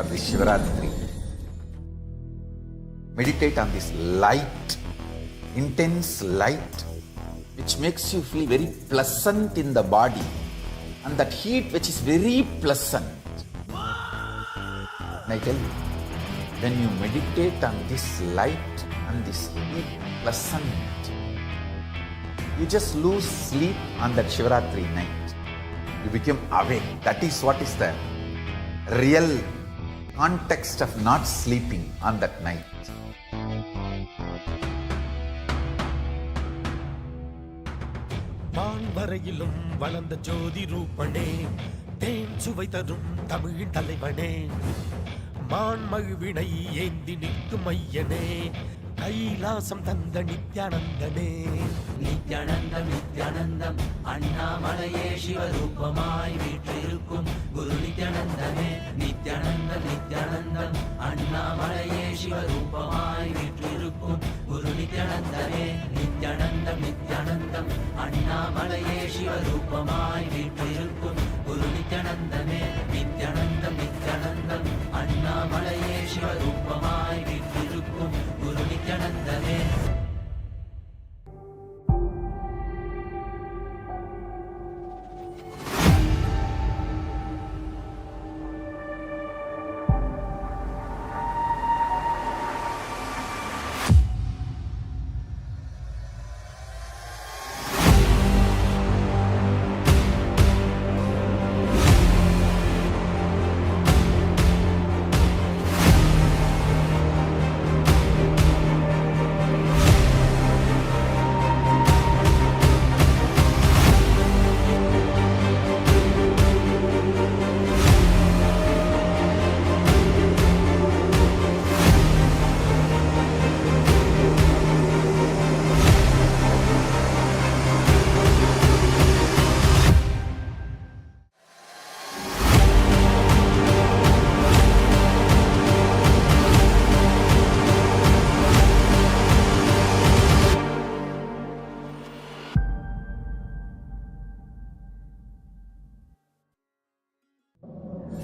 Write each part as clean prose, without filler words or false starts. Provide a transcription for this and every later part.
for this Shivaratri. Meditate on this light, intense light, which makes you feel very pleasant in the body, and that heat which is very pleasant. And I tell you, when you meditate on this light and this heat pleasant, you just lose sleep on that Shivaratri night. You become awake. That is what is the real context of not sleeping on that night. வான்வரையிலும் வளர்ந்த ஜோதி ரூபனே, தேன் சுவை தரும் தமிழின் தலைவனே, மான்மழுவினை ஏந்தி நிற்கும் ஐயனே, கைலாசம் தந்த நித்யானந்தனே. நித்யானந்தம் நித்யானந்தம் அண்ணாமலையே சிவரூபமாய் வீற்றிருக்கும் குரு நித்யானந்தமே. நித்யானந்தம் நித்யானந்தம் அண்ணாமலையே சிவரூபமாய் வீற்றிருக்கும் குரு நித்யானந்தமே. நித்யானந்தம் நித்யானந்தம் அண்ணாமலையே சிவரூபமாய் வீற்றிருக்கும் குரு நித்யானந்தமே. நித்யானந்தம் நித்யானந்தம் அண்ணாமலையே சிவரூபமாய் வீற்றிருக்கும் குரு நித்யானந்தமே.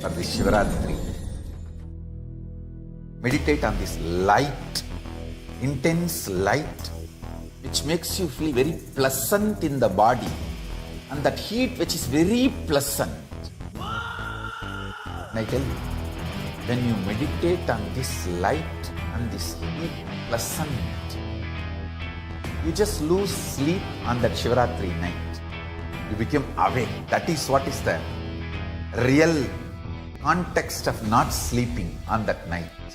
For this Shivaratri, meditate on this light, intense light, which makes you feel very pleasant in the body, and that heat which is very pleasant. And I tell you, when you meditate on this light and this heat pleasant, you just lose sleep on that Shivaratri night. You become awake. That is what is the real context of not sleeping on that night.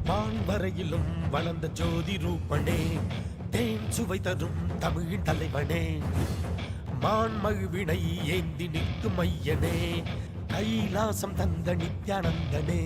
வான்வரையிலும் வளர்ந்த ஜோதி ரூபனே, தேன் சுவை தரும் தமிழின் தலைவனே, மான்மழுவினை ஏந்தி நிற்கும் ஐயனே, கைலாசம் தந்த நித்யானந்தனே.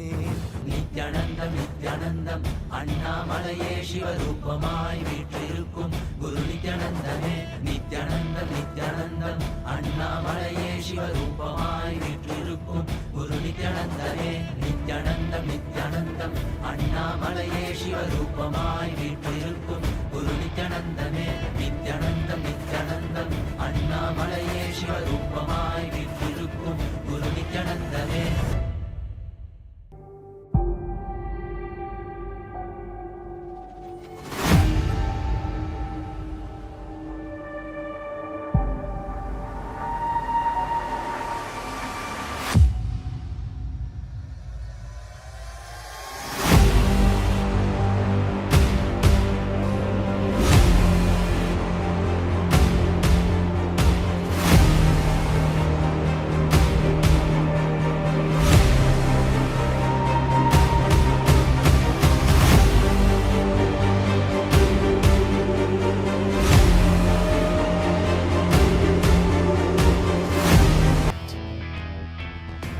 நித்யானந்தம் நித்யானந்தம் அண்ணாமலையே சிவரூபமாய் வீற்றிருக்கும் குரு நித்யானந்தமே. நித்யானந்தம் நித்யானந்தம் அண்ணாமலையே சிவரூபமாய் வீற்றிருக்கும் குரு நித்யானந்தமே. நித்யானந்தம் நித்யானந்தம் அண்ணாமலையே சிவரூபமாய் வீற்றிருக்கும் குரு நித்யானந்தமே. நித்யானந்தம் நித்யானந்தம் அண்ணாமலையே சிவரூபமாய் வீற்றிருக்கும் குரு நித்யானந்தமே.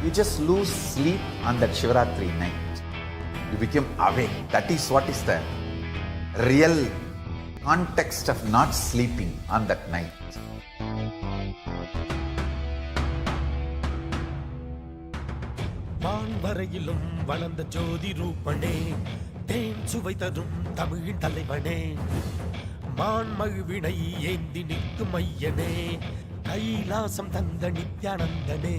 You just lose sleep on that Shivaratri night. You become awake. That is what is the real context of not sleeping on that night. வான்வரையிலும் வளர்ந்த ஜோதி ரூபனே, தேன் சுவை தரும் தமிழின் தலைவனே, மான்மழுவினை ஏந்தி நிற்கும் ஐயனே, கைலாசம் தந்த நித்யானந்தனே.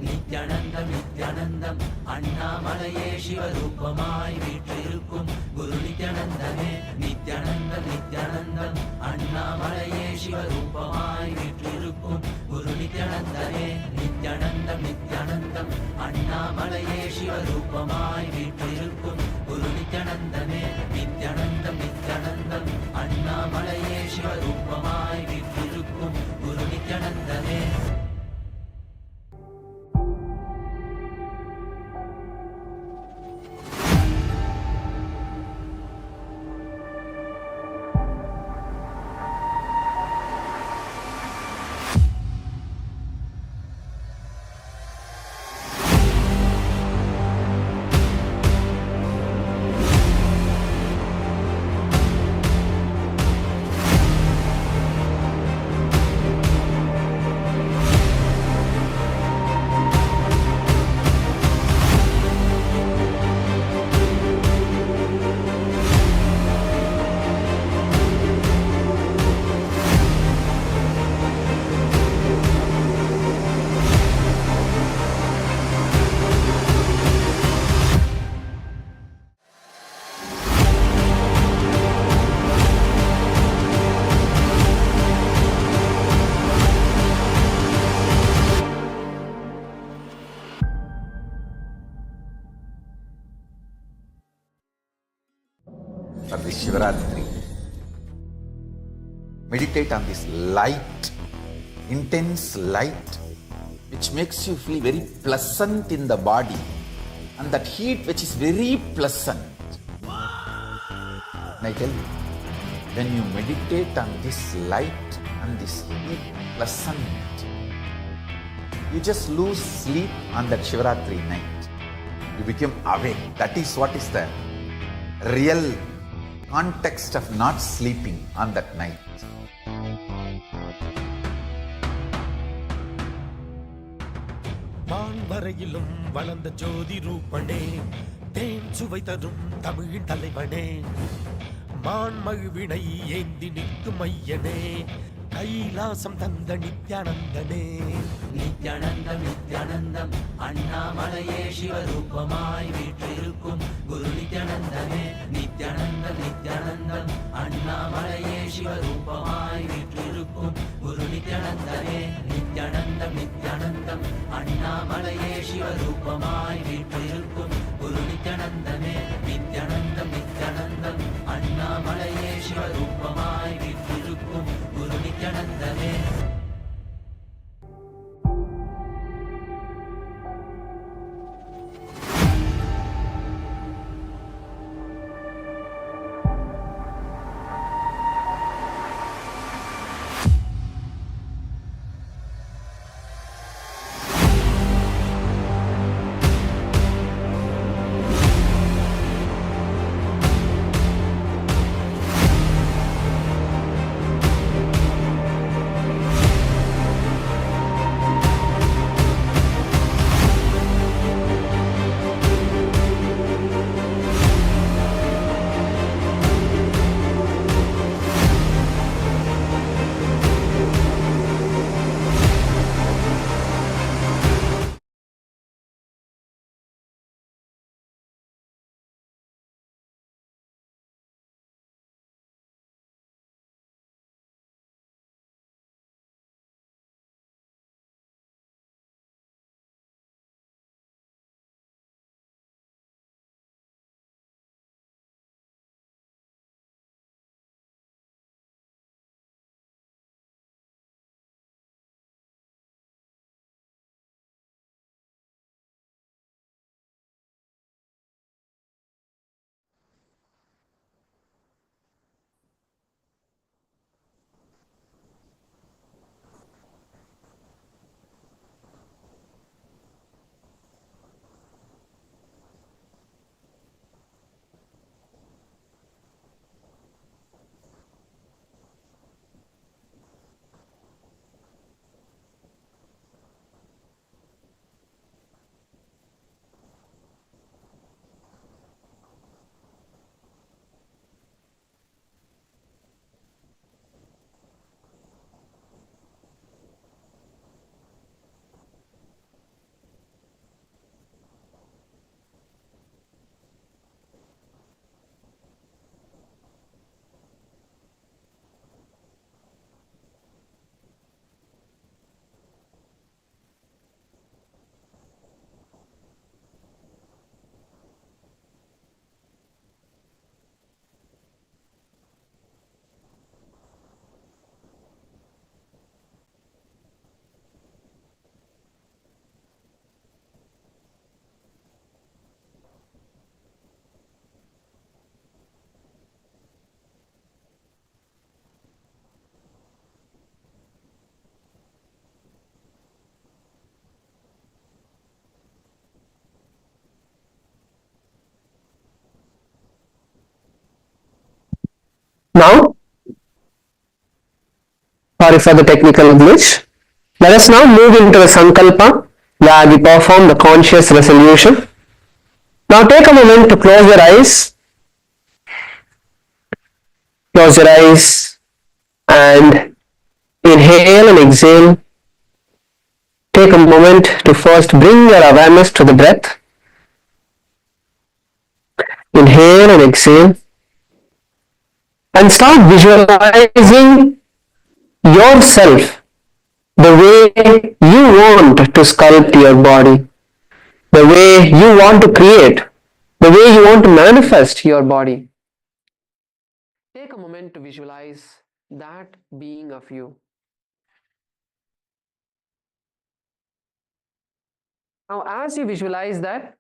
நித்யானந்தம் நித்யானந்தம் அண்ணாமலையே சிவரூபமாய் வீற்றிருக்கும் குரு நித்யானந்தமே. நித்யானந்தம் நித்யானந்தம் அண்ணாமலையே சிவரூபமாய் வீற்றிருக்கும் குரு நித்யானந்தமே. நித்யானந்தம் நித்யானந்தம் அண்ணாமலையே சிவரூபமாய் வீற்றிருக்கும் குரு நித்யானந்தமே. நித்யானந்தம் நித்யானந்தம் அண்ணாமலையே சிவரூபமாய் வீற்றிருக்கும் குரு நித்யானந்தமே. For this Shivaratri, meditate on this light, intense light, which makes you feel very pleasant in the body, and that heat which is very pleasant. And I tell you, when you meditate on this light and this heat pleasant, you just lose sleep on that Shivaratri night. You become awake. That is what is the real context of not sleeping on that night. வான்வரையிலும் வளர்ந்த ஜோதி ரூபனே, தேன் சுவை தரும் தமிழின் தலைவனே, மான்மழுவினை ஏந்தி நிற்கும் ஐயனே, கைலாசம் தந்த நித்யானந்தனே. நித்யானந்தம் நித்யானந்தம் அண்ணாமலையே சிவரூபமாய் வீற்றிருக்கும் குரு நித்யானந்தமே. நித்யானந்தம் நித்யானந்தம் அண்ணாமலையே சிவரூபமாய் வீற்றிருக்கும் குரு நித்யானந்தமே. நித்யானந்தம் நித்யானந்தம் அண்ணாமலையே சிவரூபமாய் வீற்றிருக்கும் குரு நித்யானந்தமே. நித்யானந்தம் நித்யானந்தம் அண்ணாமலையே சிவரூபமாய் வீற்றிருக்கும் குரு நித்யானந்தமே. Now, sorry for the technical glitch. Let us now move into the Sankalpa, where we perform the conscious resolution. Now take a moment to close your eyes. Close your eyes and inhale and exhale. Take a moment to first bring your awareness to the breath. Inhale and exhale. And start visualizing yourself the way you want to sculpt your body, the way you want to create, the way you want to manifest your body. Take a moment to visualize that being of you. Now, as you visualize that,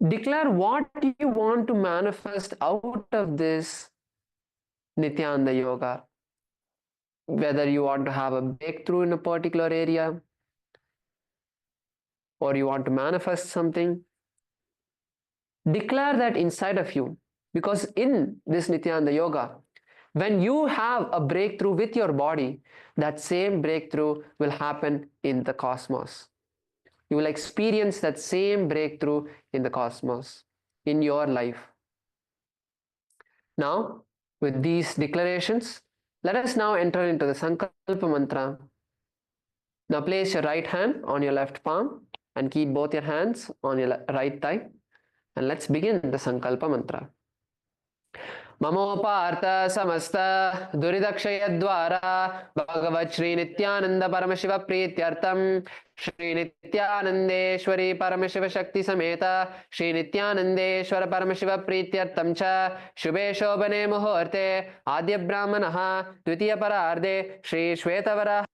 declare what you want to manifest out of this Nithyananda Yoga. Whether you want to have a breakthrough in a particular area, or you want to manifest something, declare that inside of you. Because in this Nithyananda Yoga, when you have a breakthrough with your body, that same breakthrough will happen in the cosmos. You will experience that same breakthrough in the cosmos, in your life. Now, with these declarations, let us now enter into the Sankalpa Mantra. Now place your right hand on your left palm and keep both your hands on your right thigh. And let's begin the Sankalpa Mantra. Mamopartha samasta duridakshayadvara Bhagavat Shri Nithyananda Paramashiva Prityartam Shri Nithyanandeshwari Paramashiva Shakti Sameta Shri Nithyanandeshwara Paramashiva Prityartam Cha Shubhe Shobhane Muhurte Adya Brahmanaha Dvitiya Pararde Shri Shvetavara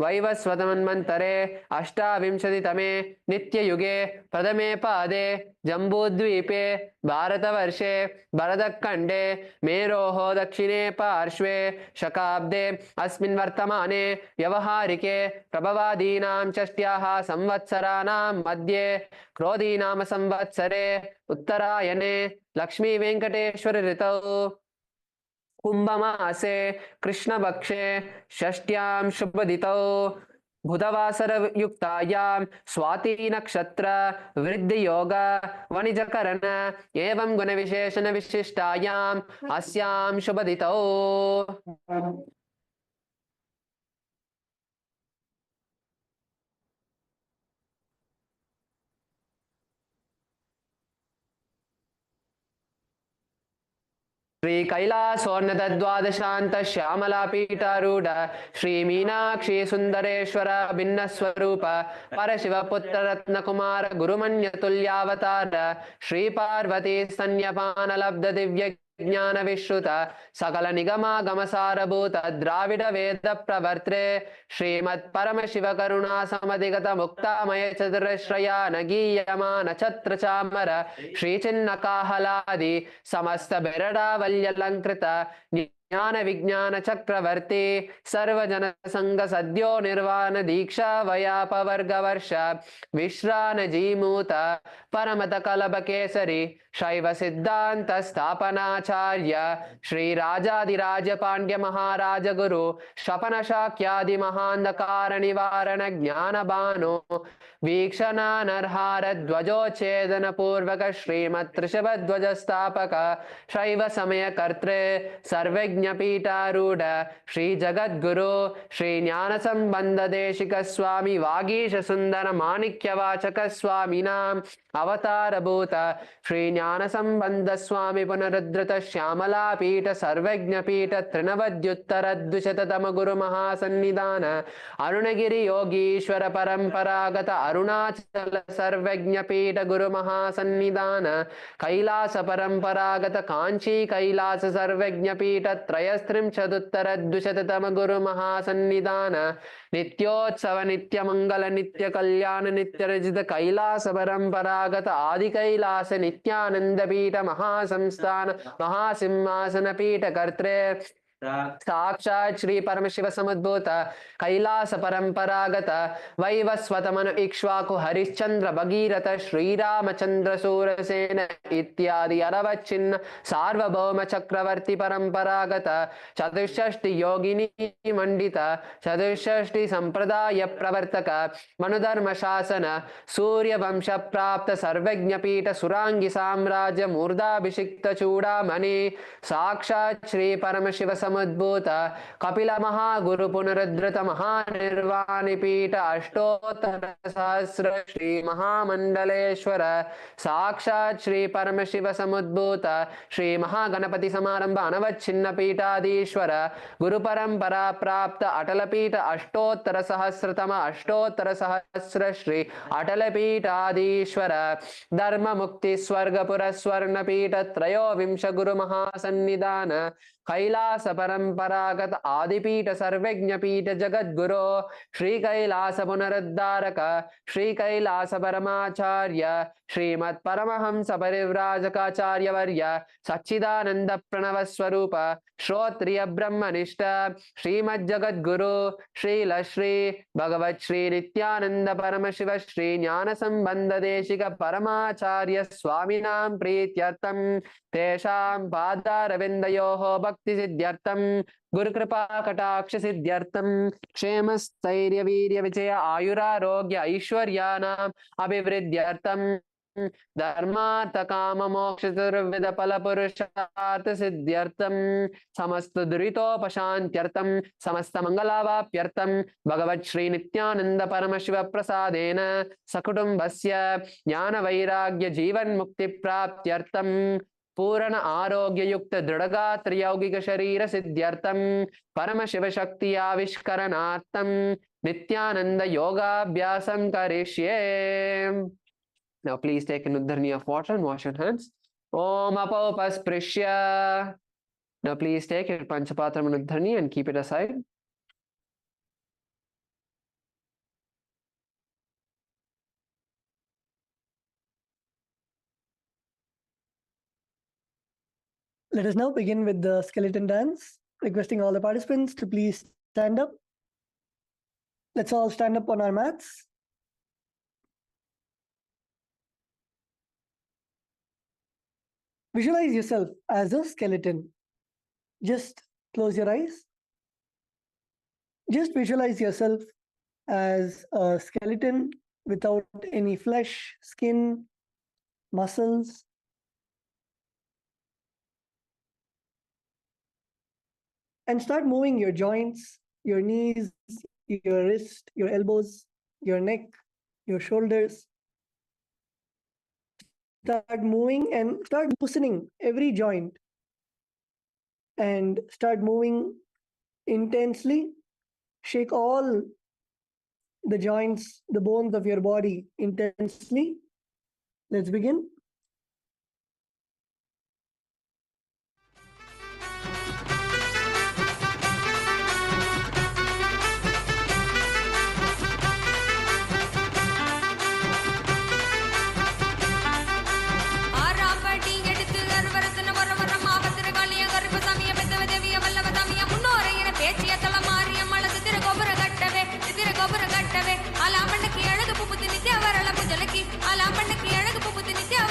वैवस्वतमन्वन्तरे अष्टाविंशतितमे नित्ययुगे प्रथमे पादे जम्बूद्वीपे भारतवर्षे भरतखण्डे मेरोः दक्षिणे पार्श्वे शकाब्दे अस्मिन् वर्तमाने व्यवहारिके प्रभवादीनां षष्ट्याः संवत्सराणां मध्ये क्रोधीनाम संवत्सरे उत्तरायणे लक्ष्मीवेङ्कटेश्वर ऋतौ कुंभमासे कृष्णपक्षे षष्ट्यां शुभदितौ बुधवासरयुक्तायां स्वाति नक्षत्र वृद्धियोग वणिजकरण एवं गुणविशेषण विशिष्टायां अस्यां शुभदितौ श्री कैलासोन्नत द्वादशांत श्यामला पीठारूढ़ श्री मीनाक्षी सुंदरेश्वर भिन्न स्वरूप परशिव पुत्र रत्न कुमार गुरुमन्य तुल्यावतार श्री पार्वती स्तन्यपान लब्ध दिव्य ज्ञान विश्रुत सकल निगमागम सारभूत द्राविड वेद प्रवर्त्रे श्रीमत् परमशिव करुणा समधिगत मुक्तामय चतुरश्रया नगीयमान छत्र चामर श्री चिन्ह काहलादि समस्त बिरडावल्यलंकृत ज्ञान विज्ञान चक्रवर्ती सर्वजन संग सद्यो निर्वाण दीक्षा वयापवर्ग वर्ष विश्रान जीमूत परमत कलभ केसरी शैव सिद्धांत स्थापनाचार्य श्री राजाधिराज पांड्य महाराज गुरु शपन शाक्यादि महांधकार निवारण ज्ञान बानो वीक्षणा नरहार ध्वजोच्छेदन पूर्वक श्रीमत् ऋषभ ध्वज स्थापक शैव समय कर्त्रे सर्वज्ञ पीठारूढ़ श्री जगद्गुरु श्री ज्ञान संबंध देशिक स्वामी वागीश सुंदर माणिक्य वाचक स्वामी नाम अवतार भूत श्री ज्ञान संबंध स्वामी पुनरुद्धृत श्यामला पीठ सर्वज्ञ पीठ त्रिनवद्युत्तर द्विशततम गुरु महासन्निधान अरुणगिरि योगीश्वर परंपरागत अरुणाचल सर्वज्ञ पीठ गुरु महासन्निधान कैलास परंपरागत कांची कैलास सर्वज्ञ पीठ त्रयस्त्रिंशदुत्तर द्विशततम गुरु महासन्निधान नित्योत्सव नित्य मंगल नित्य कल्याण नित्य रजित कैलास परंपरागत आदि कैलास नित्यानंद पीठ महासंस्थान महासिंहासन पीठ कर्त्रे साक्षात् श्री परमशिव समुद्भूत कैलास परंपरागत वैवस्वतमनु इक्ष्वाकु हरिश्चंद्र भगीरथ श्रीरामचंद्र सूरसेन इत्यादि अरवच्छिन्न सार्वभौम चक्रवर्ती परंपरागत चतुष्षष्टि योगिनी मंडित चतुष्षष्टि संप्रदाय प्रवर्तक मनुधर्म शासन सूर्य वंश प्राप्त सर्वज्ञ पीठ सुरांगी साम्राज्य मूर्धाभिषिक्त चूड़ामणि साक्षात् श्री परमशिव समुद्भूत कपिल महागुरु पुनरुद्धृत महानिर्वाणि पीठ अष्टोत्तर सहस्र श्री महामंडलेश्वर साक्षात् श्री परमशिव समुद्भूत श्री महागणपति समारंभ अनवच्छिन्न पीठाधीश्वर गुरु परंपरा प्राप्त अटल पीठ अष्टोत्तर सहस्र श्री अटल पीठाधीश्वर धर्म मुक्ति स्वर्गपुर स्वर्ण पीठ त्रयोविंश गुरु महासन्निधान कैलास परंपरागत आदिपीठ सर्वज्ञ पीठ जगद्गुरो श्री कैलास पुनरुद्धारक श्री कैलास परमाचार्य श्रीमत् परमहंस परिव्राजकाचार्य वर्य सच्चिदानंद प्रणव स्वरूप श्रोत्रिय ब्रह्मनिष्ठ श्रीमद् जगद्गुरु श्रील श्री भगवत् श्री नित्यानंद परमशिव श्री ज्ञान संबंध देशिक परमाचार्य स्वामिनां प्रीत्यर्थं तेषां पादारविन्दयोः भक्ति सिद्ध्यर्थं गुरुकृपा कटाक्ष सिद्ध्यर्थं क्षेम स्थैर्य वीर्य विजय आयुरारोग्य ऐश्वर्याणाम् अभिवृद्ध्यर्थं धर्मार्थ काम मोक्ष चतुर्विध फल पुरुषार्थ सिद्ध्यर्थं समस्त दुरितोपशान्त्यर्थं समस्त मंगलावाप्यर्थं भगवत् श्री नित्यानंद परमशिव प्रसादेन सकुटुम्बस्य ज्ञान वैराग्य जीवन मुक्ति प्राप्त्यर्थं पूर्ण आरोग्य युक्त दृढ़गात्र यौगिक शरीर सिद्ध्यर्थं परम शिव शक्ति आविष्करणार्थं नित्यानंद योगाभ्यासं करिष्ये. Now please take an uddharni of water and wash your hands. Om apaupasprisya. Now please take your panchapatram and uddharni and keep it aside. Let us now begin with the skeleton dance, requesting all the participants to please stand up. Let's all stand up on our mats. Visualize yourself as a skeleton. Just close your eyes. Just visualize yourself as a skeleton without any flesh, skin, muscles. And start moving your joints, your knees, your wrist, your elbows, your neck, your shoulders. Start moving and start loosening every joint. And start moving intensely. Shake all the joints, the bones of your body intensely. Let's begin. அலாம் பண்ணக்கு அழகு புப்புத்தி நித்யா வரல புஜலக்கி அலாம் பண்ணக்கு அழகு புப்புத்தி Nithya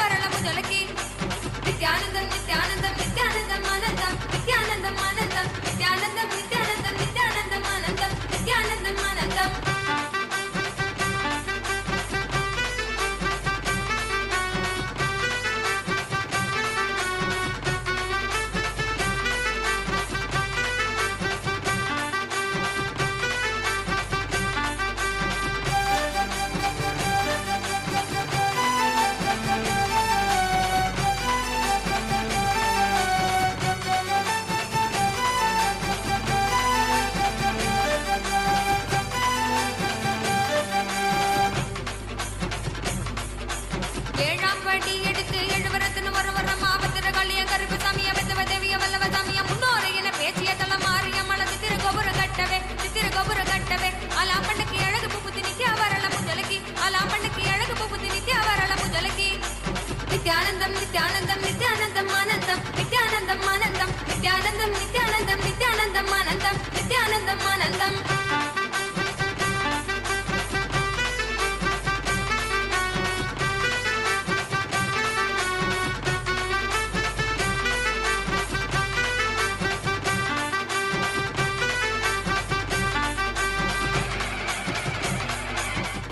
Nityanandam.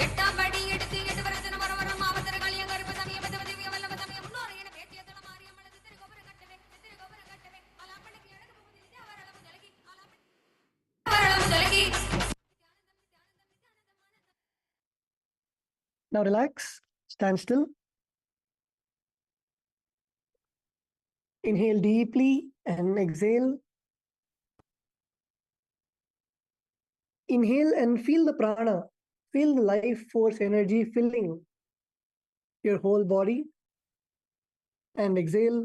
எட்டாம் படி எடுத்து எட்டு வரதன வரவரம் மாவத்தர காளிய கருப்ப சமய பதவதி வல்லவ சமய முன்னோர் என பேட்டிய தல மாரியம்மன் திரு கோபுர கட்டவே ஆலாப்பணிக்கு எனக்கு புகுதி அவரளவு ஜலகி அவரளவு ஜலகி. Now relax, stand still. Inhale deeply and exhale. Inhale and feel the prana, feel the life force energy filling your whole body. And exhale.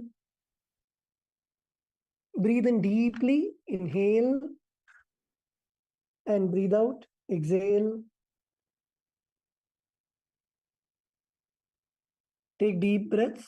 Breathe in deeply, inhale and breathe out, exhale. Take deep breaths.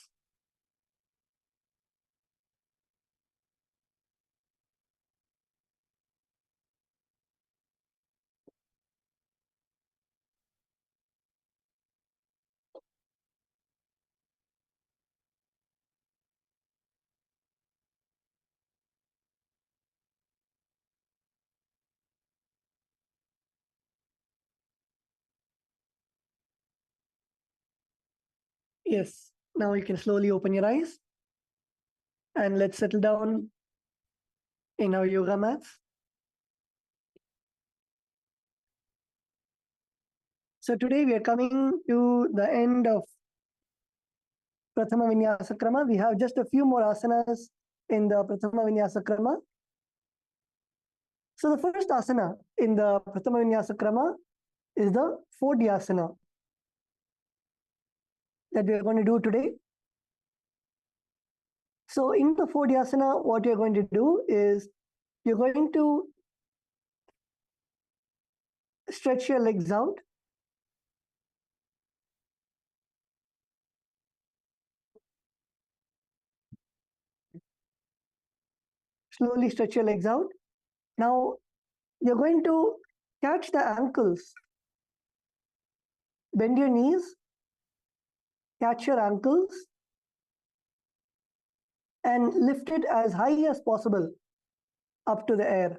Yes, now you can slowly open your eyes and let's settle down in our yoga mats. So today we are coming to the end of Prathama Vinyasa Krama. We have just a few more asanas in the Prathama Vinyasa Krama. So the first asana in the Prathama Vinyasa Krama is the Fodhyasana that we are going to do today. So in the Fodhyasana, what you're going to do is you're going to stretch your legs out. Slowly stretch your legs out. Now you're going to catch the ankles. Bend your knees, catch your ankles, and lift it as high as possible up to the air.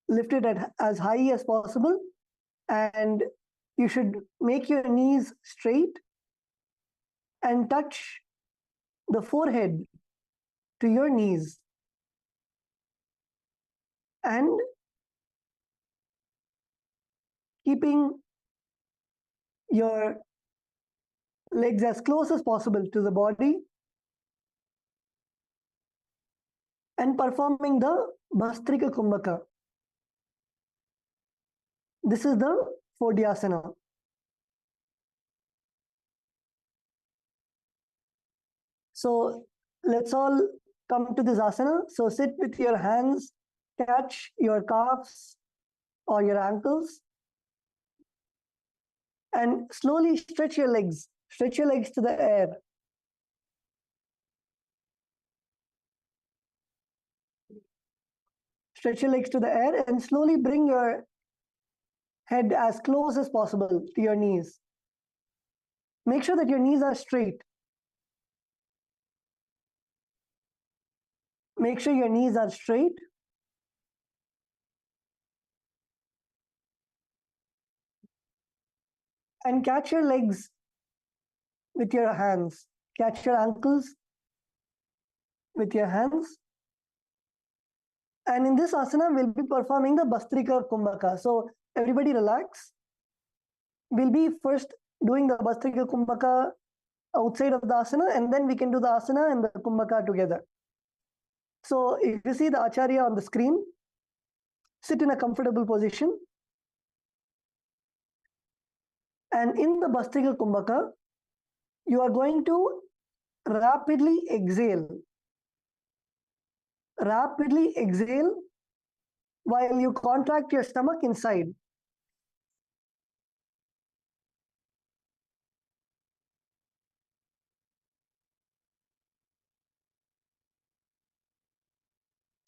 Lift it as high as possible, and you should make your knees straight and touch the forehead to your knees. And keeping your legs as close as possible to the body and performing the Bhastrika Kumbhaka. This is the Fodhyasana. So let's all come to this asana. So sit with your hands, catch your calves or your ankles, and slowly stretch your legs. Stretch your legs to the air. Stretch your legs to the air and slowly bring your head as close as possible to your knees. Make sure that your knees are straight. Make sure your knees are straight. And catch your legs with your hands. Catch your ankles with your hands. And in this asana, we'll be performing the Bhastrika Kumbhaka. So everybody relax. We'll be first doing the Bhastrika Kumbhaka outside of the asana, and then we can do the asana and the Kumbhaka together. So if you see the Acharya on the screen, sit in a comfortable position. And in the Bhastrika Kumbhaka, you are going to rapidly exhale. Rapidly exhale while you contract your stomach inside.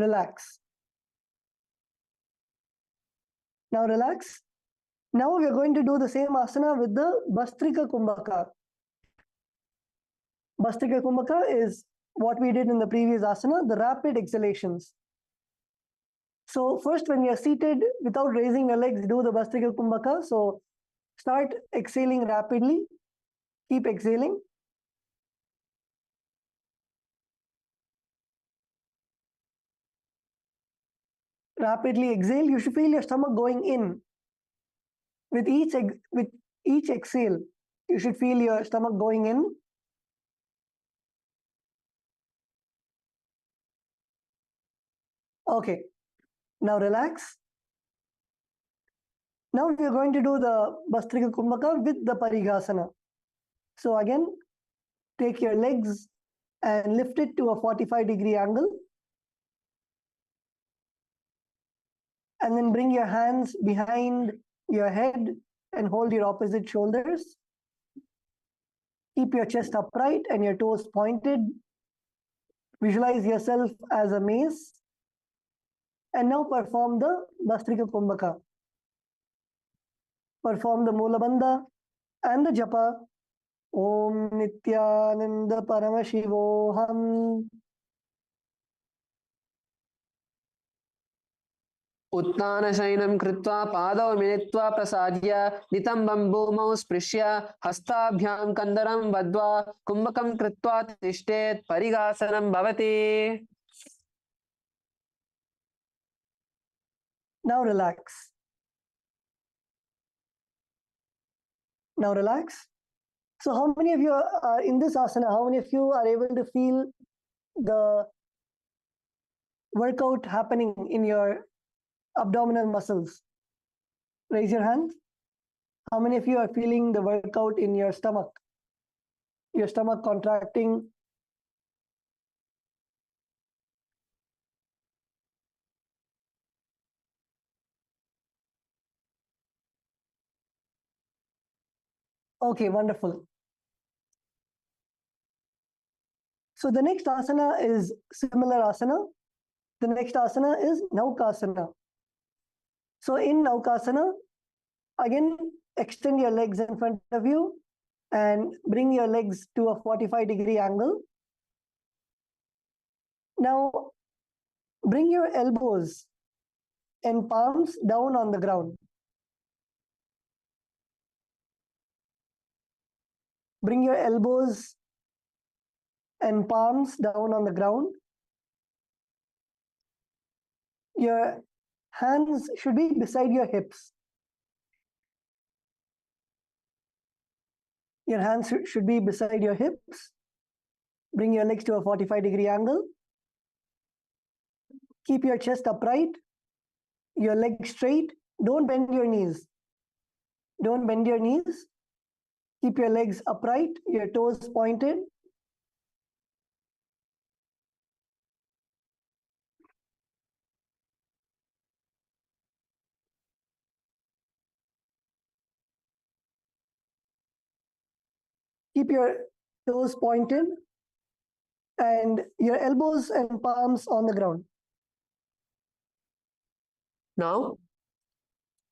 relax. Now relax. Now we are going to do the same asana with the Bastrika Kumbhaka. Bastrika Kumbhaka is what we did in the previous asana, the rapid exhalations. So first, when you are seated without raising your legs, do the Bastrika Kumbhaka. So start exhaling rapidly. Keep exhaling. Rapidly exhale. You should feel your stomach going in. With each exhale, you should feel your stomach going in. Okay. Now relax. Now we are going to do the Bastrika Kumbhaka with the Parighasana. So again, take your legs and lift it to a 45-degree angle. And then bring your hands behind your head and hold your opposite shoulders. Keep your chest upright and your toes pointed. Visualize yourself as a mace. And now perform the Bastrika Kumbhaka. Perform the Mula Bandha and the Japa. Om Nithyananda Paramashivam. उत्तानशयनं कृत्वा पादौ मिलित्वा प्रसाद्य नितम्बं भूमौ स्पृश्य हस्ताभ्यां कन्दरं बद्ध्वा कुम्भकं कृत्वा तिष्ठेत् परिघासनं भवति. Now relax. Now relax. So how many of you are in this asana? How many of you are able to feel the workout happening in your abdominal muscles? Raise your hand. How many of you are feeling the workout in your stomach? Your stomach contracting. Okay, wonderful. So the next asana is similar asana. The next asana is Naukasana. So in Naukasana, again, extend your legs in front of you and bring your legs to a 45-degree angle. Now, bring your elbows and palms down on the ground. Bring your elbows and palms down on the ground. Your hands should be beside your hips. Your hands should be beside your hips. Bring your legs to a 45-degree angle. Keep your chest upright, your legs straight. Don't bend your knees. Don't bend your knees. Keep your legs upright, your toes pointed. Keep your toes pointed and your elbows and palms on the ground. Now,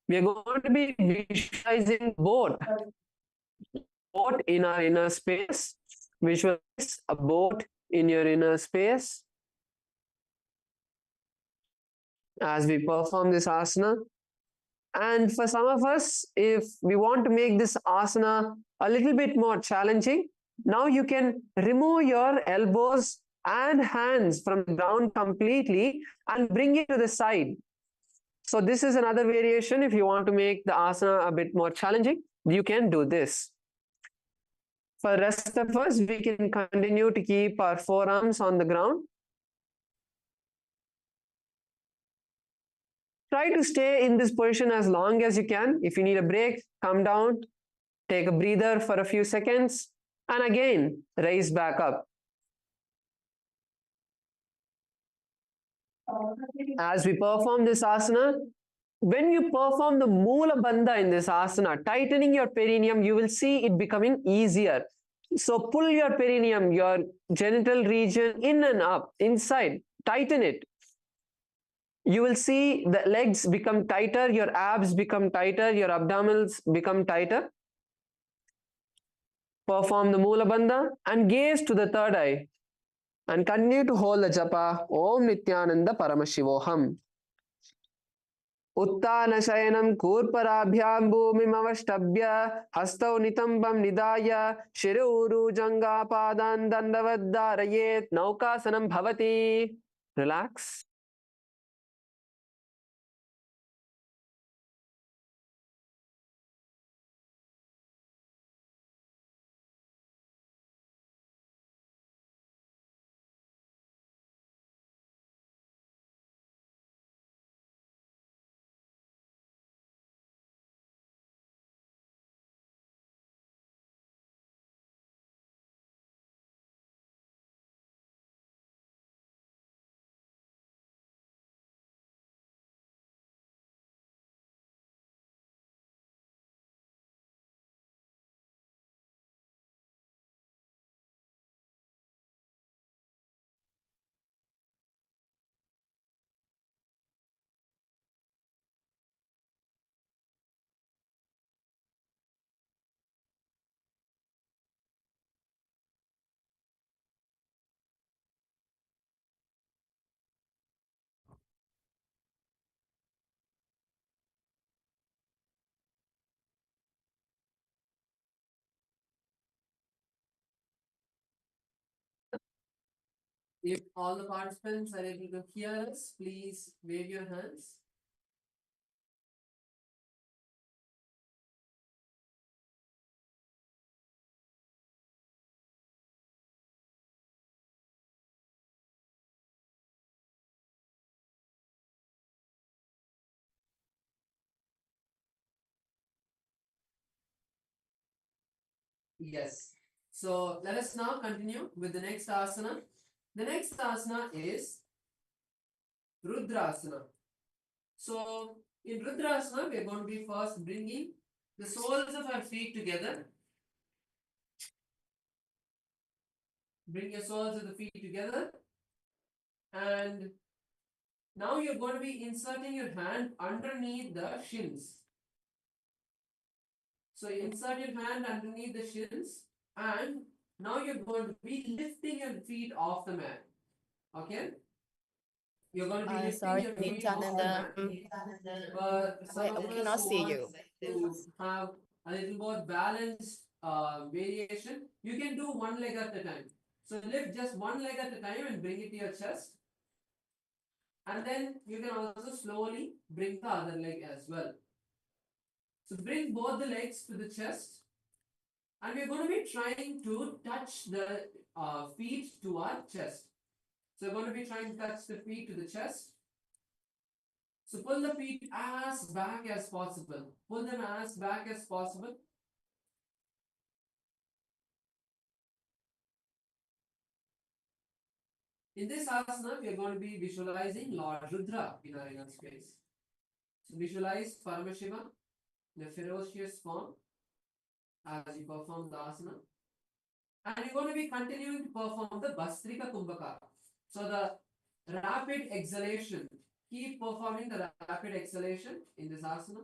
we are going to be visualizing boat in our inner space. Visualize a boat in your inner space. As we perform this asana. And for some of us, if we want to make this asana a little bit more challenging, now you can remove your elbows and hands from the ground completely and bring it to the side. So this is another variation. If you want to make the asana a bit more challenging, you can do this. For the rest of us, we can continue to keep our forearms on the ground. Try to stay in this position as long as you can. If you need a break, come down, take a breather for a few seconds, and again, raise back up. As we perform this asana, when you perform the Mula Bandha in this asana, tightening your perineum, you will see it becoming easier. So pull your perineum, your genital region in and up, inside, tighten it. you will see the legs become tighter, your abs become tighter, your abdominals become tighter. Perform the Mula Bandha and gaze to the third eye and continue to hold the japa Om Nithyananda Paramashivam. Uttana Shayanam Kurparabhyam Bhumimavashtabhya Hastau Nitambam Nidaya Shiruru Janga Padan Dandavaddarayet Naukasanam Bhavati. Relax. If all the participants are able to hear us, please wave your hands. Yes. So let us now continue with the next asana. The next asana is Rudrasana. So in Rudrasana, we are going to be first bringing the soles of our feet together. Bring your soles of the feet together. And now you're going to be inserting your hand underneath the shins. So insert your hand underneath the shins, and now you're going to be lifting your feet off the mat. Okay? You're going to be lifting Sorry, your feet off the Nithyananda. mat. But some Wait, of we us cannot who see want you. to have a little more balanced variation, you can do one leg at a time. So lift just one leg at a time and bring it to your chest. And then you can also slowly bring the other leg as well. So bring both the legs to the chest. And we're going to be trying to touch the feet to our chest. So we're going to be trying to touch the feet to the chest. So pull the feet as back as possible. Pull them as back as possible. In this asana, we are going to be visualizing Lord Rudra in our inner space. So visualize Paramashiva in a ferocious form as you perform the asana. And you're going to be continuing to perform the Bastrika Kumbhaka. So the rapid exhalation. Keep performing the rapid exhalation in this asana.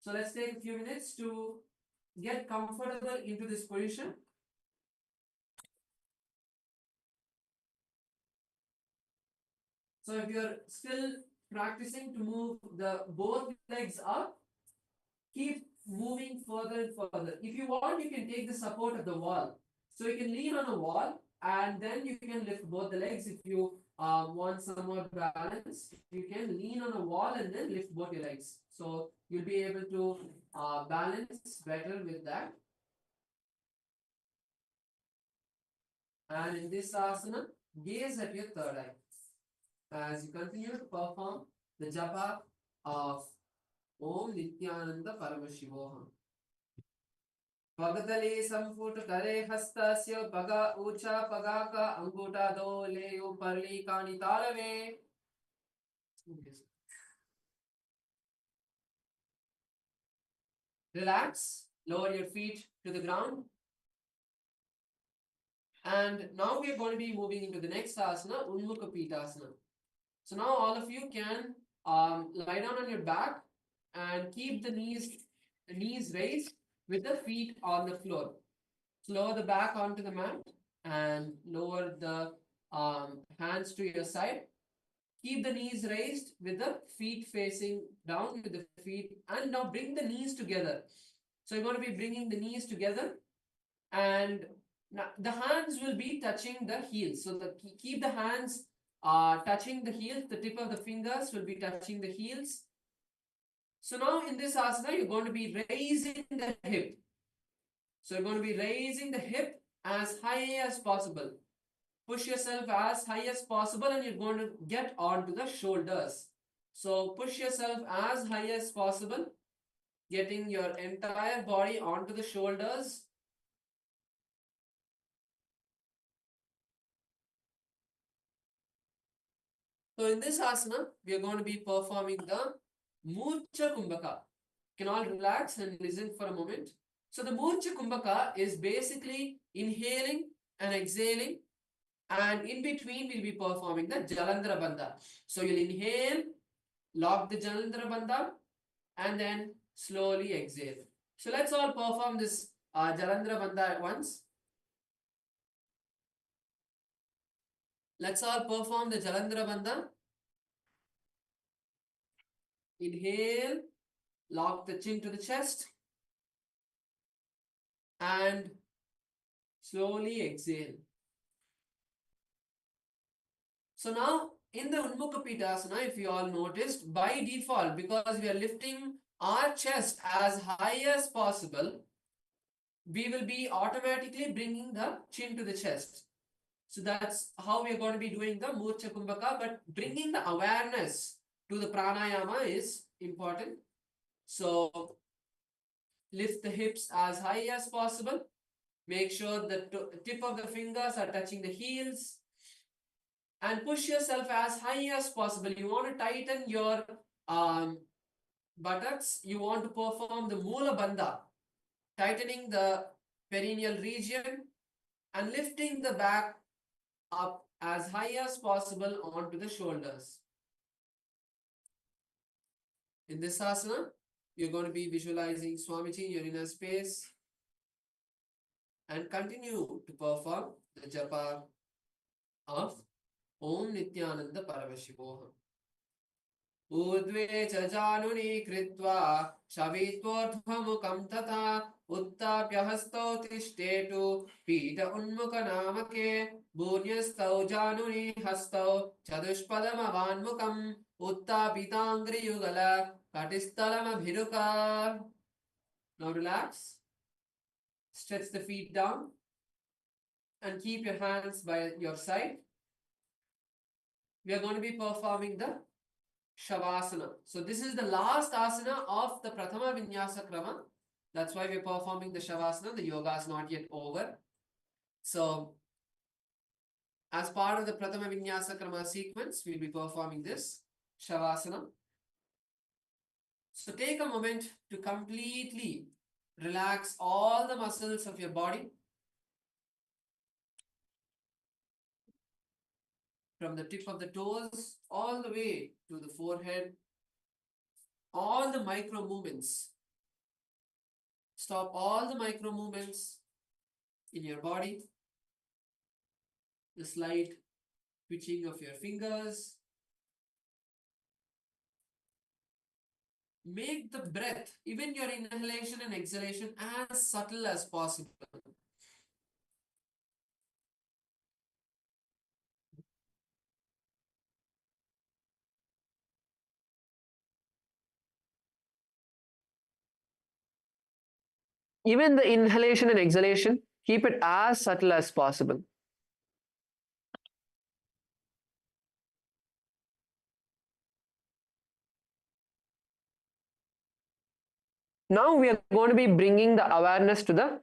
So let's take a few minutes to get comfortable into this position. So if you're still practicing to move the both legs up, keep moving further and further. If you want, you can take the support of the wall. So you can lean on a wall and then you can lift both the legs. If you want some more balance, you can lean on a wall and then lift both your legs. So you'll be able to balance better with that. And in this asana, gaze at your third eye as you continue to perform the japa of Om Nithyananda Paramashivam. Pagatale Samputa Kare Hastasya Paga Ucha Pagaka Anguta Do Leo Parli Kani Talave. Relax, lower your feet to the ground. And now we are going to be moving into the next asana, Unmukha Pitasana. So now all of you can lie down on your back and keep the knees raised with the feet on the floor. Lower the back onto the mat and lower the hands to your side. Keep the knees raised with the feet facing down with the feet, and now bring the knees together. So you're going to be bringing the knees together, and now the hands will be touching the heels. So keep the hands touching the heels. The tip of the fingers will be touching the heels. So now in this asana, you're going to be raising the hip. So you're going to be raising the hip as high as possible. Push yourself as high as possible, and you're going to get onto the shoulders. So push yourself as high as possible, getting your entire body onto the shoulders. So in this asana, we are going to be performing the Murcha Kumbhaka. You can all relax and listen for a moment. So the Murcha Kumbhaka is basically inhaling and exhaling, and in between we'll be performing the Jalandhara Bandha. So you'll inhale, lock the Jalandhara Bandha, and then slowly exhale. So let's all perform this Jalandhara Bandha at once. Let's all perform the Jalandhara Bandha. Inhale, lock the chin to the chest, and slowly exhale. So now in the Unmukha Pitasana, if you all noticed, by default, because we are lifting our chest as high as possible, we will be automatically bringing the chin to the chest. So that's how we are going to be doing the Murcha Kumbhaka, but bringing the awareness to the pranayama is important. So lift the hips as high as possible. Make sure the tip of the fingers are touching the heels. And push yourself as high as possible. You want to tighten your buttocks. You want to perform the Mula Bandha, tightening the perineal region and lifting the back up as high as possible onto the shoulders. In this asana, you're going to be visualizing Swamiji in your inner space and continue to perform the japa of Om Nithyananda Paramashivam. Udve cha januni kritva shavitvodhamukam tata uttapya hasto tishthetu pita unmukha namake bhunyastau januni hastau chadushpadam avanmukam uttapitangri yugala katistalam abhiruka. Now relax. Stretch the feet down and keep your hands by your side. We are going to be performing the Shavasana. So this is the last asana of the Prathama Vinyasa Krama. That's why we're performing the Shavasana. The yoga is not yet over. So as part of the Prathama Vinyasa Krama sequence, we'll be performing this Shavasana. So take a moment to completely relax all the muscles of your body. From the tip of the toes all the way to the forehead, all the micro movements. Stop all the micro movements in your body. The slight twitching of your fingers. Make the breath, even your inhalation and exhalation, as subtle as possible. Even the inhalation and exhalation, keep it as subtle as possible. Now we are going to be bringing the awareness to the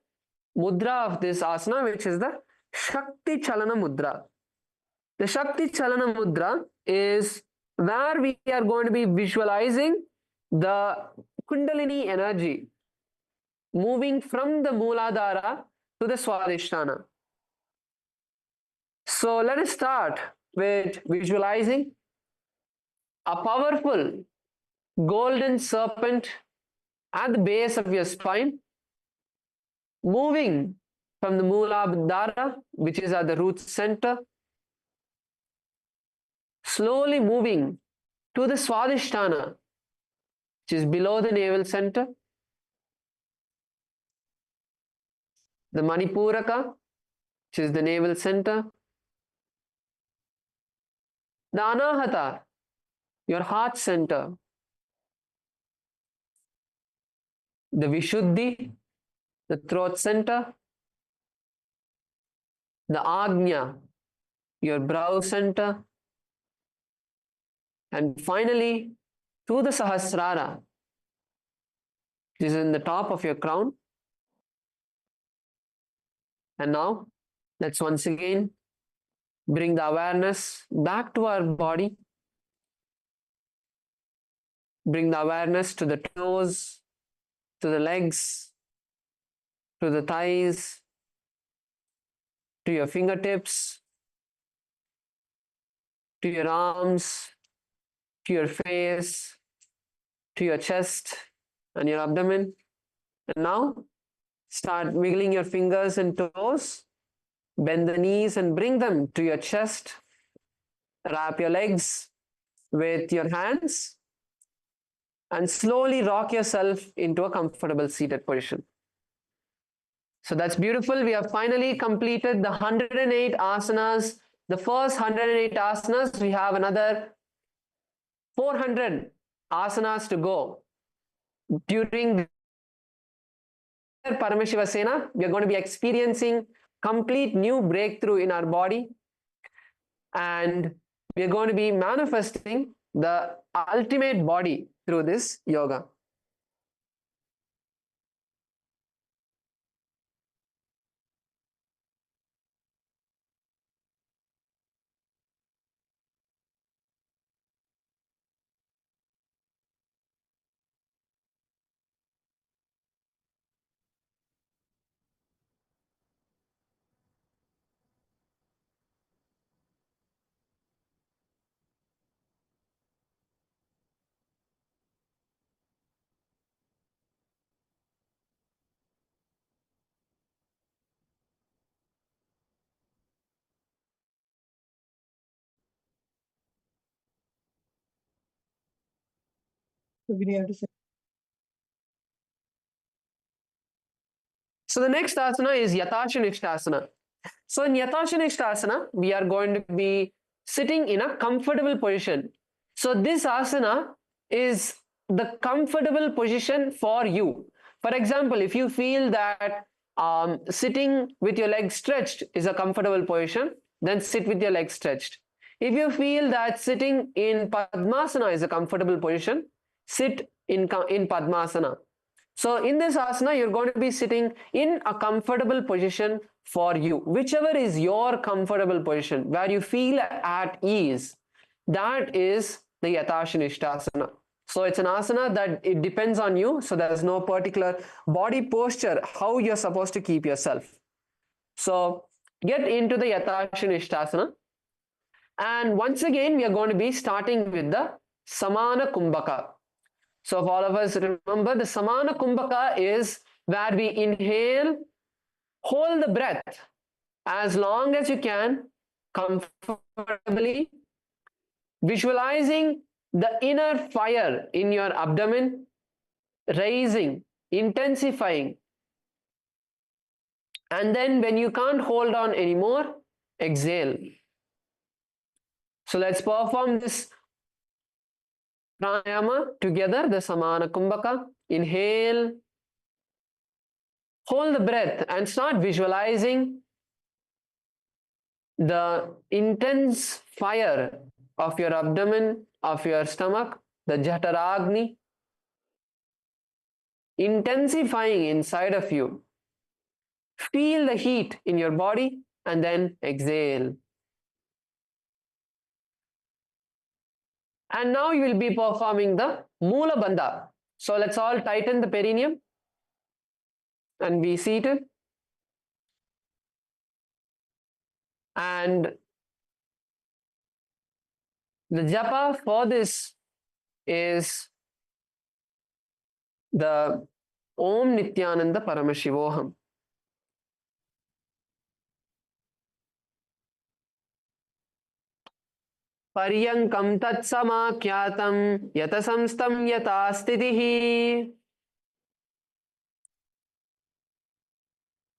mudra of this asana, which is the Shakti Chalana Mudra. The Shakti Chalana Mudra is where we are going to be visualizing the Kundalini energy moving from the Mooladhara to the Swadhisthana. So let us start with visualizing a powerful golden serpent at the base of your spine, moving from the Mooladhara, which is at the root center, slowly moving to the Swadhisthana, which is below the navel center, the Manipuraka, which is the navel center, the Anahata, your heart center, the Vishuddhi, the throat center, the Agnya, your brow center, and finally to the Sahasrara, which is in the top of your crown. And now let's once again bring the awareness back to our body. Bring the awareness to the toes, to the legs, to the thighs, to your fingertips, to your arms, to your face, to your chest and your abdomen. And now start wiggling your fingers and toes. Bend the knees and bring them to your chest. Wrap your legs with your hands and slowly rock yourself into a comfortable seated position. So that's beautiful. We have finally completed the 108 asanas. The first 108 asanas, we have another 400 asanas to go. During Paramashiva Sena, we are going to be experiencing complete new breakthrough in our body, and we are going to be manifesting the ultimate body through this yoga. We have to say. So the next asana is Yathashanishtasana. So in Yathashanishtasana, we are going to be sitting in a comfortable position. So this asana is the comfortable position for you. For example, if you feel that sitting with your legs stretched is a comfortable position, then sit with your legs stretched. If you feel that sitting in Padmasana is a comfortable position, sit in Padmasana. So in this asana, you're going to be sitting in a comfortable position for you. Whichever is your comfortable position, where you feel at ease, that is the Yathashanishtasana. So it's an asana that it depends on you. So there is no particular body posture, how you're supposed to keep yourself. So get into the Yathashanishtasana. And once again, we are going to be starting with the Samana Kumbhaka. So if all of us remember, the Samana Kumbhaka is where we inhale, hold the breath as long as you can, comfortably, visualizing the inner fire in your abdomen, rising, intensifying. And then when you can't hold on anymore, exhale. So let's perform this pranayama together, the Samana Kumbhaka. Inhale, hold the breath and start visualizing the intense fire of your abdomen, of your stomach, the Jataragni, intensifying inside of you. Feel the heat in your body and then exhale. And now you will be performing the Mula Bandha. So let's all tighten the perineum and be seated. And The japa for this is the Om Nithyananda Paramashivoham. Paryankam tat samakyatam yata samstam yata stitihi.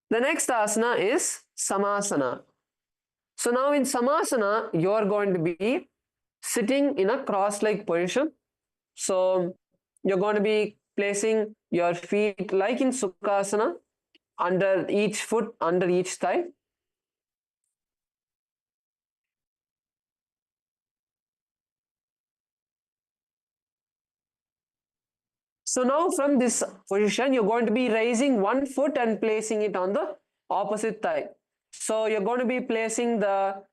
The next asana is samasana. So now in samasana, you are going to be sitting in a cross-leg position. So you're going to be placing your feet like in sukhasana, under each foot, under each thigh. So now from this position, you're going to be raising one foot and placing it on the opposite thigh. So you're going to be placing the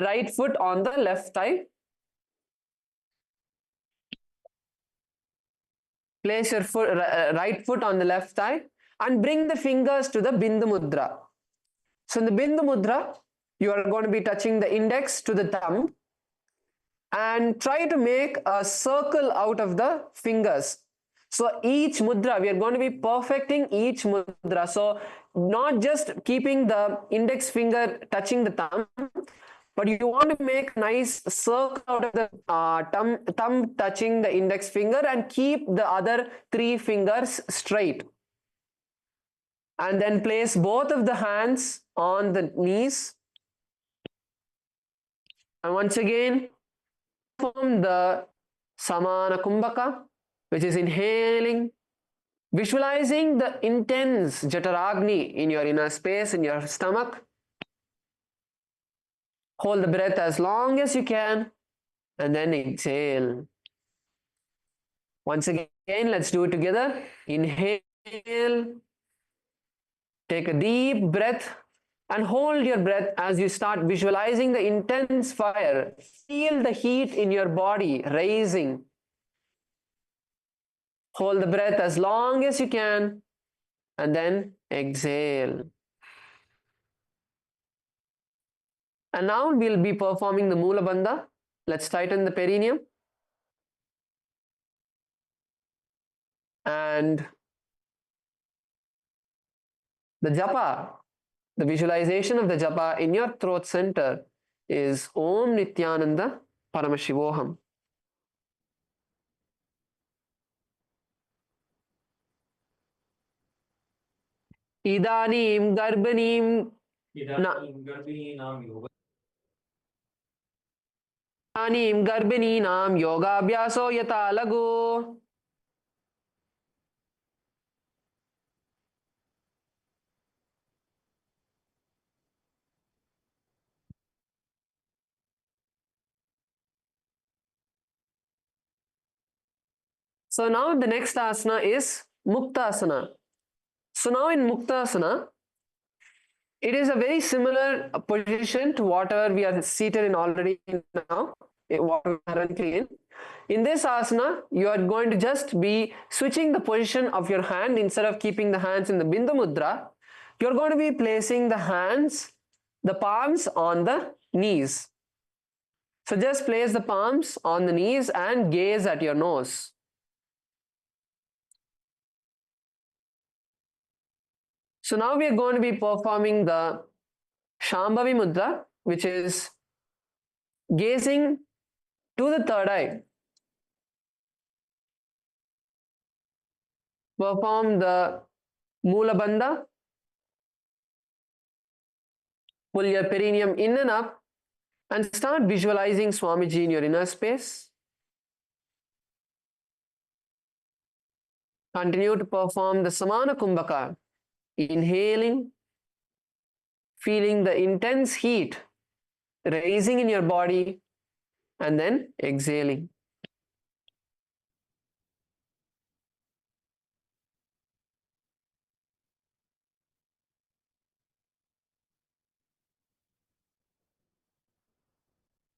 right foot on the left thigh. Place your right foot on the left thigh and bring the fingers to the Bindu Mudra. So in the Bindu Mudra, you are going to be touching the index to the thumb and try to make a circle out of the fingers. So each mudra, we are going to be perfecting each mudra. So not just keeping the index finger touching the thumb, but you want to make a nice circle out of the thumb touching the index finger and keep the other three fingers straight. And then place both of the hands on the knees. And once again, form the Samana Kumbhaka, which is inhaling, visualizing the intense Jataragni in your inner space, in your stomach. Hold the breath as long as you can, and then exhale. Once again, let's do it together. Inhale, take a deep breath, and hold your breath as you start visualizing the intense fire. Feel the heat in your body rising. Hold the breath as long as you can, and then exhale. And now we'll be performing the Mula Bandha. Let's tighten the perineum. And the japa, the visualization of the japa in your throat center is Om Nithyananda Paramashivoham. Idanim Garbanim Idanim Garbininam Yoga Abhyaso Yata Lagu. So now the next asana is Muktasana. So now in Muktasana, it is a very similar position to whatever we are seated in already now, what we are currently in. In this asana, you are going to just be switching the position of your hand. Instead of keeping the hands in the Bindu Mudra, you are going to be placing the hands, the palms on the knees. So just place the palms on the knees and gaze at your nose. So now we are going to be performing the Shambhavi Mudra, which is gazing to the third eye. Perform the Mula Bandha. Pull your perineum in and up and start visualizing Swamiji in your inner space. Continue to perform the Samana Kumbhaka. Inhaling, feeling the intense heat rising in your body, and then exhaling.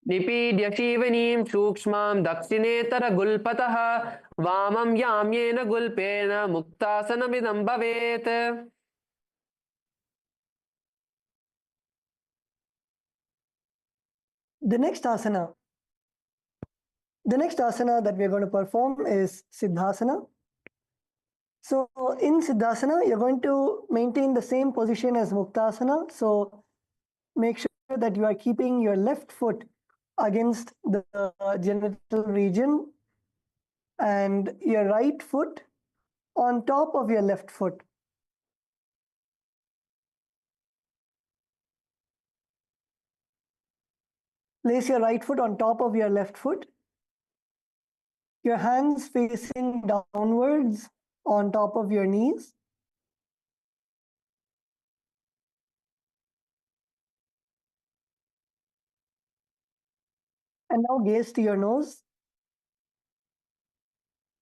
निपीड्य शिवनीं सूक्ष्मां दक्षिणेतरगुल्पतः वामं याम्येन गुल्पेन मुक्तासनमिदं भवेत्. The next asana that we are going to perform is Siddhasana. So in Siddhasana, you're going to maintain the same position as Muktasana. So make sure that you are keeping your left foot against the genital region and your right foot on top of your left foot. Place your right foot on top of your left foot. Your hands facing downwards on top of your knees. And now gaze to your nose.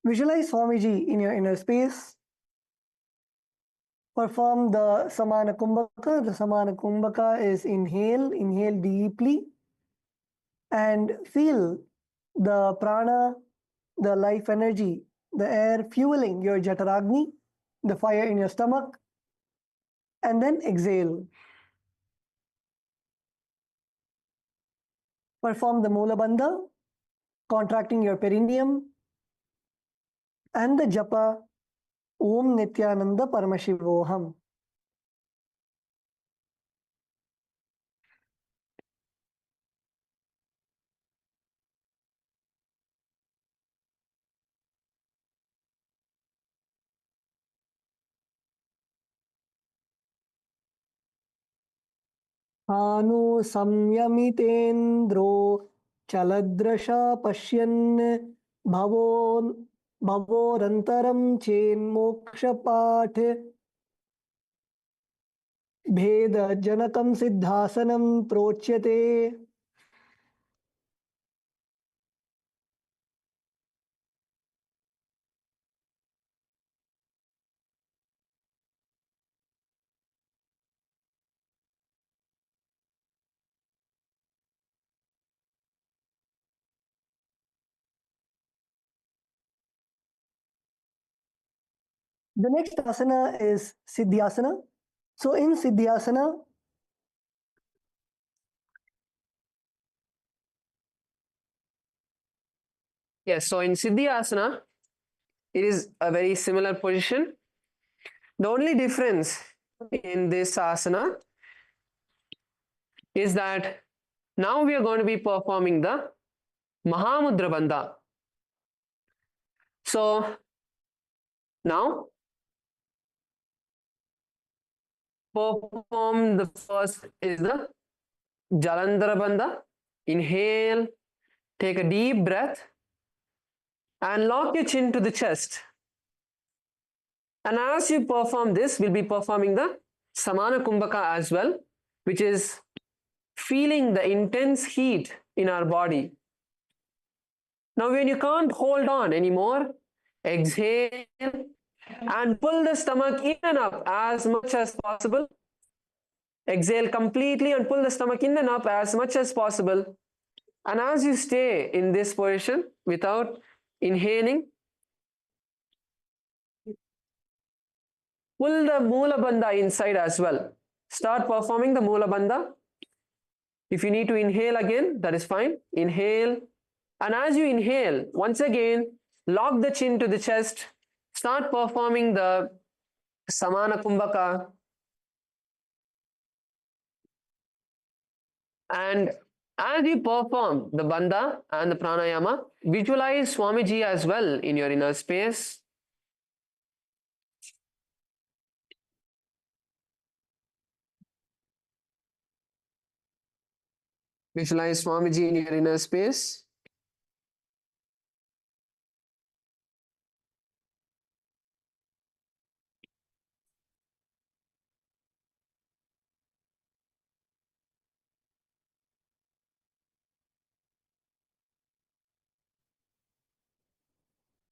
Visualize Swamiji in your inner space. Perform the Samana Kumbhaka. The Samana Kumbhaka is inhale deeply and feel the prana, the life energy, the air fueling your Jataragni, the fire in your stomach, and then exhale. Perform the Mula Bandha, contracting your perineum, and the Japa Om Nithyananda Paramashivam. Anu samyamitendro chaladrasha pashyan bhavorantaram chen moksha path bheda janakam siddhasanam prochyate. The next asana is Siddhyasana. So in Siddhyasana, Yes, so in Siddhyasana, it is a very similar position. The only difference in this asana is that now we are going to be performing the Mahamudra Bandha. So now perform the first is the Jalandhara Bandha. Inhale, take a deep breath and lock your chin to the chest. And as you perform this, we'll be performing the Samana Kumbhaka as well, which is feeling the intense heat in our body. Now, when you can't hold on anymore, exhale and pull the stomach in and up as much as possible. Exhale completely and pull the stomach in and up as much as possible. And as you stay in this position without inhaling, pull the Mula Bandha inside as well. Start performing the Mula Bandha. If you need to inhale again, that is fine. Inhale. And as you inhale, once again, lock the chin to the chest. Start performing the Samana Kumbhaka. And as you perform the Bandha and the Pranayama, visualize Swamiji as well in your inner space. Visualize Swamiji in your inner space.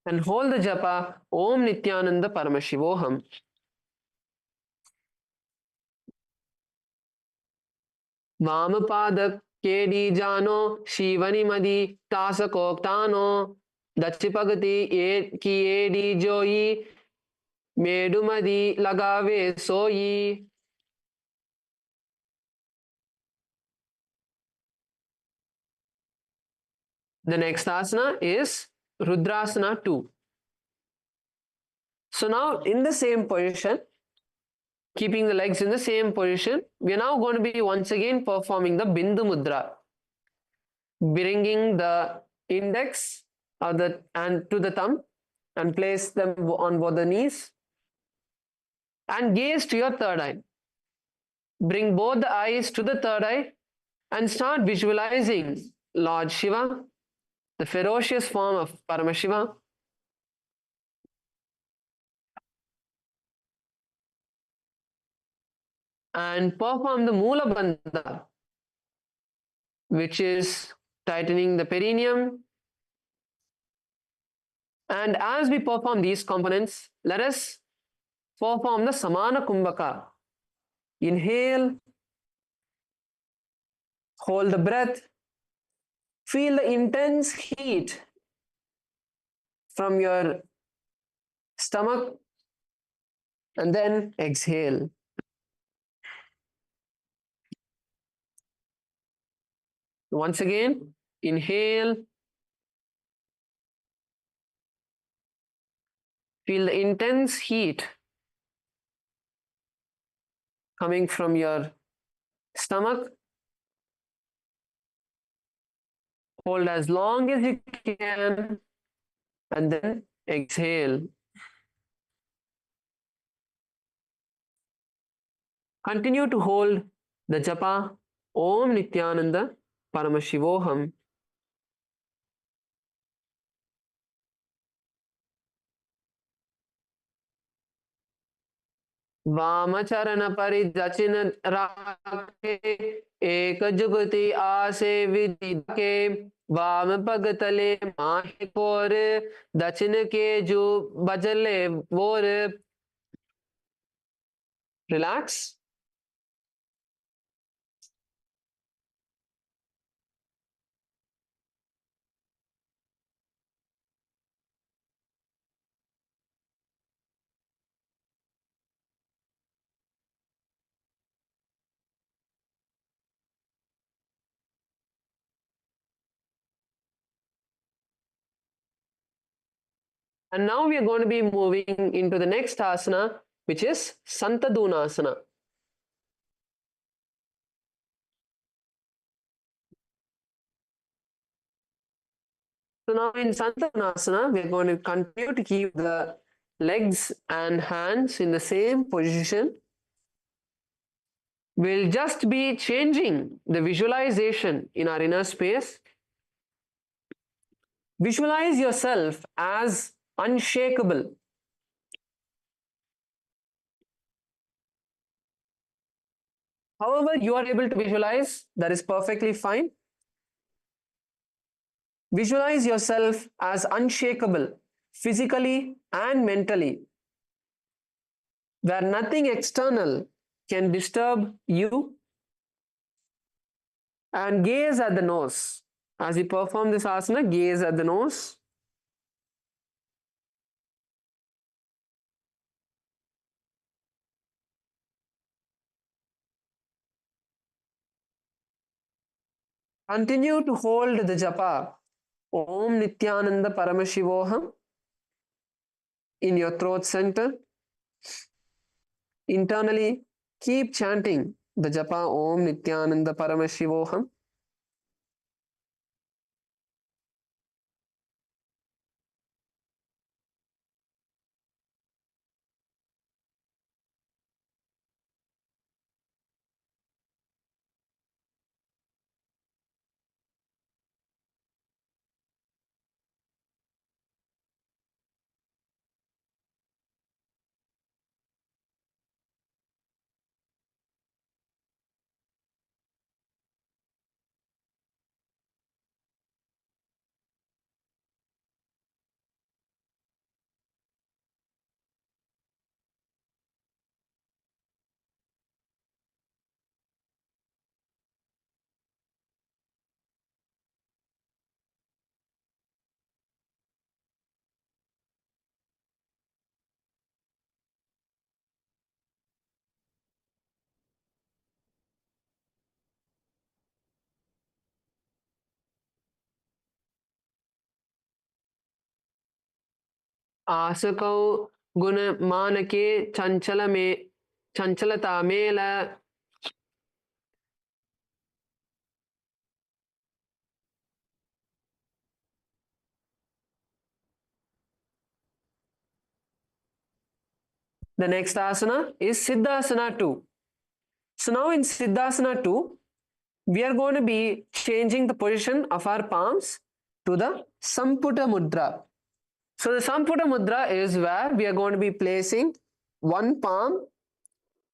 And hold the japa Om Nithyananda Paramashivam. Vamapada KD जानो शिवनी मदी तासकोक्तानो दचिपगति ए की AD जोई मेडुमदी लगावे सोई. The next asana is Rudrasana 2. So now in the same position, keeping the legs in the same position, we are now going to be once again performing the Bindu Mudra, bringing the index and to the thumb and place them on both the knees and gaze to your third eye. Bring both the eyes to the third eye and start visualizing Lord Shiva, the ferocious form of Paramashiva, and perform the Mula Bandha, which is tightening the perineum. And as we perform these components, let us perform the Samana Kumbhaka. Inhale, hold the breath, feel the intense heat from your stomach, and then exhale. Once again, inhale, feel the intense heat coming from your stomach. Hold as long as you can, and then exhale. Continue to hold the japa Om Nithyananda Paramashivoham. वामचरण परिदचिन राखे एक जुगति आसे विधि के वाम पग तले माहि पोर दक्षिण के जो बजले वोर. Relax. And now we are going to be moving into the next asana, which is Santadunasana. So now in Santadunasana, we are going to continue to keep the legs and hands in the same position. We'll just be changing the visualization in our inner space. Visualize yourself as unshakable. However you are able to visualize, that is perfectly fine. Visualize yourself as unshakable, physically and mentally, where nothing external can disturb you, and gaze at the nose. As you perform this asana, gaze at the nose. Continue to hold the japa Om Nithyananda Paramashivoham in your throat center. Internally, keep chanting the japa Om Nithyananda Paramashivoham. आसकौ गुण मानके चंचल में चंचलता मेला. The next asana is Siddhasana 2. So now in Siddhasana 2, we are going to be changing the position of our palms to the Samputa Mudra. So the Samputa Mudra is where we are going to be placing one palm,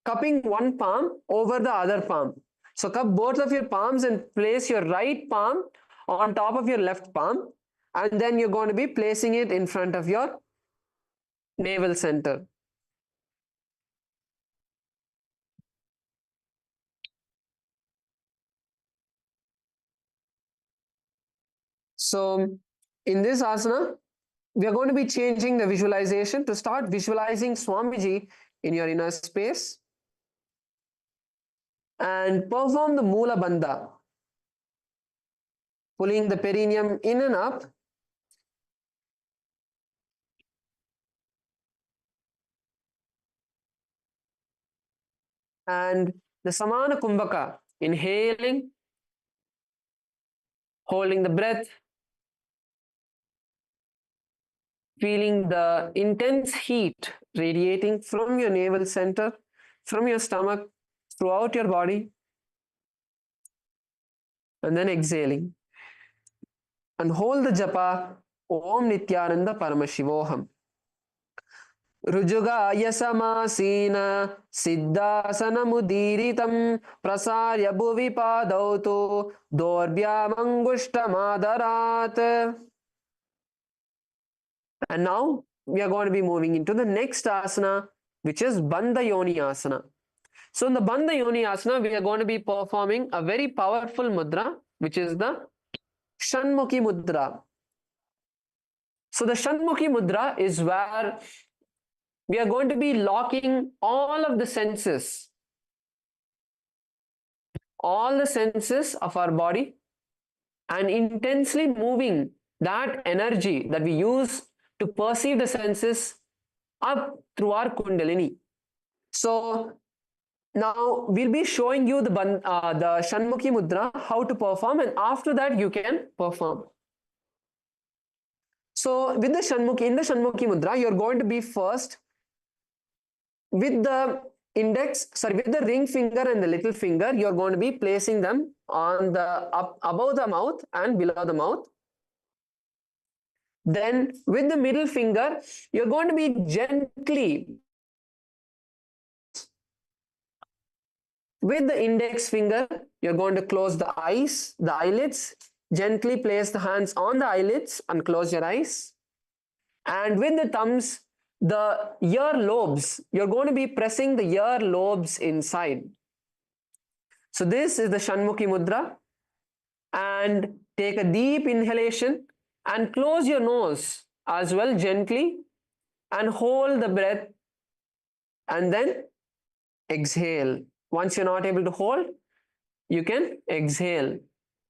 cupping one palm over the other palm. So cup both of your palms and place your right palm on top of your left palm, and then you're going to be placing it in front of your navel center. So in this asana, we are going to be changing the visualization to start visualizing Swamiji in your inner space and perform the Mula Bandha, pulling the perineum in and up. And the Samana Kumbhaka, inhaling, holding the breath, feeling the intense heat radiating from your navel center, from your stomach, throughout your body, and then exhaling. And hold the japa, Om Nithyananda Paramashivam. Rujugaya samasina siddhasanamudiritam prasarya bhuvi padautu dorbhyamangustamadarat. And now we are going to be moving into the next asana, which is Bandha Yoni Asana. So in the Bandha Yoni Asana, we are going to be performing a very powerful mudra, which is the Shanmukhi Mudra. So the Shanmukhi Mudra is where we are going to be locking all of the senses of our body and intensely moving that energy that we use to perceive the senses up through our Kundalini. So now we'll be showing you the Shanmukhi Mudra, how to perform, and after that you can perform. So with the Shanmukhi, in the Shanmukhi Mudra, you're going to be first with the with the ring finger and the little finger, you're going to be placing them on the above the mouth and below the mouth. Then with the middle finger, you're going to be gently, with the index finger, you're going to close the eyes, the eyelids, gently place the hands on the eyelids and close your eyes. And with the thumbs, the ear lobes, you're going to be pressing the ear lobes inside. So this is the Shanmukhi Mudra. And take a deep inhalation and close your nose as well gently and hold the breath and then exhale. Once you're not able to hold, you can exhale.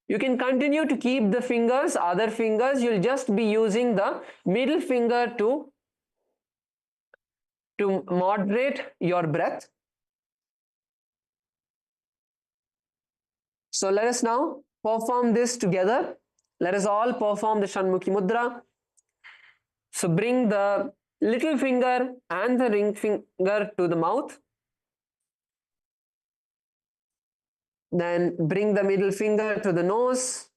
You can continue to keep the fingers, other fingers, you'll just be using the middle finger to moderate your breath. So let us now perform this together. Let us all perform the Shanmukhi Mudra. So bring the little finger and the ring finger to the mouth. Then bring the middle finger to the nose.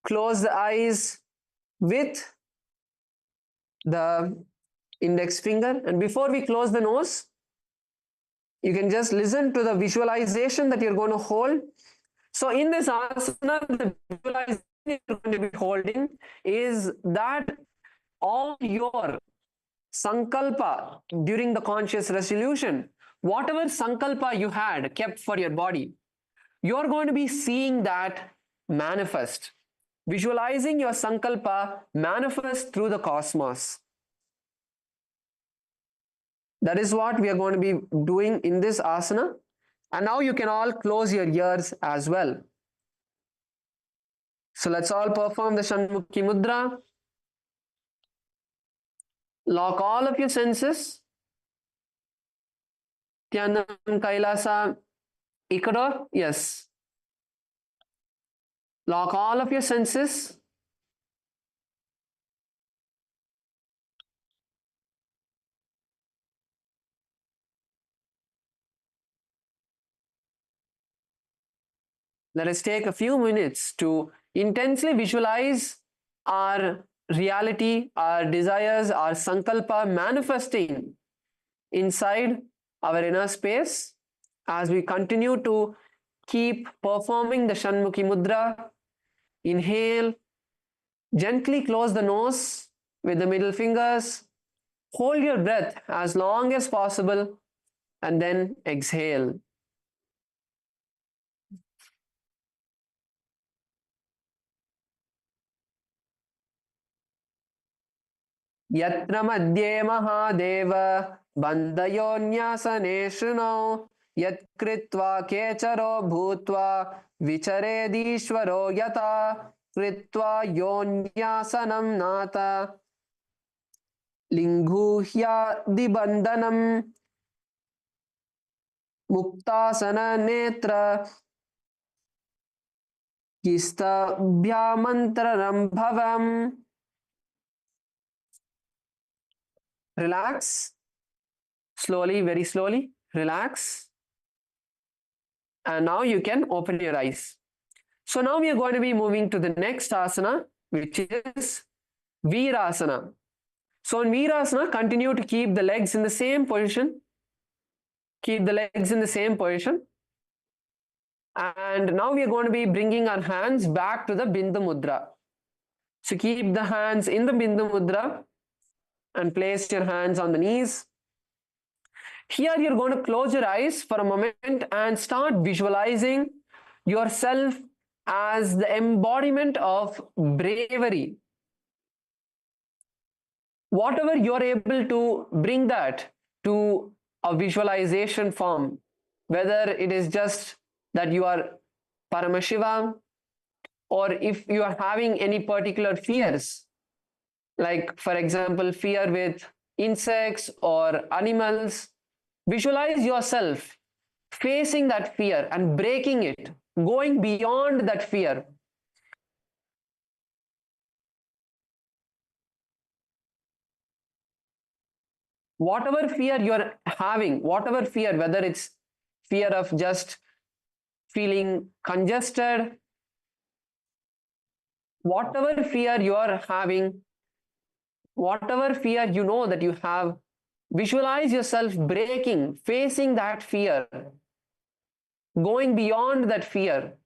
Close the eyes with the index finger. And before we close the nose, you can just listen to the visualization that you're going to hold. So in this asana, the visualization you're going to be holding is that all your sankalpa during the conscious resolution, whatever sankalpa you had kept for your body, you're going to be seeing that manifest. Visualizing your sankalpa manifest through the cosmos. That is what we are going to be doing in this asana. And now you can all close your ears as well. So let's all perform the Shanmukhi Mudra. Lock all of your senses. Nithyanandam, Kailasa, Ecuador. Yes. Lock all of your senses. Let us take a few minutes to intensely visualize our reality, our desires, our sankalpa manifesting inside our inner space as we continue to keep performing the Shanmukhi Mudra. Inhale, gently close the nose with the middle fingers, hold your breath as long as possible, and then exhale. यत्र मध्ये महादेव बन्धयोन्यासने शृणौ यत्कृत्वा केचरो भूत्वा विचरेदीश्वरो यथा कृत्वा योन्यासनं नाथ लिङ्गूह्यादिबन्धनं मुक्तासननेत्र किस्तभ्यामन्तरं भवम्. Relax. Slowly, very slowly. Relax. And now you can open your eyes. So now we are going to be moving to the next asana, which is Virasana. So in Virasana, continue to keep the legs in the same position. Keep the legs in the same position. And now we are going to be bringing our hands back to the Bindu Mudra. So keep the hands in the Bindu Mudra and place your hands on the knees. Here you're going to close your eyes for a moment and start visualizing yourself as the embodiment of bravery. Whatever you're able to bring that to a visualization form, whether it is just that you are Paramashivam, or if you are having any particular fears, like for example, fear with insects or animals, visualize yourself facing that fear and breaking it, going beyond that fear. Whatever fear you're having, whatever fear, whether it's fear of just feeling congested, whatever fear you're having, whatever fear you know that you have, visualize yourself breaking, facing that fear, going beyond that fear.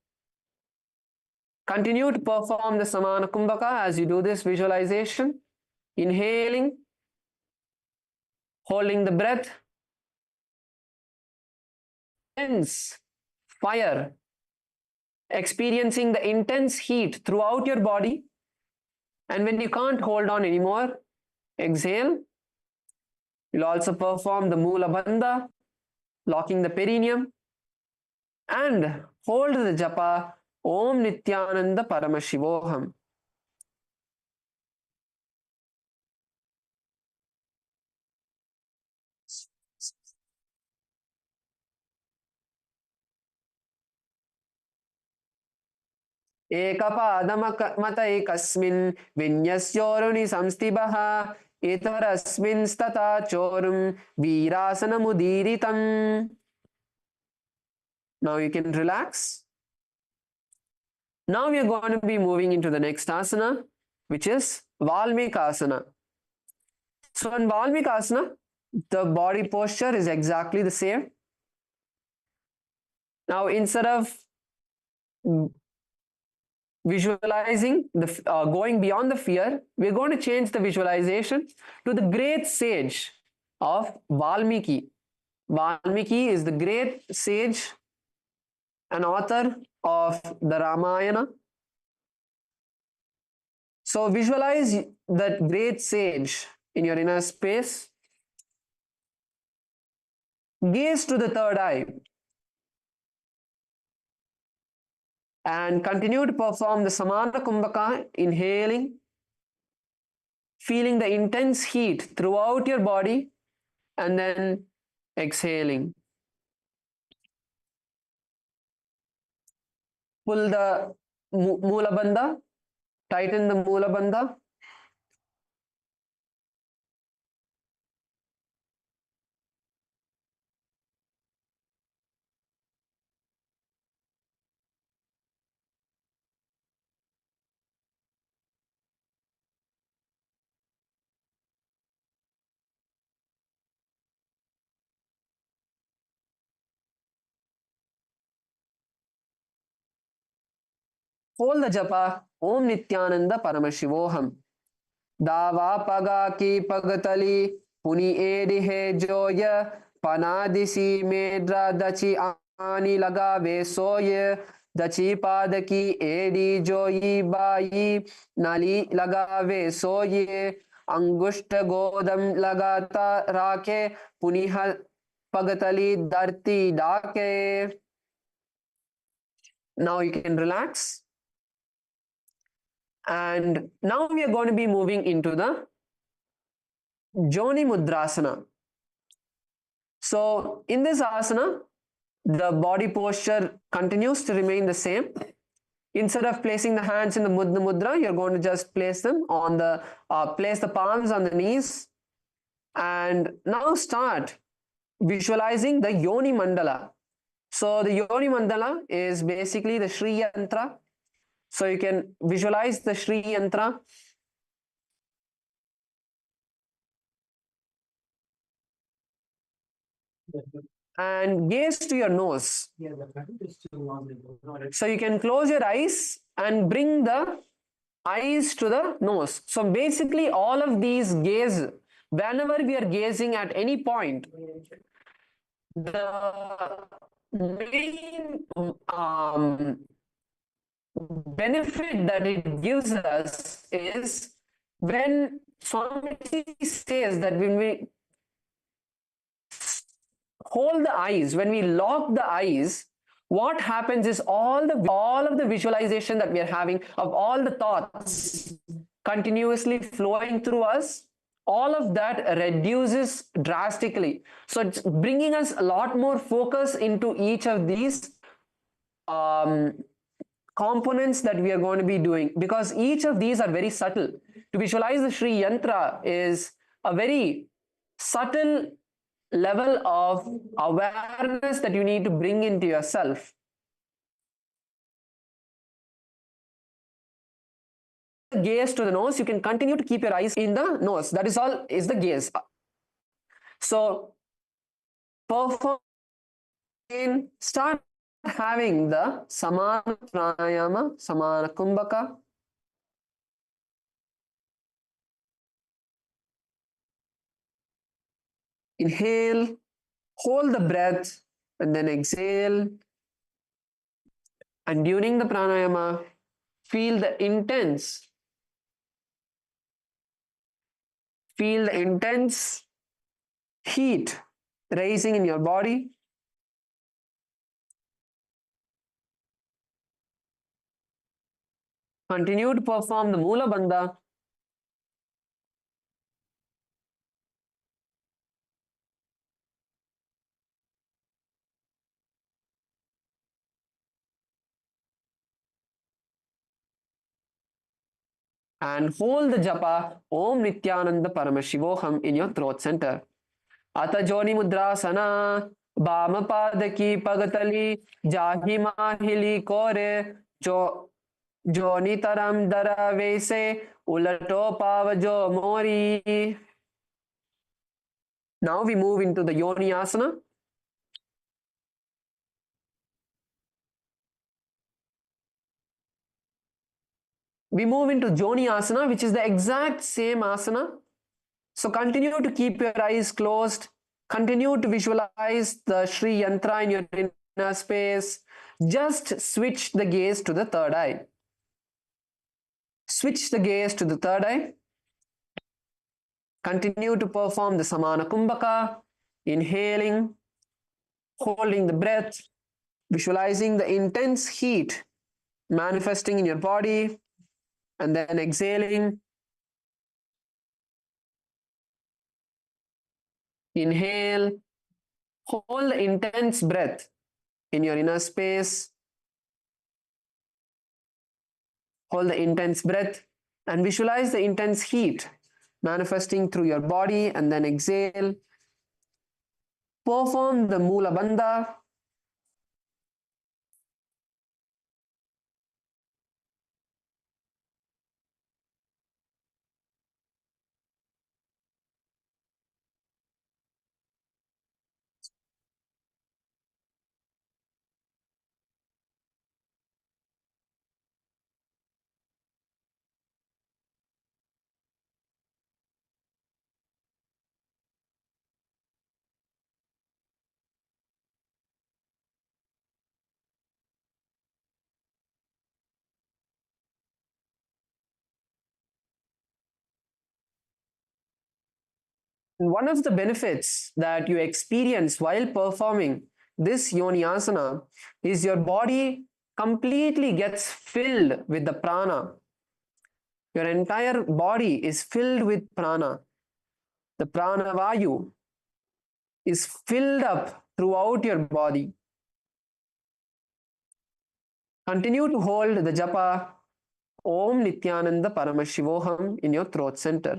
Continue to perform the Samana Kumbhaka as you do this visualization. Inhaling, holding the breath, intense fire, experiencing the intense heat throughout your body. And when you can't hold on anymore, exhale. You'll also perform the Mula Bandha, locking the perineum, and hold the japa Om Nithyananda Paramashivam. एकपादमतैकस्मिन् विन्यस्योरुणि संस्थितः इतरस्मिंस्तथा चोरुं वीरासनमुदीरितम्. Now you can relax. Now we are going to be moving into the next asana, which is Valmikasana. So in Valmikasana, the body posture is exactly the same. Now instead of visualizing the going beyond the fear, we're going to change the visualization to the great sage of Valmiki. Valmiki is the great sage, an author of the Ramayana. So visualize that great sage in your inner space. Gaze to the third eye and continue to perform the Samana Kumbhaka, inhaling, feeling the intense heat throughout your body, and then exhaling. Pull the Mula Bandha, tighten the Mula Bandha. Hold the japa. Om Nithyananda Paramashivam. Dava paga ki pagatali puni edi he joya panadisi medra dachi ani lagave soye dachi padaki edi joyi bayi nali lagave soye angushta godam lagata rake puniha pagatali darti dake. Now you can relax. And now we are going to be moving into the Joni Mudrasana. So in this asana, the body posture continues to remain the same. Instead of placing the hands in the Mudra Mudra, you're going to just place them on the, place the palms on the knees. And now start visualizing the Yoni Mandala. So the Yoni Mandala is basically the Shri Yantra. So you can visualize the Shri Yantra. And gaze to your nose. So you can close your eyes and bring the eyes to the nose. So basically all of these gaze, whenever we are gazing at any point, the main benefit that it gives us is when Swamiji says that when we hold the eyes, when we lock the eyes, what happens is all of the visualization that we are having of all the thoughts continuously flowing through us, all of that reduces drastically. So it's bringing us a lot more focus into each of these components that we are going to be doing, because each of these are very subtle. To visualize the Shri Yantra is a very subtle level of awareness that you need to bring into yourself. Gaze to the nose, you can continue to keep your eyes in the nose. That is all is the gaze. So perform, start having the Samana Pranayama, Samana Kumbhaka. Inhale, hold the breath, and then exhale. And during the pranayama, feel the intense heat rising in your body. Continue to perform the Mula Bandha. And hold the japa Om Nithyananda Paramashivam in your throat center. Ata Joni Mudrasana, Paramapada ki pagatali, Jahi mahili kore, Joni taram dara vese, Ulato pavajo mori. Now we move into the Yoni Asana. We move into Joni Asana, which is the exact same asana. So continue to keep your eyes closed. Continue to visualize the Shri Yantra in your inner space. Just switch the gaze to the third eye. Switch the gaze to the third eye. Continue to perform the Samana Kumbhaka. Inhaling, holding the breath, visualizing the intense heat manifesting in your body, and then exhaling. Inhale. Hold the intense breath in your inner space. Hold the intense breath and visualize the intense heat manifesting through your body, and then exhale. Perform the Mula Bandha. One of the benefits that you experience while performing this yoni asana is your body completely gets filled with the prana. Your entire body is filled with prana. The prana vayu is filled up throughout your body. Continue to hold the japa Om Nithyananda Paramashivam in your throat center.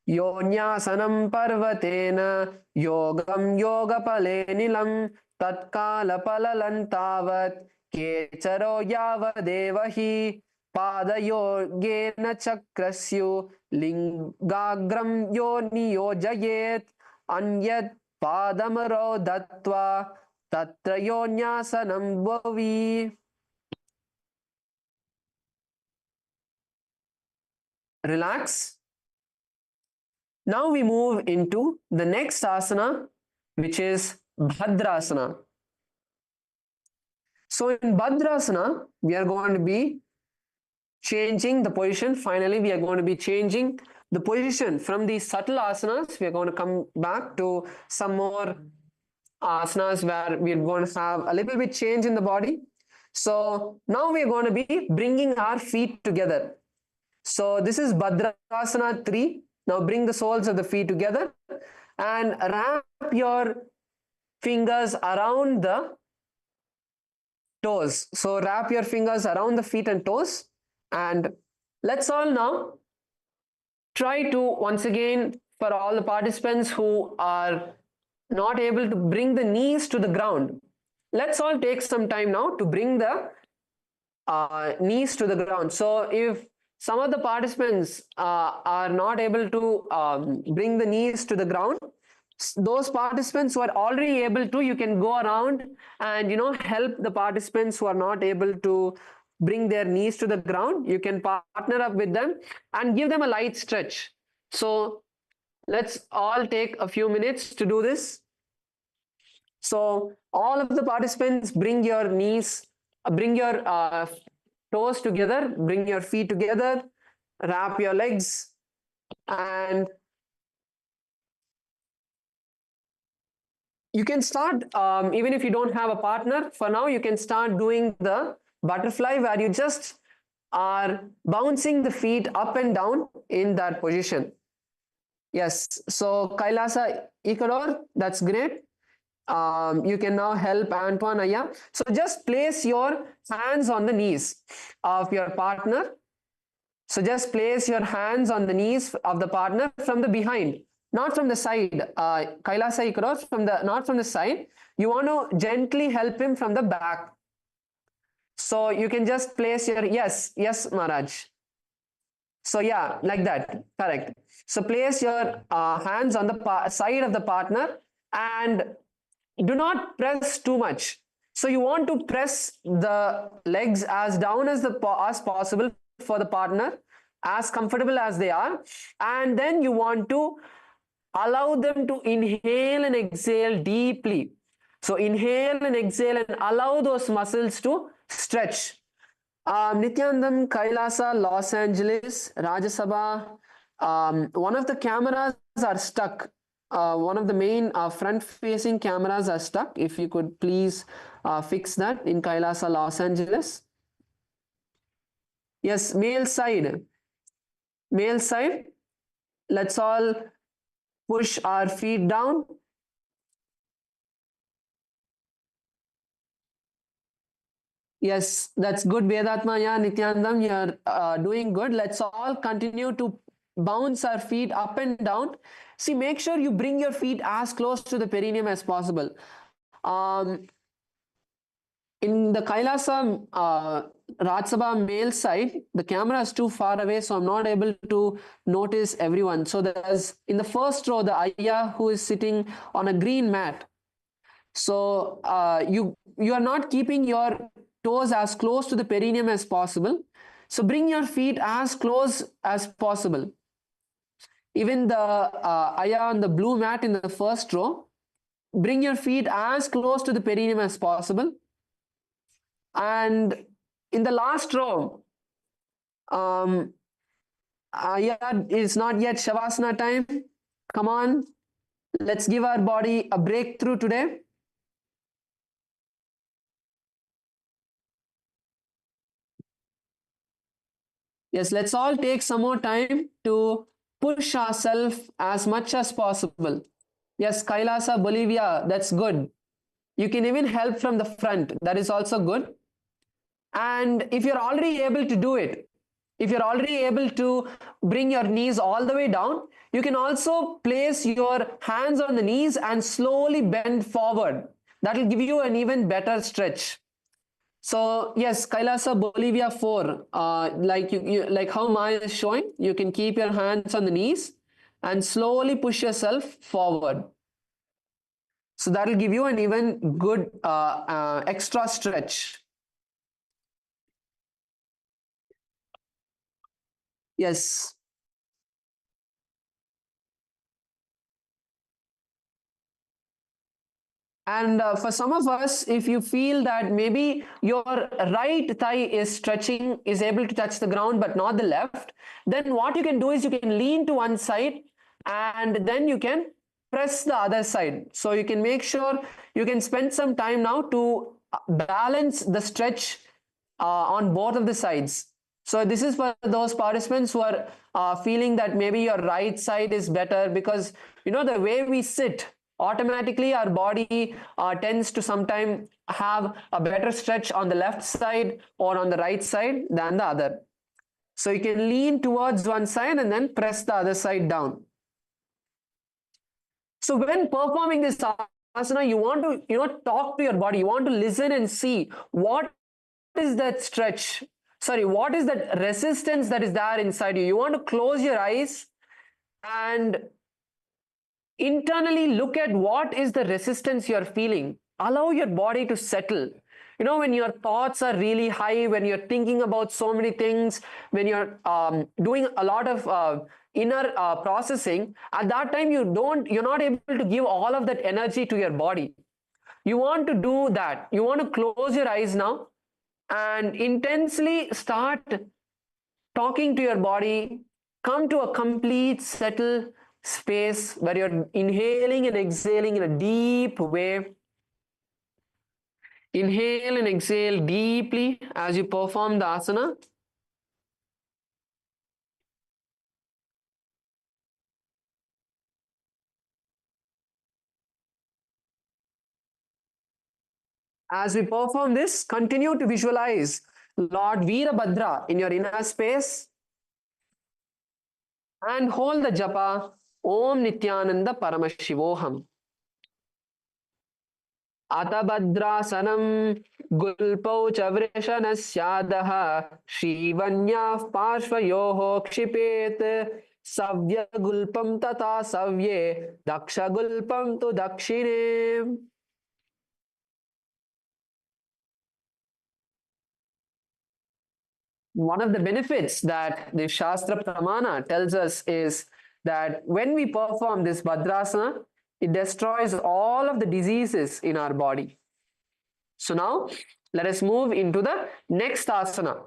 Yonyasanam parvatena yogam yogapale nilam tatkala palalantavat kecharo yavadevahi padayogena chakrasyu lingagram yoniyojayet anyat padamaro dattva tatra yonyasanam bhavi. Relax. Now we move into the next asana, which is Bhadrasana. So in Bhadrasana, we are going to be changing the position. Finally, we are going to be changing the position from these subtle asanas. We are going to come back to some more asanas where we are going to have a little bit change in the body. So now we are going to be bringing our feet together. So this is Bhadrasana 3. Now bring the soles of the feet together and wrap your fingers around the toes. So wrap your fingers around the feet and toes, and let's all now try to, once again, for all the participants who are not able to bring the knees to the ground, let's all take some time now to bring the knees to the ground. So if some of the participants are not able to bring the knees to the ground, those participants who are already able to, you can go around and help the participants who are not able to bring their knees to the ground. You can partner up with them and give them a light stretch. So let's all take a few minutes to do this. So all of the participants, bring your knees, bring your toes together, bring your feet together, wrap your legs, and you can start, even if you don't have a partner, for now you can start doing the butterfly where you just are bouncing the feet up and down in that position. Yes, so Kailasa Ikador, that's great. You can now help Antoine Aya. So just place your hands on the knees of your partner. So just place your hands on the knees of the partner from the behind, not from the side. Kailasa Ikador, not from the side. You want to gently help him from the back. So you can just place your, yes, Maharaj. So yeah, like that, correct. So place your hands on the side of the partner and do not press too much. So you want to press the legs as down as possible for the partner, as comfortable as they are, and then you want to allow them to inhale and exhale deeply. So inhale and exhale and allow those muscles to stretch. Nithyanandam, Kailasa, Los Angeles, Rajya Sabha, one of the cameras are stuck. One of the main front-facing cameras are stuck. If you could please fix that in Kailasa, Los Angeles. Yes, male side. Male side. Let's all push our feet down. Yes, that's good, Vedatma. Yeah, Nityanandam, you're doing good. Let's all continue to bounce our feet up and down. See, make sure you bring your feet as close to the perineum as possible. In the Kailasa Rajsabha male side, the camera is too far away, so I'm not able to notice everyone. So there's in the first row the ayya who is sitting on a green mat. So you are not keeping your toes as close to the perineum as possible. So bring your feet as close as possible. Even the ayya on the blue mat in the first row, bring your feet as close to the perineum as possible. And in the last row, yeah, it's not yet Shavasana time. Come on, let's give our body a breakthrough today. Yes, let's all take some more time to push ourselves as much as possible. Yes, Kailasa, Bolivia, that's good. You can even help from the front. That is also good. And if you're already able to do it, if you're already able to bring your knees all the way down, you can also place your hands on the knees and slowly bend forward. That will give you an even better stretch. So yes, Kailasa Bolivia 4, like how Maya is showing, you can keep your hands on the knees and slowly push yourself forward. So that will give you an even good extra stretch. Yes. And for some of us, if you feel that maybe your right thigh is stretching, is able to touch the ground, but not the left, then what you can do is you can lean to one side and then you can press the other side. So you can make sure you can spend some time now to balance the stretch on both of the sides. So this is for those participants who are feeling that maybe your right side is better, because you know the way we sit, automatically our body tends to sometimes have a better stretch on the left side or on the right side than the other. So you can lean towards one side and then press the other side down. So when performing this asana, you want to talk to your body. You want to listen and see what is that stretch. Sorry, what is that resistance that is there inside you. You want to close your eyes and internally look at what is the resistance you're feeling. Allow your body to settle. You know, when your thoughts are really high, when you're thinking about so many things, when you're doing a lot of inner processing, at that time you're not able to give all of that energy to your body. You want to do that. You want to close your eyes now and intensely start talking to your body. Come to a complete settled space where you're inhaling and exhaling in a deep way. Inhale and exhale deeply as you perform the asana. As we perform this, continue to visualize Lord Veerabhadra in your inner space and hold the japa Om Nithyananda Paramashivoham. अतभद्रासनं गुल्पौ च वृषणस्यादः श्रीवन्याः पार्श्वयोः क्षिपेत् सव्यगुल्पं तथा सव्ये दक्षगुल्पं तु दक्षिणे. One of the benefits that the Shastra Pramana tells us is that when we perform this Bhadrasana, it destroys all of the diseases in our body. So now let us move into the next asana.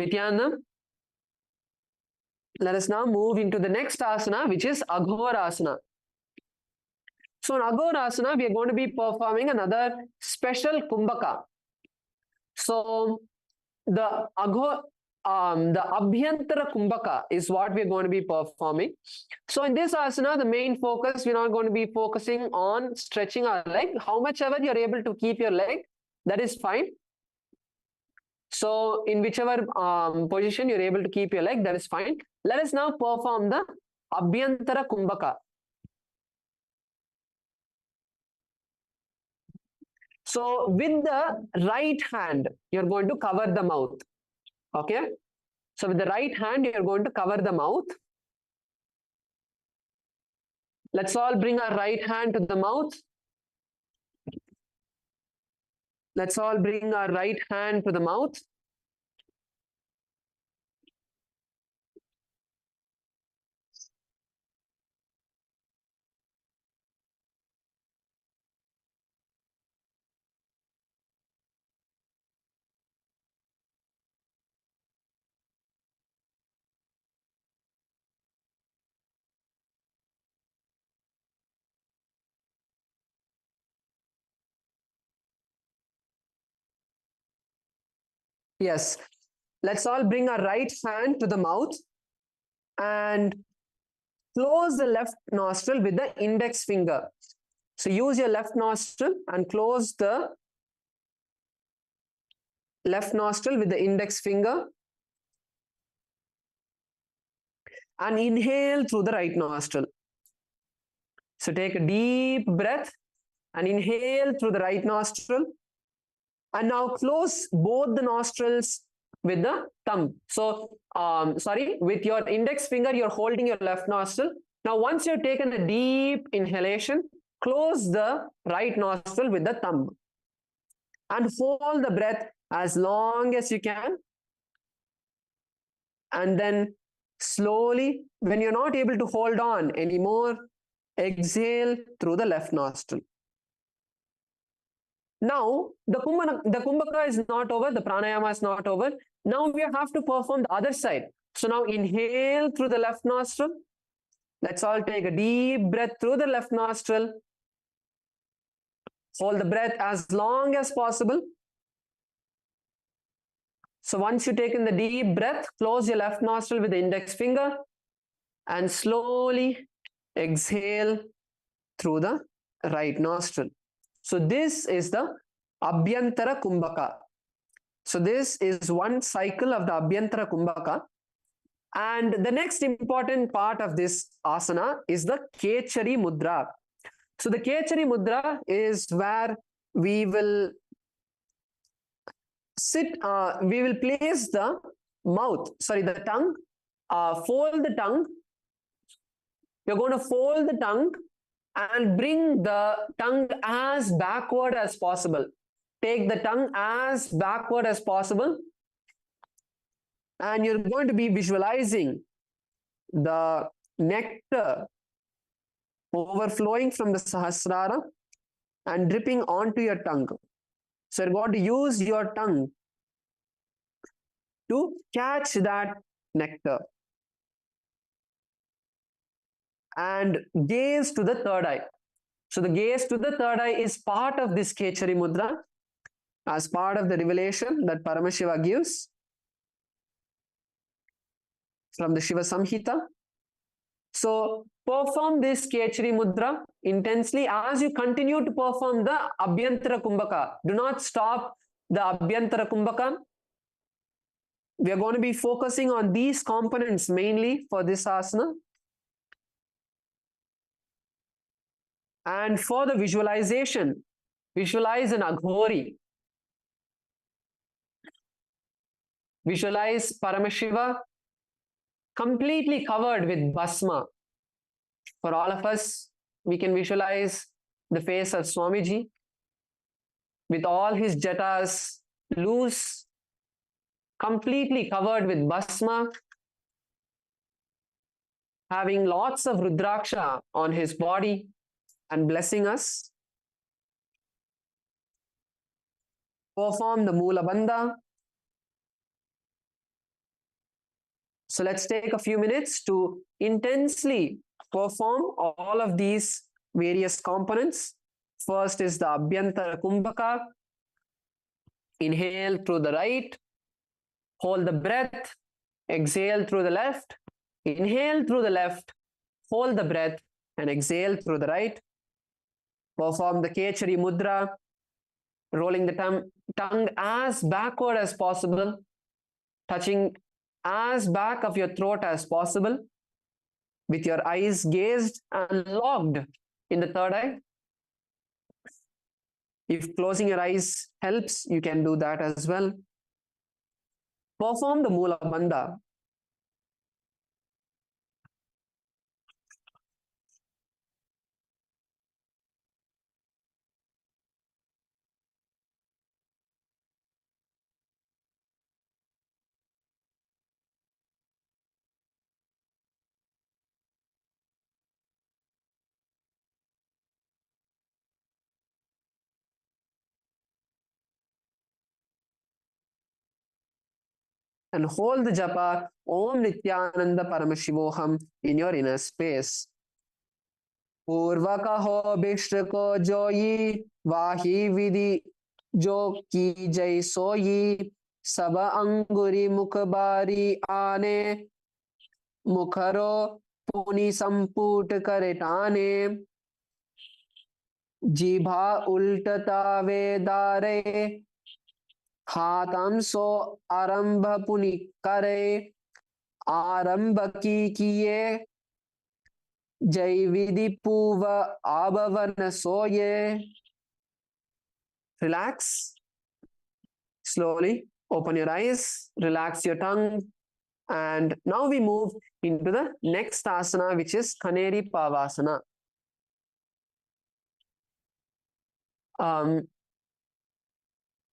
Nithyanandam. Let us now move into the next asana, which is Aghorasana. So in Aghorasana, we are going to be performing another special kumbhaka. So the Abhyantara Kumbhaka is what we're going to be performing. So in this asana, the main focus, we're not going to be focusing on stretching our leg. How much ever you're able to keep your leg, that is fine. So in whichever position you're able to keep your leg, that is fine. Let us now perform the Abhyantara Kumbhaka. So with the right hand, you're going to cover the mouth. Okay. So with the right hand, you're going to cover the mouth. Let's all bring our right hand to the mouth. Let's all bring our right hand to the mouth. Yes. Let's all bring our right hand to the mouth and close the left nostril with the index finger. So use your left nostril and close the left nostril with the index finger and inhale through the right nostril. So take a deep breath and inhale through the right nostril. And now close both the nostrils with the thumb. So, with your index finger, you're holding your left nostril. Now, once you've taken a deep inhalation, close the right nostril with the thumb. And hold the breath as long as you can. And then slowly, when you're not able to hold on anymore, exhale through the left nostril. Now, the kumbhaka is not over, the pranayama is not over. Now we have to perform the other side. So now inhale through the left nostril. Let's all take a deep breath through the left nostril. Hold the breath as long as possible. So once you've taken the deep breath, close your left nostril with the index finger and slowly exhale through the right nostril. So this is the Abhyantara Kumbhaka. So this is one cycle of the Abhyantara Kumbhaka. And the next important part of this asana is the Kechari Mudra. So the Kechari Mudra is where we will sit, we will place the tongue, fold the tongue. You're going to fold the tongue and bring the tongue as backward as possible. Take the tongue as backward as possible. And you're going to be visualizing the nectar overflowing from the Sahasrara and dripping onto your tongue. So you're going to use your tongue to catch that nectar. And gaze to the third eye. So the gaze to the third eye is part of this Kechari Mudra as part of the revelation that Paramashiva gives from the Shiva Samhita. So perform this Kechari Mudra intensely as you continue to perform the Abhyantara Kumbhaka. Do not stop the Abhyantara Kumbhaka. We are going to be focusing on these components mainly for this asana. And for the visualization, visualize an Aghori. Visualize Paramashiva completely covered with Bhasma. For all of us, we can visualize the face of Swamiji with all his jatas loose, completely covered with Bhasma, having lots of Rudraksha on his body and blessing us. Perform the Mula Bandha. So let's take a few minutes to intensely perform all of these various components. First is the Abhyantara Kumbhaka. Inhale through the right, hold the breath, exhale through the left, inhale through the left, hold the breath, and exhale through the right. Perform the Kechari Mudra, rolling the tongue as backward as possible, touching as back of your throat as possible, with your eyes gazed and locked in the third eye. If closing your eyes helps, you can do that as well. Perform the Mula Bandha. And hold the japa Om Nithyananda Paramashivam in your inner space. Purvaka ho bishra ko joyi vahi vidhi jo ki jai soyi saba anguri mukbari ane mukharo puni samput karetane jibha ultata vedare हाथम सो आरंभ पुनि करे आरंभ की किए जय विधि पूव आभवन सोये. Relax slowly, open your eyes, relax your tongue, and now we move into the next asana, which is Kaneri Pavasana.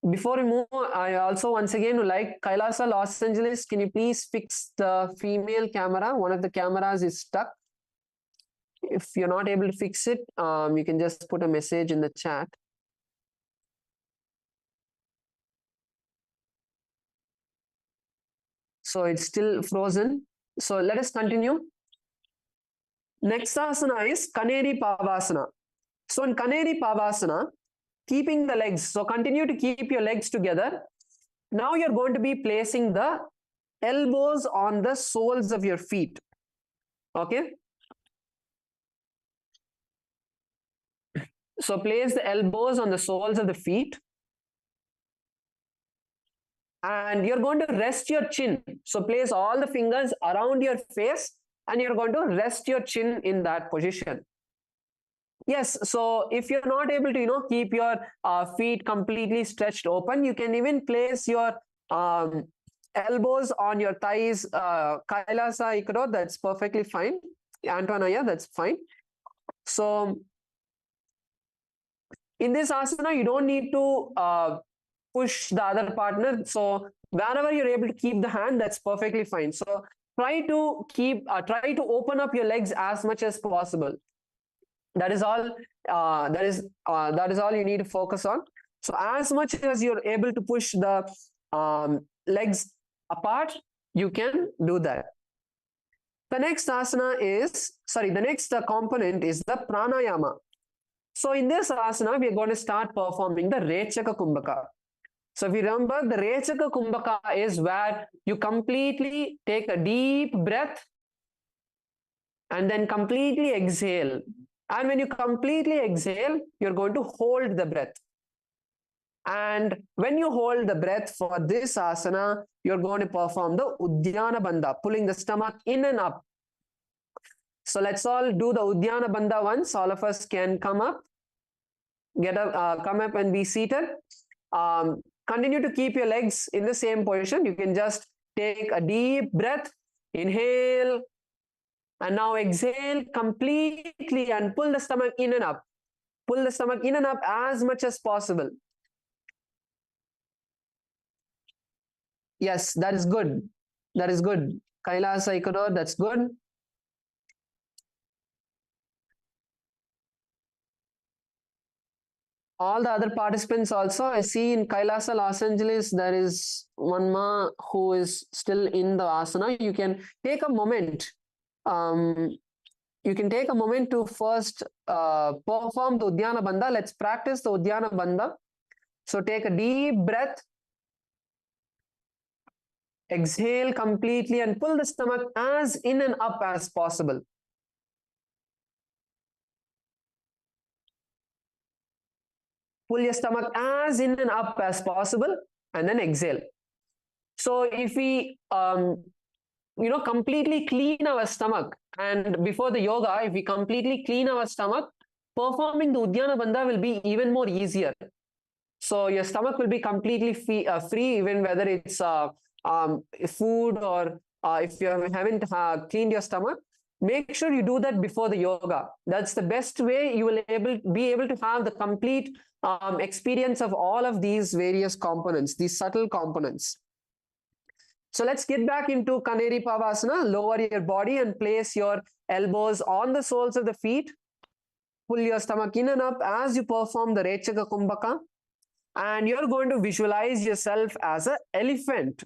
Before we move, I also once again would like Kailasa, Los Angeles, can you please fix the female camera? One of the cameras is stuck. If you're not able to fix it, you can just put a message in the chat. So it's still frozen. So let us continue. Next asana is Kaneri Pavasana. So in Kaneri Pavasana, keeping the legs, so continue to keep your legs together. Now you're going to be placing the elbows on the soles of your feet. Okay. So place the elbows on the soles of the feet. And you're going to rest your chin. So place all the fingers around your face and you're going to rest your chin in that position. Yes, so if you're not able to, keep your feet completely stretched open, you can even place your elbows on your thighs. Kailasa Ikaro, that's perfectly fine. Antonia, that's fine. So in this asana, you don't need to push the other partner. So wherever you're able to keep the hand, that's perfectly fine. So try to open up your legs as much as possible. That is all. That is all you need to focus on. So as much as you're able to push the legs apart, you can do that. The next asana is, the next component is the pranayama. So in this asana, we are going to start performing the Rechaka Kumbhaka. So if you remember, the Rechaka Kumbhaka is where you completely take a deep breath and then completely exhale. And when you completely exhale, you're going to hold the breath. And when you hold the breath for this asana, you're going to perform the Uddiyana Bandha, pulling the stomach in and up. So let's all do the Uddiyana Bandha once. All of us can come up, come up and be seated. Continue to keep your legs in the same position. You can just take a deep breath, inhale, and now exhale completely and pull the stomach in and up. Pull the stomach in and up as much as possible. Yes, that is good. That is good. Kailasa Ikaro, that's good. all the other participants also. I see in Kailasa, Los Angeles, there is one ma who is still in the asana. You can take a moment. You can take a moment to first perform the Uddiyana Bandha. Let's practice the Uddiyana Bandha. So take a deep breath. Exhale completely and pull the stomach as in and up as possible. Pull your stomach as in and up as possible and then exhale. So if we completely clean our stomach, and before the yoga, if we completely clean our stomach, performing the Uddiyana Bandha will be even more easier. So your stomach will be completely free, even whether it's food or if you haven't cleaned your stomach. Make sure you do that before the yoga. That's the best way you will be able to have the complete experience of all of these various components, these subtle components. So let's get back into Kaneri Pavasana. Lower your body and place your elbows on the soles of the feet. Pull your stomach in and up as you perform the Rechaka Kumbhaka. And you're going to visualize yourself as an elephant.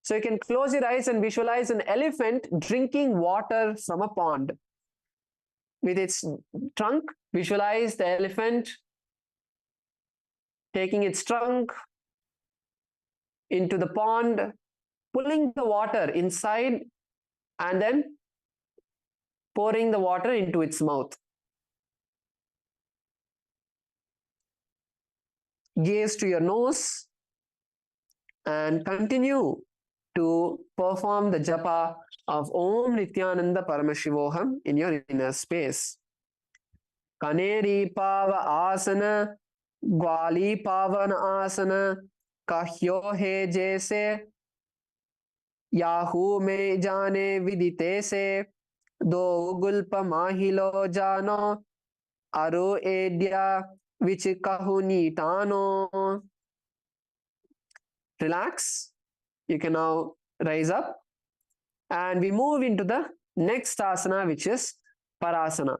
So you can close your eyes and visualize an elephant drinking water from a pond. With its trunk, visualize the elephant taking its trunk into the pond, pulling the water inside, and then pouring the water into its mouth. Gaze to your nose and continue to perform the japa of Om Nithyananda Paramashivam in your inner space. Kaneri Pava Asana, Gwali Pavan Asana, Kahyo He Jaise, Yahu Me Jane Vidite Se, Do Gulpa Mahilo Jano, Aru Edya Vichikahu Nitano. Relax. You can now rise up. And we move into the next asana, which is Parasana.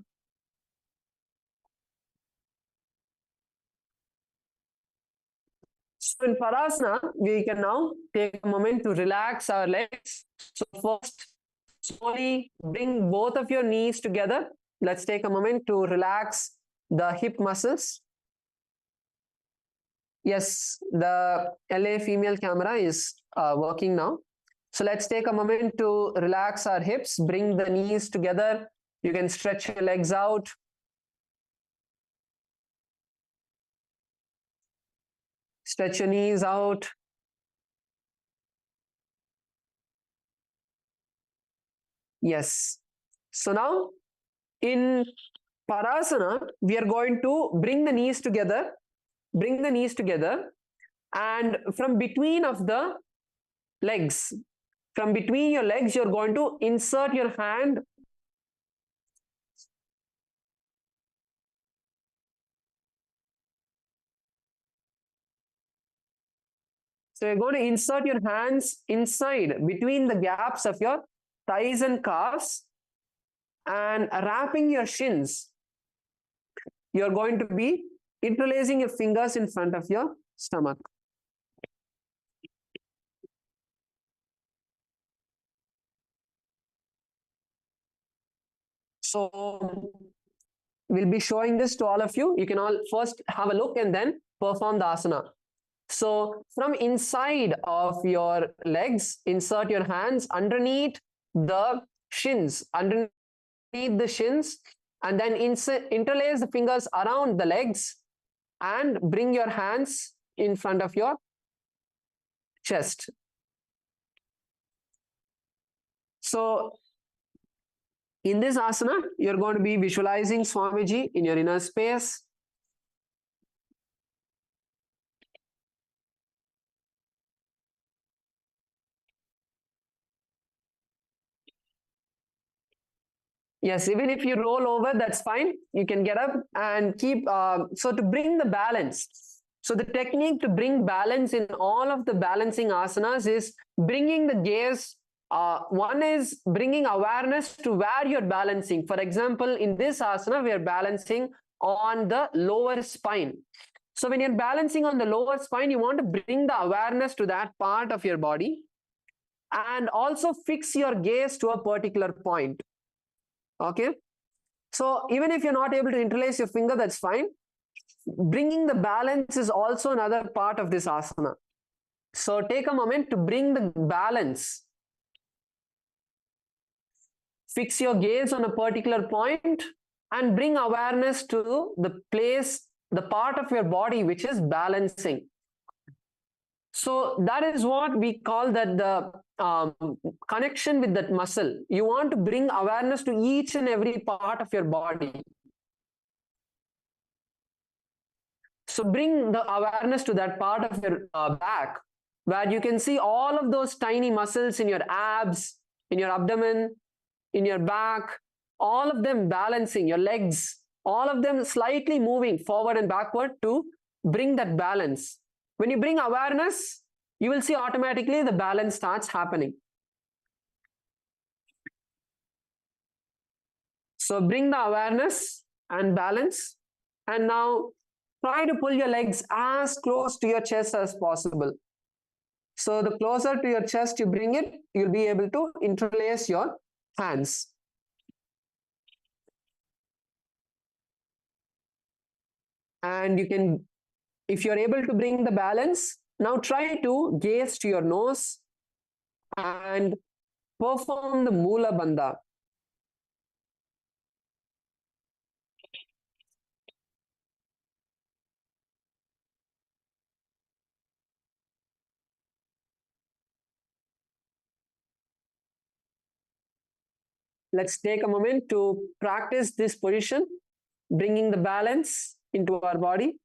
So in Parasana, we can now take a moment to relax our legs. So first, slowly bring both of your knees together. Let's take a moment to relax the hip muscles. Yes, the LA female camera is working now. So let's take a moment to relax our hips, bring the knees together. You can stretch your legs out. Stretch your knees out. Yes. So now in Parasana, we are going to bring the knees together. Bring the knees together. And from between of the legs, from between your legs, you're going to insert your hand. So you're going to insert your hands inside between the gaps of your thighs and calves and wrapping your shins. You're going to be interlacing your fingers in front of your stomach. So we'll be showing this to all of you. You can all first have a look and then perform the asana. So from inside of your legs, insert your hands underneath the shins, and then interlace the fingers around the legs and bring your hands in front of your chest. So in this asana, you're going to be visualizing Swamiji in your inner space. Yes, even if you roll over, that's fine. You can get up and keep, so to bring the balance. So the technique to bring balance in all of the balancing asanas is bringing the gaze. One is bringing awareness to where you're balancing. For example, in this asana, we are balancing on the lower spine. So when you're balancing on the lower spine, you want to bring the awareness to that part of your body and also fix your gaze to a particular point. Okay. So even if you're not able to interlace your finger, that's fine. Bringing the balance is also another part of this asana. So take a moment to bring the balance. Fix your gaze on a particular point and bring awareness to the place, the part of your body which is balancing. So that is what we call that the connection with that muscle. You want to bring awareness to each and every part of your body. So bring the awareness to that part of your back, where you can see all of those tiny muscles in your abs, in your abdomen, in your back, all of them balancing, your legs, all of them slightly moving forward and backward to bring that balance. When you bring awareness, you will see automatically the balance starts happening. So bring the awareness and balance. And now try to pull your legs as close to your chest as possible. So the closer to your chest you bring it, you'll be able to interlace your hands. And you can, if you're able to bring the balance, now try to gaze to your nose and perform the Mula Bandha. Let's take a moment to practice this position, bringing the balance into our body.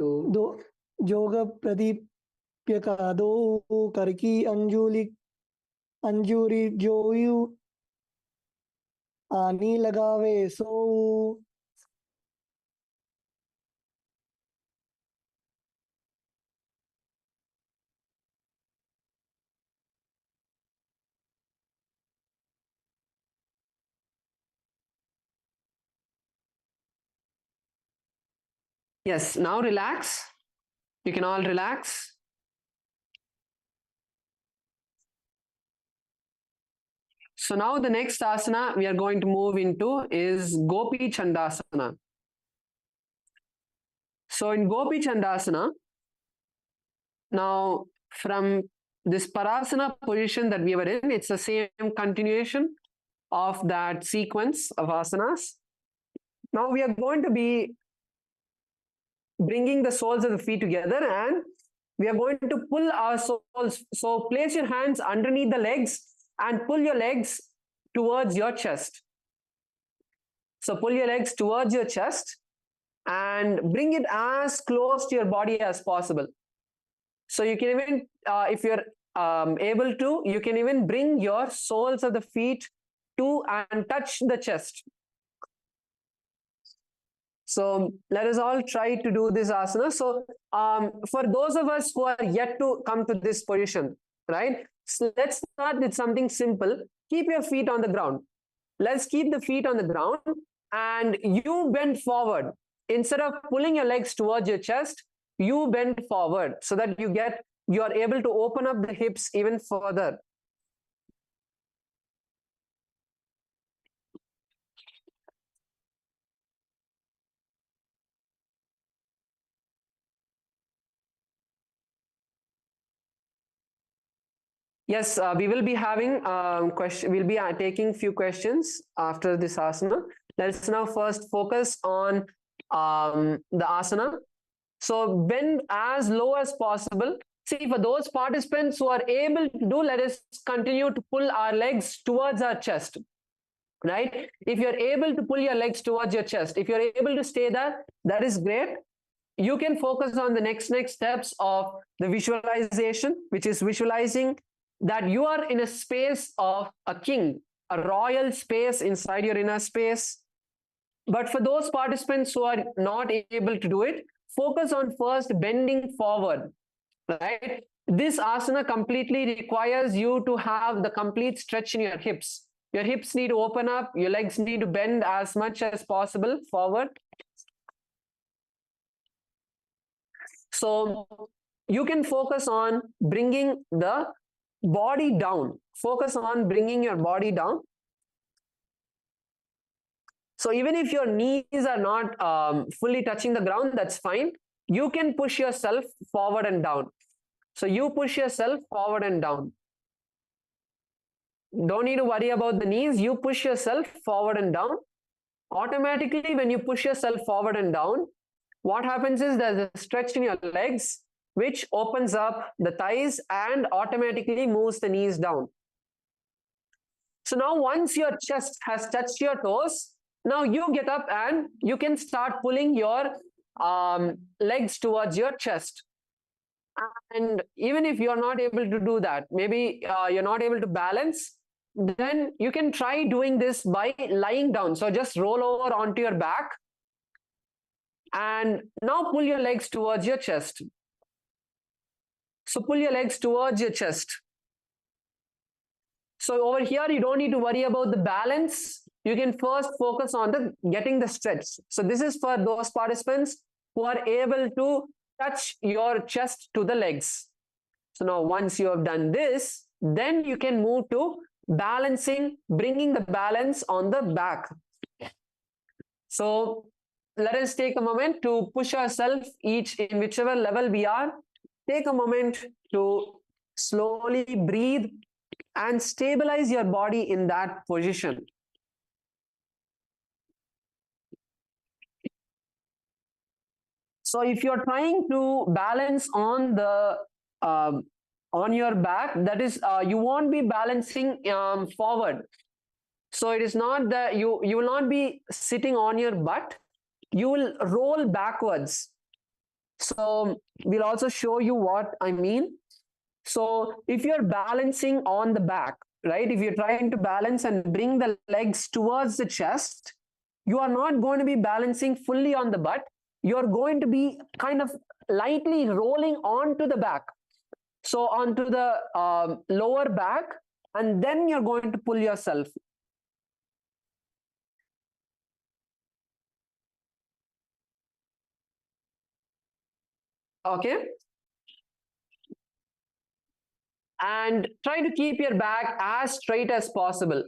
दो जोग प्रदीप्य दो करकी अंजूरी जोयु आनी लगावे सो. Yes, now relax. You can all relax. So now the next asana we are going to move into is Gopi Chandasana. So in Gopi Chandasana, now from this Parasana position that we were in, it's the same continuation of that sequence of asanas. Now we are going to be bringing the soles of the feet together and we are going to pull our soles. So place your hands underneath the legs and pull your legs towards your chest. So pull your legs towards your chest and bring it as close to your body as possible. So you can even, if you're able to, you can even bring your soles of the feet to and touch the chest. So let us all try to do this asana. So for those of us who are yet to come to this position, right? So let's start with something simple. Keep your feet on the ground. Let's keep the feet on the ground and you bend forward. Instead of pulling your legs towards your chest, you bend forward so that you are able to open up the hips even further. Yes, we will be having question. We'll be taking few questions after this asana. Let's now first focus on the asana. So bend as low as possible. See, for those participants who are able to do, let us continue to pull our legs towards our chest. Right? If you're able to pull your legs towards your chest, if you're able to stay there, that is great. You can focus on the next steps of the visualization, which is visualizing that you are in a space of a king, a royal space inside your inner space. But for those participants who are not able to do it, focus on first bending forward, right? This asana completely requires you to have the complete stretch in your hips. Your hips need to open up, your legs need to bend as much as possible forward. So you can focus on bringing the body down. Focus on bringing your body down. So even if your knees are not fully touching the ground, that's fine. You can push yourself forward and down. So you push yourself forward and down. Don't need to worry about the knees. You push yourself forward and down. Automatically, when you push yourself forward and down, what happens is there's a stretch in your legs, which opens up the thighs and automatically moves the knees down. So now once your chest has touched your toes, now you get up and you can start pulling your legs towards your chest. And even if you're not able to do that, maybe you're not able to balance, then you can try doing this by lying down. So just roll over onto your back and now pull your legs towards your chest. So pull your legs towards your chest. So over here, you don't need to worry about the balance. You can first focus on the getting the stretch. So this is for those participants who are able to touch your chest to the legs. So now once you have done this, then you can move to balancing, bringing the balance on the back. So let us take a moment to push ourselves each in whichever level we are. Take a moment to slowly breathe and stabilize your body in that position. So if you're trying to balance on the on your back, that is you won't be balancing forward. So it is not that you will not be sitting on your butt, you will roll backwards. So we'll also show you what I mean. So if you're balancing on the back, right, if you're trying to balance and bring the legs towards the chest, you are not going to be balancing fully on the butt. You're going to be kind of lightly rolling onto the back. So onto the lower back, and then you're going to pull yourself. Okay. And try to keep your back as straight as possible.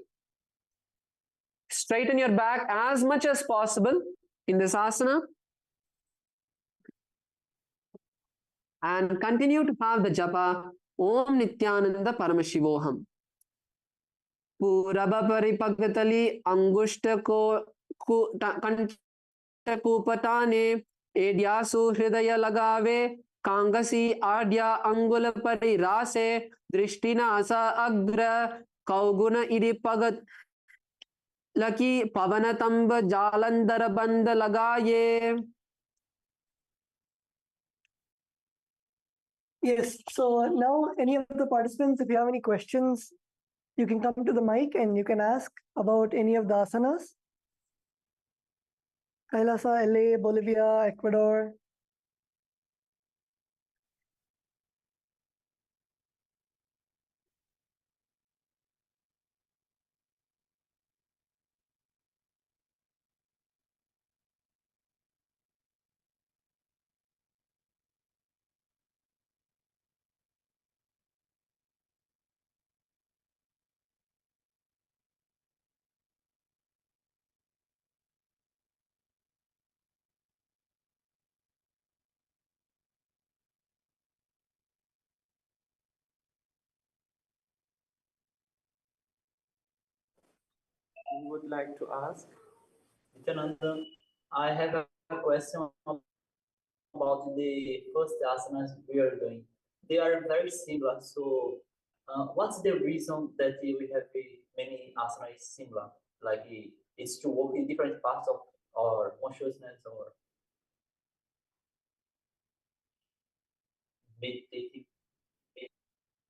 Straighten your back as much as possible in this asana. And continue to have the japa Om Nithyananda Paramashivam. Puraba Paripagatali Angushta ko Kupatane Edyasu Hridaya Lagave Kangasi Adya Angula Parirase Drishtina Asa Agra Kauguna Idipagat Laki Pavanatamba Jalandara Banda Lagaye. Yes, so now any of the participants, if you have any questions, you can come to the mic and you can ask about any of the asanas. Kailasa, LA, Bolivia, Ecuador. Would like to ask Nithyananda, I have a question about the first asanas we are doing. They are very similar. So, what's the reason that we have many asanas similar? Like it's to work in different parts of our consciousness or meditating.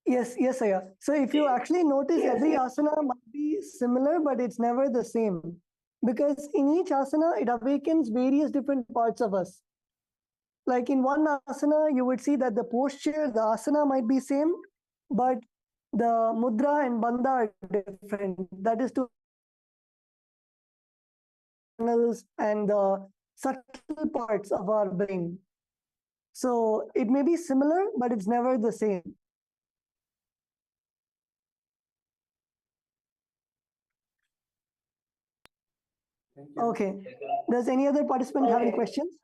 Yes, Aya. So if you actually notice, every asana might be similar, but it's never the same. Because in each asana, it awakens various different parts of us. Like in one asana, you would see that the posture, the asana might be same, but the mudra and bandha are different. That is to channels and the subtle parts of our brain. So it may be similar, but it's never the same. Okay. Does any other participant have any questions?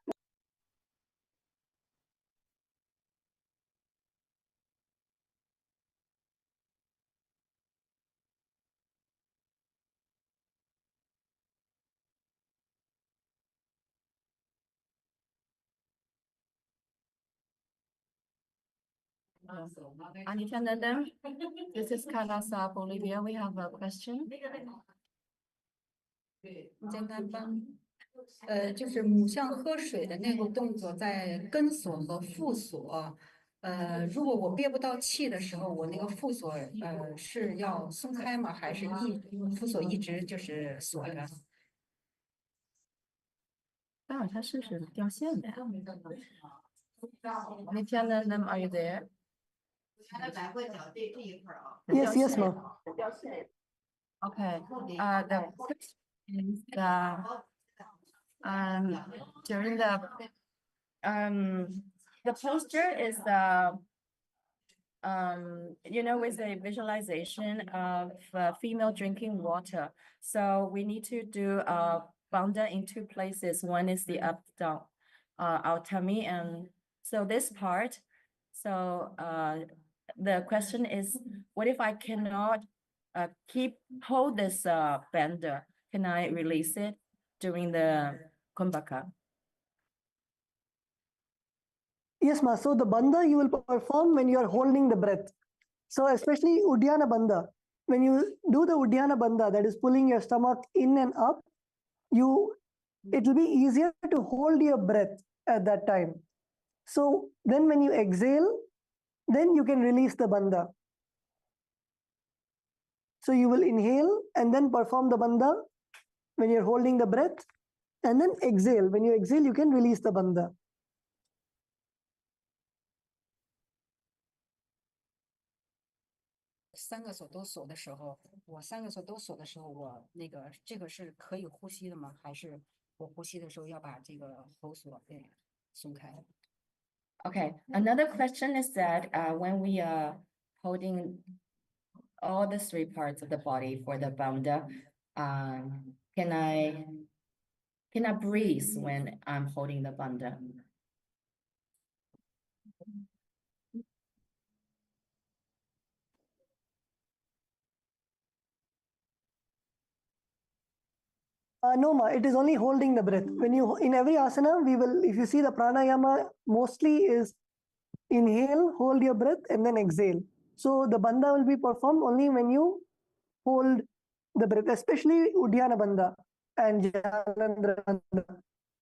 Nithyananda, this is Kailasa, Bolivia. We have a question. 简单帮，就是母象喝水的那个动作，在根锁和腹锁。如果我憋不到气的时候，我那个腹锁是要松开吗？还是腹锁一直就是锁着？待会儿他试试掉线的。Nithyananda, are you there? Yes, ma'am. Okay. The question is during the posture is with a visualization of female drinking water. So we need to do bandha in two places. One is the up down, our tummy, and so this part. So the question is, what if I cannot hold this bandha? Can I release it during the kumbhaka? Yes, ma'am. So the bandha you will perform when you are holding the breath. So especially Uddiyana bandha. When you do the Uddiyana bandha, that is pulling your stomach in and up, it will be easier to hold your breath at that time. So then when you exhale, then you can release the bandha. So you will inhale and then perform the bandha when you're holding the breath, and then exhale. When you exhale, you can release the bandha. 三个锁都锁的时候，我三个锁都锁的时候，我那个这个是可以呼吸的吗？还是我呼吸的时候要把这个喉锁给松开？ Okay, another question is that when we are holding all the three parts of the body for the bandha, can I breathe when I'm holding the bandha? No, ma, it is only holding the breath. When you in every asana, if you see the pranayama, mostly is inhale, hold your breath, and then exhale. So the bandha will be performed only when you hold the breath, especially Uddiyana bandha and Jalandhara bandha.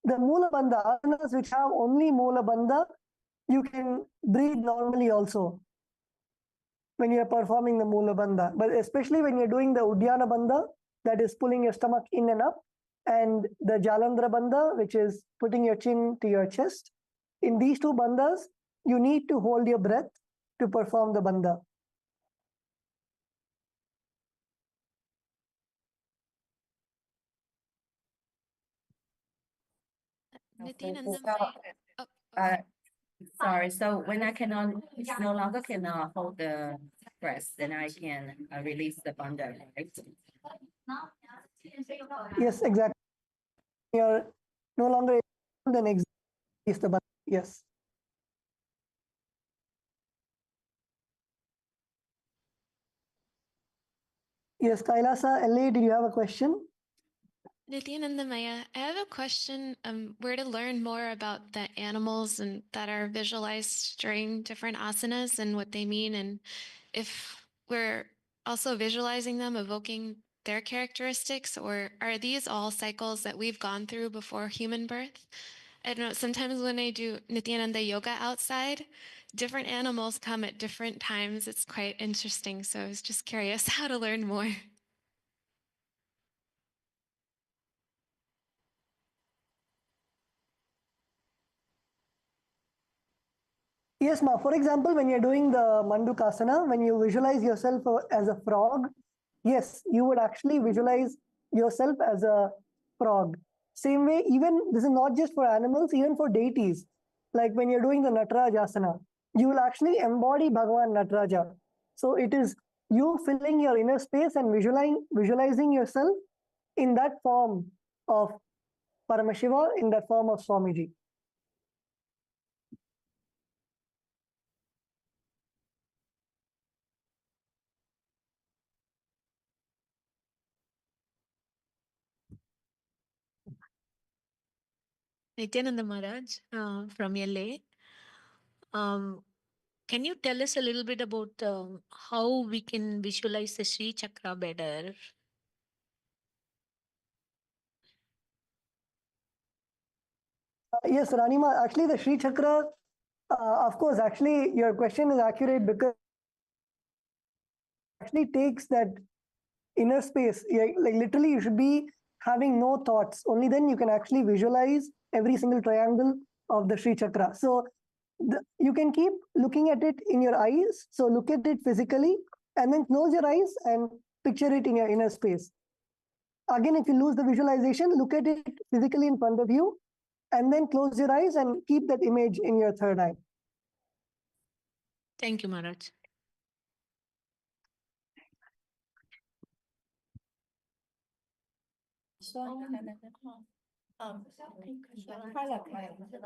The Mula bandha, asanas which have only Mula bandha, you can breathe normally also when you are performing the Mula bandha. But especially when you're doing the Uddiyana bandha, that is pulling your stomach in and up, and the Jalandhara bandha, which is putting your chin to your chest. In these two bandhas, you need to hold your breath to perform the bandha. Sorry, so when I no longer cannot hold the breath, then I can release the bandha, right? Yes, exactly. You're no longer able, then release the bandha. Yes. Yes, Kailasa, LA, did you have a question? Nithyananda Maya, I have a question. Where to learn more about the animals and that are visualized during different asanas and what they mean, and if we're also visualizing them, evoking their characteristics, or are these all cycles that we've gone through before human birth? I don't know. Sometimes when I do Nithyananda yoga outside, different animals come at different times. It's quite interesting. So I was just curious how to learn more. Yes, Ma. For example, when you're doing the Mandukasana, when you visualize yourself as a frog, yes, you would actually visualize yourself as a frog. Same way, even this is not just for animals, even for deities. Like when you're doing the Natarajasana, you will actually embody Bhagavan Nataraja. So it is you filling your inner space and visualizing yourself in that form of Paramashiva, in that form of Swamiji. Nityananda Maharaj from LA. Can you tell us a little bit about how we can visualize the Sri Chakra better? Yes, Ranima, actually the Sri Chakra, of course, actually your question is accurate because it actually takes that inner space. Like literally you should be having no thoughts. Only then you can actually visualize every single triangle of the Sri Chakra. So you can keep looking at it in your eyes. So look at it physically and then close your eyes and picture it in your inner space. Again, if you lose the visualization, look at it physically in front of you and then close your eyes and keep that image in your third eye. Thank you, Maharaj.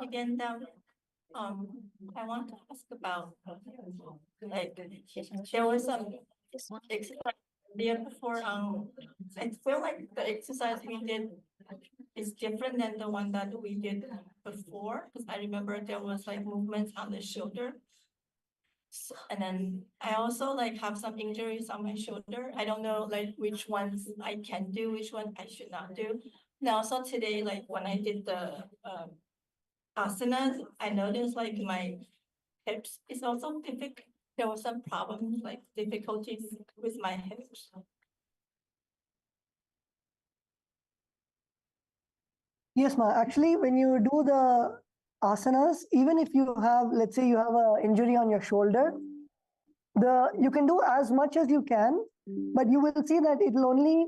Again, I want to ask about like there was some exercise there before. I feel like the exercise we did is different than the one that we did before because I remember there was like movements on the shoulder. And then I also like have some injuries on my shoulder. I don't know like which ones I can do, which one I should not do. Now, so today, like when I did the asanas, I noticed like my hips is also difficult. There was some problems, like difficulties with my hips. Yes, ma. Actually, when you do the asanas, even if you have, let's say you have an injury on your shoulder, you can do as much as you can, but you will see that it'll only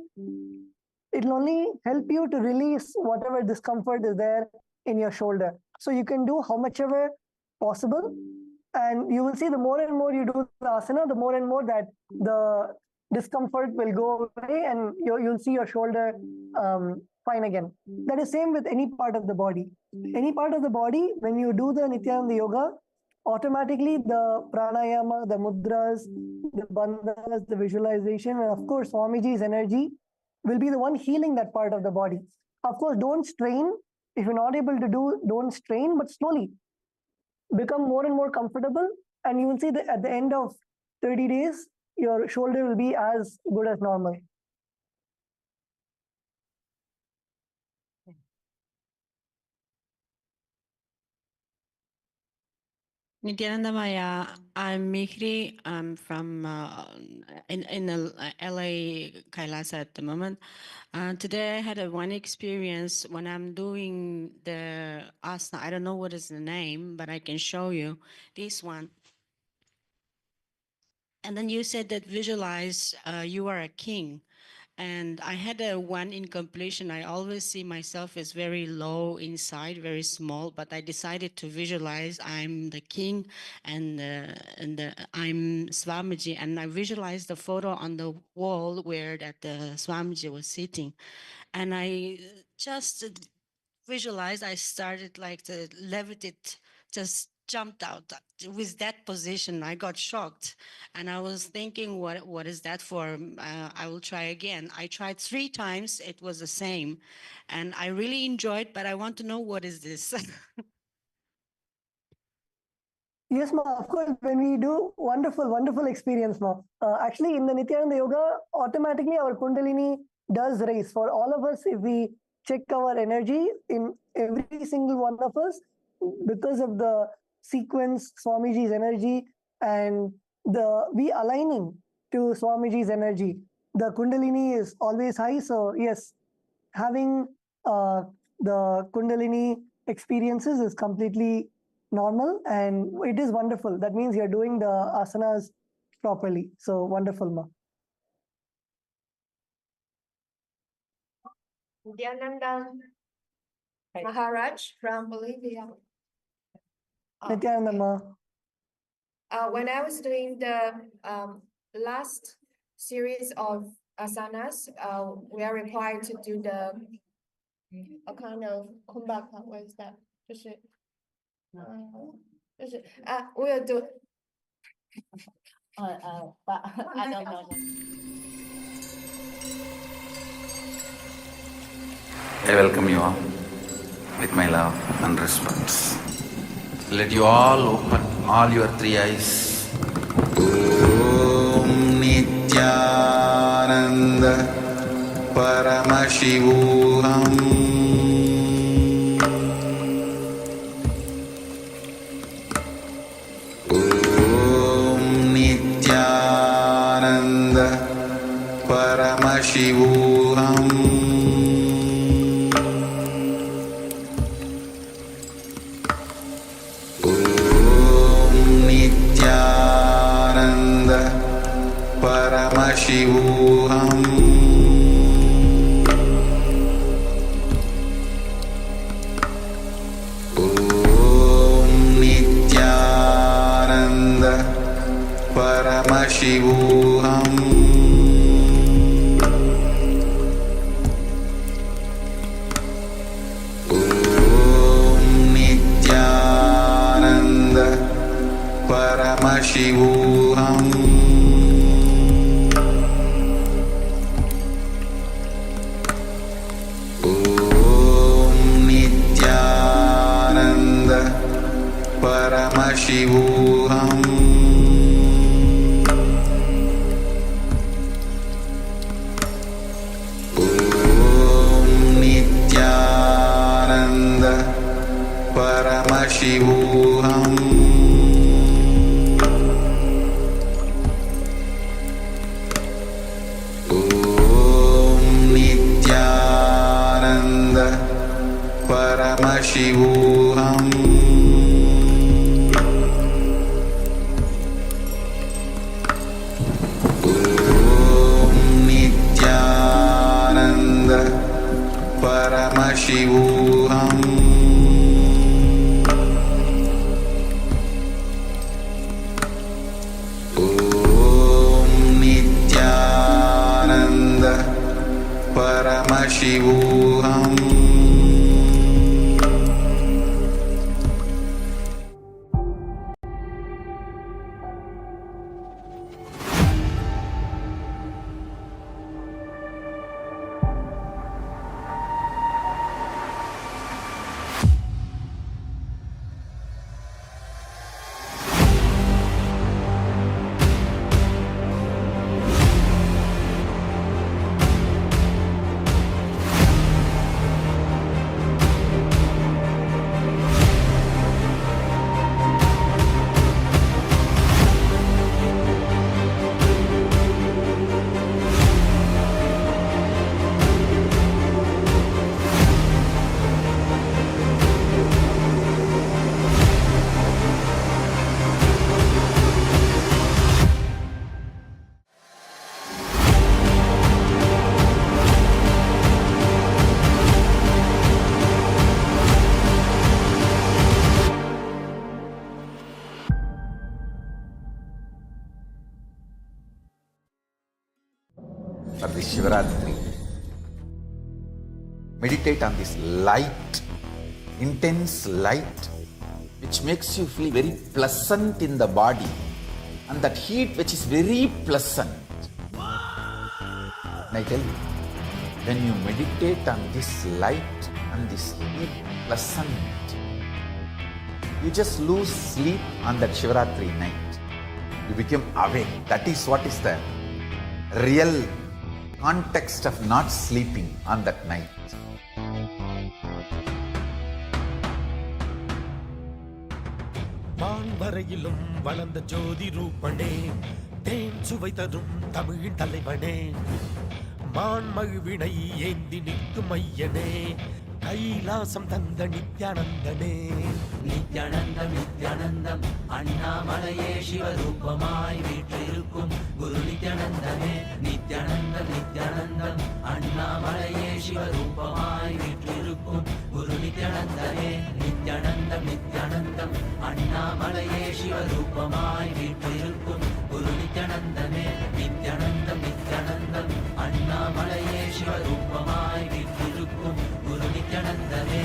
help you to release whatever discomfort is there in your shoulder. So you can do how much ever possible, and you will see the more and more you do the asana, the more and more that the discomfort will go away, and you'll see your shoulder fine again. That is same with any part of the body. Any part of the body, when you do the Nityananda Yoga, automatically the pranayama, the mudras, the bandhas, the visualization, and of course Swamiji's energy will be the one healing that part of the body. Of course, don't strain. If you're not able to do, don't strain, but slowly become more and more comfortable, and you will see that at the end of 30 days, your shoulder will be as good as normal. Nityananda Maya, I'm Mihri. I'm from in the LA Kailasa at the moment. Today I had one experience when I'm doing the asana. I don't know what is the name, but I can show you this one. And then you said that visualize you are a king. And I had one in completion. I always see myself as very low inside, very small, but I decided to visualize I'm the king and I'm Swamiji. And I visualized the photo on the wall where that the Swamiji was sitting. And I just visualized, I started like to levitate just jumped out with that position. I got shocked, and I was thinking, what is that for? I will try again. I tried 3 times. It was the same, and I really enjoyed, but I want to know what is this. Yes, ma. Of course, when we do wonderful experience, ma. Actually, in the Nithyananda Yoga, automatically our Kundalini does raise for all of us. If we check our energy in every single one of us, because of the sequence, Swamiji's energy, and the we aligning to Swamiji's energy, the Kundalini is always high. So yes, having the Kundalini experiences is completely normal and it is wonderful. That means you're doing the asanas properly. So wonderful, ma. Nithyananda Maharaj from Bolivia. Nithyananda, ma. When I was doing the last series of asanas, we are required to do a kind of kumbhaka. What is that? 就是 we'll do. But I don't know. I welcome you all with my love and respect. Let you all open all your 3 eyes. Om Nithyananda Paramashivam. Om Nithyananda Paramashivam. Paramashivam. Om Nithyananda Paramashivam. Om Nithyananda Paramashivam. Paramashivam. Om Nithyananda Paramashivam. Om Nithyananda Paramashivam. Paramashivam. Om Nithyananda Paramashivam. For the Shivaratri, meditate on this light, intense light which makes you feel very pleasant in the body, and that heat which is very pleasant. And I tell you, when you meditate on this light and this heat pleasant, you just lose sleep on that Shivaratri night. You become awake. That is what is the real context of not sleeping on that night. வான்வரையிலும் வளர்ந்த ஜோதி ரூபனே, தேன் சுவை தரும் தமிழின் தலைவனே, மான்மழுவினை ஏந்தி நிற்கும் ஐயனே, கைலாசம் தந்த நித்யானந்தனே. நித்யானந்தம் நித்யானந்தம் அண்ணாமலையே சிவரூபமாய் வீற்றிருக்கும் குரு நித்யானந்தமே. நித்யானந்தம் நித்யானந்தம் அண்ணாமலையே சிவரூபமாய் வீற்றிருக்கும் குரு நித்யானந்தமே. நித்யானந்தம் நித்யானந்தம் அண்ணாமலையே சிவரூபமாய் வீற்றிருக்கும் குரு நித்யானந்தமே. நித்யானந்தம் நித்யானந்தம் அண்ணாமலையே சிவரூபமாய் வீற்றிருக்கும் குரு நித்யானந்தமே.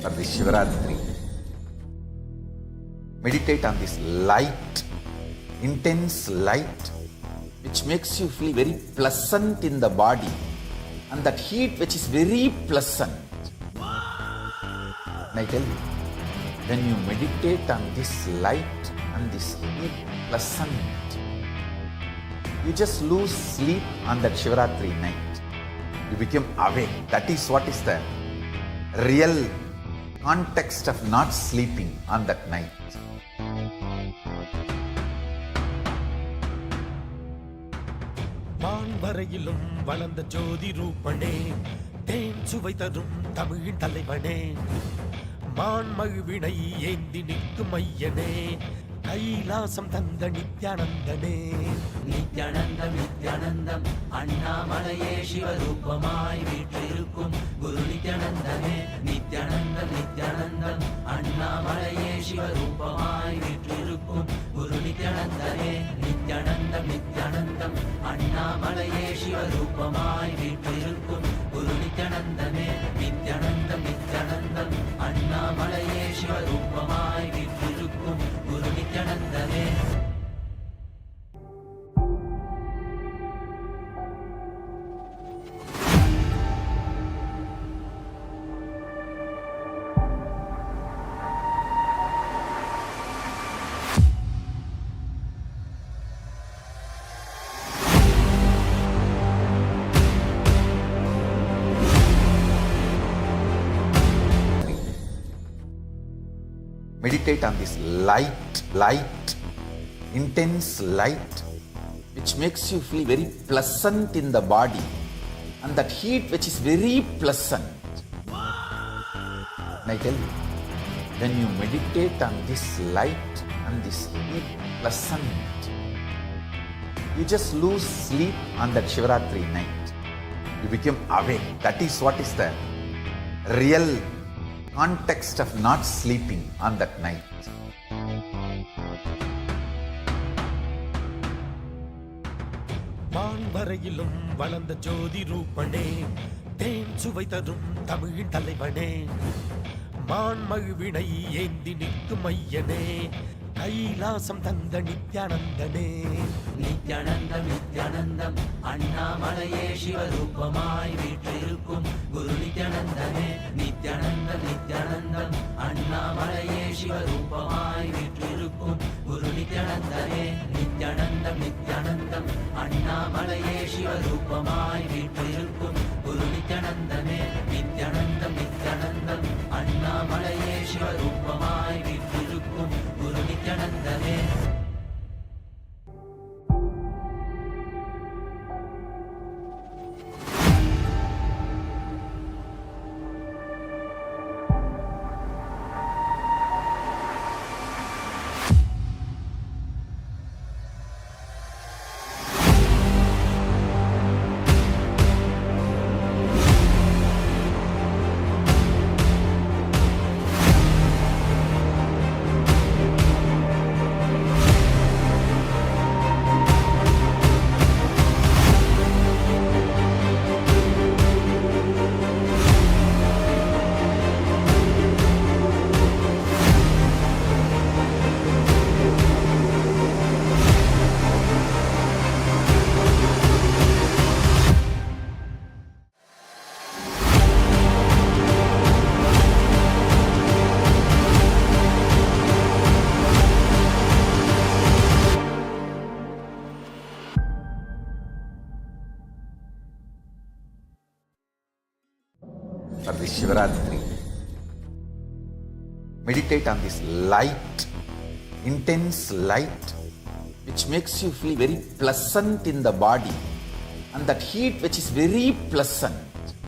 For this Shivaratri, meditate on this light, intense light, which makes you feel very pleasant in the body, and that heat which is very pleasant. And I tell you, when you meditate on this light and this heat pleasant, you just lose sleep on that Shivaratri night. You become awake. That is what is the real context of not sleeping on that night. வான்வரையிலும் வளர்ந்த ஜோதி ரூபனே, தேன் சுவை தரும் தமிழின் தலைவனே, மான்மழுவினை ஏந்தி நிற்கும் ஐயனே, கைலாசம் தந்த நித்யானந்தனே. நித்யானந்தம் நித்யானந்தம் அண்ணாமலையே சிவரூபமாய் வீற்றிருக்கும் குரு நித்யானந்தமே. நித்யானந்தம் நித்யானந்தம் அண்ணாமலையே சிவரூபமாய் வீற்றிருக்கும் குரு நித்யானந்தமே. நித்யானந்தம் நித்யானந்தம் அண்ணாமலையே சிவரூபமாய் வீற்றிருக்கும் குரு நித்யானந்தமே. நித்யானந்தம் நித்யானந்தம் அண்ணாமலையே சிவரூபமாய் வீற்றிருக்கும் குரு நித்யானந்தமே. Meditate on this light, intense light, which makes you feel very pleasant in the body, and that heat which is very pleasant. And I tell you, when you meditate on this light and this heat pleasant, you just lose sleep on that Shivaratri night. You become awake. That is what is the real context of not sleeping on that night. வான்வரையிலும் வளர்ந்த ஜோதி ரூபனே, தேன் சுவை தரும் தமிழின் தலைவனே, மான்மழுவினை ஏந்தி நிற்கும் ஐயனே, கைலாசம் தந்த நித்யானந்தனே நித்யானந்தம் நித்யானந்தம் அண்ணாமலையே சிவரூபமாய் வீற்றிருக்கும் குரு நித்யானந்தமே நித்யானந்தம் நித்யானந்தம் அண்ணாமலையே சிவரூபமாய் வீற்றிருக்கும் குரு நித்யானந்தமே நித்யானந்தம் நித்யானந்தம் அண்ணாமலையே சிவரூபமாய் வீற்றிருக்கும் குரு நித்யானந்தமே நித்யானந்தம் நித்யானந்தம் அண்ணாமலையே சிவரூபமாய் வீற்றிருக்கும் குரு நித்யானந்தமே. For this Shivaratri, meditate on this light, intense light, which makes you feel very pleasant in the body, and that heat which is very pleasant.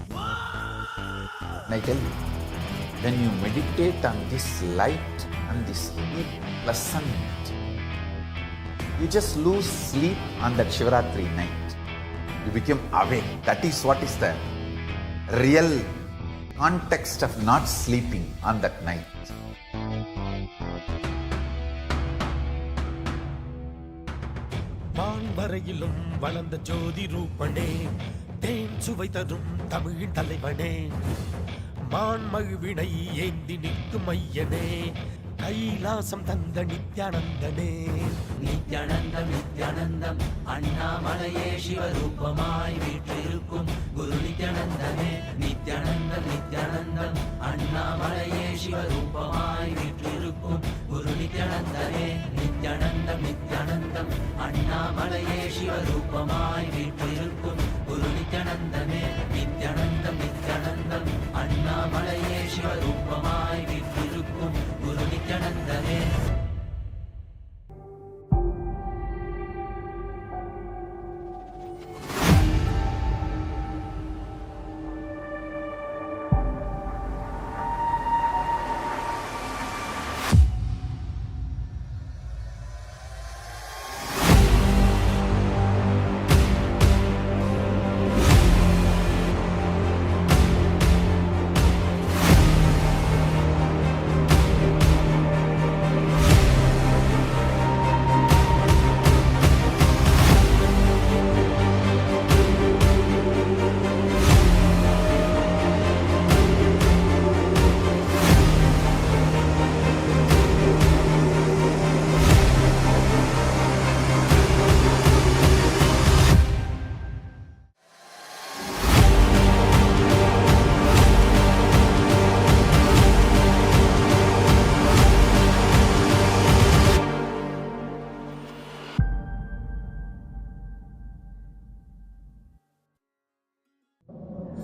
And I tell you, when you meditate on this light and this heat pleasant, you just lose sleep on that Shivaratri night. You become awake. That is what is the real context of not sleeping on that night. வான்வரையிலும் வளர்ந்த ஜோதி ரூபனே தேன் சுவை தரும் தமிழின் தலைவனே மான்மழுவினை ஏந்தி நிற்கும் ஐயனே கைலாசம் தந்த நித்யானந்தனே நித்யானந்தம் நித்யானந்தம் அண்ணாமலையே சிவரூபமாய் வீற்றிருக்கும் குரு நித்யானந்தமே நித்யானந்தம் நித்யானந்தம் அண்ணாமலையே சிவரூபமாய் வீற்றிருக்கும் குரு நித்யானந்தமே நித்யானந்தம் நித்யானந்தம் அண்ணாமலையே சிவரூபமாய் வீற்றிருக்கும் குரு நித்யானந்தமே நித்யானந்தம் நித்யானந்தம் அண்ணாமலையே சிவரூபமாய் வீற்றிருக்கும் குரு நித்யானந்தமே.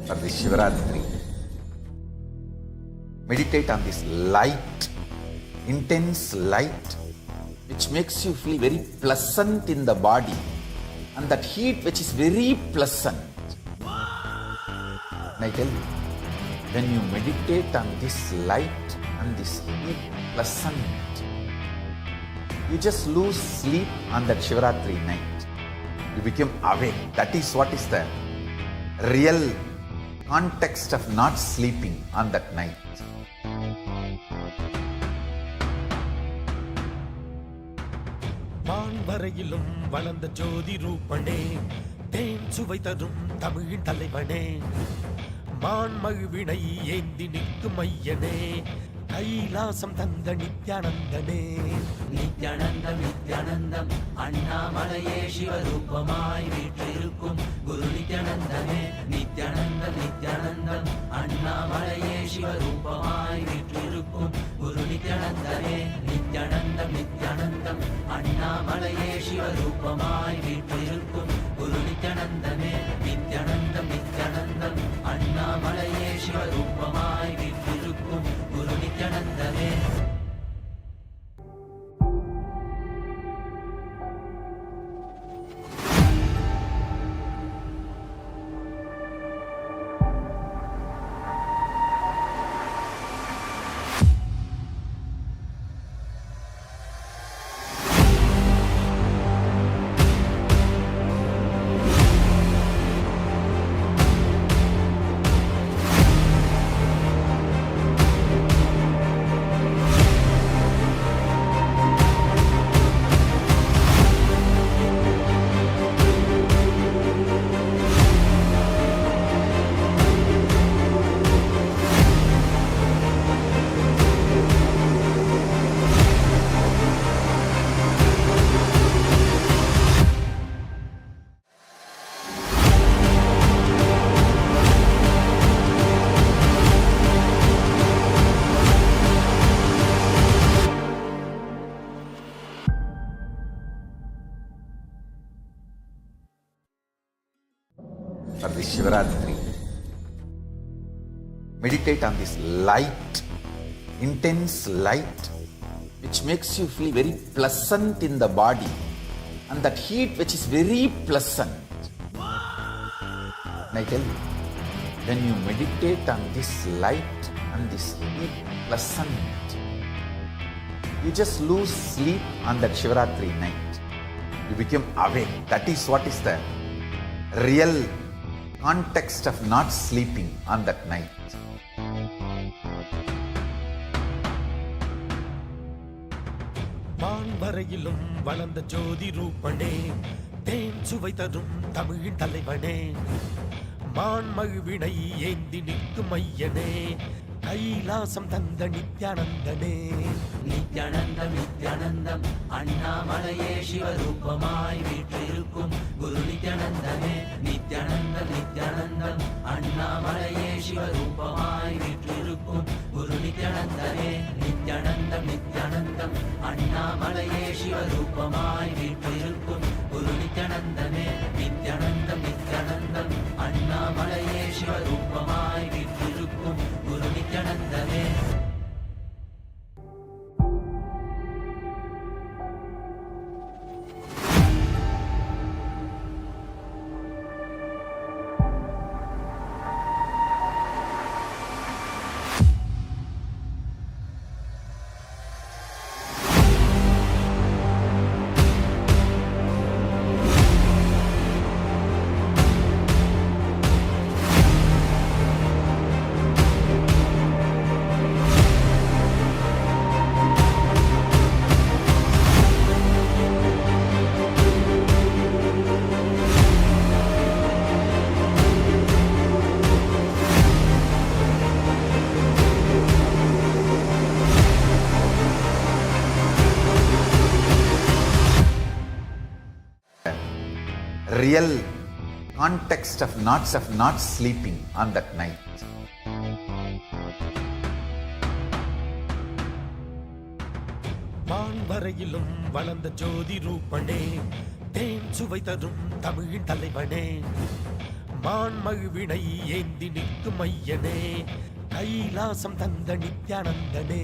For this Shivaratri, meditate on this light, intense light, which makes you feel very pleasant in the body, and that heat which is very pleasant. And I tell you, when you meditate on this light and this heat pleasant, you just lose sleep on that Shivaratri night. You become awake. That is what is the real context of not sleeping on that night. வான்வரையிலும் வளர்ந்த ஜோதி ரூபனே தேன் சுவை தரும் தமிழின் தலைவனே மான்மழுவினை ஏந்தி நிற்கும் ஐயனே கைலாசம் தந்த நித்யானந்தனே நித்யானந்தம் நித்யானந்தம் அண்ணாமலையே சிவரூபமாய் வீற்றிருக்கும் குரு நித்யானந்தமே நித்யானந்தம் நித்யானந்தம் அண்ணாமலையே சிவரூபமாய் வீற்றிருக்கும் குரு நித்யானந்தமே நித்யானந்தம் நித்யானந்தம் அண்ணாமலையே சிவரூபமாய் வீற்றிருக்கும் குரு நித்யானந்தமே நித்யானந்தம் நித்யானந்தம் அண்ணாமலையே சிவரூபமாய் வீற்றிருக்கும் குரு நித்யானந்தமே. For this Shivaratri, meditate on this light, intense light, which makes you feel very pleasant in the body, and that heat which is very pleasant. And I tell you, when you meditate on this light and this heat pleasant, you just lose sleep on that Shivaratri night. You become awake. That is what is the real context of not sleeping on that night. வான்வரையிலும் வளர்ந்த ஜோதி ரூபனே தேன் சுவை தரும் தமிழின் தலைவனே மான்மகிழ்வினை ஏந்தி நிற்கும் ஐயனே கைலாசம் தந்த நித்யானந்தனே நித்யானந்தம் நித்யானந்தம் அண்ணாமலையே சிவரூபமாய் வீற்றிருக்கும் குரு நித்யானந்தமே நித்யானந்தம் நித்யானந்தம் அண்ணாமலையே சிவரூபமாய் வீற்றிருக்கும் குரு நித்யானந்தமே நித்யானந்தம் நித்யானந்தம் அண்ணாமலையே சிவரூபமாய் வீற்றிருக்கும் குரு நித்யானந்தமே நித்யானந்தம் நித்யானந்தம் அண்ணாமலையே சிவரூபமாய் வீற்றிருக்கும் குரு நித்யானந்தமே. Real context of not sleeping on that night. வான்வரையிலும் வளர்ந்த ஜோதி ரூபனே தேன் சுவை தரும் தமிழின் தலைவனே மான்மகிழ்வினை ஏந்தி நிற்கும் ஐயனே கைலாசம் தந்த நித்யானந்தனே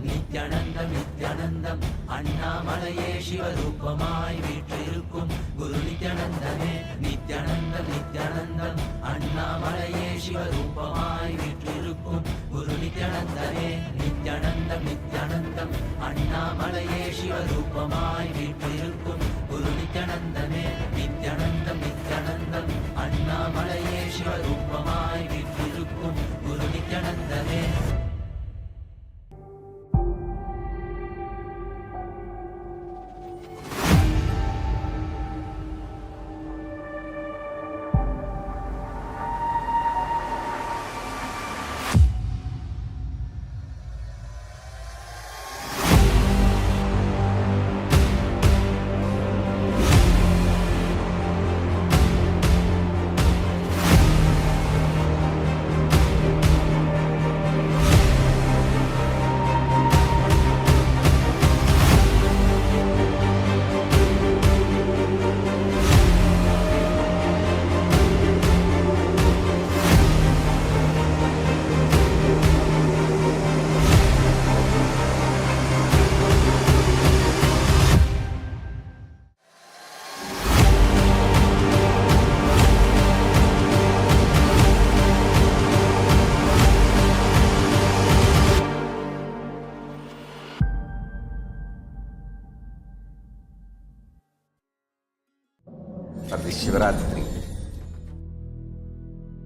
நித்யானந்தம் நித்யானந்தம் அண்ணாமலையே சிவரூபமாய் வீற்றிருக்கும் குரு நித்யானந்தமே நித்யானந்தம் நித்யானந்தம் அண்ணாமலையே சிவரூபமாய் வீற்றிருக்கும் குரு நித்யானந்தமே நித்யானந்தம் நித்யானந்தம் அண்ணாமலையே சிவரூபமாய் வீற்றிருக்கும் குரு நித்யானந்தமே நித்யானந்தம் நித்யானந்தம் அண்ணாமலையே சிவரூபமாய் வீற்றிருக்கும் குரு நித்யானந்தமே.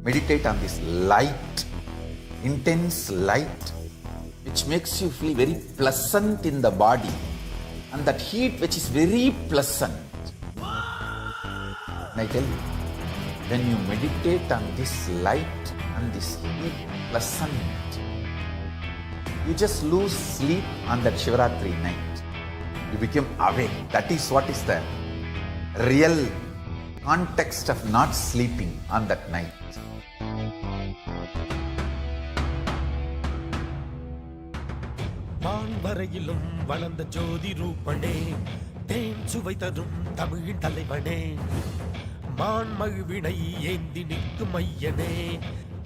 Meditate on this light, intense light, which makes you feel very pleasant in the body, and that heat which is very pleasant. And I tell you, when you meditate on this light and this heat pleasant, you just lose sleep on that Shivratri night. You become awake. That is what is the real context of not sleeping on that night. வான்வரையிலும் வளர்ந்த ஜோதி ரூபனே, தேன் சுவை தரும் தமிழின் தலைவனே, மான்மழுவினை ஏந்தி நிற்கும் ஐயனே,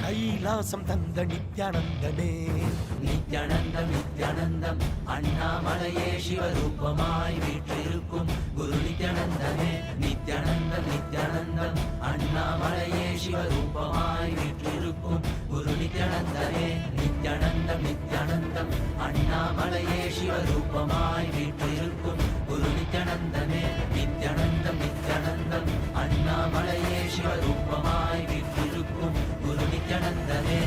கைலாசம் தந்த நித்யானந்தனே. நித்யானந்தம் நித்யானந்தம் அண்ணாமலையே சிவரூபமாய் வீற்றிருக்கும் குரு நித்யானந்தமே. நித்யானந்தம் நித்யானந்தம் அண்ணாமலையே சிவரூபமாய் வீற்றிருக்கும் குரு நித்யானந்தமே. நித்யானந்தம் நித்யானந்தம் அண்ணாமலையே சிவரூபமாய் வீற்றிருக்கும் குரு நித்யானந்தமே. நித்யானந்தம் நித்யானந்தம் அண்ணாமலையே சிவரூபமாய் வீற்றிருக்கும் குரு நித்யானந்தமே.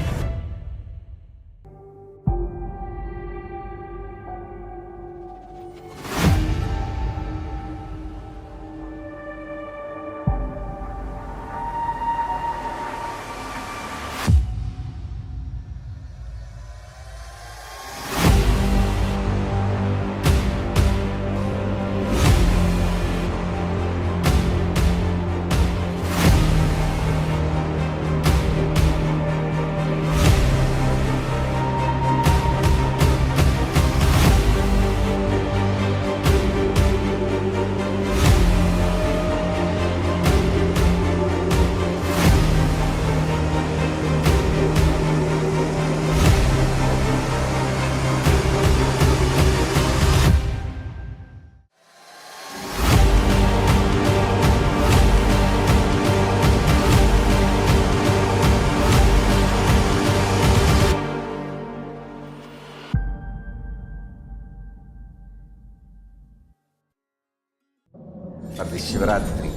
For this Shivratri,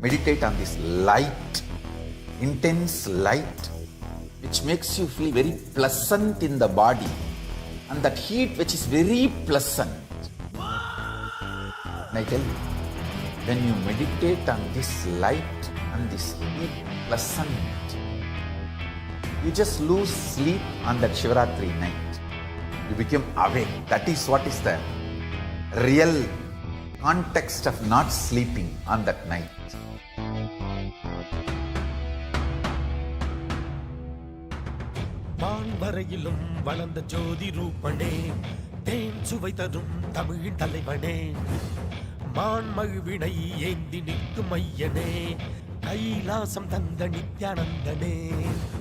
meditate on this light, intense light, which makes you feel very pleasant in the body, and that heat which is very pleasant. And I tell you, when you meditate on this light and this heat pleasant, you just lose sleep on that Shivratri night. You become awake. That is what is the real context of not sleeping on that night. வான்வரையிலும் வளர்ந்த ஜோதி ரூபனே, தேன் சுவை தரும் தமிழின் தலைவனே, மான்மழுவினை ஏந்தி நிற்கும் ஐயனே, கைலாசம் தந்த நித்யானந்தனே.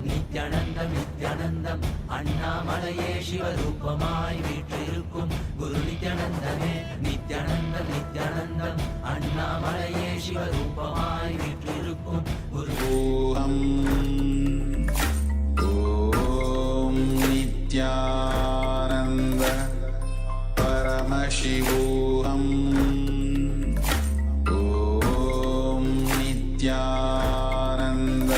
நித்யானந்தம் நித்யானந்தம் அண்ணாமலையே சிவரூபமாய் வீற்றிருக்கும் குரு நித்யானந்தமே. நித்யானந்தம் நித்யானந்தம் அண்ணாமலையே சிவரூபமாய் வீற்றிருக்கும் குரு. ஓம் நித்யானந்த பரமசிவோகம். நித்யானந்த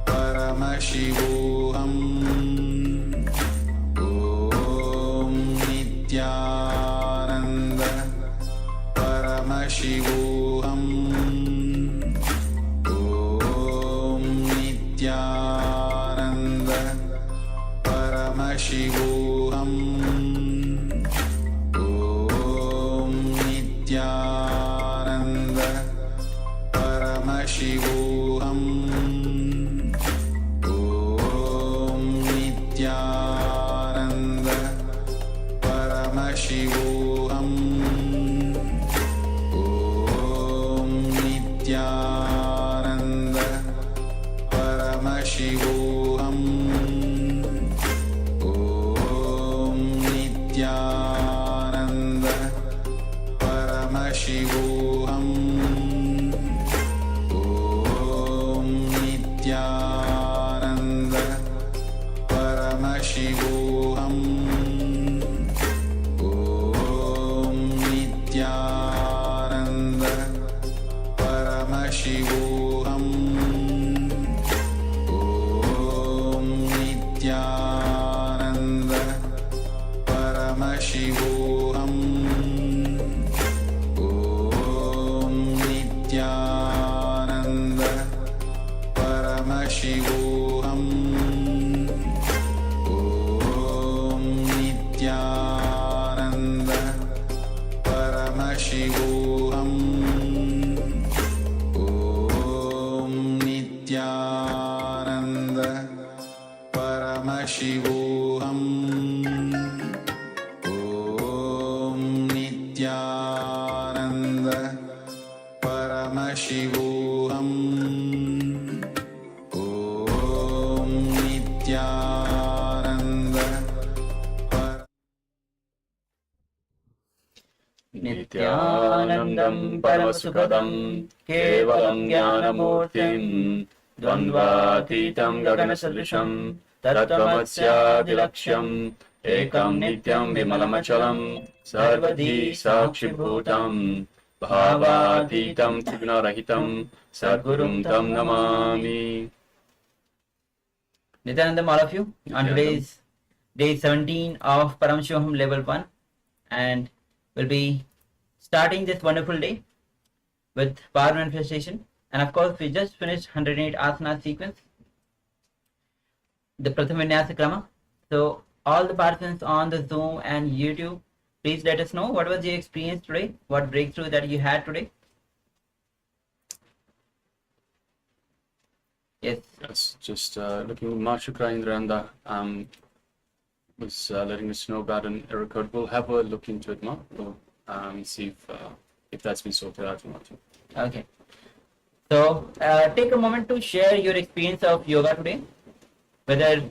பரமசிவோகம். ஓம் நித்யானந்த பரமசிவோகம். ஓம் நித்யானந்த பரமசிவோகம். ஓம் நித்யானந்த பரமசிவோகம். ஓம் நித்யானந்த பரமசிவோகம். ஓம் நித்யானந்த பரமசிவோகம். ஓம் நித்யானந்த பரமசிவோகம். ஓம் நித்யானந்த பரமசிவோகம். ஓம் Nityananda பரமசிவோகம். Paramashivoham. Om Nithyananda Paramashivoham. Om Nithyananda Paramashivoham. Om Nithyananda Paramashivoham. Om Nithyananda Nithyanandam Paramasukadam Kevalam Jnanamurtim Dvandvatitam Gaganasadrisham Tattvamasyaadilaksham Ekam Nityam Vimalamachalam Sarvadhi Sakshibhutam Bhavatitam Trigunarahitam Sadgurum Tam Namami. Nithyanandam, all of you. On today's day 17 of Paramashivam level 1, and we'll be starting this wonderful day with power manifestation. And of course, we just finished 108 asana sequence, the Pratham Vinyasa Krama. So all the participants on the Zoom and YouTube, please let us know what was your experience today, what breakthrough that you had today. Yes. Yes, just looking at Mashukra Indraanda was letting us know about an error code. We'll have a look into it more. We'll see if that's been sorted out or not. Okay. So take a moment to share your experience of yoga today, whether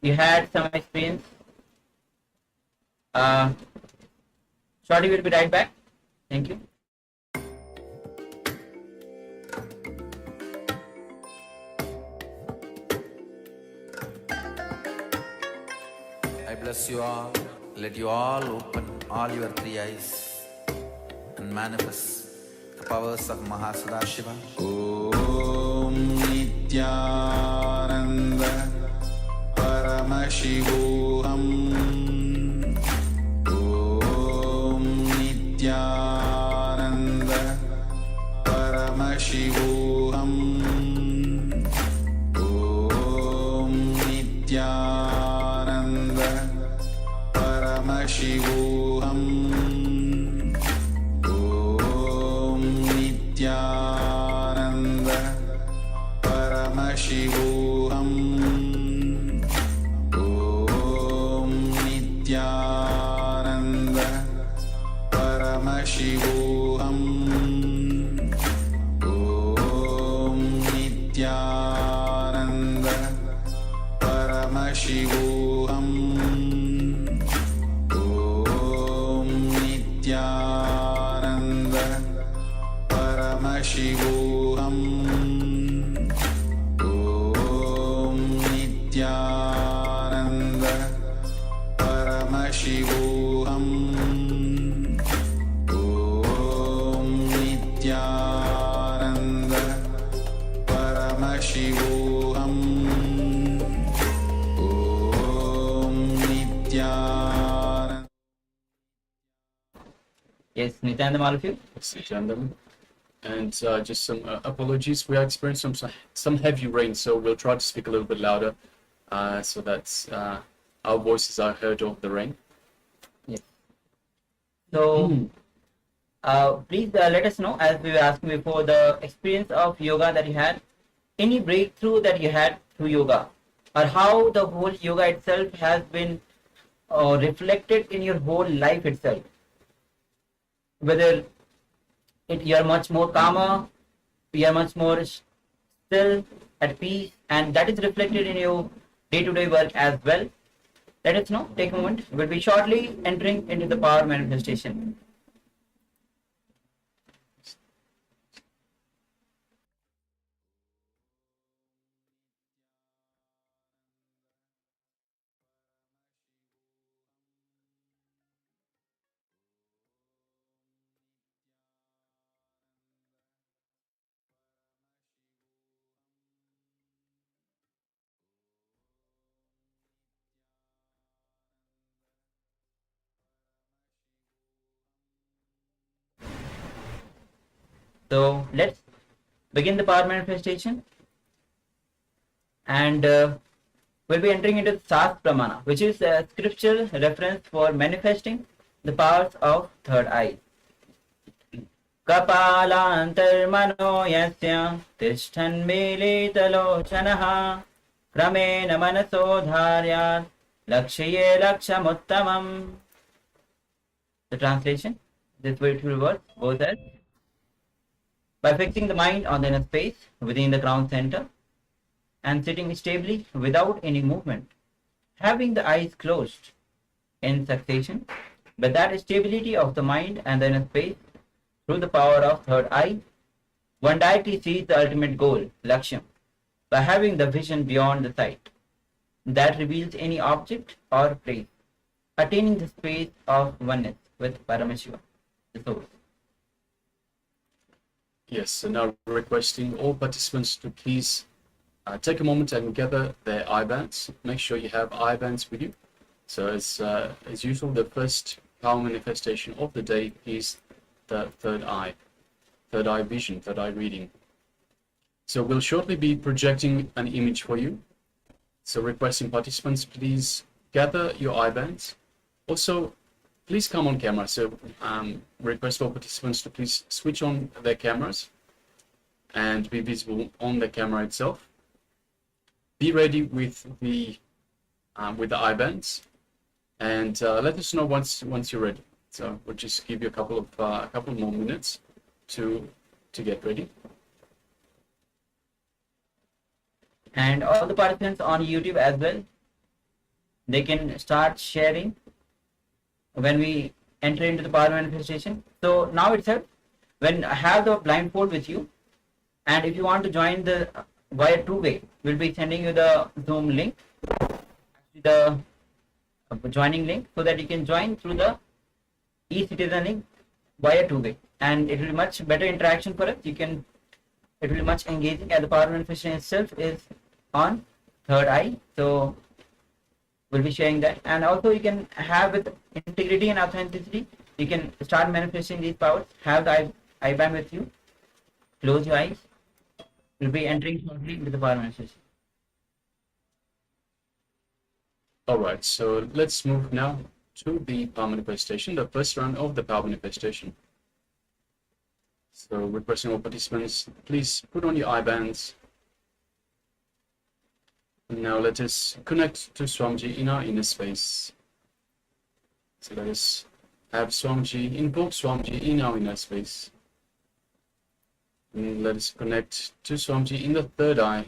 you had some experience. Shorty will be right back. Thank you. I bless you all. Let you all open all your three eyes and manifest the powers of Mahasada Om Nithyananda Paramashivoham. Om Nithyananda Paramashivoham. Om Nithyananda Paramashivoham. Om Nithyananda Paramashivoham. Om Nithyananda Paramashivoham. Om Nithyananda Paramashivoham. Om Nithyananda Paramashivoham. Om Nithyananda Paramashivoham. Om Nithyananda Paramashivoham. Om Nithyananda. Yes, Nithyanandam, all of you. Nithyanandam. And just some apologies. We are experiencing some heavy rain, so we'll try to speak a little bit louder so that our voices are heard over the rain. Yes. So please let us know, as we were asking before, the experience of yoga that you had, any breakthrough that you had through yoga, or how the whole yoga itself has been reflected in your whole life itself. Whether you are much more calmer, you are much more still, at peace, and that is reflected in your day-to-day work as well. Let us know. Take a moment. We'll be shortly entering into the power manifestation. So let's begin the power manifestation. and we'll be entering into Sas Pramana, which is a scriptural reference for manifesting the powers of third eye. Kapalantarmano yasya tishtan militalochanaha kramena manaso dharyat lakshaye lakshamuttamam. The translation, this beautiful word goes as: by fixing the mind on the inner space within the crown center and sitting stably without any movement, having the eyes closed in succession, by that stability of the mind and the inner space, through the power of third eye, one directly sees the ultimate goal, Laksham, by having the vision beyond the sight that reveals any object or place, attaining the space of oneness with Paramashivam, the source. Yes, so now requesting all participants to please take a moment and gather their eye bands. Make sure you have eye bands with you. So as usual, the first power manifestation of the day is the third eye vision, third eye reading. So we'll shortly be projecting an image for you. So requesting participants, please gather your eye bands. Also, please come on camera. So request all participants to please switch on their cameras and be visible on the camera itself. Be ready with the eye bands, and let us know once you're ready. So we'll just give you a couple more minutes to get ready. And all the participants on YouTube as well, they can start sharing when we enter into the power manifestation. So now itself, when I have the blindfold with you, and if you want to join the via two-way, we'll be sending you the Zoom link, the joining link, so that you can join through the e-citizen link via two-way, and it will be much better interaction for us. It will be much engaging, as the power manifestation itself is on third eye. So we'll be sharing that, and also you can have with integrity and authenticity, you can start manifesting these powers. Have the eye band with you, close your eyes. We'll be entering shortly into the power manifestation. All right, so let's move now to the power manifestation, the first round of the power manifestation. So requesting all participants, please put on your eye bands. Now let us connect to Swamiji in our inner space. So let us have Swamiji, invoke Swamiji in our inner space. And let us connect to Swamiji in the third eye.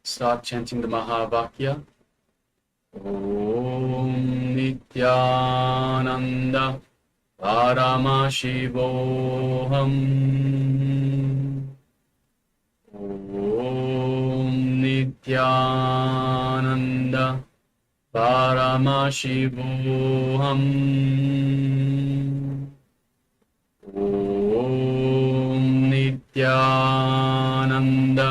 Start chanting the Mahavakya. Om Nithyananda Paramashivam. Om Nithyananda Paramashivam. Om Nithyananda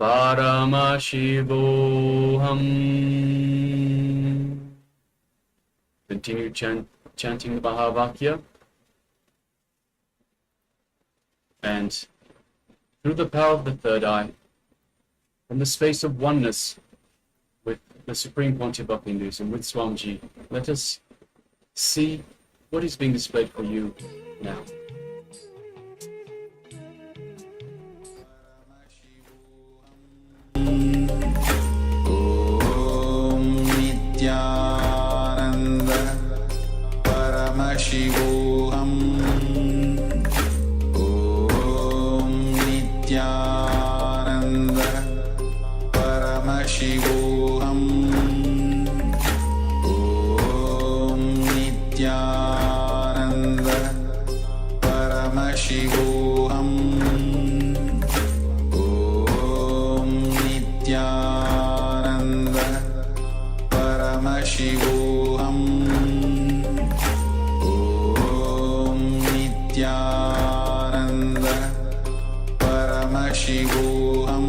Paramashivam. Continue chanting the Mahavakya, and through the power of the third eye, from the space of oneness with the Supreme Pontiff of Hinduism, with Swamiji, let us see what is being displayed for you now. Nithyananda Paramashivam. Om Nithyananda Paramashivam. Om Nithyananda Paramashivam. Om Nithyananda Paramashivam. Om Nithyananda Paramashivam.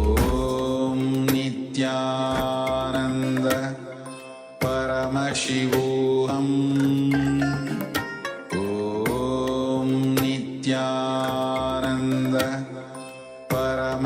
Om Nithyananda Paramashivam. Om Nithyananda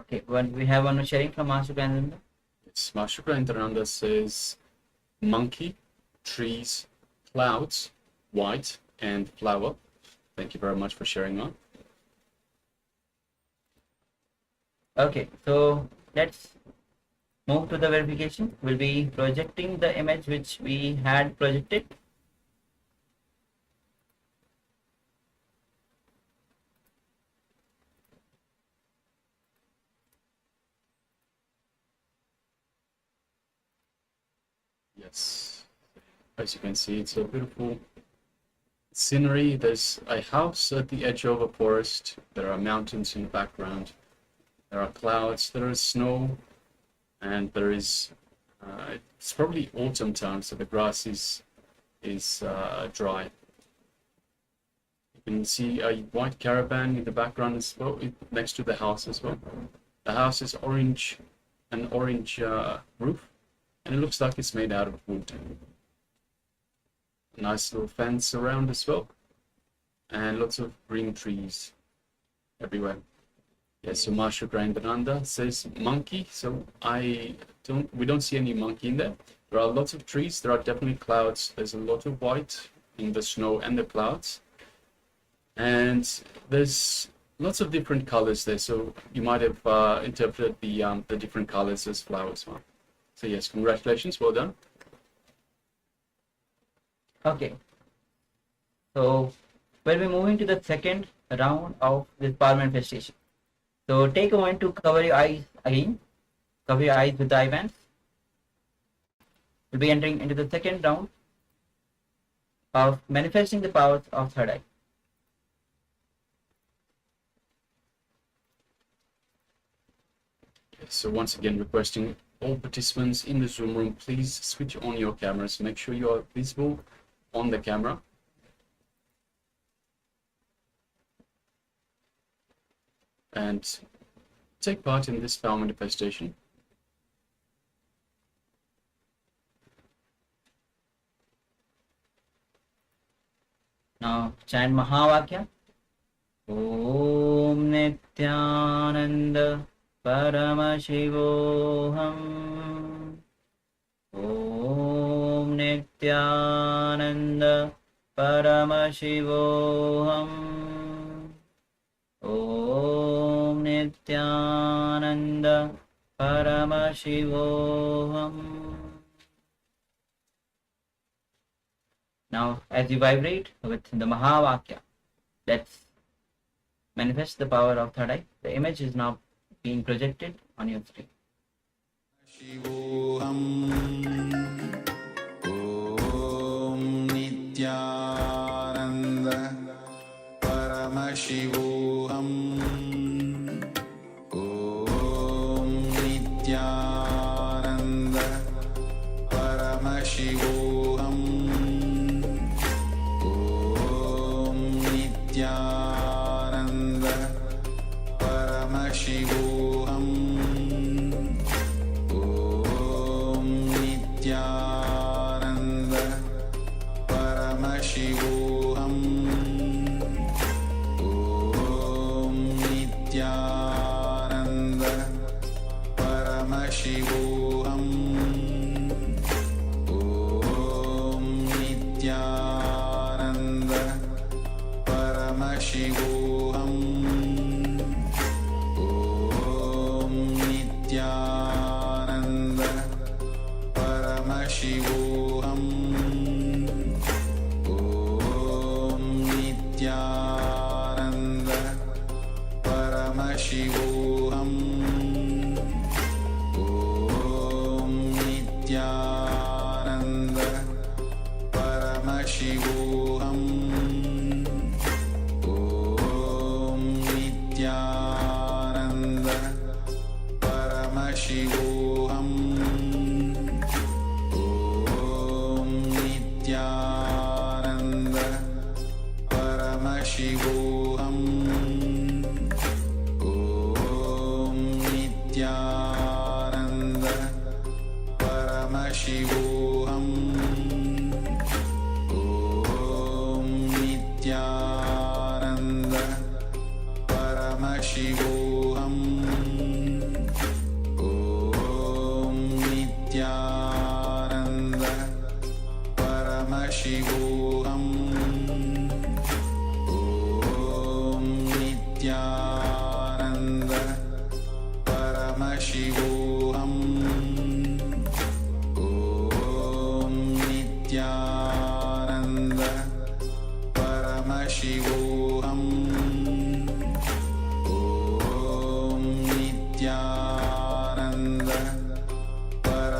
Okay, we have one sharing from Master Nityananda. Yes, Master Nityananda says monkey, trees, clouds, white, and flower. Thank you very much for sharing that. Okay, so let's move to the verification. We'll be projecting the image which we had projected. Yes, as you can see, it's a beautiful scenery. There's a house at the edge of a forest. There are mountains in the background. There are clouds. There is snow, and there is. It's probably autumn time, so the grass is dry. You can see a white caravan in the background as well, next to the house as well. The house is orange, an orange roof, and it looks like it's made out of wood. A nice little fence around as well, and lots of green trees everywhere. Yes, so Master Nityananda says monkey, so we don't see any monkey in there. There are lots of trees, there are definitely clouds. There's a lot of white in the snow and the clouds. And there's lots of different colors there, so you might have interpreted the different colors as flowers. So yes, congratulations, well done. Okay, so we'll be moving to the second round of this power manifestation. So take a moment to cover your eyes again. Cover your eyes with the eye bands. We'll be entering into the second round of manifesting the powers of third eye. So once again, requesting all participants in the Zoom room, please switch on your cameras. Make sure you are visible on the camera. And take part in this power manifestation. Now chant Mahavakya. Om Nithyananda Paramashivam. Om Nithyananda Paramashivam. Om Nithyananda Paramashivam. Now, as you vibrate with the Mahavakya, let's manifest the power of third eye. The image is now being projected on your screen. Shivoham Om Nithyananda Paramashivam Om Nithyananda Paramashivam Om Nithyananda Paramashivam Om Nithyananda Paramashivam Om Nithyananda Paramashivam Om Nithyananda Paramashivam Om Nithyananda Paramashivam Om Nithyananda Paramashivam Om Nithyananda Paramashivam Om Nithyananda Paramashivam Om Nithyananda Paramashivam Om Nithyananda Paramashivam Om Nithyananda Paramashivam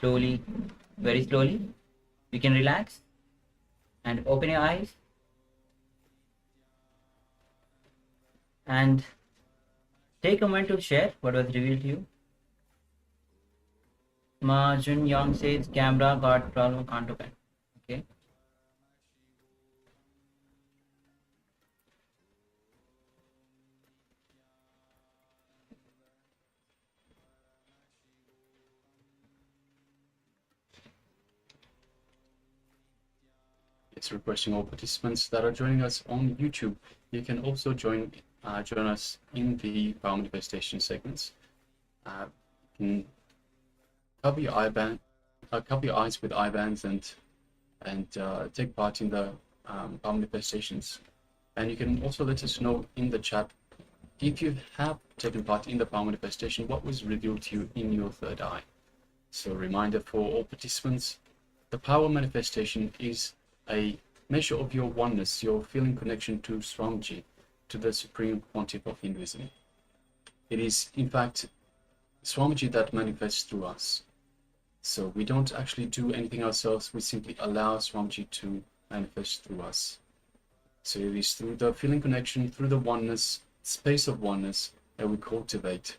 slowly, very slowly. You can relax and open your eyes and take a moment to share what was revealed to you. Ma Jun Yong says camera got problem, can't open. Okay. It's requesting all participants that are joining us on YouTube. You can also join us in the power manifestation segments. You can cover your cover your eyes with eye bands and take part in the power manifestations. And you can also let us know in the chat if you have taken part in the power manifestation, what was revealed to you in your third eye. So, a reminder for all participants: the power manifestation is a measure of your oneness, your feeling connection to Swamiji, to the supreme pontiff of Hinduism. It is, in fact, Swamiji that manifests through us. So we don't actually do anything ourselves, we simply allow Swamiji to manifest through us. So it is through the feeling connection, through the oneness, space of oneness that we cultivate,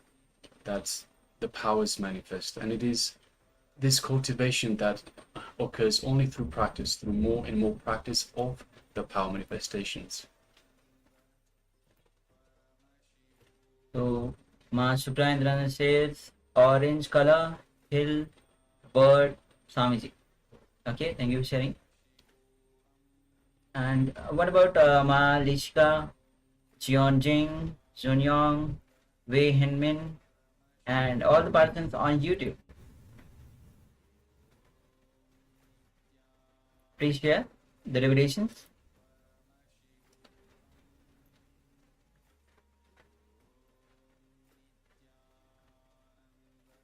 that the powers manifest. And it is this cultivation that occurs only through practice, through more and more practice of the power manifestations. So Ma Shukra says orange color, hill, bird, Swamiji. Okay, thank you for sharing. And what about Ma Lishka, Jionjing, Junyong, Wei Hinmin, and all the participants on YouTube? Please share the revelations.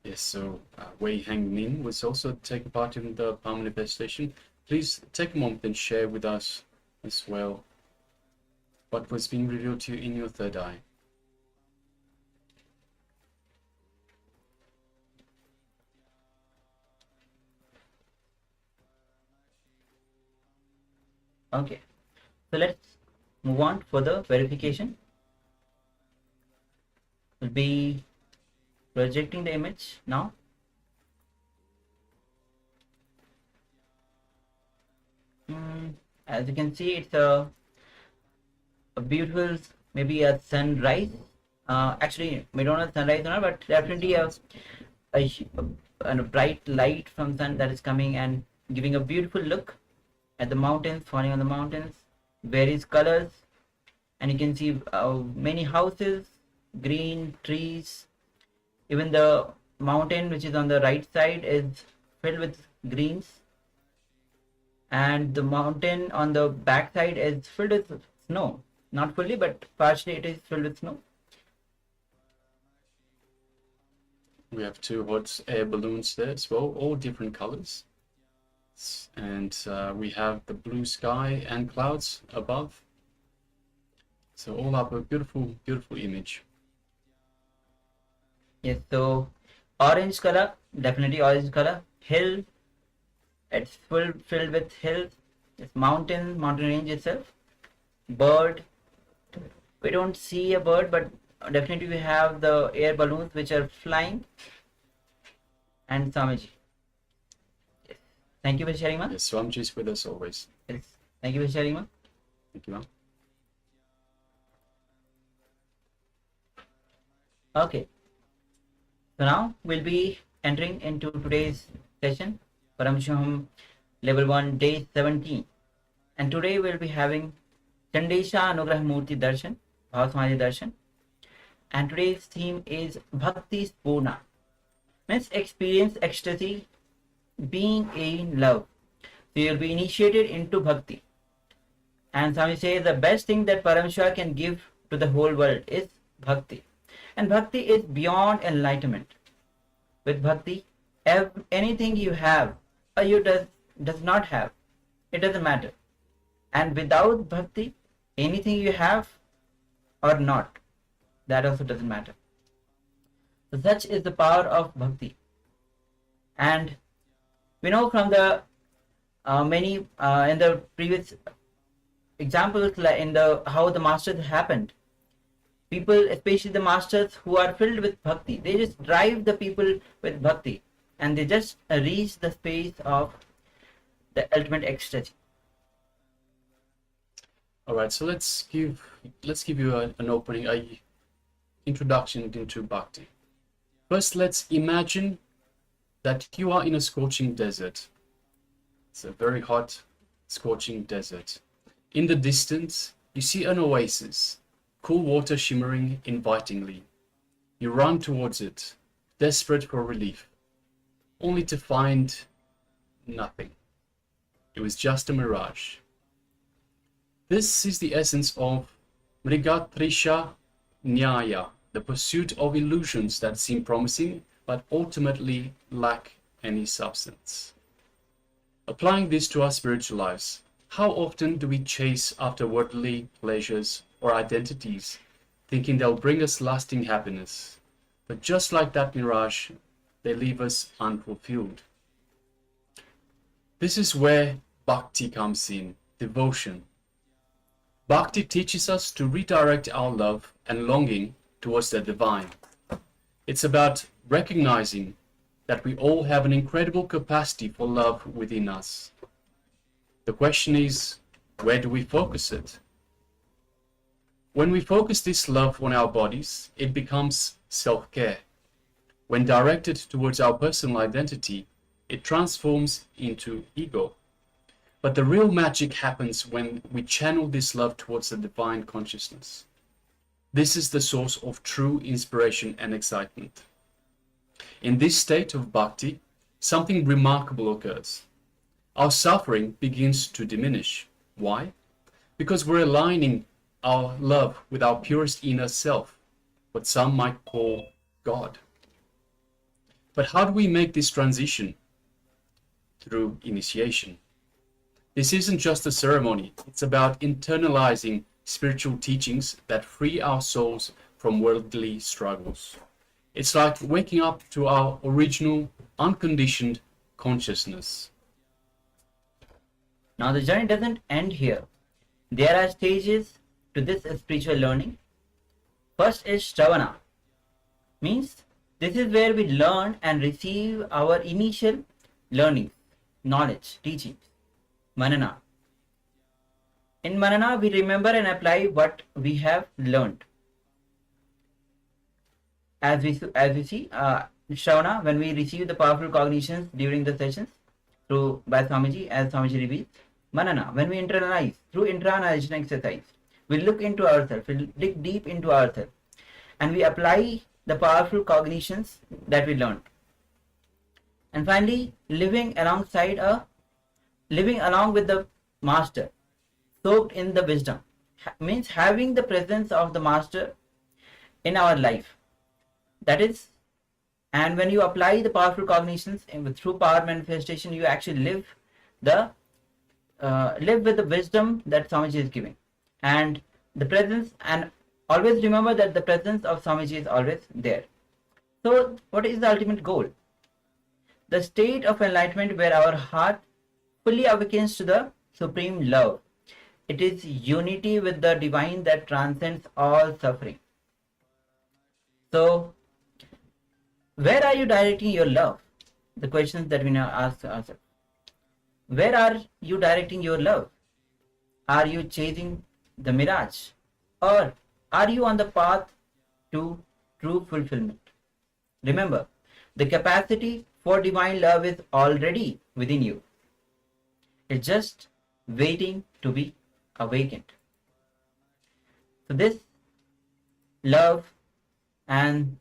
Yes, so Wei Hangmin was also taking part in the power manifestation. Please take a moment and share with us as well what was being revealed to you in your third eye. Okay, so let's move on for the verification. We'll be projecting the image now. As you can see, it's a beautiful, maybe a sunrise. Actually, we don't know sunrise or not, but definitely a bright light from sun that is coming and giving a beautiful look at the mountains, falling on the mountains, various colors, and you can see many houses, green trees. Even the mountain which is on the right side is filled with greens, and the mountain on the back side is filled with snow. Not fully, but partially it is filled with snow. We have 2 hot air balloons there as well, all different colors. And we have the blue sky and clouds above. So all up a beautiful, beautiful image. Yes, so orange color, definitely orange color. Hill, it's filled with hills. It's mountain range itself. Bird, we don't see a bird, but definitely we have the air balloons which are flying. And Swamiji. Yes. Thank you for sharing, ma. Yes, Swamiji is with us always. Yes. Thank you for sharing, ma. Thank you, ma'am. Okay. So now we'll be entering into today's session, Paramasham Level 1, Day 17. And today we'll be having Chandesha Anugrah Murti Darshan, Bhav Samadhi Darshan. And today's theme is Bhakti Spurna. Means experience ecstasy, being in love. So you'll be initiated into Bhakti. And Swami says the best thing that Parameshwar can give to the whole world is Bhakti. And Bhakti is beyond enlightenment. With Bhakti, anything you have or you does not have, it doesn't matter. And without Bhakti, anything you have or not, that also doesn't matter. So such is the power of Bhakti. And We know from the many in the previous examples, like in the how the masters happened. People, especially the masters who are filled with bhakti, they just drive the people with bhakti, and they just reach the space of the ultimate ecstasy. All right, so let's give you an opening, a introduction into bhakti. First, let's imagine that you are in a scorching desert. It's a very hot, scorching desert. In the distance, you see an oasis, cool water shimmering invitingly. You run towards it, desperate for relief, only to find nothing. It was just a mirage. This is the essence of Margashirsha Nyaya, the pursuit of illusions that seem promising but ultimately lack any substance. Applying this to our spiritual lives, how often do we chase after worldly pleasures or identities, thinking they'll bring us lasting happiness? But just like that mirage, they leave us unfulfilled. This is where bhakti comes in, devotion. Bhakti teaches us to redirect our love and longing towards the divine. It's about recognizing that we all have an incredible capacity for love within us. The question is, where do we focus it? When we focus this love on our bodies, it becomes self-care. When directed towards our personal identity, it transforms into ego. But the real magic happens when we channel this love towards the divine consciousness. This is the source of true inspiration and excitement. In this state of bhakti, something remarkable occurs. Our suffering begins to diminish. Why? Because we're aligning our love with our purest inner self, what some might call God. But how do we make this transition? Through initiation. This isn't just a ceremony, it's about internalizing spiritual teachings that free our souls from worldly struggles. It's like waking up to our original, unconditioned consciousness. Now the journey doesn't end here. There are stages to this spiritual learning. First is Shravana. Means this is where we learn and receive our initial learning, knowledge, teachings. Manana. In Manana, we remember and apply what we have learned. As we see, Shravana, when we receive the powerful cognitions during the sessions through by Swamiji, as Swamiji reveals. Manana, when we internalize through internalization exercise, we look into ourselves, we dig deep into ourselves, and we apply the powerful cognitions that we learned. And finally, living along with the master, soaked in the wisdom, means having the presence of the master in our life. That is, and when you apply the powerful cognitions through power manifestation, you actually live with the wisdom that Swamiji is giving, and the presence, and always remember that the presence of Swamiji is always there. So what is the ultimate goal? The state of enlightenment where our heart fully awakens to the supreme love. It is unity with the divine that transcends all suffering. So where are you directing your love? The questions that we now ask ourselves. Where are you directing your love? Are you chasing the mirage? Or are you on the path to true fulfillment? Remember, the capacity for divine love is already within you. It's just waiting to be awakened. So this love and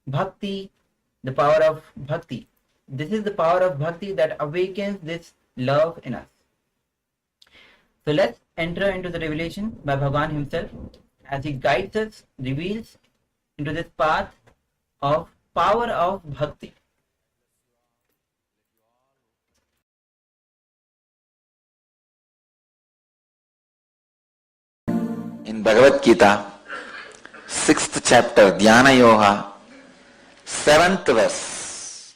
bhakti, the power of bhakti, this is the power of bhakti that awakens this love in us. So let's enter into the revelation by Bhagavan himself as he guides us, reveals into this path of power of bhakti. In Bhagavad Gita, 6th chapter, Dhyana Yoga, 7th verse.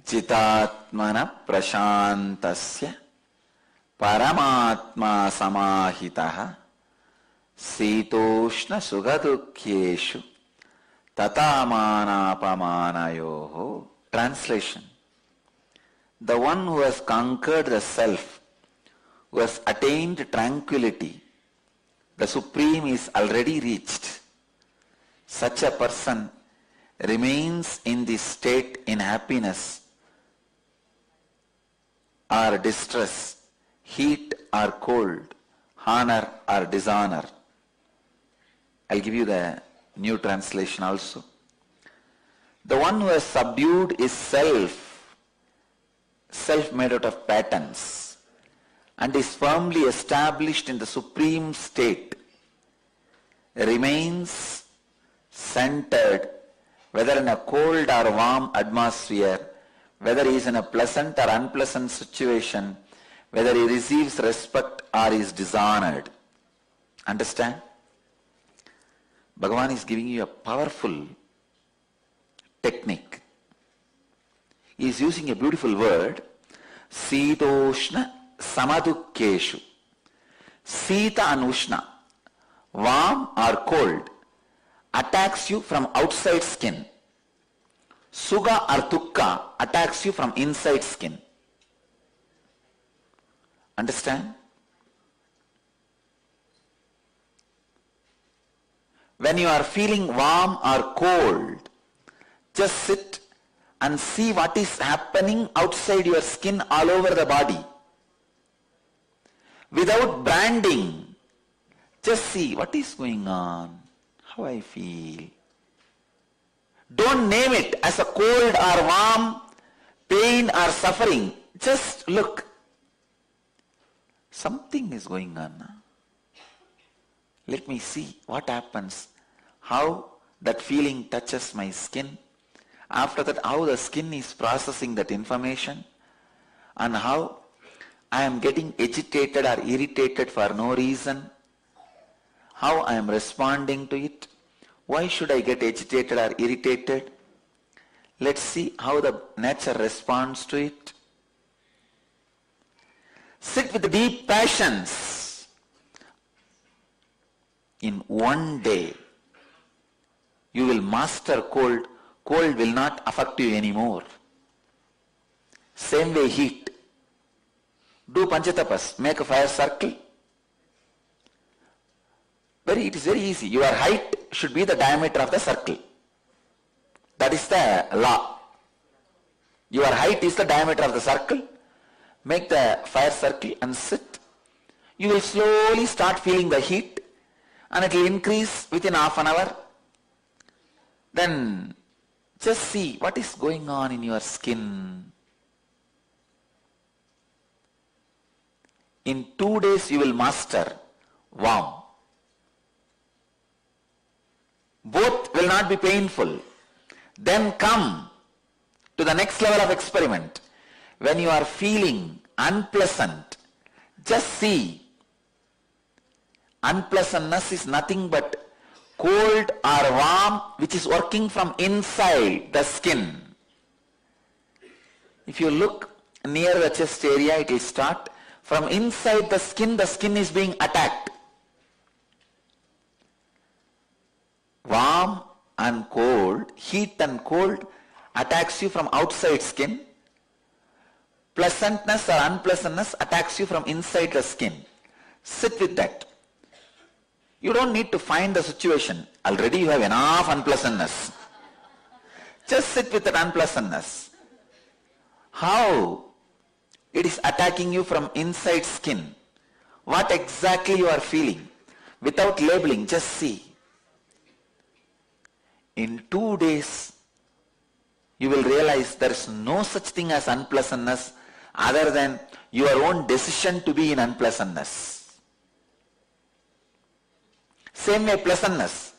Chitatmana prashantasya Paramatma samahitaha Sitoshna sugadukyeshu Tatamanaapamanayoho. Translation: the one who has conquered the self, who has attained tranquility, the Supreme is already reached. Such a person remains in this state in happiness or distress, heat or cold, honor or dishonor. I'll give you the new translation also. The one who has subdued his self made out of patterns, and is firmly established in the supreme state, remains centered, whether in a cold or warm atmosphere, whether he is in a pleasant or unpleasant situation, whether he receives respect or is dishonored. Understand? Bhagavan is giving you a powerful technique. He is using a beautiful word, Sitoshna Samadukkeshu. Sita and Ushna, warm or cold, attacks you from outside skin. Sugha or Dukka attacks you from inside skin. Understand? When you are feeling warm or cold, just sit and see what is happening outside your skin all over the body. Without branding, just see what is going on, how I feel. Don't name it as a cold or warm, pain or suffering. Just look. Something is going on. Let me see what happens, how that feeling touches my skin. After that, how the skin is processing that information, and how I am getting agitated or irritated for no reason, how I am responding to it. Why should I get agitated or irritated? Let's see how the nature responds to it. Sit with deep passions. In one day, you will master cold. Cold will not affect you anymore. Same way heat. Do Panchatapas. Make a fire circle. It is very easy. Your height should be the diameter of the circle. That is the law. Your height is the diameter of the circle. Make the fire circle and sit. You will slowly start feeling the heat, and it will increase within half an hour. Then just see what is going on in your skin. In 2 days you will master warm. Both will not be painful. Then come to the next level of experiment. When you are feeling unpleasant, just see. Unpleasantness is nothing but cold or warm which is working from inside the skin. If you look near the chest area, it will start. From inside the skin is being attacked. Warm and cold, heat and cold attacks you from outside skin. Pleasantness or unpleasantness attacks you from inside the skin. Sit with that. You don't need to find the situation. Already you have enough unpleasantness. Just sit with that unpleasantness. How it is attacking you from inside skin. What exactly you are feeling. Without labeling, just see. In 2 days, you will realize there is no such thing as unpleasantness other than your own decision to be in unpleasantness. Same way pleasantness.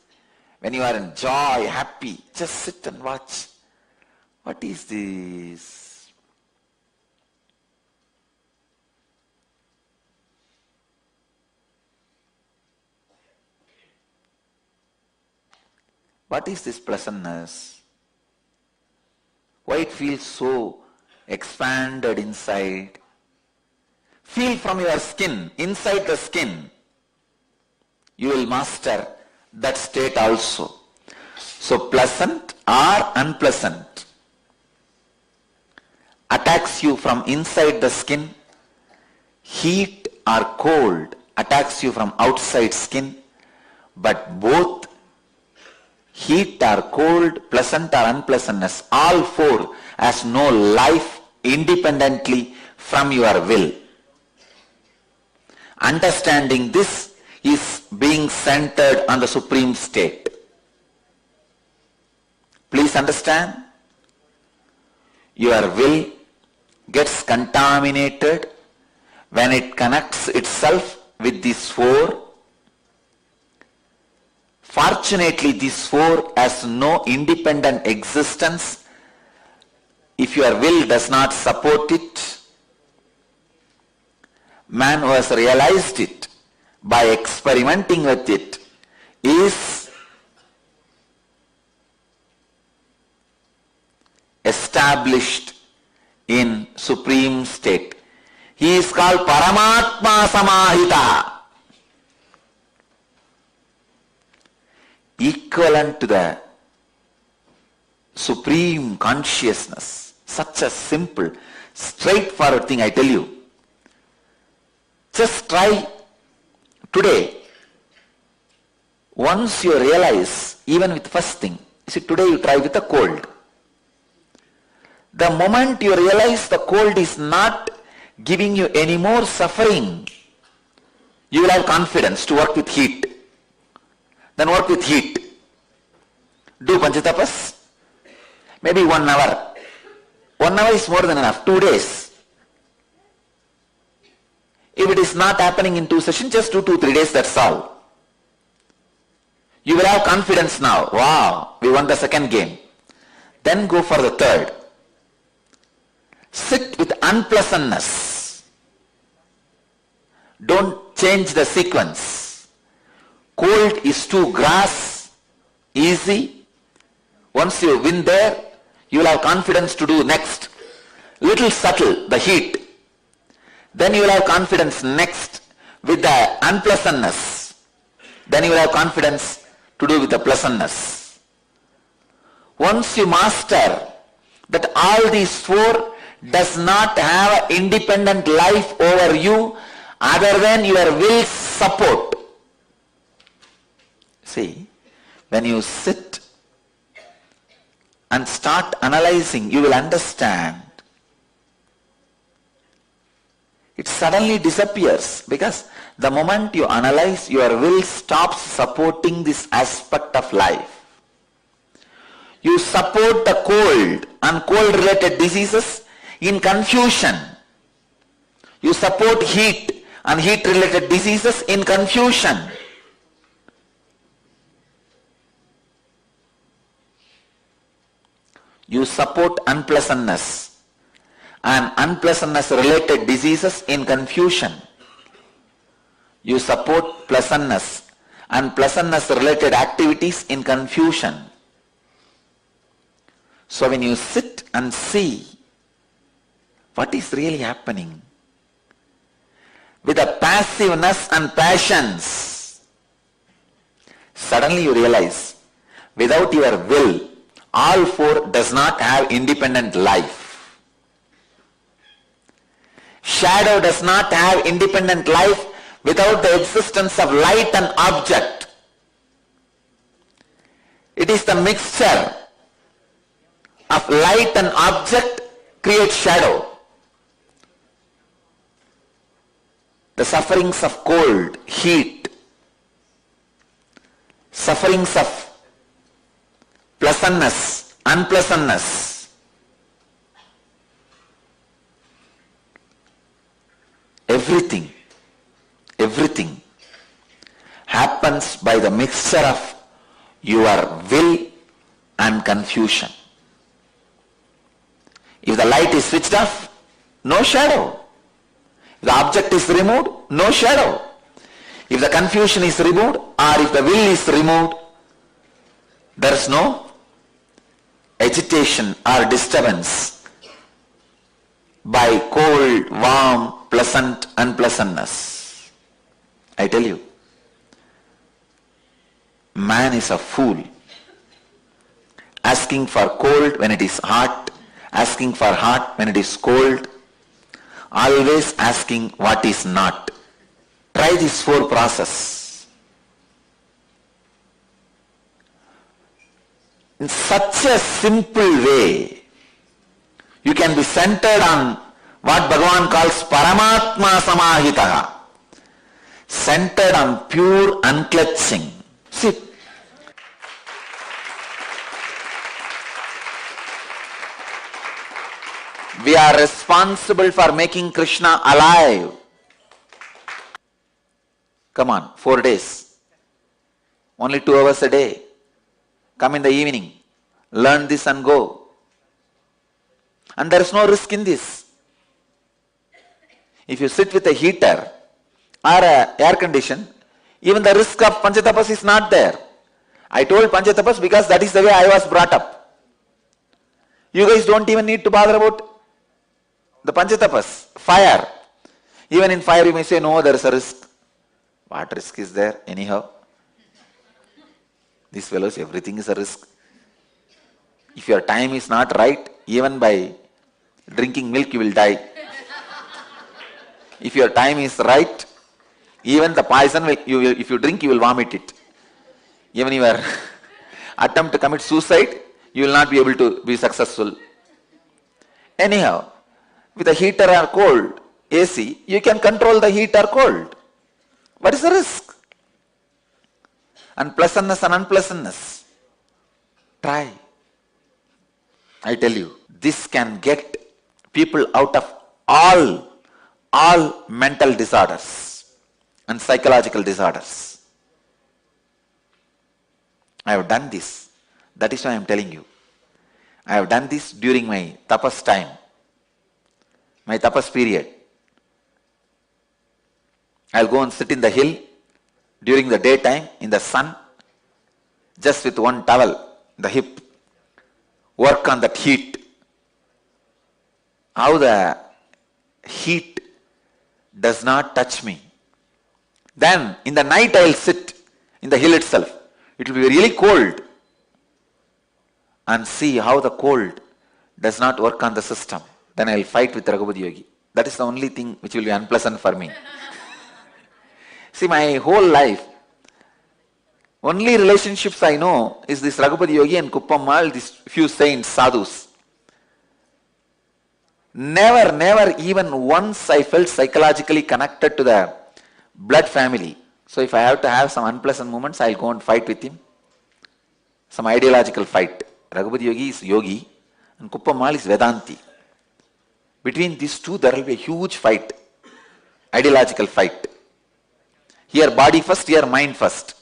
When you are in joy, happy, just sit and watch. What is this? What is this pleasantness? Why it feels so expanded inside. Feel from your skin, inside the skin. You will master that state also. So pleasant or unpleasant attacks you from inside the skin. Heat or cold attacks you from outside skin. But both heat or cold, pleasant or unpleasantness, all four has no life independently from your will. Understanding this is being centered on the supreme state. Please understand, your will gets contaminated when it connects itself with these four. Fortunately, these four has no independent existence. If your will does not support it, man who has realized it by experimenting with it is established in supreme state. He is called Paramatma Samahita, equivalent to the supreme consciousness. Such a simple, straightforward thing, I tell you. Just try today. Once you realize, even with first thing, see, today you try with a cold. The moment you realize the cold is not giving you any more suffering, you will have confidence to work with heat. Then work with heat. Do Panchatapas. Maybe 1 hour. 1 hour is more than enough. 2 days. If it is not happening in 2 sessions, just do 2-3 days, that's all. You will have confidence now. Wow, we won the second game. Then go for the third. Sit with unpleasantness. Don't change the sequence. Cold is to grass, easy. Once you win there, you will have confidence to do next. Little subtle, the heat. Then you will have confidence next with the unpleasantness. Then you will have confidence to do with the pleasantness. Once you master that all these four does not have an independent life over you other than your will's support. See, when you sit and start analyzing, you will understand. It suddenly disappears, because the moment you analyze, your will stops supporting this aspect of life. You support the cold and cold related diseases in confusion. You support heat and heat related diseases in confusion. You support unpleasantness and unpleasantness related diseases in confusion. You support pleasantness and pleasantness related activities in confusion. So when you sit and see what is really happening with the passiveness and passions, suddenly you realize without your will, all four does not have independent life. Shadow does not have independent life without the existence of light and object. It is the mixture of light and object creates shadow. The sufferings of cold, heat, sufferings of pleasantness, unpleasantness, everything happens by the mixture of your will and confusion. If the light is switched off, no shadow. If the object is removed, no shadow. If the confusion is removed, or if the will is removed, there is no agitation or disturbance. by cold, warm, pleasant, unpleasantness. I tell you, man is a fool. Asking for cold when it is hot, asking for hot when it is cold, always asking what is not. Try this 4 process. In such a simple way, you can be centered on what Bhagavan calls Paramatma Samahitaha. Centered on pure unclutching. See, we are responsible for making Krishna alive. Come on, 4 days. Only 2 hours a day. Come in the evening. Learn this and go. And there is no risk in this. If you sit with a heater or a air condition, even the risk of Panchatapas is not there. I told Panchatapas because that is the way I was brought up. You guys don't even need to bother about the Panchatapas. Fire. Even in fire you may say, no, there is a risk. What risk is there anyhow? These fellows, everything is a risk. If your time is not right, even by drinking milk you will die. If your time is right, even the poison, if you drink, you will vomit it. Even your attempt to commit suicide, you will not be able to be successful. Anyhow, with a heater or cold, AC, you can control the heat or cold. What is the risk? Unpleasantness and unpleasantness. Try. I tell you, this can get people out of all mental disorders and psychological disorders. I have done this. That is why I am telling you. I have done this during my tapas time, my tapas period. I'll go and sit in the hill during the daytime in the sun, just with one towel, the hip, work on that heat. How the heat does not touch me. Then in the night I'll sit in the hill itself. It will be really cold. And see how the cold does not work on the system. Then I'll fight with Raghupati Yogi. That is the only thing which will be unpleasant for me. See, my whole life, only relationships I know is this Raghupati Yogi and Kuppammal, these few saints, sadhus. Never even once I felt psychologically connected to the blood family. So if I have to have some unpleasant moments, I'll go and fight with him. Some ideological fight. Raghupati Yogi is Yogi and Kuppammal is Vedanti. Between these two, there will be a huge fight. Ideological fight. Here body first, here mind first.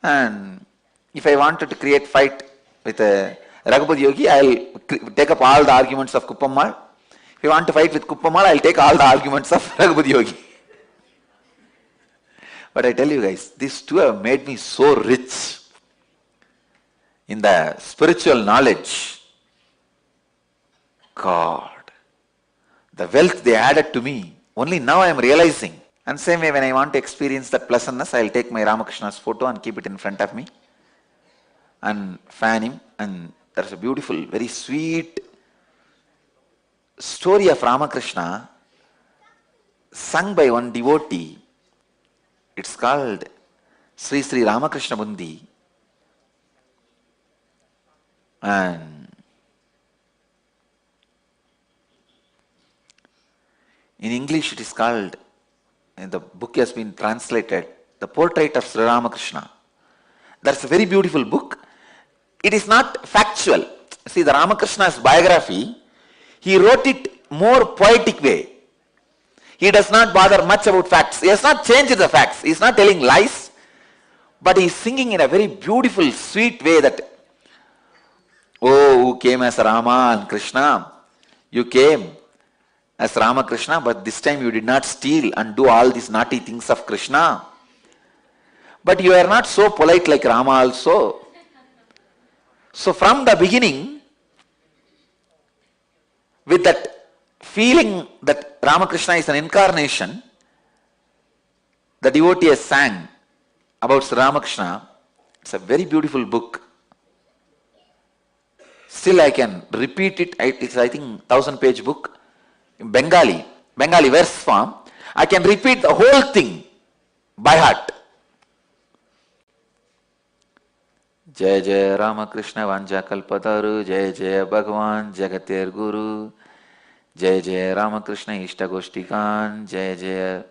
And if I wanted to create fight with Raghupati Yogi, I'll take up all the arguments of Kuppammal. If I want to fight with Kuppammal, I'll take all the arguments of Raghupati Yogi. But I tell you guys, these two have made me so rich in the spiritual knowledge. God, the wealth they added to me, only now I am realizing. And same way, when I want to experience that pleasantness, I'll take my Ramakrishna's photo and keep it in front of me and fan him. And there's a beautiful, very sweet story of Ramakrishna sung by one devotee. It's called Sri Sri Ramakrishna Bundi. And in English it is called, and the book has been translated, The Portrait of Sri Ramakrishna. That's a very beautiful book. It is not factual. See, the Ramakrishna's biography, he wrote it more poetic way. He does not bother much about facts. He has not changed the facts. He is not telling lies. But he is singing in a very beautiful, sweet way that, oh, who came as Rama and Krishna? You came as Ramakrishna, but this time you did not steal and do all these naughty things of Krishna. But you are not so polite like Rama also. So from the beginning, feeling that Ramakrishna is an incarnation, the devotee has sang about Sri Ramakrishna. It's a very beautiful book. Still I can repeat it. It's I think 1000-page book in Bengali verse form. I can repeat the whole thing by heart. Jai Jai Ramakrishna Vanja Kalpataru, Jai Jai Bhagavan Jagatir Guru, Jai Jai Ramakrishna Ishtagoshtikan, Jai Jai.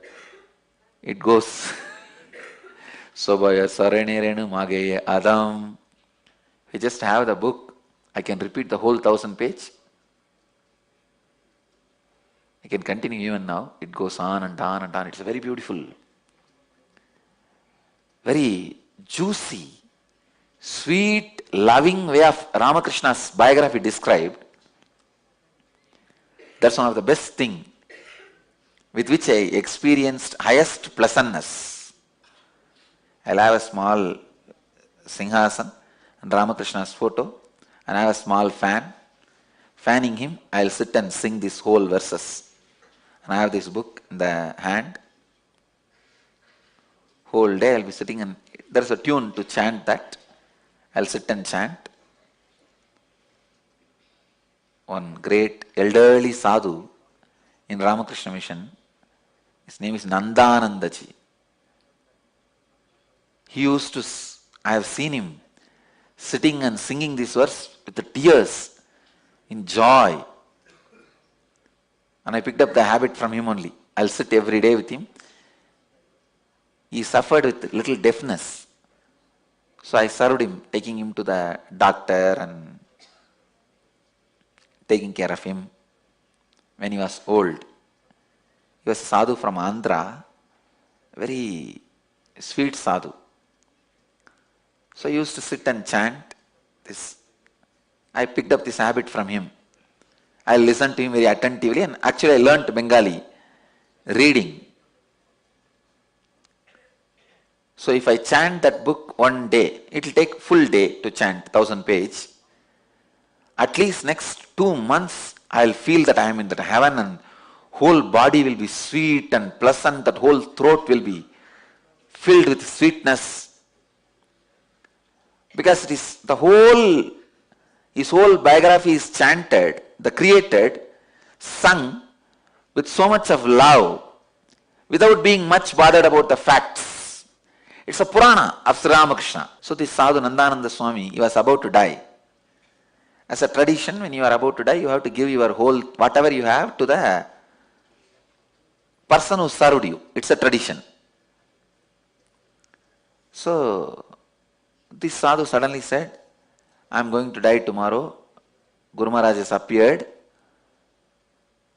It goes. Sobaya Sarani Renu Mageye Adam. We just have the book. I can repeat the whole 1000-page. I can continue even now. It goes on and on and on. It's a very beautiful, very juicy, sweet, loving way of Ramakrishna's biography described. That's one of the best things with which I experienced highest pleasantness. I'll have a small Singhasan and Ramakrishna's photo, and I have a small fan. Fanning him, I'll sit and sing these whole verses. And I have this book in the hand. Whole day I'll be sitting and there's a tune to chant that. I'll sit and chant. One great elderly sadhu in Ramakrishna Mission, his name is Nandanandaji. He used to, I have seen him sitting and singing this verse with the tears in joy. And I picked up the habit from him only. I'll sit every day with him. He suffered with little deafness. So I served him, taking him to the doctor and taking care of him when he was old. He was a sadhu from Andhra, very sweet sadhu. So I used to sit and chant this. I picked up this habit from him. I listened to him very attentively, and actually I learnt Bengali reading. So if I chant that book one day, it will take full day to chant 1000-page. At least next 2 months I will feel that I am in that heaven and whole body will be sweet and pleasant, that whole throat will be filled with sweetness. Because it is the whole, his whole biography is chanted, the created, sung with so much of love, without being much bothered about the facts. It's a Purana of Sri Ramakrishna. So this Sadhu Nandananda Swami, he was about to die. As a tradition, when you are about to die, you have to give your whole, whatever you have, to the person who served you. It's a tradition. So this Sadhu suddenly said, I am going to die tomorrow. Guru Maharaj has appeared.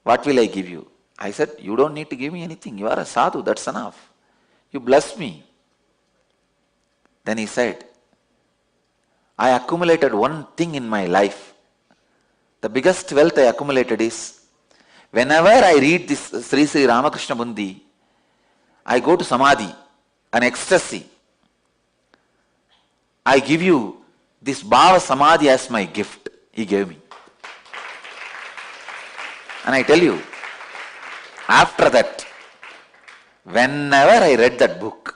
What will I give you? I said, you don't need to give me anything. You are a sadhu, that's enough. You bless me. Then he said, I accumulated one thing in my life. The biggest wealth I accumulated is, whenever I read this Sri Sri Ramakrishna Bundi, I go to Samadhi, an ecstasy. I give you this Bhava Samadhi as my gift. He gave me. And I tell you, after that, whenever I read that book,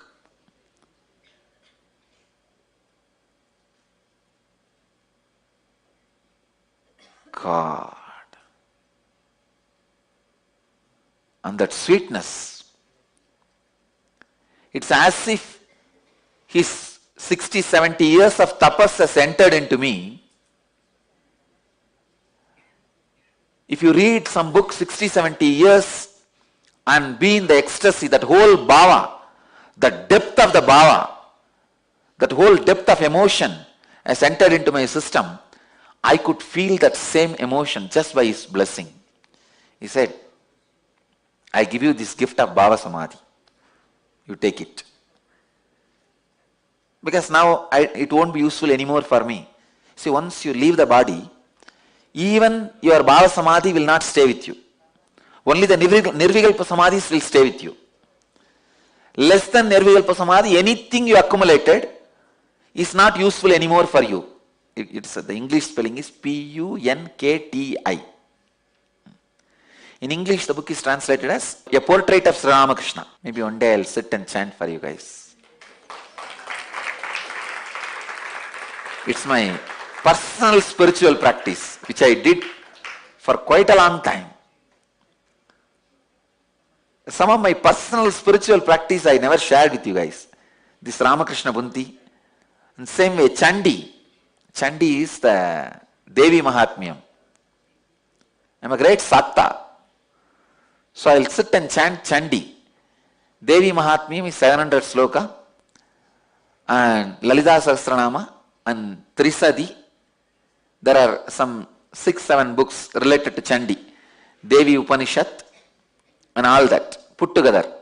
God, and that sweetness, it's as if his 60, 70 years of tapas has entered into me. If you read some book 60, 70 years and be in the ecstasy, that whole bhava, the depth of the bhava, that whole depth of emotion has entered into my system, I could feel that same emotion just by his blessing. He said, I give you this gift of Bhava Samadhi. You take it. Because now it won't be useful anymore for me. See, once you leave the body, even your Bhava Samadhi will not stay with you. Only the Nirvikalpa Samadhis will stay with you. Less than Nirvikalpa Samadhi, anything you accumulated is not useful anymore for you. The English spelling is P-U-N-K-T-I. In English, the book is translated as A Portrait of Sri Ramakrishna. Maybe one day I'll sit and chant for you guys. It's my personal spiritual practice, which I did for quite a long time. Some of my personal spiritual practice I never shared with you guys. This Ramakrishna Bunti. And same way, Chandi. Chandi is the Devi Mahatmyam. I'm a great Satta. So I'll sit and chant Chandi. Devi Mahatmyam is 700 sloka. And Lalita Sahasranama and Trisadi. There are some 6-7 books related to Chandi. Devi Upanishad and all that put together.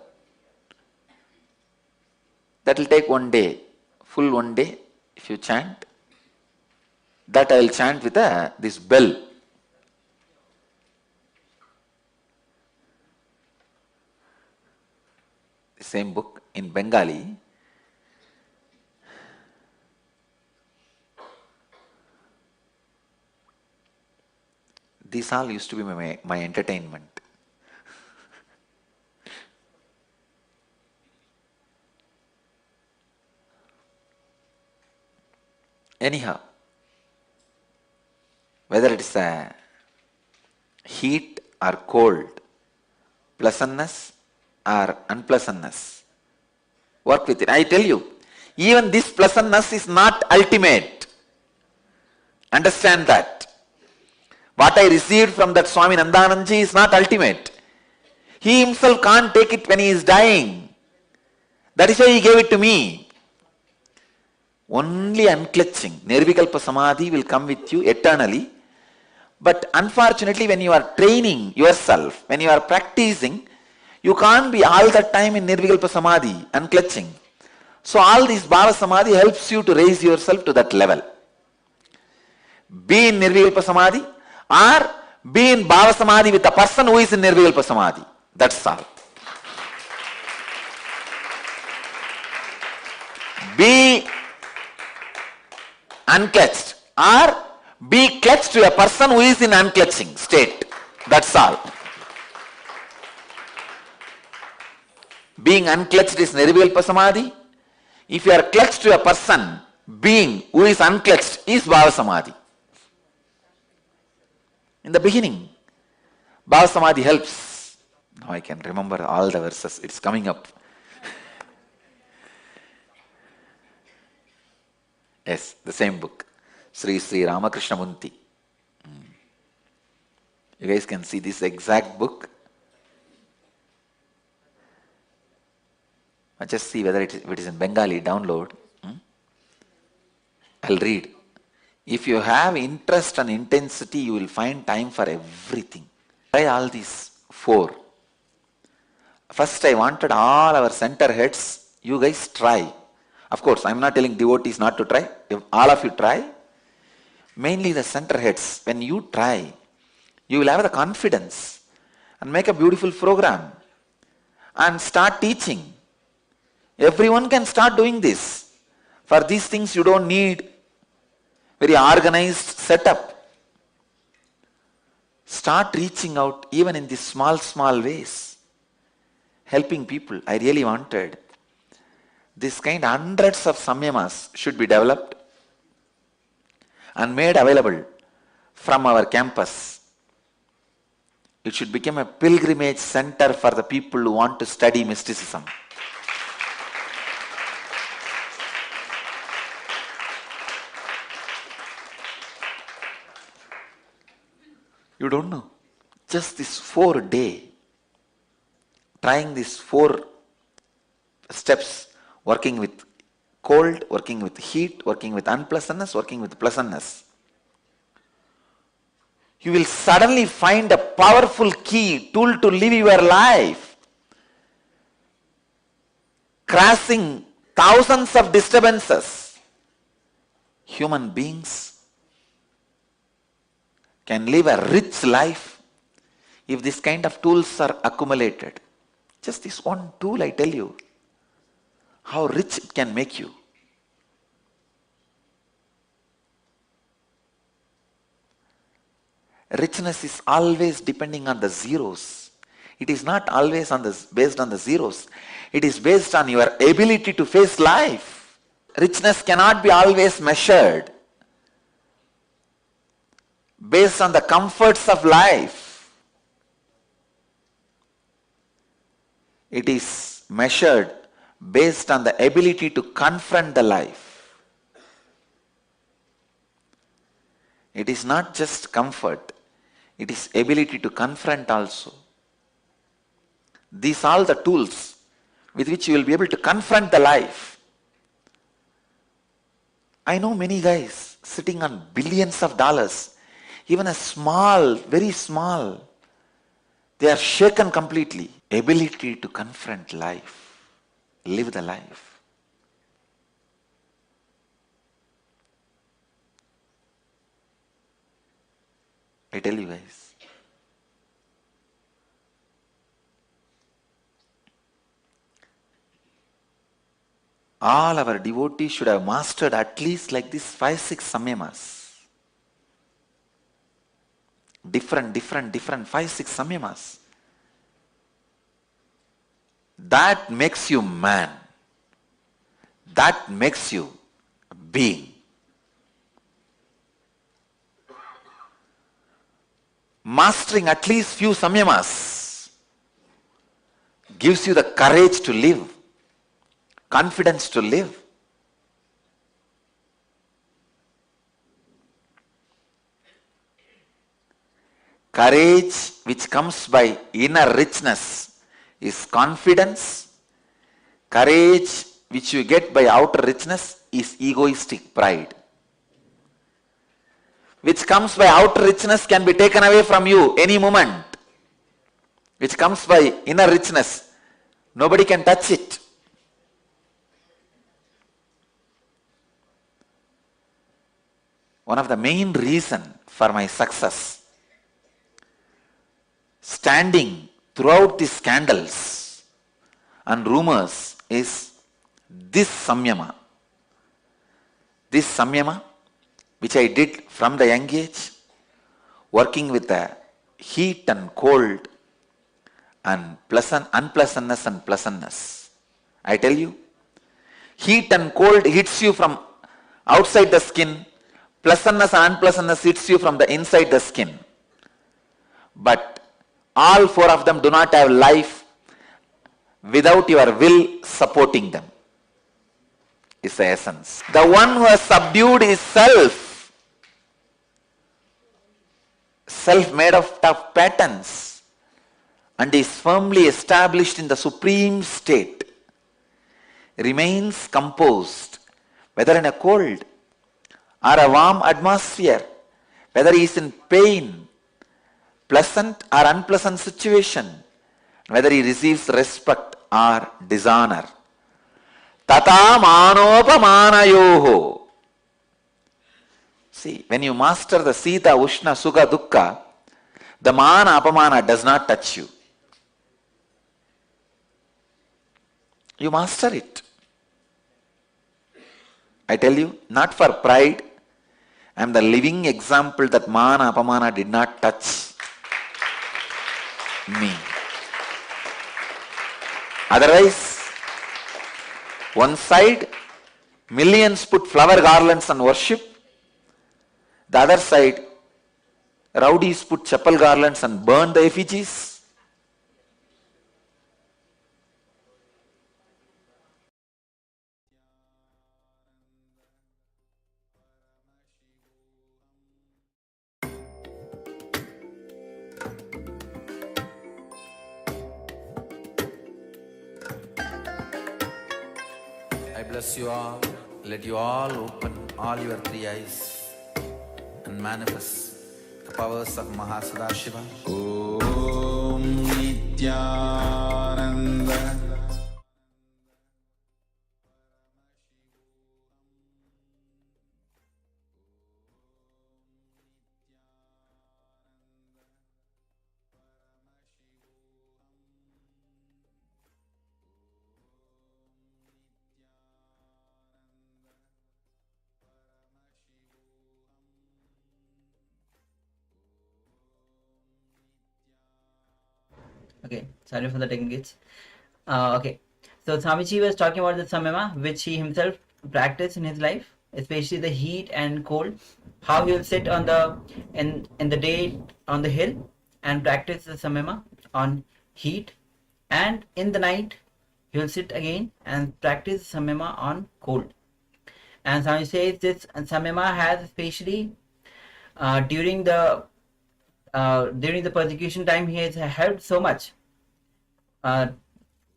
That will take one day, full one day if you chant. That I will chant with this bell. The same book in Bengali. These all used to be my entertainment. Anyhow, whether it's a heat or cold, pleasantness or unpleasantness, work with it. I tell you, even this pleasantness is not ultimate. Understand that. What I received from that Swami Nandanandji is not ultimate. He himself can't take it when he is dying. That is why he gave it to me. Only unclutching, Nirvikalpa Samadhi will come with you eternally. But unfortunately, when you are training yourself, when you are practicing, you can't be all the time in Nirvikalpa Samadhi, unclutching. So all this Bhava Samadhi helps you to raise yourself to that level. Be in Nirvikalpa Samadhi or be in Bhava Samadhi with a person who is in Nirvikalpa Samadhi. That's all. Be unclutched or be clutched to a person who is in unclutching state. That's all. Being unclutched is Nirvikalpa Samadhi. If you are clutched to a person, being who is unclutched is Bhava Samadhi. In the beginning, Bhava Samadhi helps. Now I can remember all the verses. It's coming up. Yes, the same book. Sri Ramakrishna Munti. You guys can see this exact book. Just see whether if it is in Bengali, download. I'll read. If you have interest and intensity, you will find time for everything. Try all these 4. First, I wanted all our center heads, you guys try. Of course, I'm not telling devotees not to try. If all of you try, mainly the center heads, when you try, you will have the confidence and make a beautiful program and start teaching. Everyone can start doing this. For these things, you don't need very organized setup. Start reaching out even in these small ways. Helping people. I really wanted this kind, hundreds of samyamas should be developed and made available from our campus. It should become a pilgrimage center for the people who want to study mysticism. You don't know. Just this 4-day, trying these 4 steps, working with cold, working with heat, working with unpleasantness, working with pleasantness. You will suddenly find a powerful key, tool to live your life. Crossing thousands of disturbances. Human beings can live a rich life if this kind of tools are accumulated. Just this one tool, I tell you, how rich it can make you. Richness is always depending on the zeros. It is not always based on the zeros. It is based on your ability to face life. Richness cannot be always measured based on the comforts of life. It is measured based on the ability to confront the life. It is not just comfort, it is ability to confront also. These are the tools with which you will be able to confront the life. I know many guys sitting on billions of dollars, even a small, very small, they are shaken completely. Ability to confront life, live the life. I tell you guys, all our devotees should have mastered at least like this 5-6 samyamas. Different 5-6 samyamas. That makes you man. That makes you a being. Mastering at least few samyamas gives you the courage to live, confidence to live. Courage which comes by inner richness is confidence. Courage which you get by outer richness is egoistic pride. Which comes by outer richness can be taken away from you any moment. Which comes by inner richness, nobody can touch it. One of the main reasons for my success, standing throughout these scandals and rumors, is this samyama. This samyama, which I did from the young age, working with the heat and cold and unpleasantness and pleasantness. I tell you, heat and cold hits you from outside the skin, pleasantness and unpleasantness hits you from the inside the skin. But all four of them do not have life without your will supporting them. Is the essence. The one who has subdued his self, self made of tough patterns, and is firmly established in the supreme state, remains composed, whether in a cold or a warm atmosphere, whether he is in pain, pleasant or unpleasant situation, whether he receives respect or dishonor. Tata manopamanayoho. See, when you master the Sita, Ushna, Sukha, Dukkha, the mana, apamana does not touch you. You master it. I tell you, not for pride, I am the living example that mana, apamana did not touch me. Otherwise, one side, millions put flower garlands and worship. The other side, rowdies put chapel garlands and burn the effigies. I bless you all. Let you all open all your three eyes and manifest the powers of Mahasada Om Nithyananda Okay, sorry for the technical glitch. Okay, so Swamiji was talking about the samyama which he himself practiced in his life, especially the heat and cold. How he will sit on the in the day on the hill and practice the samyama on heat, and in the night he will sit again and practice samyama on cold. And Swami says this samyama has especially during the persecution time he has helped so much.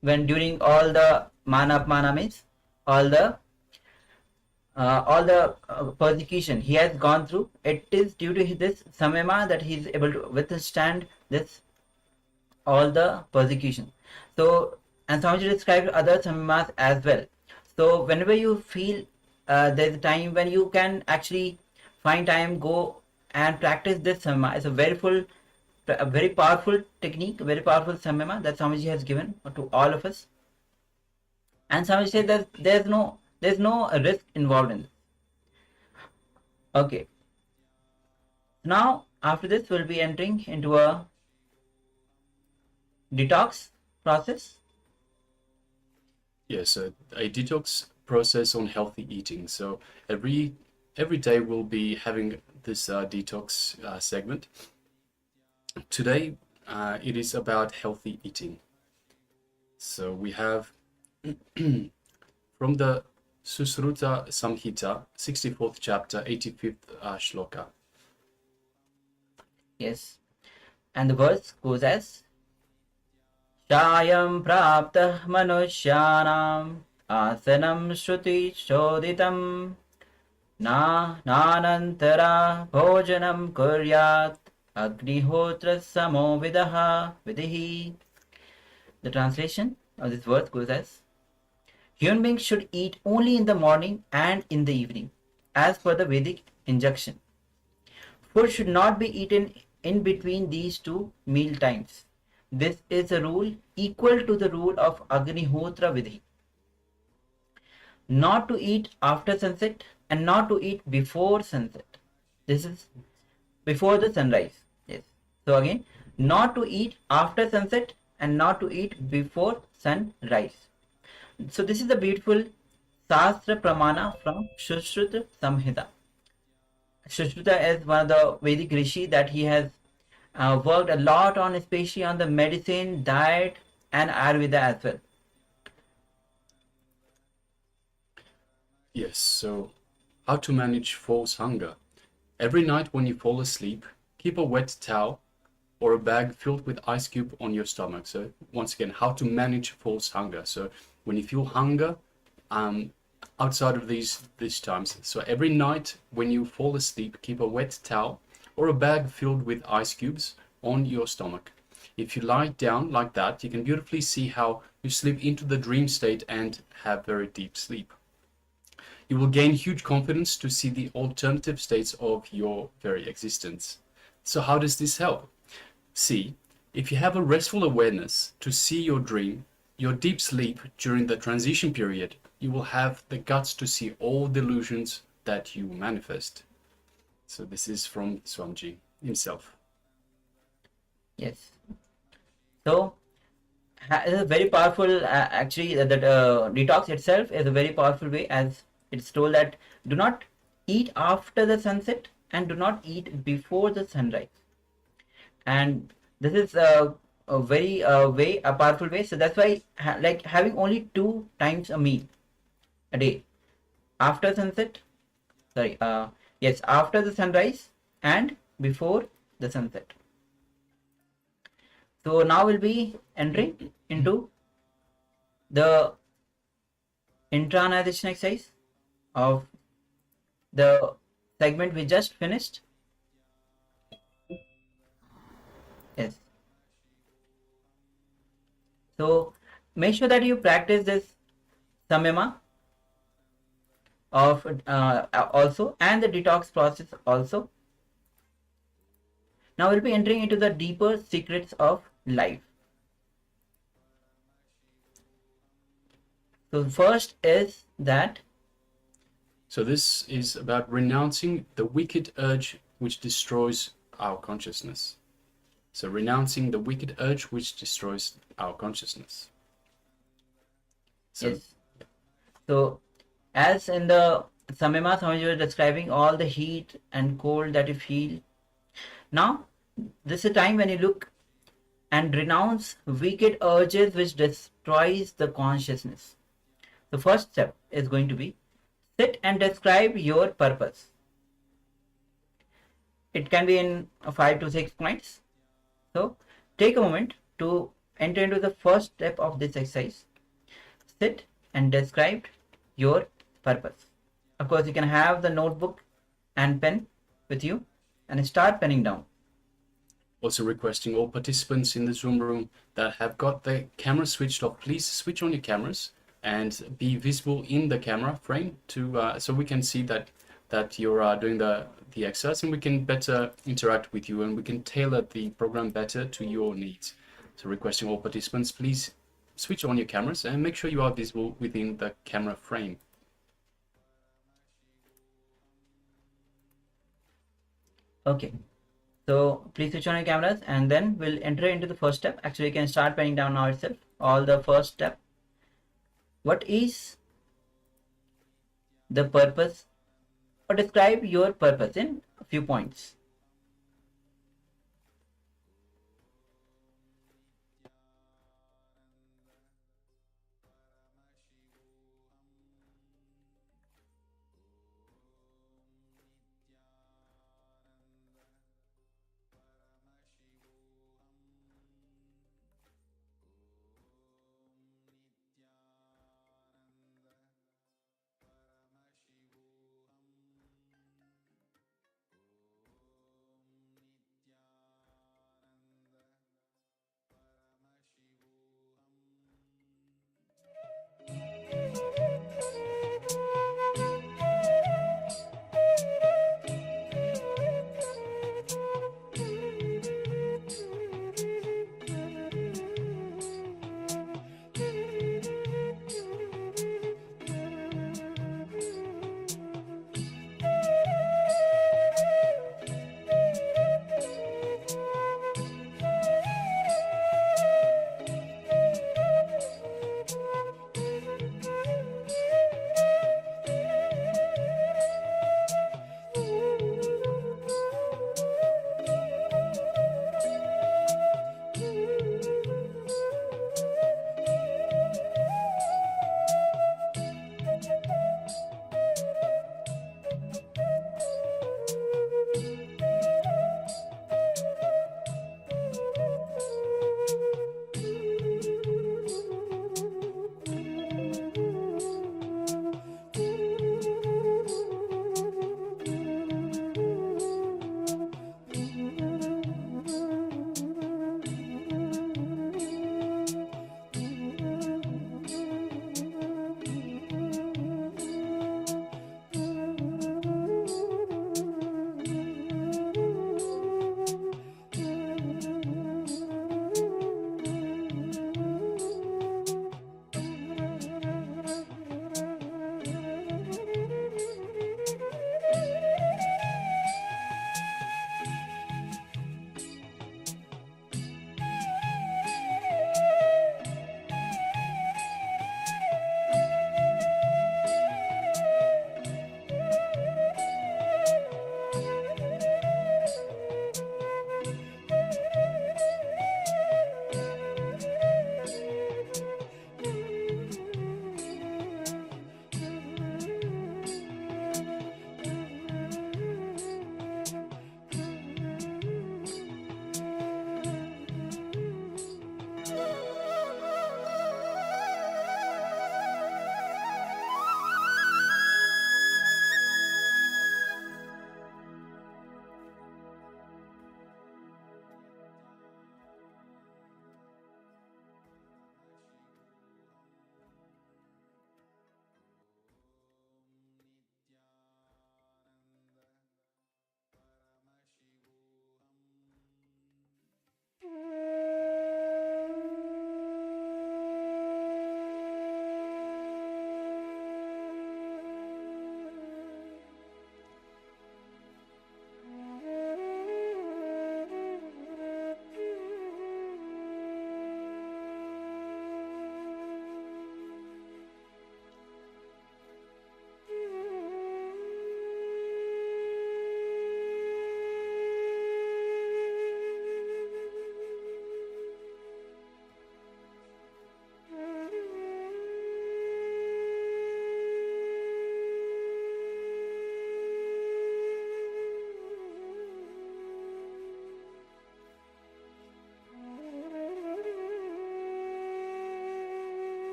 When during all the mana means all the persecution he has gone through, it is due to this samyama that he is able to withstand this all the persecution. So, and Swamiji described other samyamas as well. So whenever you feel there's a time when you can actually find time, go and practice this samyama. It's a very powerful technique, very powerful samyama that Swamiji has given to all of us. And Swamiji said that there's no risk involved in this. Okay. Now after this we'll be entering into a detox process. Yes, a detox process on healthy eating. So every day we'll be having this detox segment. Today it is about healthy eating. So we have from the Susruta Samhita, 64th chapter, 85th shloka. Yes, and the verse goes as Shayam praptah manushyanam asanam shruti shoditam nanantara bhojanam kuryat agnihotra samo vidihi. The translation of this verse goes as human beings should eat only in the morning and in the evening, as per the Vedic injunction. Food should not be eaten in between these two meal times. This is a rule equal to the rule of Agnihotra Vidhi. Not to eat after sunset and not to eat before sunset. This is before the sunrise. Yes. So again, not to eat after sunset and not to eat before sunrise. So this is the beautiful Sastra Pramana from Sushruta Samhita. Sushruta is one of the Vedic rishi that he has worked a lot on, especially on the medicine, diet and Ayurveda as well. Yes, so how to manage false hunger. Every night when you fall asleep, keep a wet towel or a bag filled with ice cube on your stomach. So once again, how to manage false hunger. So when you feel hunger outside of these times, so every night when you fall asleep, keep a wet towel or a bag filled with ice cubes on your stomach. If you lie down like that, you can beautifully see how you slip into the dream state and have very deep sleep. You will gain huge confidence to see the alternative states of your very existence. So how does this help? See, if you have a restful awareness to see your dream, your deep sleep during the transition period, you will have the guts to see all delusions that you manifest. So this is from Swamiji himself. Yes. So it's a very powerful, actually, that detox itself is a very powerful way, as it's told that do not eat after the sunset and do not eat before the sunrise. And this is a very powerful way. So that's why like having only 2 times a meal a day, after sunset, yes, after the sunrise and before the sunset. So now we'll be entering into the internalization exercise of the segment we just finished. Yes. So make sure that you practice this samyama of also, and the detox process also. Now we'll be entering into the deeper secrets of life. So first is that. So this is about renouncing the wicked urge which destroys our consciousness. So renouncing the wicked urge which destroys our consciousness. So, Yes. So, as in the Samyama Swamiji was describing all the heat and cold that you feel. Now, this is a time when you look and renounce wicked urges which destroys the consciousness. The first step is going to be sit and describe your purpose. It can be in 5 to 6 points. So, take a moment to enter into the first step of this exercise. Sit and describe your purpose. Of course, you can have the notebook and pen with you and start penning down. Also requesting all participants in the Zoom room that have got the camera switched off, please switch on your cameras and be visible in the camera frame to so we can see that you're doing the exercise, and we can better interact with you, and we can tailor the program better to your needs. So requesting all participants, please switch on your cameras and make sure you are visible within the camera frame. Okay, so please switch on your cameras, and then we'll enter into the first step. Actually, you can start penning down now itself all the first step. What is the purpose, or describe your purpose in a few points.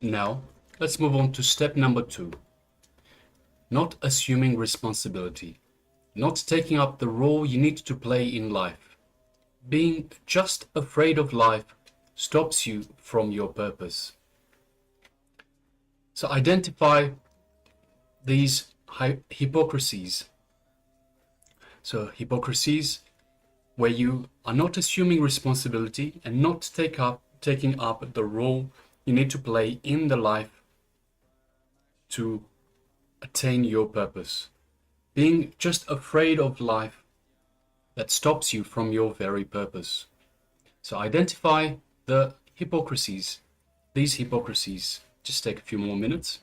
Now, let's move on to step number 2. Not assuming responsibility. Not taking up the role you need to play in life. Being just afraid of life stops you from your purpose. So identify these hypocrisies. So hypocrisies where you are not assuming responsibility and not taking up the role you need to play in the life to attain your purpose. Being just afraid of life that stops you from your very purpose. So identify the hypocrisies, these hypocrisies. Just take a few more minutes.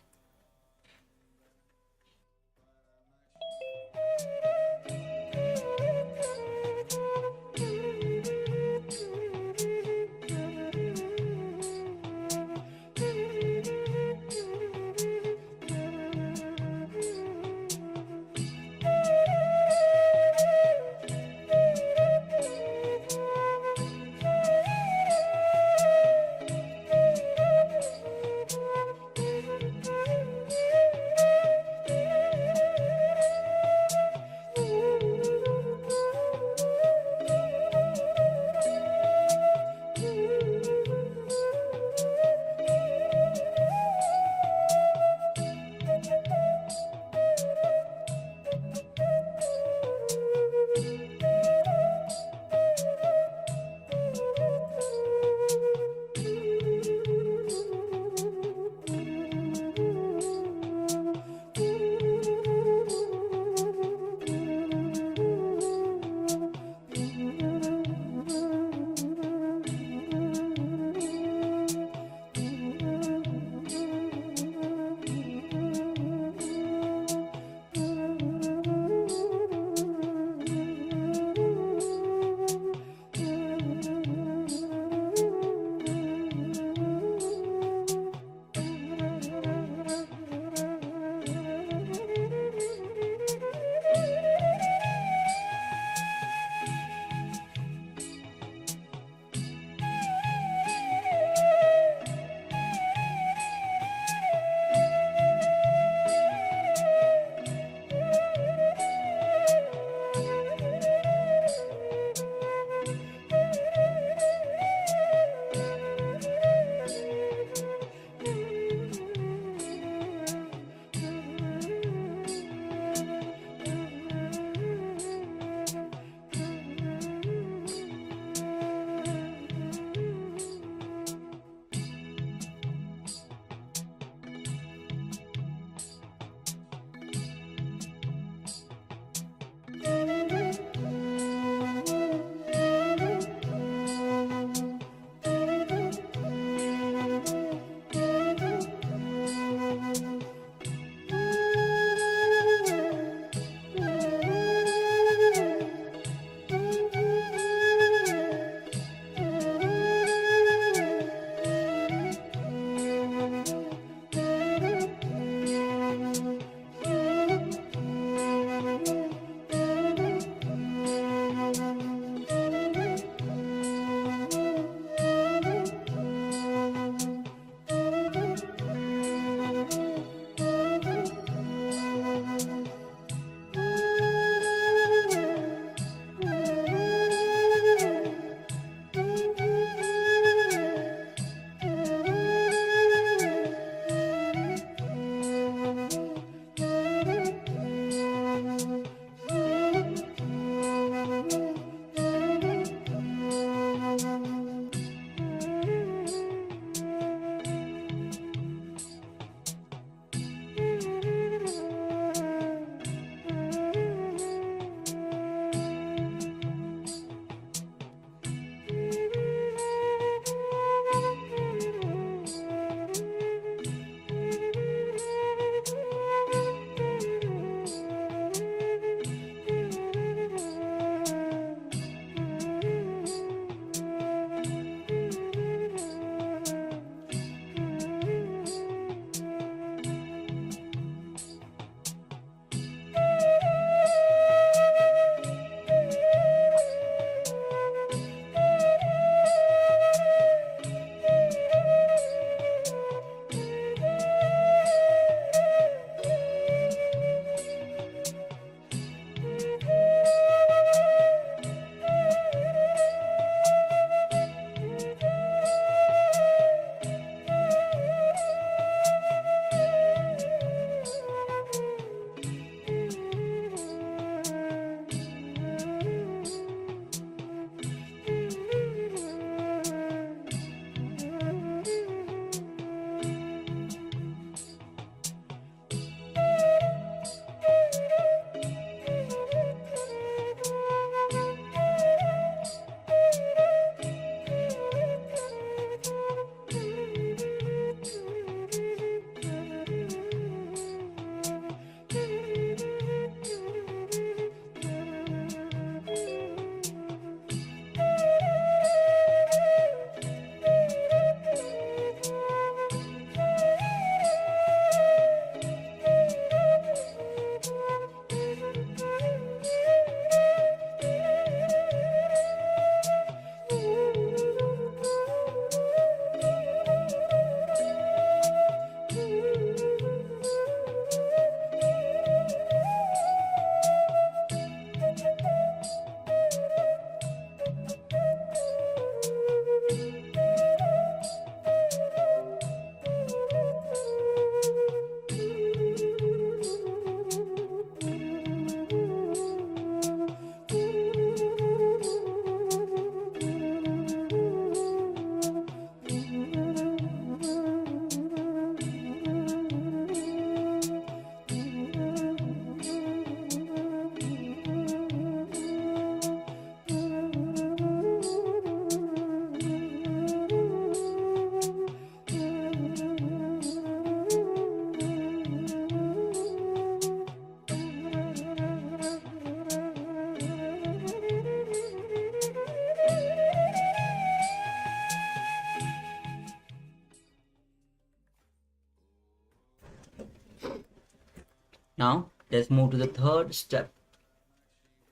Now, let's move to the third step.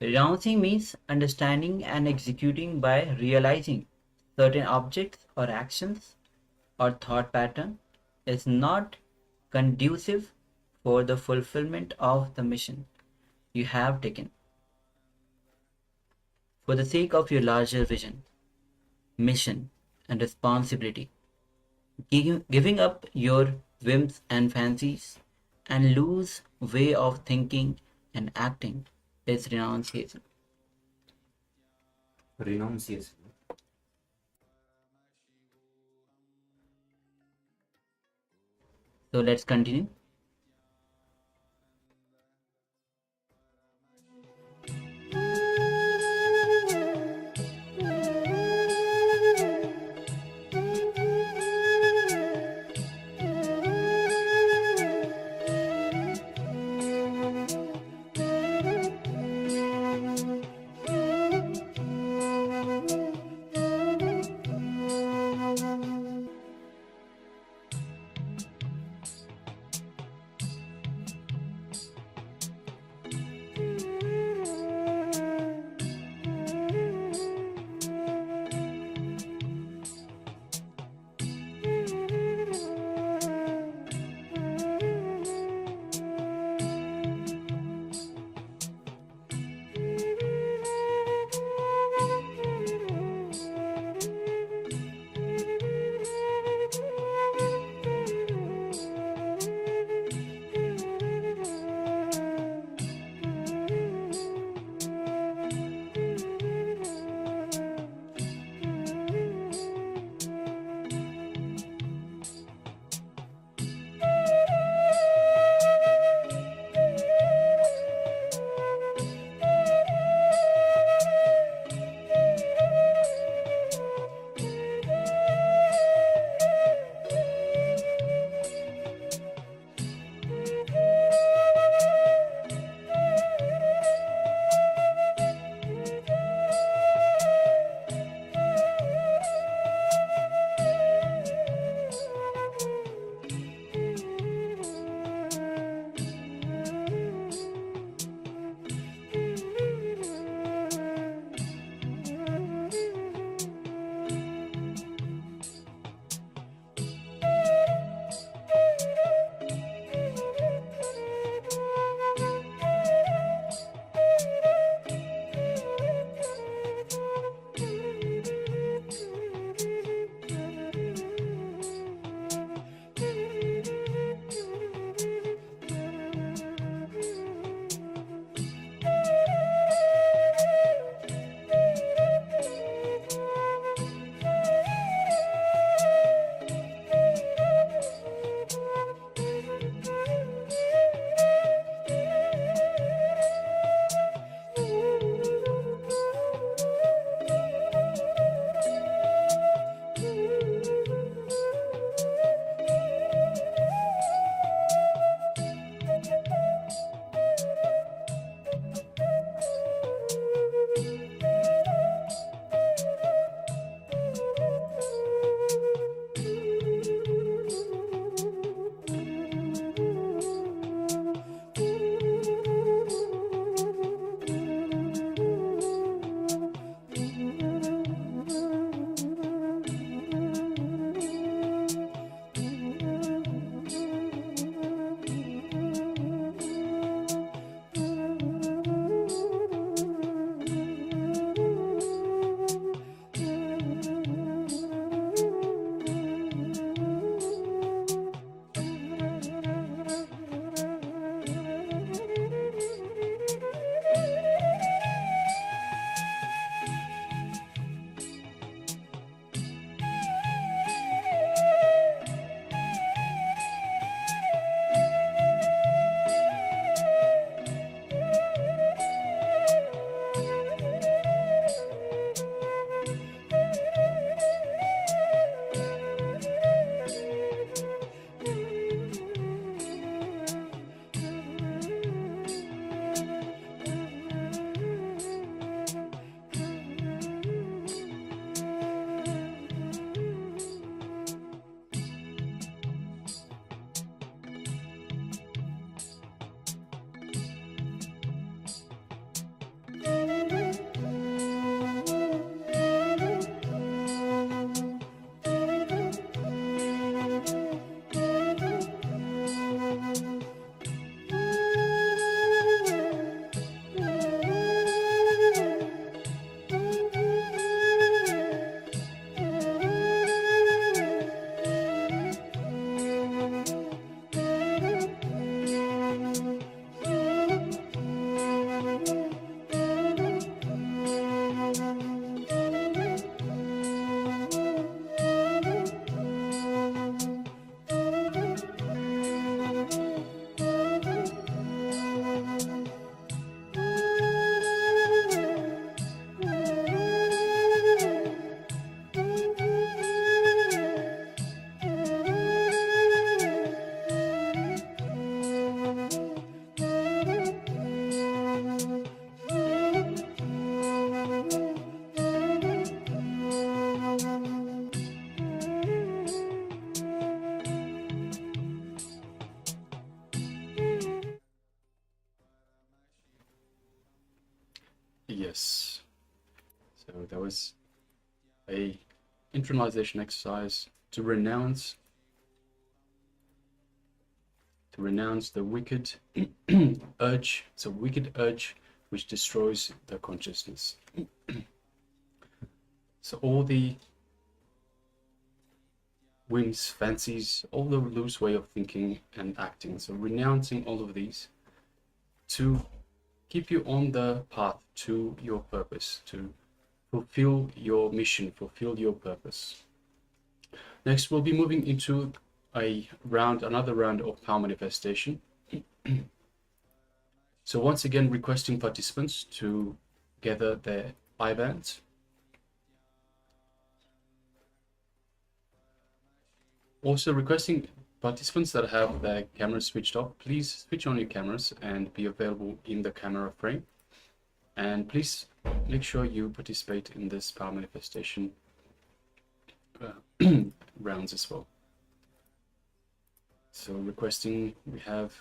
Renouncing means understanding and executing by realizing certain objects or actions or thought pattern is not conducive for the fulfillment of the mission you have taken. For the sake of your larger vision, mission, and responsibility, giving up your whims and fancies and loose way of thinking and acting is renunciation. Renunciation. So let's continue. Yes. So that was a internalization exercise to renounce the wicked urge. It's a wicked urge which destroys the consciousness. So all the whims, fancies, all the loose way of thinking and acting. So renouncing all of these to keep you on the path to your purpose, to fulfill your mission, fulfill your purpose. Next, we'll be moving into another round of power manifestation. So once again, requesting participants to gather their I-bands. Also requesting participants that have their cameras switched off, please switch on your cameras and be available in the camera frame. And please make sure you participate in this power manifestation rounds as well. So requesting, we have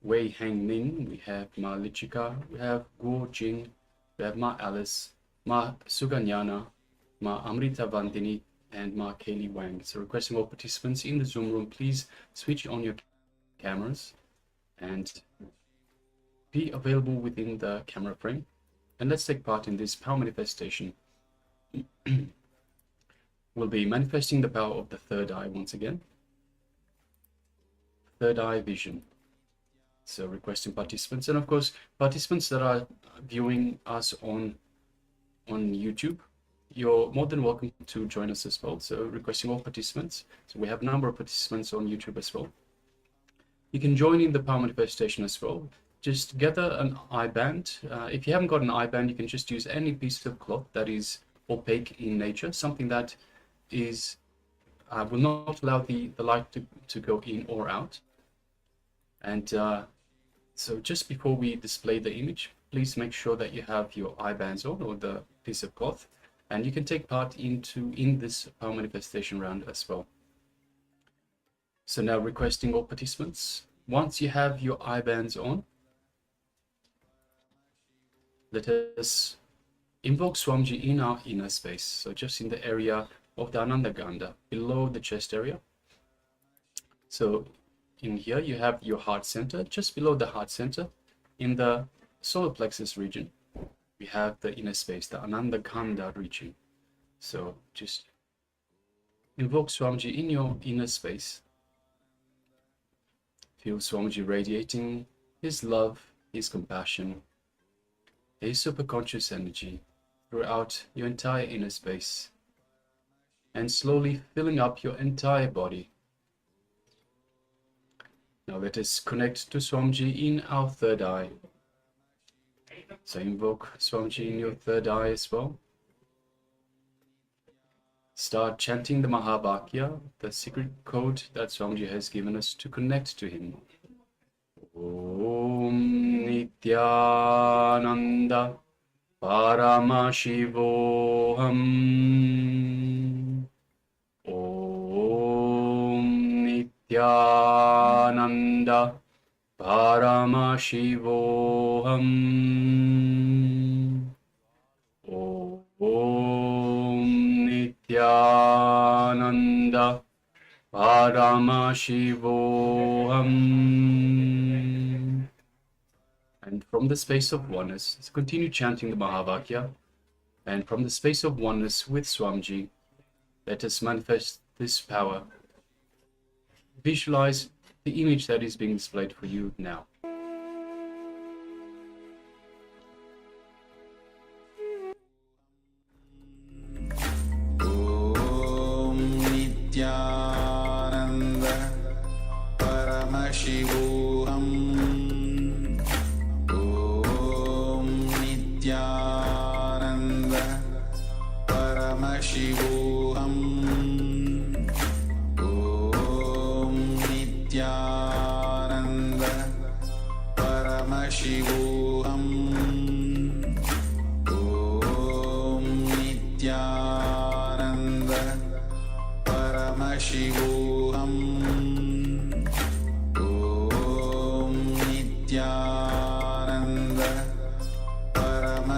Wei Hang Ning, we have Ma Lichika, we have Guo Jing, we have Ma Alice, Ma Suganyana, Ma Amrita Vandini, and Ma Kaylee Wang. So requesting all participants in the Zoom room, please switch on your cameras and be available within the camera frame. And let's take part in this power manifestation. We'll be manifesting the power of the third eye once again. Third eye vision. So requesting participants, and of course participants that are viewing us on YouTube, you're more than welcome to join us as well. So requesting all participants. So we have a number of participants on YouTube as well. You can join in the power manifestation as well. Just gather an I-band. If you haven't got an I-band, you can just use any piece of cloth that is opaque in nature, something that is will not allow the light to go in or out. And so just before we display the image, please make sure that you have your I-bands on, or the piece of cloth. And you can take part in this power manifestation round as well. So now requesting all participants, once you have your I-bands on, let us invoke Swamiji in our inner space. So just in the area of the Ananda Ganda, below the chest area. So in here you have your heart center. Just below the heart center, in the solar plexus region, we have the inner space, the Ananda Ganda region. So just invoke Swamiji in your inner space. Feel Swamiji radiating his love, his compassion, his superconscious energy throughout your entire inner space, and slowly filling up your entire body. Now let us connect to Swamiji in our third eye. So invoke Swamiji in your third eye as well. Start chanting the Mahavakya, the secret code that Swamiji has given us to connect to him. Om Nithyananda Paramashivam. Om Nithyananda Paramashivam. Om Nithyananda Paramashivam. And from the space of oneness, so continue chanting the Mahavakya. And from the space of oneness with Swamiji, let us manifest this power. Visualize the image that is being displayed for you now. Om Nithyananda Paramashivam. Om Nithyananda Paramashivam. Om Nithyananda Paramashivam. Om Nithyananda Paramashivam. Om Nithyananda Paramashivam.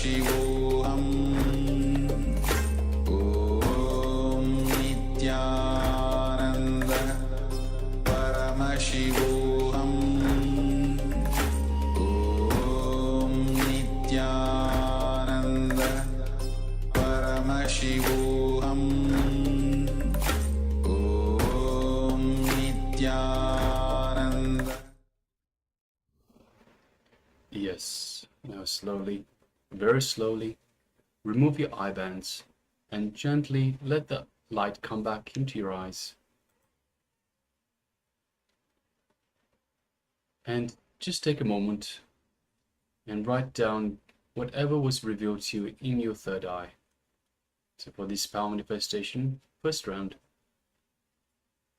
Paramamashivoham. Om Nithyananda Paramashivoham. Om Nithyananda Paramashivoham. Om Nithyananda. Yes, now slowly, very slowly, remove your eye bands and gently let the light come back into your eyes. And just take a moment and write down whatever was revealed to you in your third eye. So for this power manifestation, first round,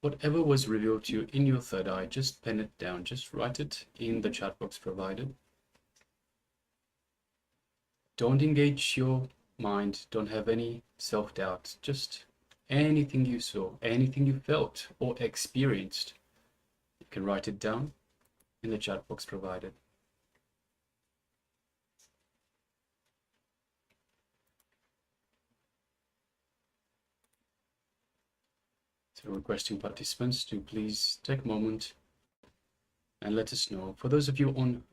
whatever was revealed to you in your third eye, just pen it down, just write it in the chat box provided. Don't engage your mind, don't have any self-doubt, just anything you saw, anything you felt or experienced, you can write it down in the chat box provided. So requesting participants to please take a moment and let us know. For those of you on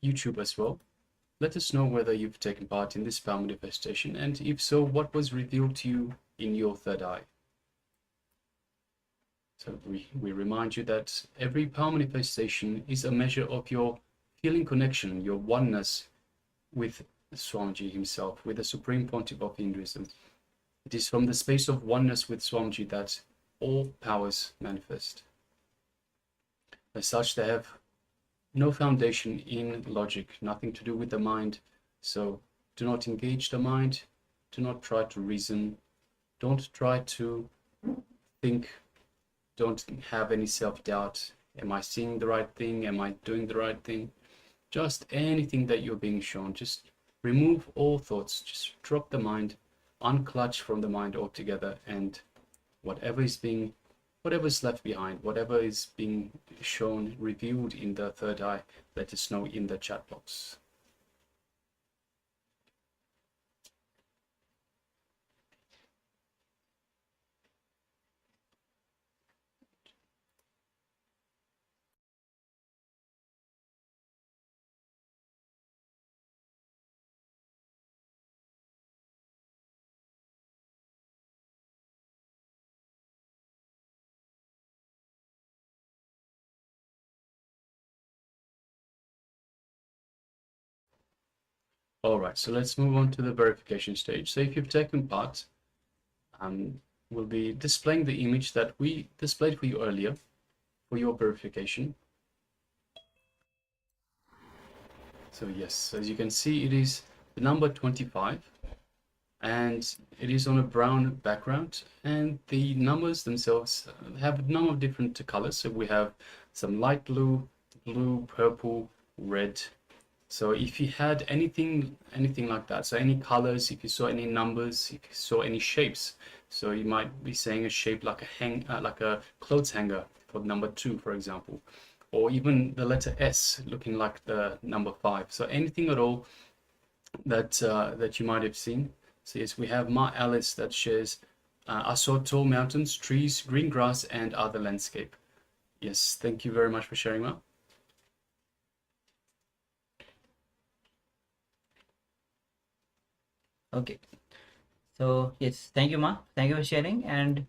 YouTube as well, let us know whether you've taken part in this power manifestation, and if so, what was revealed to you in your third eye. So we remind you that every power manifestation is a measure of your feeling connection, your oneness with Swamiji himself, with the Supreme Pontiff of Hinduism. It is from the space of oneness with Swamiji that all powers manifest. As such, they have no foundation in logic, nothing to do with the mind. So do not engage the mind, do not try to reason, don't try to think, don't have any self-doubt. Am I seeing the right thing? Am I doing the right thing? Just anything that you're being shown, just remove all thoughts, just drop the mind, unclutch from the mind altogether, and whatever's left behind, whatever is being shown, revealed in the third eye, let us know in the chat box. All right, so let's move on to the verification stage. So if you've taken part, we'll be displaying the image that we displayed for you earlier for your verification. So yes, as you can see, it is the number 25, and it is on a brown background, and the numbers themselves have a number of different colors. So we have some light blue, blue, purple, red. So if you had anything like that, so any colors, if you saw any numbers, if you saw any shapes, so you might be saying a shape like a clothes hanger for number 2, for example, or even the letter S looking like the number 5. So anything at all that that you might have seen. So yes, we have Ma Alice that shares, I saw tall mountains, trees, green grass, and other landscape. Yes, thank you very much for sharing, Ma. Okay. So yes, thank you, Ma. Thank you for sharing, and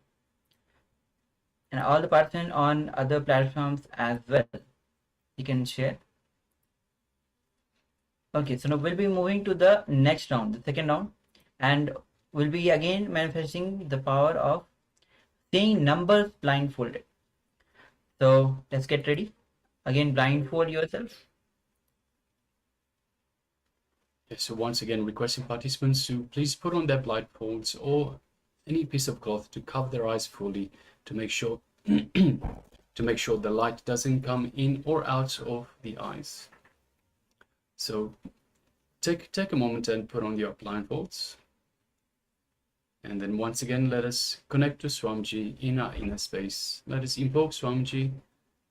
all the participants on other platforms as well. You can share. Okay, so now we'll be moving to the next round, the second round, and we'll be again manifesting the power of seeing numbers blindfolded. So let's get ready. Again, blindfold yourself. Yes, so once again, requesting participants to please put on their blindfolds or any piece of cloth to cover their eyes fully to make sure the light doesn't come in or out of the eyes. So take a moment and put on your blindfolds. And then once again, let us connect to Swamiji in our inner space. Let us invoke Swamiji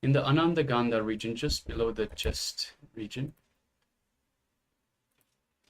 in the Anandagandha region, just below the chest region.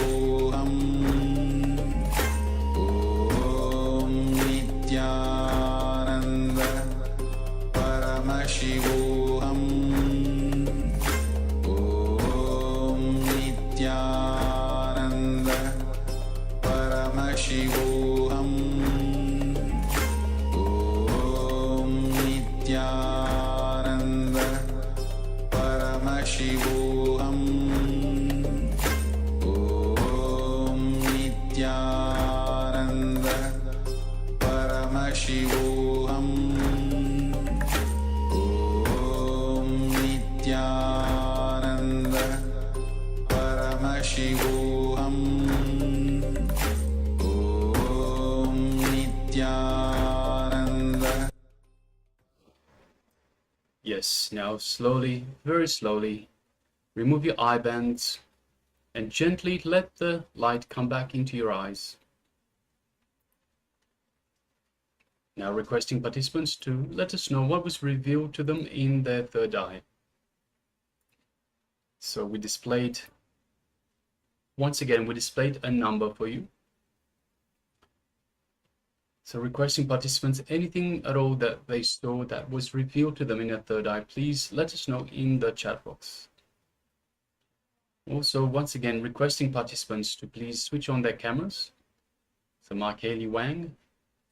Paramashivoham. Om Nithyananda Paramashivoham. Om Nithyananda Paramashivoham. Om Nithyananda Paramashivoham. Om Nithyananda Paramashivoham. Om Nithyananda Paramashivoham. Om Nithyananda. Yes, now slowly, very slowly, remove your eye bands and gently let the light come back into your eyes. Now requesting participants to let us know what was revealed to them in their third eye. So we displayed, once again, we displayed a number for you. So requesting participants, anything at all that they saw that was revealed to them in their third eye, please let us know in the chat box. Also, once again, requesting participants to please switch on their cameras. So Ma Kaylee Wang,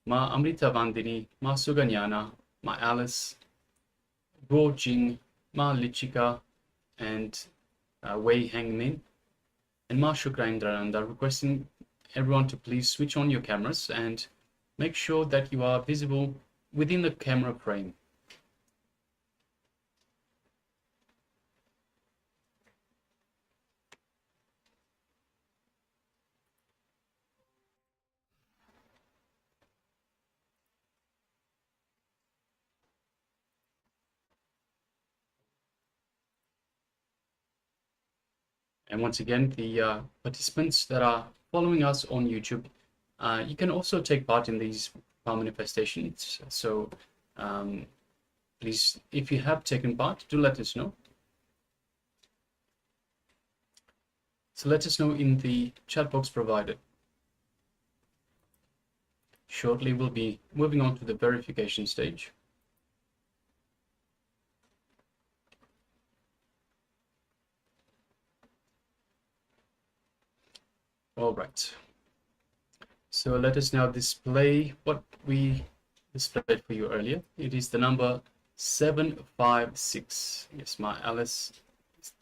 Ma Amrita Vandini, Ma Suganyana, Ma Alice, Guo Jing, Ma Lichika, and Wei Hangmin, and Ma Shukra requesting everyone to please switch on your cameras and make sure that you are visible within the camera frame. And once again, the participants that are following us on YouTube, you can also take part in these power manifestations. So please, if you have taken part, do let us know. So let us know in the chat box provided. Shortly, we'll be moving on to the verification stage. All right. So let us now display what we displayed for you earlier. It is the number 756. Yes, my Alice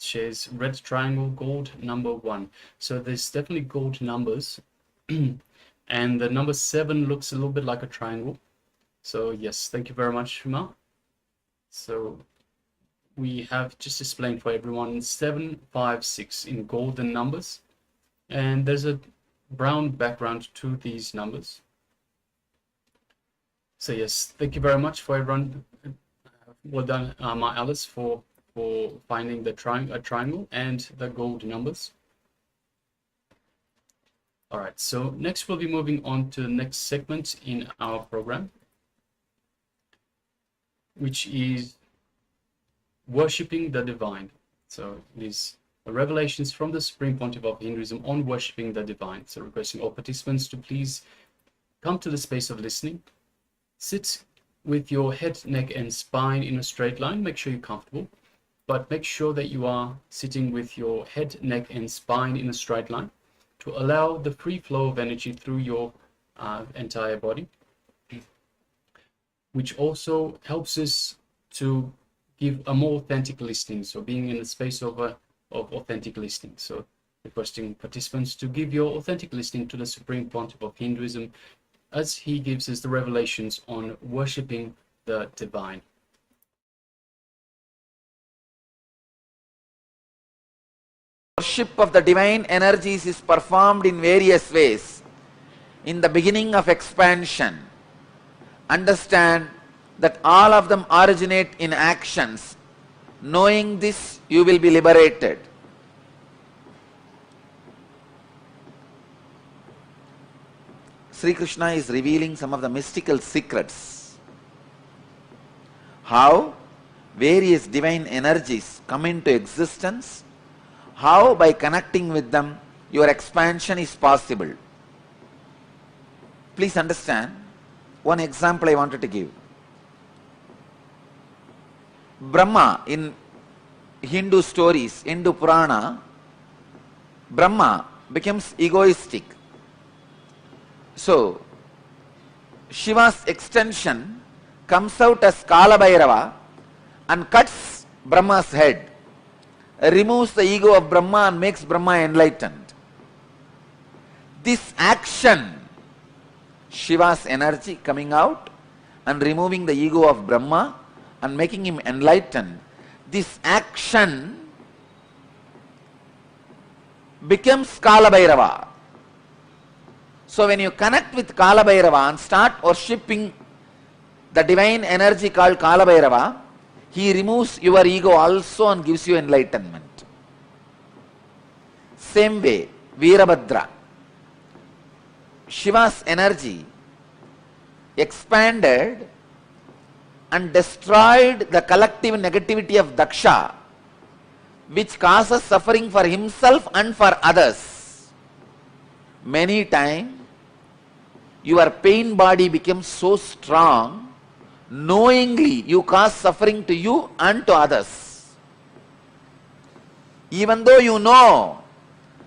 shares red triangle, gold number 1. So there's definitely gold numbers. And the number 7 looks a little bit like a triangle. So yes, thank you very much, Ma. So we have just displaying for everyone 756 in golden numbers. And there's a brown background to these numbers. So yes, thank you very much for everyone. Well done, Ma Alice, for finding the triangle and the gold numbers. All right, so next we'll be moving on to the next segment in our program, which is worshipping the divine. So it is revelations from the Supreme Pontiff of Hinduism on worshipping the divine. So requesting all participants to please come to the space of listening. Sit with your head, neck, and spine in a straight line. Make sure you're comfortable, but make sure that you are sitting with your head, neck, and spine in a straight line to allow the free flow of energy through your entire body, which also helps us to give a more authentic listening. So being in a space of authentic listening. So requesting participants to give your authentic listening to the Supreme Pontiff of Hinduism as he gives us the revelations on worshipping the divine. Worship of the divine energies is performed in various ways. In the beginning of expansion, understand that all of them originate in actions. Knowing this, you will be liberated. Sri Krishna is revealing some of the mystical secrets. How various divine energies come into existence, how by connecting with them your expansion is possible. Please understand, one example I wanted to give. Brahma, in Hindu stories, Hindu Purana, Brahma becomes egoistic. So, Shiva's extension comes out as Kala Bhairava and cuts Brahma's head, removes the ego of Brahma and makes Brahma enlightened. This action, Shiva's energy coming out and removing the ego of Brahma and making him enlightened, this action becomes Kala Bhairava. So when you connect with Kala Bhairava and start worshipping the divine energy called Kala Bhairava, he removes your ego also and gives you enlightenment. Same way, Veerabhadra, Shiva's energy expanded and destroyed the collective negativity of Daksha, which causes suffering for himself and for others. Many times, your pain body becomes so strong, knowingly you cause suffering to you and to others. Even though you know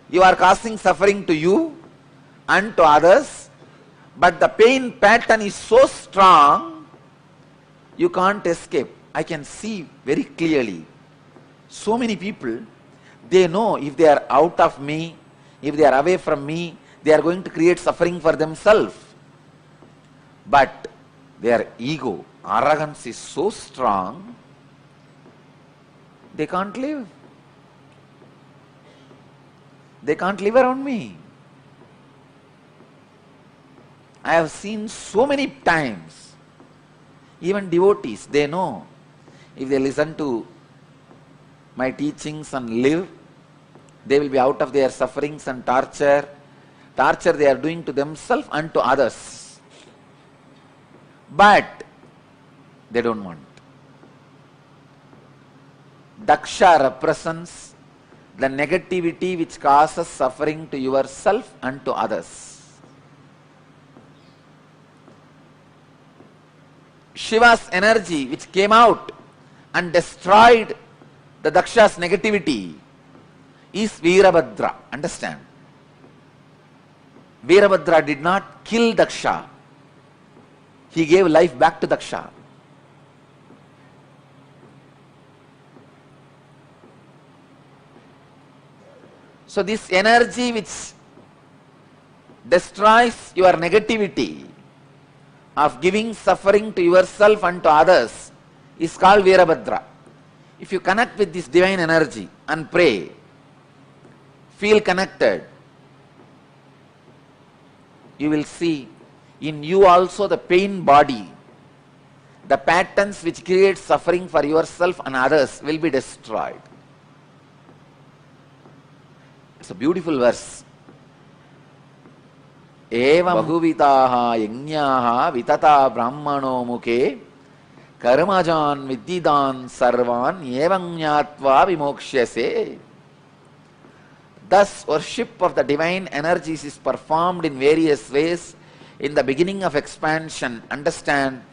you are causing suffering to you and to others, but the pain pattern is so strong, you can't escape. I can see very clearly. So many people, they know if they are out of me, if they are away from me, they are going to create suffering for themselves. But their ego, arrogance is so strong, they can't live. They can't live around me. I have seen so many times, even devotees, they know if they listen to my teachings and live, they will be out of their sufferings and torture they are doing to themselves and to others. But they don't want. Daksha represents the negativity which causes suffering to yourself and to others. Shiva's energy which came out and destroyed the Daksha's negativity is Veerabhadra. Understand? Veerabhadra did not kill Daksha. He gave life back to Daksha. So this energy which destroys your negativity of giving suffering to yourself and to others is called Veerabhadra. If you connect with this divine energy and pray, feel connected, you will see in you also the pain body, the patterns which create suffering for yourself and others will be destroyed. It's a beautiful verse. Evam bahuvitaha yajñaha vitata brahmano mukhe karmajan viddidan sarvan evam jnatva vimokshase. Thus, worship of the divine energies is performed in various ways. In the beginning of expansion, understand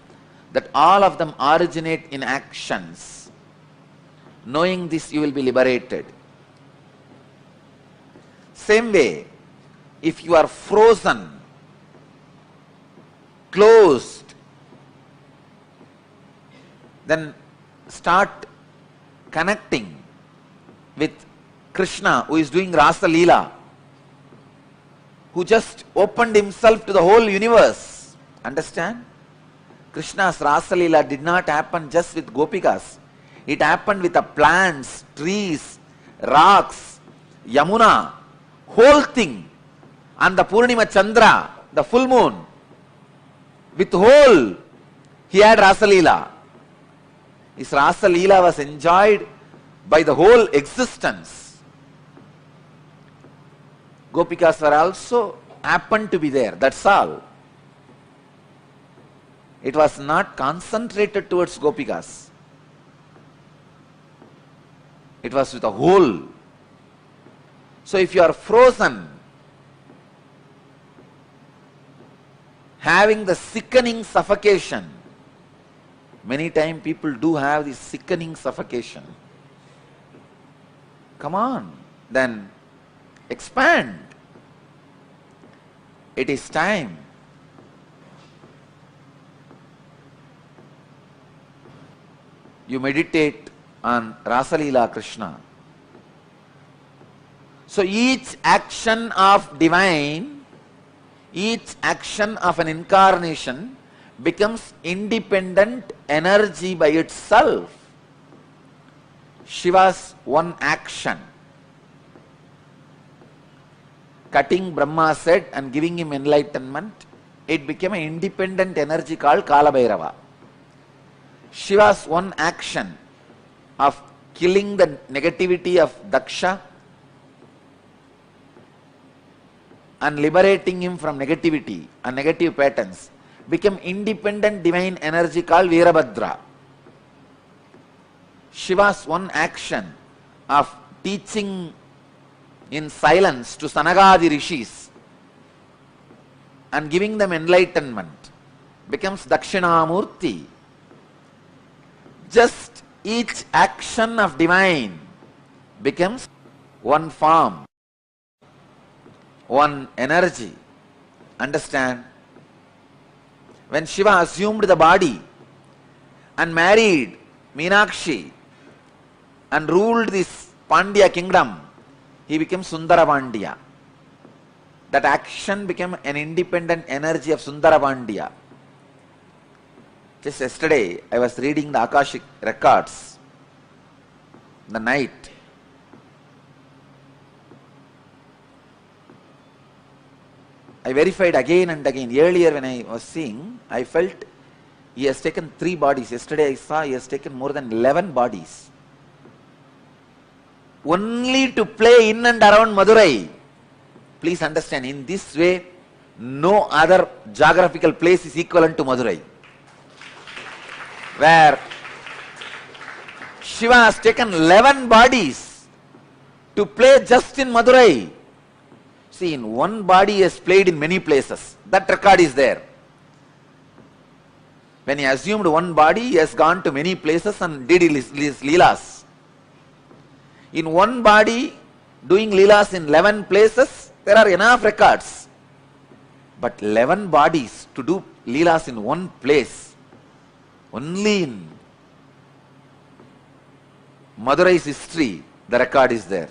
that all of them originate in actions. Knowing this, you will be liberated. Same way, if you are frozen, closed, then start connecting with Krishna, who is doing Rasa Leela, who just opened himself to the whole universe. Understand? Krishna's Rasa Leela did not happen just with Gopikas. It happened with the plants, trees, rocks, Yamuna, whole thing. And the Purnima Chandra, the full moon, with whole, he had Rasa Leela. His Rasa Leela was enjoyed by the whole existence. Gopikas were also happened to be there, that's all. It was not concentrated towards Gopikas. It was with the whole. So if you are frozen, having the sickening suffocation, many times people do have this sickening suffocation. Come on, then expand. It is time. You meditate on Rasa Leela Krishna. So each action of divine, each action of an incarnation becomes independent energy by itself. Shiva's one action, cutting Brahma's head and giving him enlightenment, it became an independent energy called Kala Bhairava. Shiva's one action of killing the negativity of Daksha and liberating him from negativity and negative patterns became independent divine energy called Veerabhadra. Shiva's one action of teaching in silence to Sanagadi Rishis and giving them enlightenment becomes Dakshinamurti. Just each action of divine becomes one form, one energy. Understand? When Shiva assumed the body and married Meenakshi and ruled this Pandya kingdom, he became Sundara Pandya. That action became an independent energy of Sundara Pandya. Just yesterday, I was reading the Akashic records, the night. I verified again and again. Earlier when I was seeing, I felt he has taken 3 bodies. Yesterday I saw he has taken more than 11 bodies. Only to play in and around Madurai. Please understand, in this way, no other geographical place is equivalent to Madurai. Where Shiva has taken 11 bodies to play just in Madurai. See, in one body he has played in many places. That record is there. When he assumed one body, he has gone to many places and did his leelas. In one body, doing leelas in 11 places, there are enough records. But 11 bodies to do leelas in one place, only in Madurai's history, the record is there.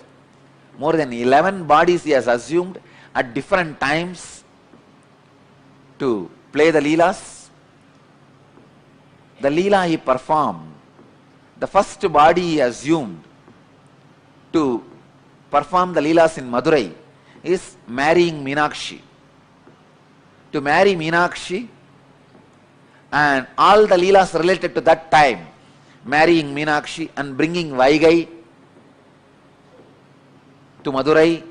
More than 11 bodies he has assumed at different times to play the leelas. The leela he performed, the first body he assumed to perform the leelas in Madurai is marrying Meenakshi. To marry Meenakshi and all the leelas related to that time, marrying Meenakshi and bringing Vaigai to Madurai,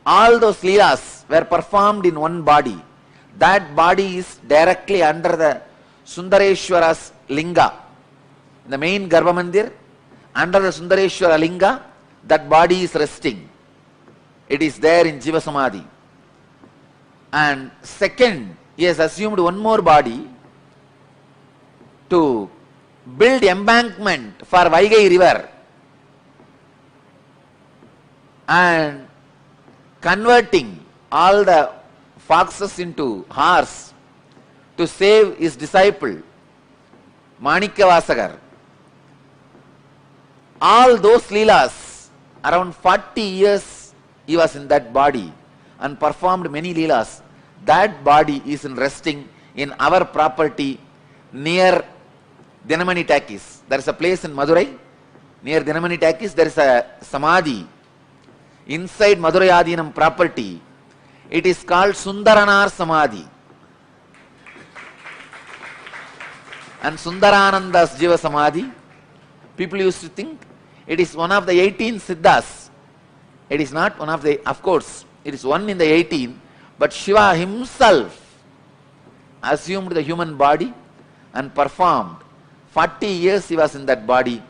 all those leelas were performed in one body. That body is directly under the Sundareshwara's linga. The main Garbha Mandir, under the Sundareshwara linga, that body is resting. It is there in Jiva Samadhi. And second, he has assumed one more body to build embankment for Vaigai river and converting all the foxes into horse to save his disciple Manikyavasagar. All those leelas, around 40 years he was in that body and performed many leelas. That body is resting in our property near Dinamani Takis. There is a place in Madurai, near Dinamani Takis, there is a Samadhi inside Madurai Adinam property. It is called Sundaranar Samadhi. And Sundarananda's Jiva Samadhi, people used to think it is one of the 18 Siddhas. It is not one of the, of course, it is one in the 18, but Shiva himself assumed the human body and performed. 40 years he was in that body.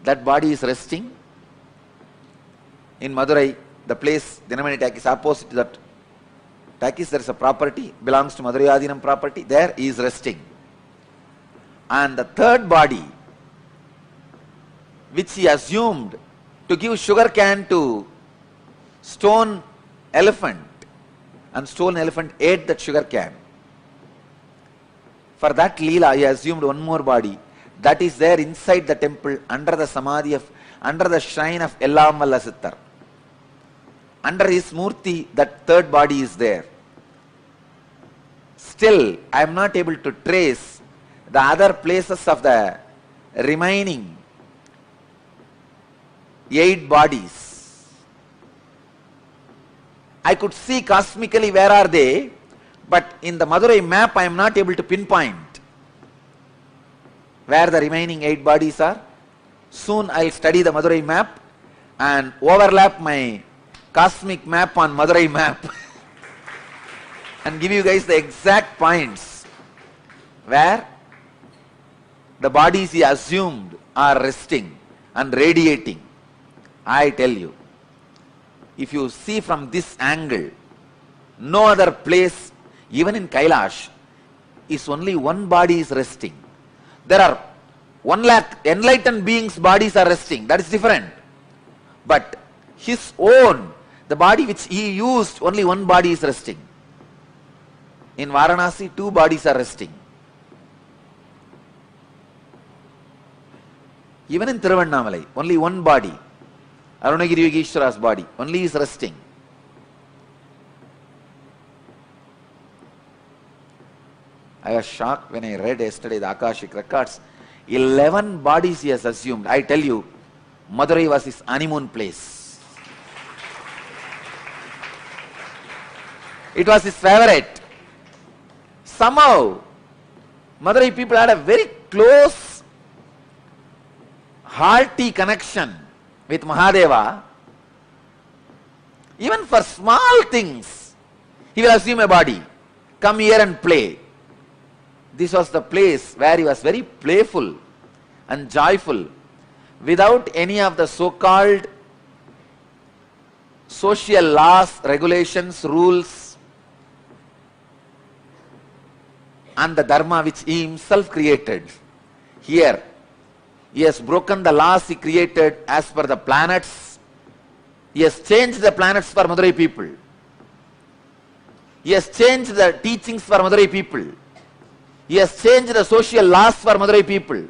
That body is resting in Madurai. the place, Dinamani Takis, opposite to that Takis, there is a property, belongs to Madurai Adinam property, there he is resting. And the third body, which he assumed to give sugar cane to stone elephant, and stone elephant ate that sugar cane. For that Leela, he assumed one more body that is there inside the temple under the samadhi of, under the shrine of Ellamalla Sittar. Under his murti, that third body is there. Still, I am not able to trace the other places of the remaining 8 bodies. I could see cosmically where are they, but in the Madurai map I am not able to pinpoint where the remaining 8 bodies are. Soon I will study the Madurai map and overlap my cosmic map on Madurai map and give you guys the exact points where the bodies he assumed are resting and radiating. I tell you, if you see from this angle, no other place, even in Kailash, is only one body is resting. There are 1 lakh enlightened beings' bodies are resting. That is different. But his own, the body which he used, only one body is resting. In Varanasi, 2 bodies are resting. Even in Thiruvannamalai, only one body, Arunagiri Yogeshwara's body, only is resting. I was shocked when I read yesterday the Akashic records. 11 bodies he has assumed. I tell you, Madurai was his honeymoon place. It was his favorite. Somehow, Madurai people had a very close, hearty connection with Mahadeva. Even for small things, he will assume a body. Come here and play. This was the place where he was very playful and joyful, without any of the so-called social laws, regulations, rules, and the dharma which he himself created. Here, he has broken the laws he created as per the planets. He has changed the planets for Madurai people. He has changed the teachings for Madurai people. He has changed the social laws for Madurai people.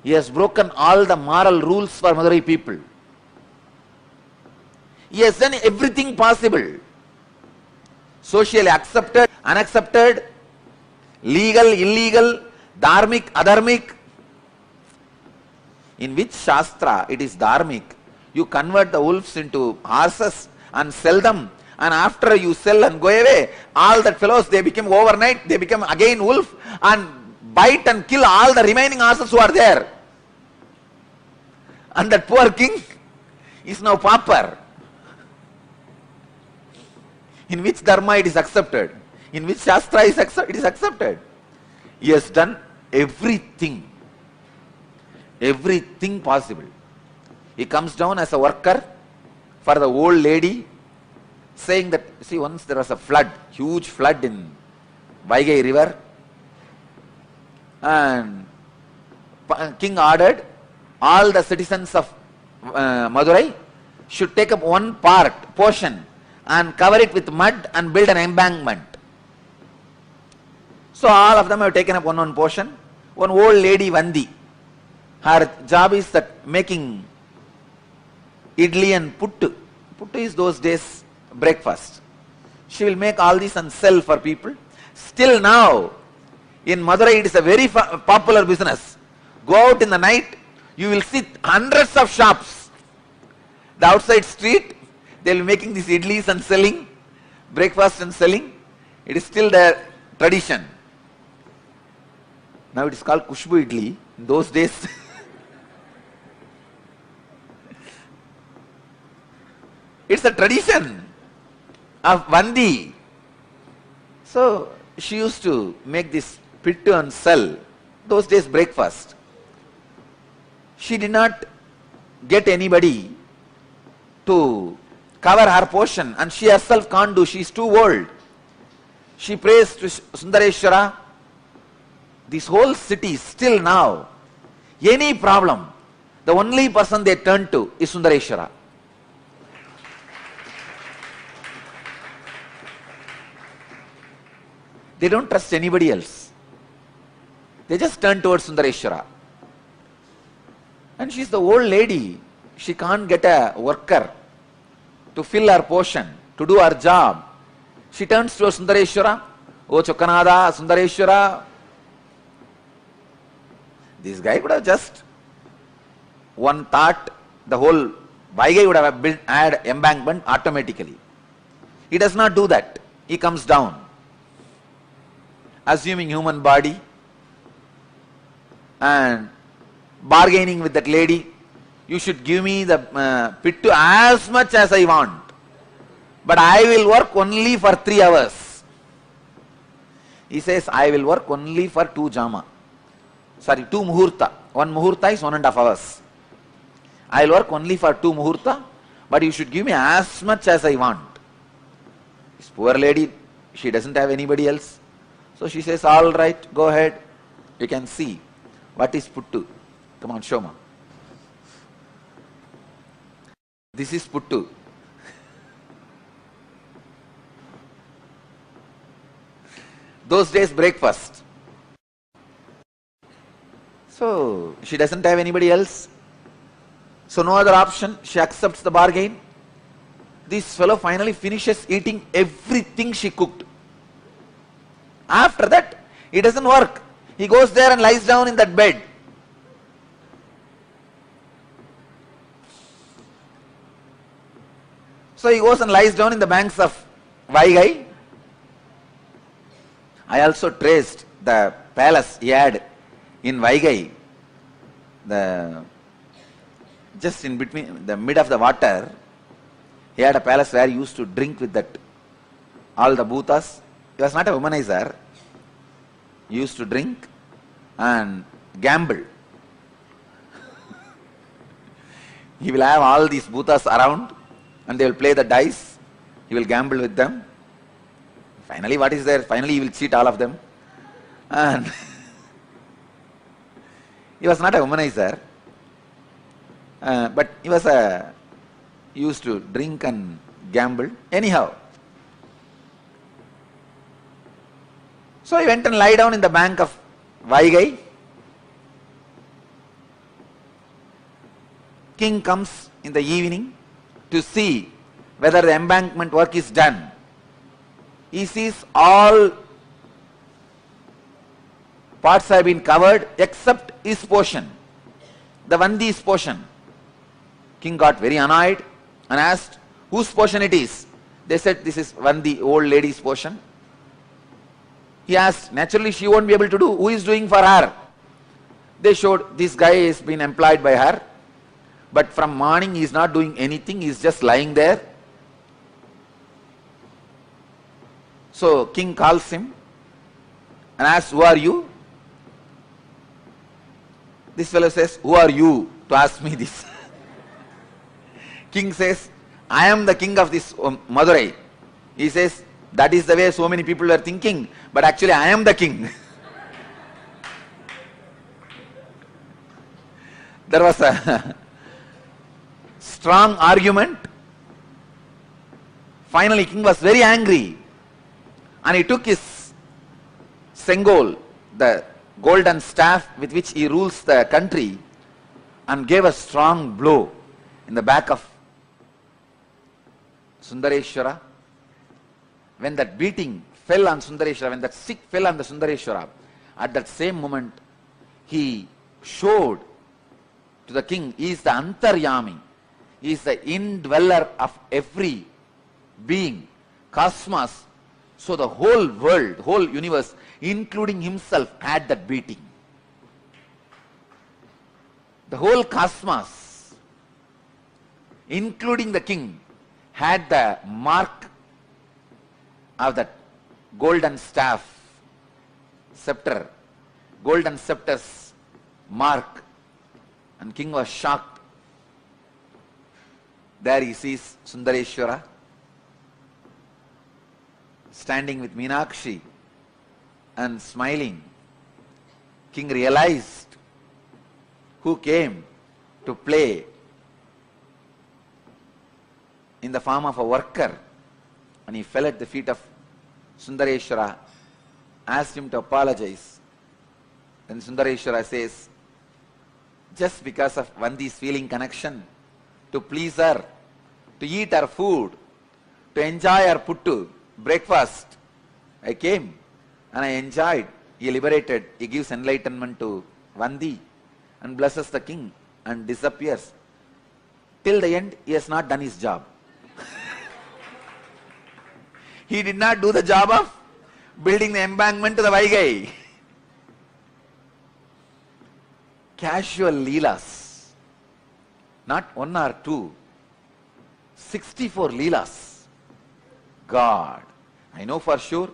He has broken all the moral rules for Madurai people. He has done everything possible. Socially accepted, unaccepted, legal, illegal, dharmic, adharmic. In which Shastra it is dharmic? You convert the wolves into horses and sell them, and after you sell and go away, all that fellows, they become overnight, they become again wolf and bite and kill all the remaining horses who are there. And that poor king is now pauper. In which dharma it is accepted? In which Shastra it is accepted? He has done everything. Everything possible. He comes down as a worker for the old lady, saying that, see, once there was a flood, huge flood in Vaigai river, and king ordered all the citizens of Madurai should take up one portion and cover it with mud and build an embankment. So all of them have taken up one portion. One old lady, Vandi, her job is that making idli and puttu. Puttu is those days breakfast. She will make all this and sell for people. Still now, in Madurai it is a very popular business. Go out in the night, you will see hundreds of shops. The outside street, they will be making these idlis and selling, breakfast and selling. It is still their tradition. Now it is called Kushbu idli. In those days, it's a tradition of Vandi. So she used to make this pittu and sell. Those days breakfast. She did not get anybody to cover her portion, and she herself can't do, she is too old. She prays to Sundareshwara. This whole city, still now, any problem, the only person they turn to is Sundareshwara. They don't trust anybody else. They just turn towards Sundareshwara. And she's the old lady. She can't get a worker to fill her portion, to do her job. She turns towards Sundareshwara. Oh Chokkanada, Sundareshwara. This guy would have just one thought, the whole Vaigai would have built, add embankment automatically. He does not do that. He comes down, assuming human body and bargaining with that lady. You should give me the pittu as much as I want, but I will work only for 3 hours. He says, I will work only for 2 jama. Sorry, 2 muhurta. 1 muhurta is 1.5 hours. I will work only for 2 muhurta, but you should give me as much as I want. This poor lady, she doesn't have anybody else. So she says, all right, go ahead. You can see what is puttu. Come on, Shoma. This is puttu. Those days, breakfast. So she doesn't have anybody else. So no other option. She accepts the bargain. This fellow finally finishes eating everything she cooked. After that, it doesn't work. He goes there and lies down in that bed. So he goes and lies down in the banks of Vaigai. I also traced the palace he had in Vaigai. Just in between, the mid of the water, he had a palace where he used to drink with that, all the bhutas. He was not a womanizer. He used to drink and gamble. He will have all these bhutas around and they will play the dice. He will gamble with them. Finally, what is there? Finally, he will cheat all of them. And he was not a womanizer, but he was he used to drink and gamble. Anyhow, so he went and lie down in the bank of Vaigai. King comes in the evening to see whether the embankment work is done. He sees all parts have been covered except his portion, the Vandi's portion. King got very annoyed and asked whose portion it is. They said this is Vandi, old lady's portion. He asked, naturally she won't be able to do. Who is doing for her? They showed this guy has been employed by her, but from morning he is not doing anything, he is just lying there. So king calls him and asks, who are you? This fellow says, who are you to ask me this? King says, I am the king of this Madurai. He says, that is the way so many people were thinking, but actually I am the king. There was a strong argument. Finally, king was very angry and he took his sengol, the golden staff with which he rules the country, and gave a strong blow in the back of Sundareshwara. When that beating fell on Sundareshwara, when that stick fell on the Sundareshwara, at that same moment he showed to the king, he is the Antaryami, he is the indweller of every being, cosmos. So the whole world, whole universe, including himself, had that beating. The whole cosmos, including the king, had the mark of that golden staff, scepter, golden scepter's mark, and king was shocked. There he sees Sundareshwara standing with Meenakshi and smiling. King realized who came to play in the form of a worker, and he fell at the feet of Sundareshwara, asked him to apologize. Then Sundareshwara says, just because of Vandi's feeling connection, to please her, to eat her food, to enjoy her puttu, breakfast, I came and I enjoyed. He liberated, he gives enlightenment to Vandi and blesses the king and disappears. Till the end, he has not done his job. He did not do the job of building the embankment to the Vaigai. Casual leelas, not one or two, 64 leelas. God, I know for sure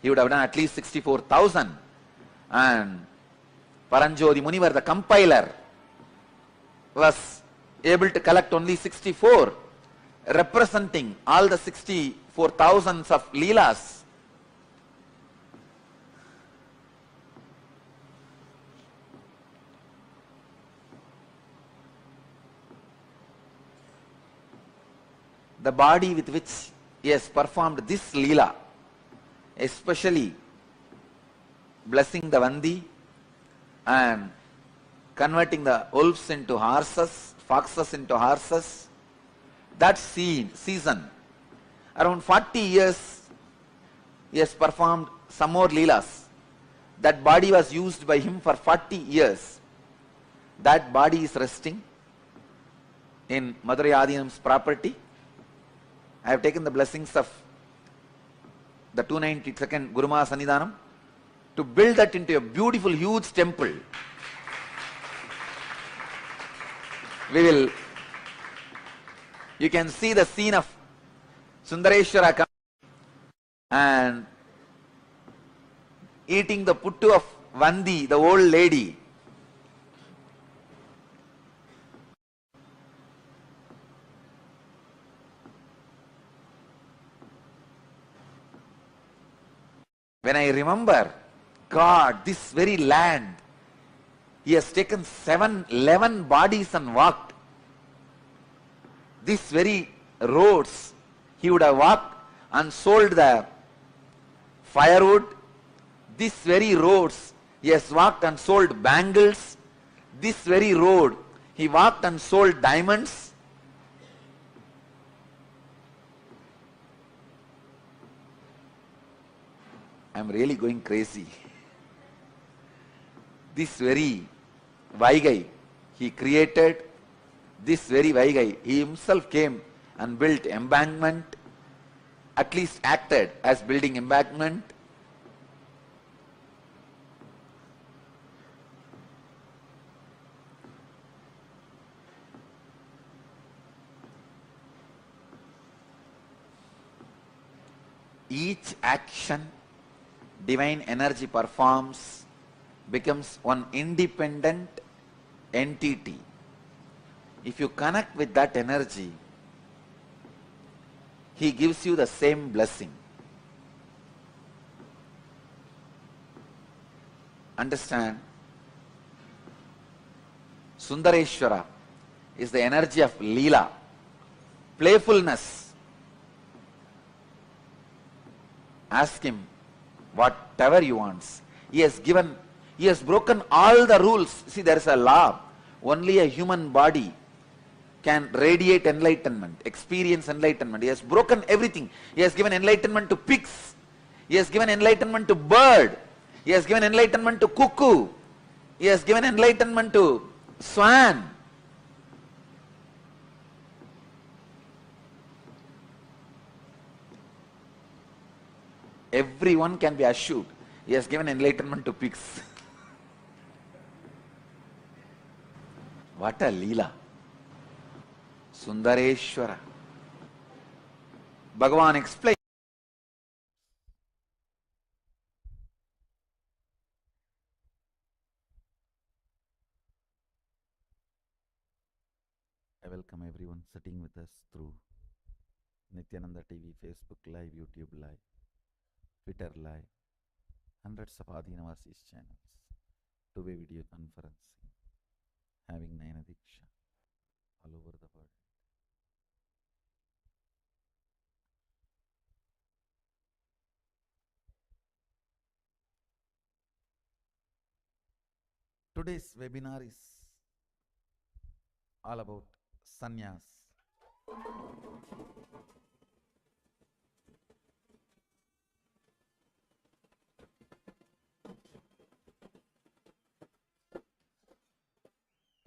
he would have done at least 64,000. And Paranjodi Munivar, the compiler, was able to collect only 64, representing all the 64,000s of leelas. The body with which he has performed this leela, especially blessing the Vandi and converting the wolves into horses, foxes into horses, that season, around 40 years, he has performed some more leelas. That body was used by him for 40 years. That body is resting in Madurai Adinam's property. I have taken the blessings of the 292nd Guruma Sannidhanam to build that into a beautiful, huge temple. You can see the scene of Sundareshwara coming and eating the puttu of Vandi, the old lady. When I remember, God, this very land, he has taken 11 bodies and walked. These very roads, he would have walked and sold the firewood. These very roads, he has walked and sold bangles. This very road, he walked and sold diamonds. I am really going crazy. This very Vaigai, he created this very Vaigai. He himself came and built embankment, at least acted as building embankment. Each action divine energy performs becomes one independent entity. If you connect with that energy, he gives you the same blessing. Understand? Sundareshwara is the energy of Leela, playfulness. Ask him whatever you want. He has broken all the rules. See, there is a law. Only a human body can radiate enlightenment, experience enlightenment. He has broken everything. He has given enlightenment to pigs. He has given enlightenment to bird. He has given enlightenment to cuckoo. He has given enlightenment to swan. Everyone can be assured. He has given enlightenment to pigs. What a Leela. Sundareshwara. Bhagavan explained. I welcome everyone. sitting with us through Nithyananda TV, Facebook Live, YouTube Live, Twitter Live, hundreds of Adinavasis channels, two-way video conferencing, having Nayana Diksha all over the world. Today's webinar is all about sannyas.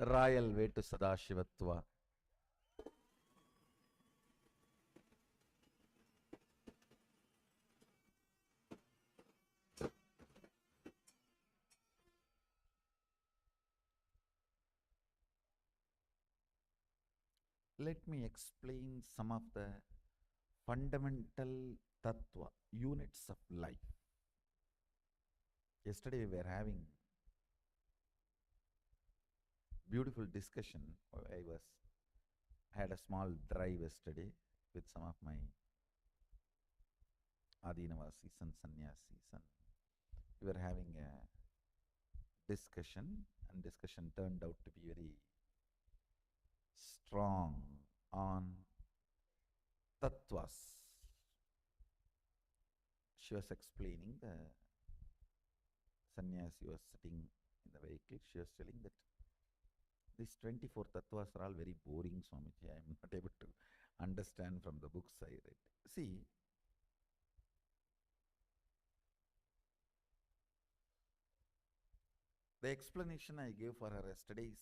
Royal way to Sadashivatva. Let me explain some of the fundamental tattva, units of life. Yesterday we were having beautiful discussion. I had a small drive yesterday with some of my Adinavasis and Sannyasis, and we were having a discussion, and discussion turned out to be very strong on tattvas. She was explaining, the sannyasi was sitting in the vehicle. She was telling that these 24 tattvas are all very boring, Swamiji. I am not able to understand from the books I read. See, the explanation I gave for her yesterday is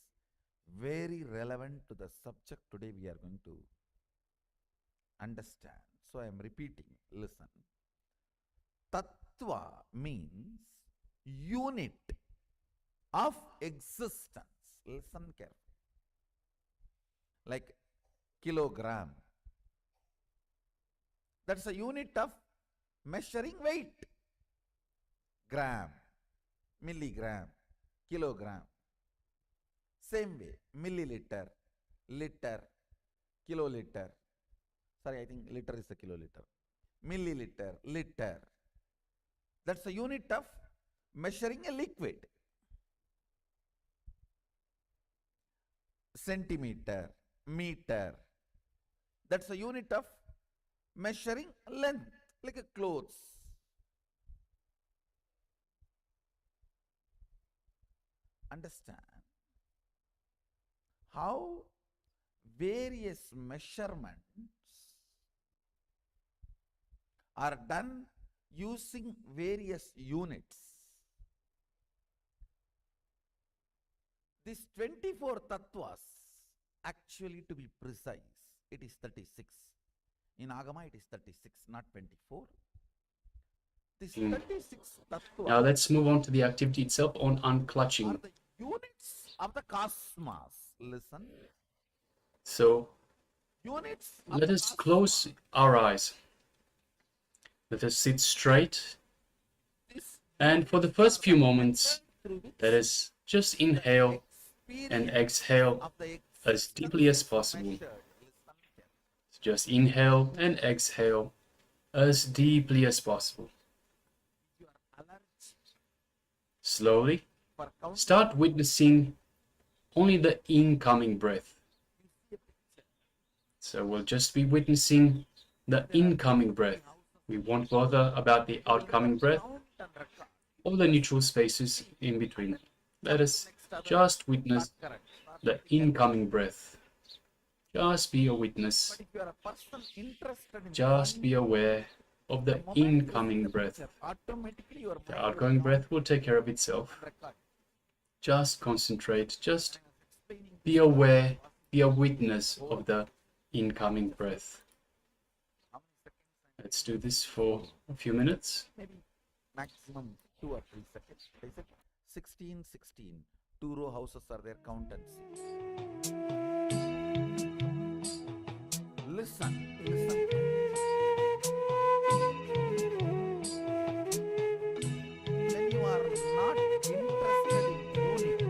very relevant to the subject today we are going to understand. So I am repeating, listen. Tattva means unit of existence. Listen carefully. Like kilogram. That's a unit of measuring weight. Gram, milligram, kilogram. Same way, milliliter, liter, kiloliter. Sorry, I think liter is a kiloliter. Milliliter, liter. That's a unit of measuring a liquid. Centimeter, meter. That's a unit of measuring length, like a clothes. Understand how various measurements are done using various units. These 24 tattvas, actually to be precise, it is 36. In Agama it is 36, not 24. This 36 tattvas. Now let's move on to the activity itself on unclutching. Are the units of the cosmos. Listen. So Units let us close our eyes. Let us sit straight. And for the first few moments, let us just inhale and exhale as deeply as possible. Just inhale and exhale as deeply as possible. Slowly, start witnessing only the incoming breath. So we'll just be witnessing the incoming breath. We won't bother about the outgoing breath or the neutral spaces in between. Let us just witness the incoming breath. Just be a witness. Just be aware of the incoming breath. The outgoing breath will take care of itself. Just concentrate. Just be aware, be a witness of the incoming breath. Let's do this for a few minutes. Maybe maximum 2 or 3 seconds. 16, 16. 2 row houses are there, count and see. Listen, listen. When you are not interested in unit,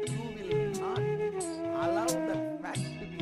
you will not allow that fact to be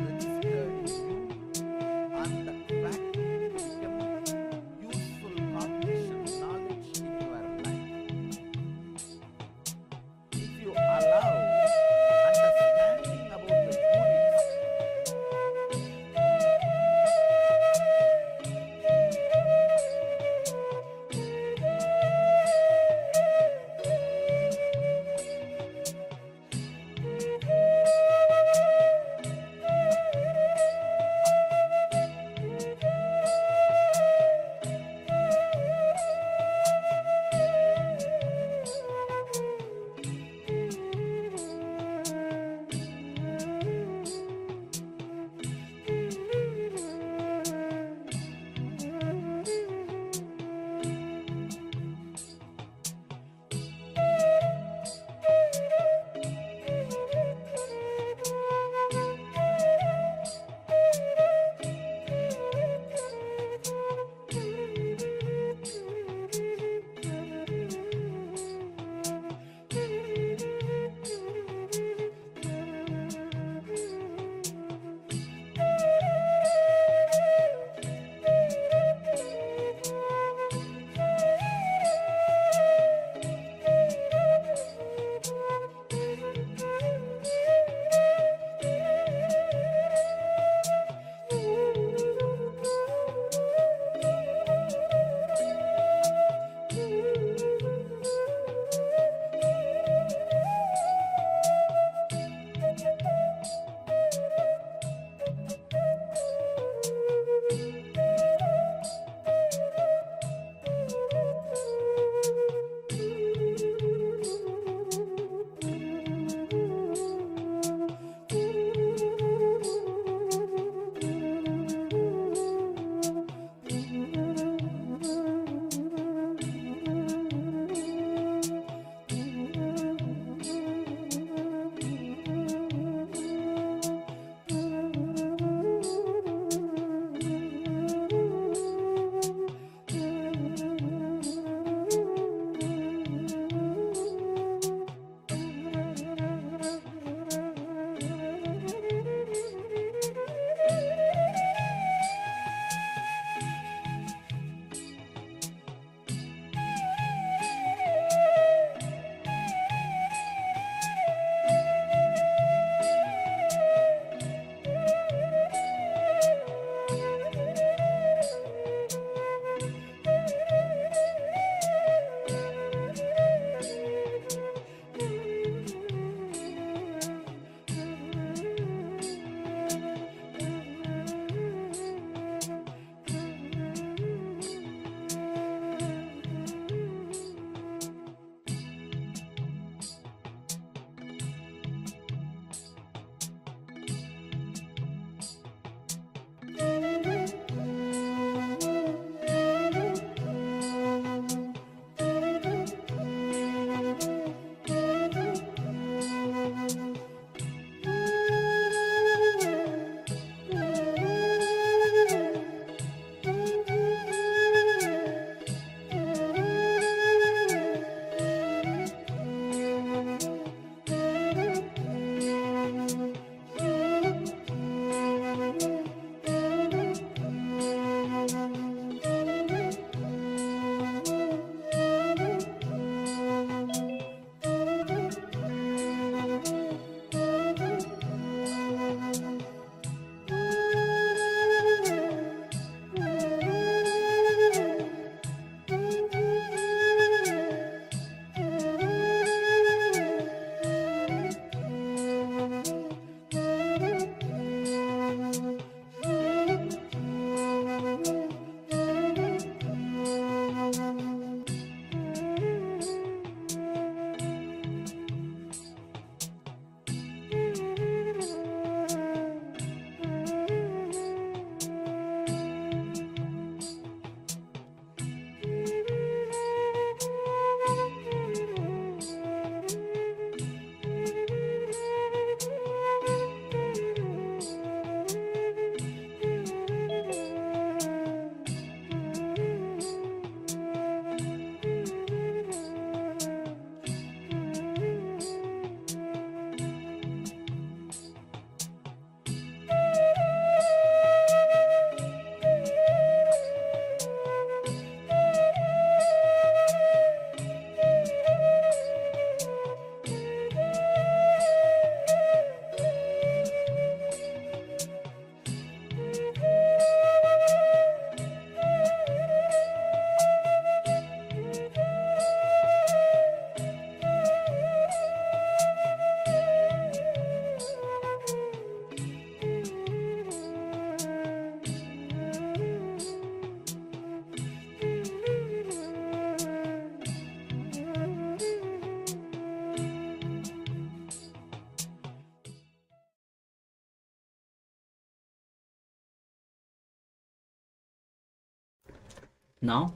Now,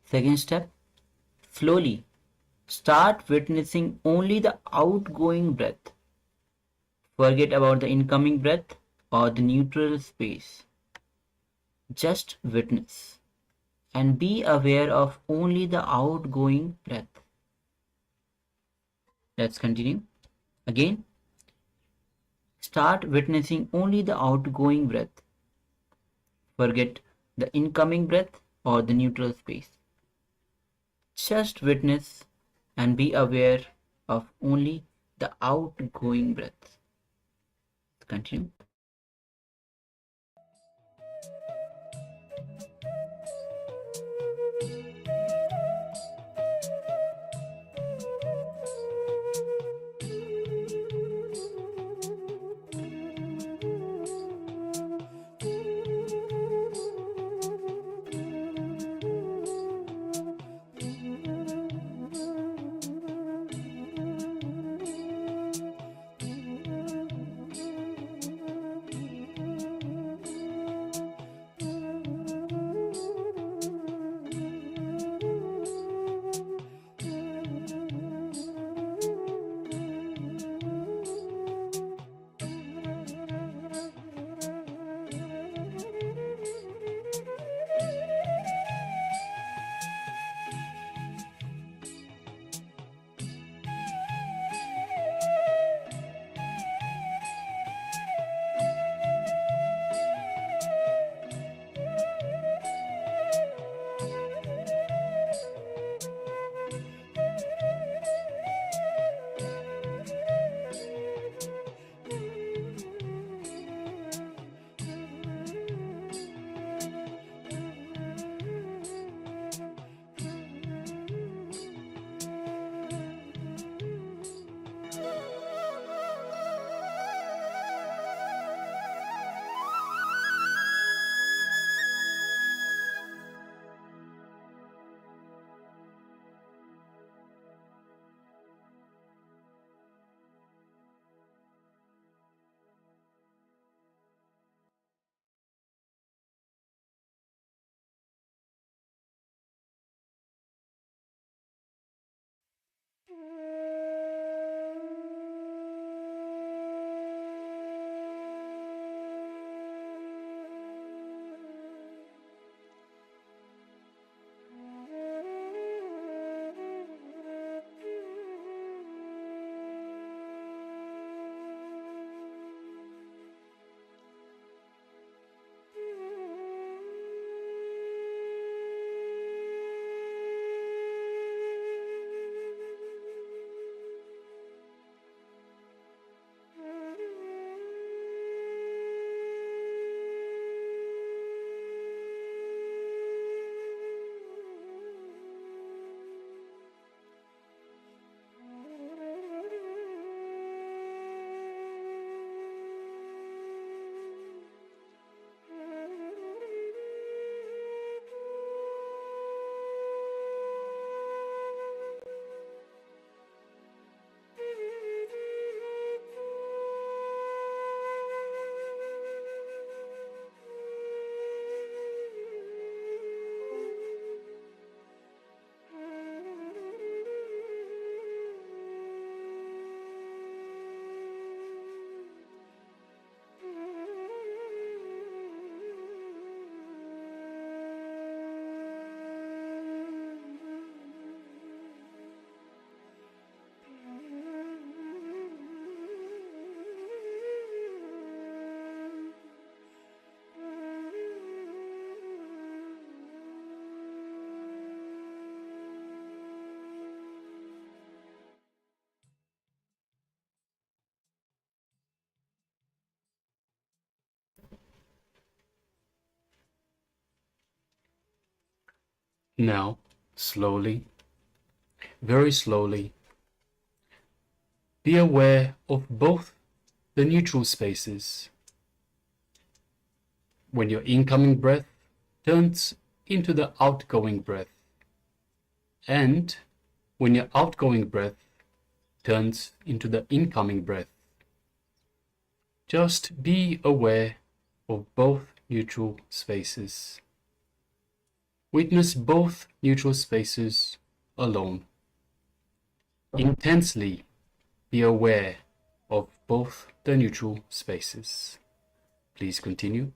second step, slowly start witnessing only the outgoing breath. Forget about the incoming breath or the neutral space. Just witness and be aware of only the outgoing breath. Let's continue. Again, start witnessing only the outgoing breath. Forget the incoming breath or the neutral space. Just witness and be aware of only the outgoing breath. Continue. Now, slowly, very slowly, be aware of both the neutral spaces. When your incoming breath turns into the outgoing breath, and when your outgoing breath turns into the incoming breath. Just be aware of both neutral spaces. Witness both neutral spaces alone. Intensely be aware of both the neutral spaces. Please continue.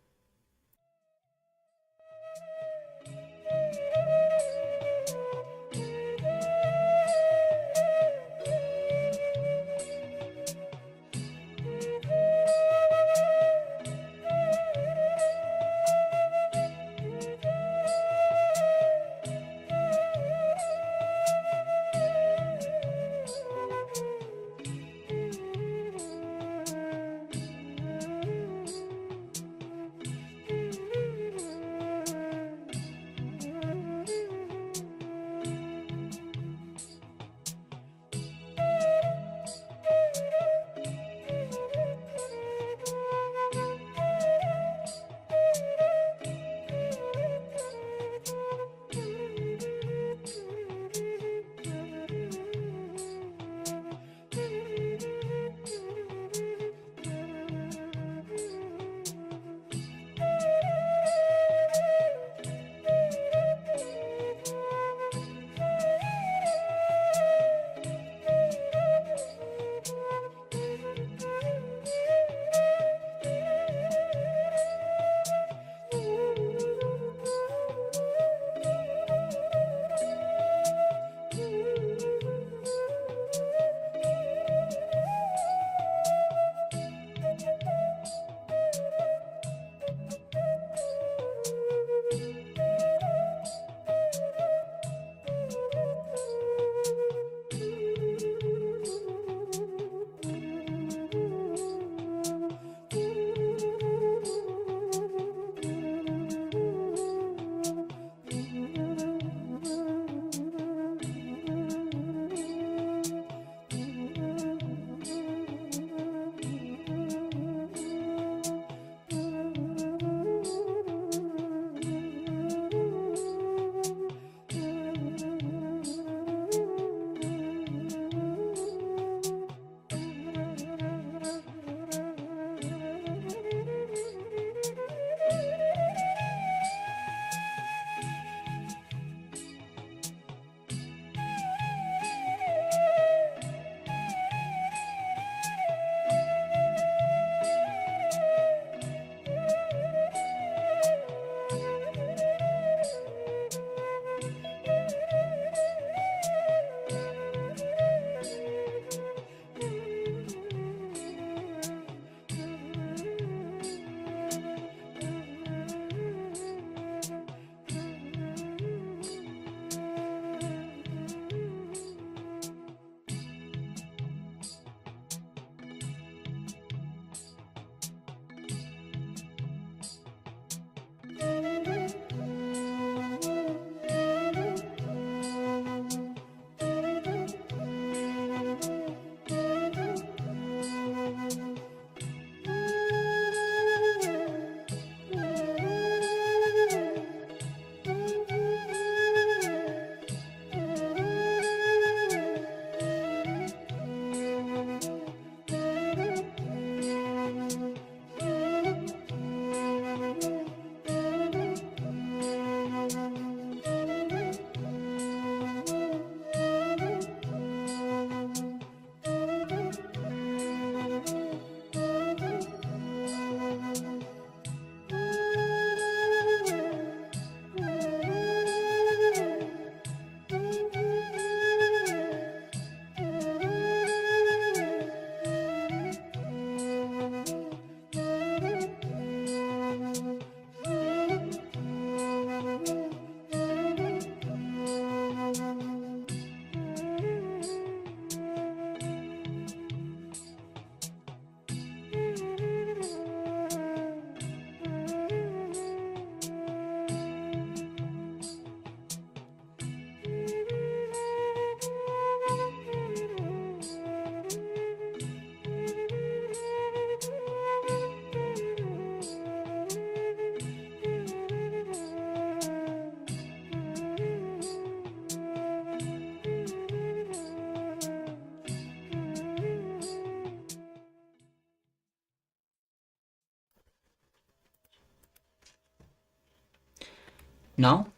Now,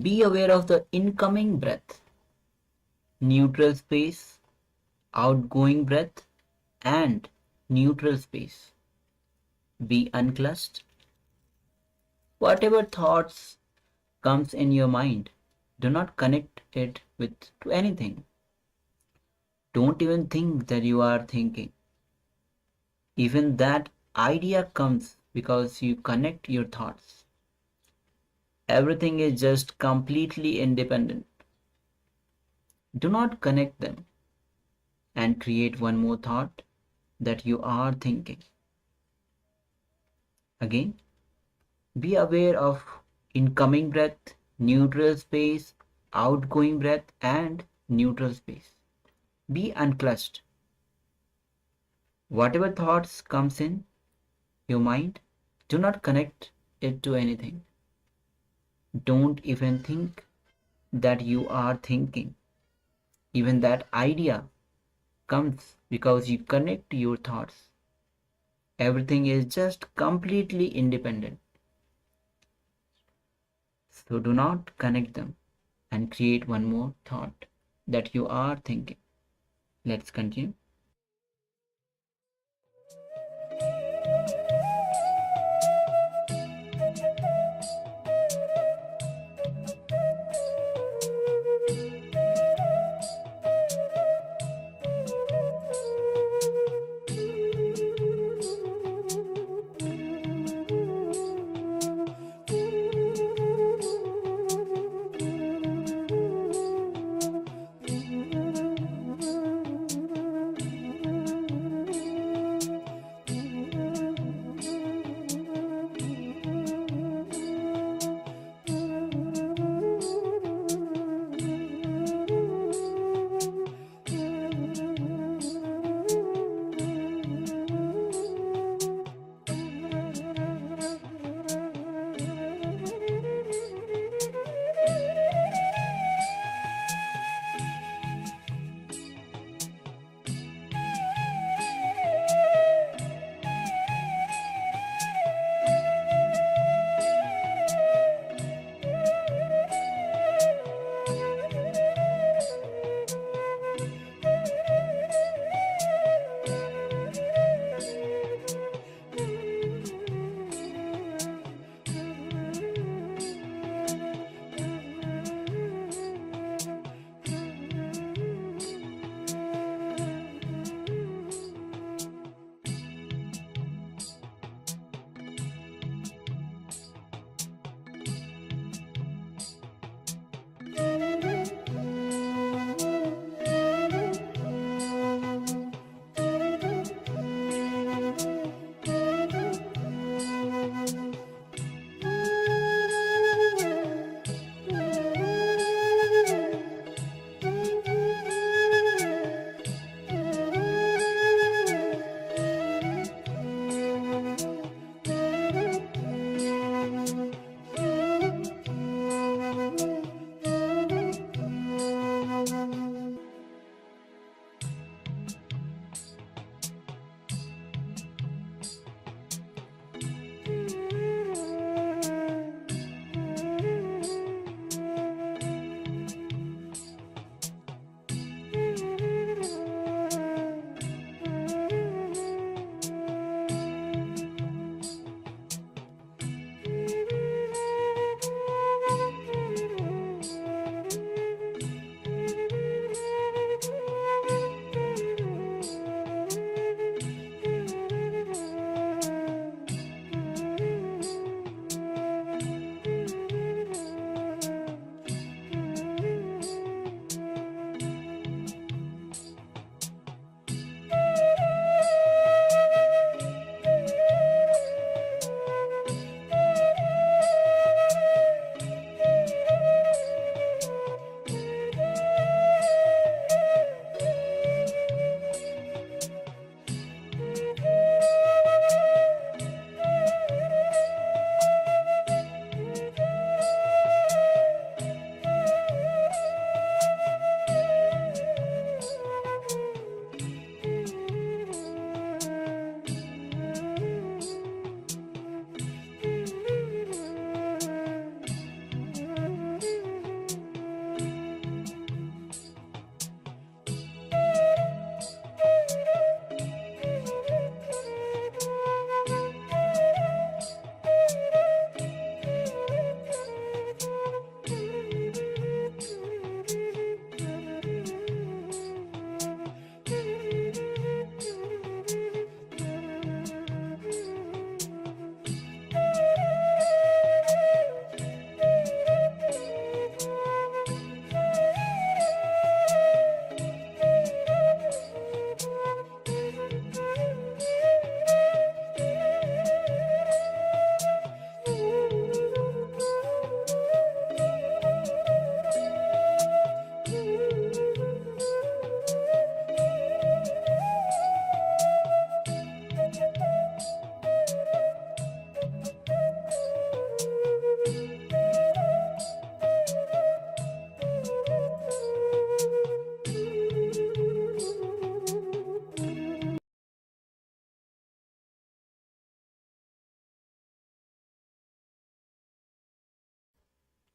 Be aware of the incoming breath, neutral space, outgoing breath, and neutral space. Be unclustered. Whatever thoughts comes in your mind, do not connect it with to anything. Don't even think that you are thinking. Even that idea comes because you connect your thoughts. Everything is just completely independent. Do not connect them and create one more thought that you are thinking. Again, be aware of incoming breath, neutral space, outgoing breath, and neutral space. Be unclutched. Whatever thoughts comes in your mind, do not connect it to anything. Don't even think that you are thinking. Even that idea comes because you connect your thoughts. Everything is just completely independent. So do not connect them and create one more thought that you are thinking. Let's continue.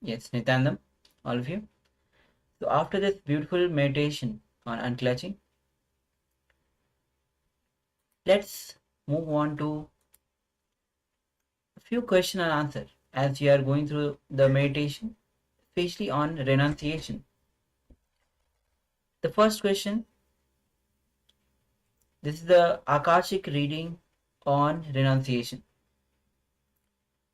Yes, Nityanandam, all of you. So after this beautiful meditation on unclutching, let's move on to a few question and answer as we are going through the meditation, especially on renunciation. The first question, this is the Akashic reading on renunciation.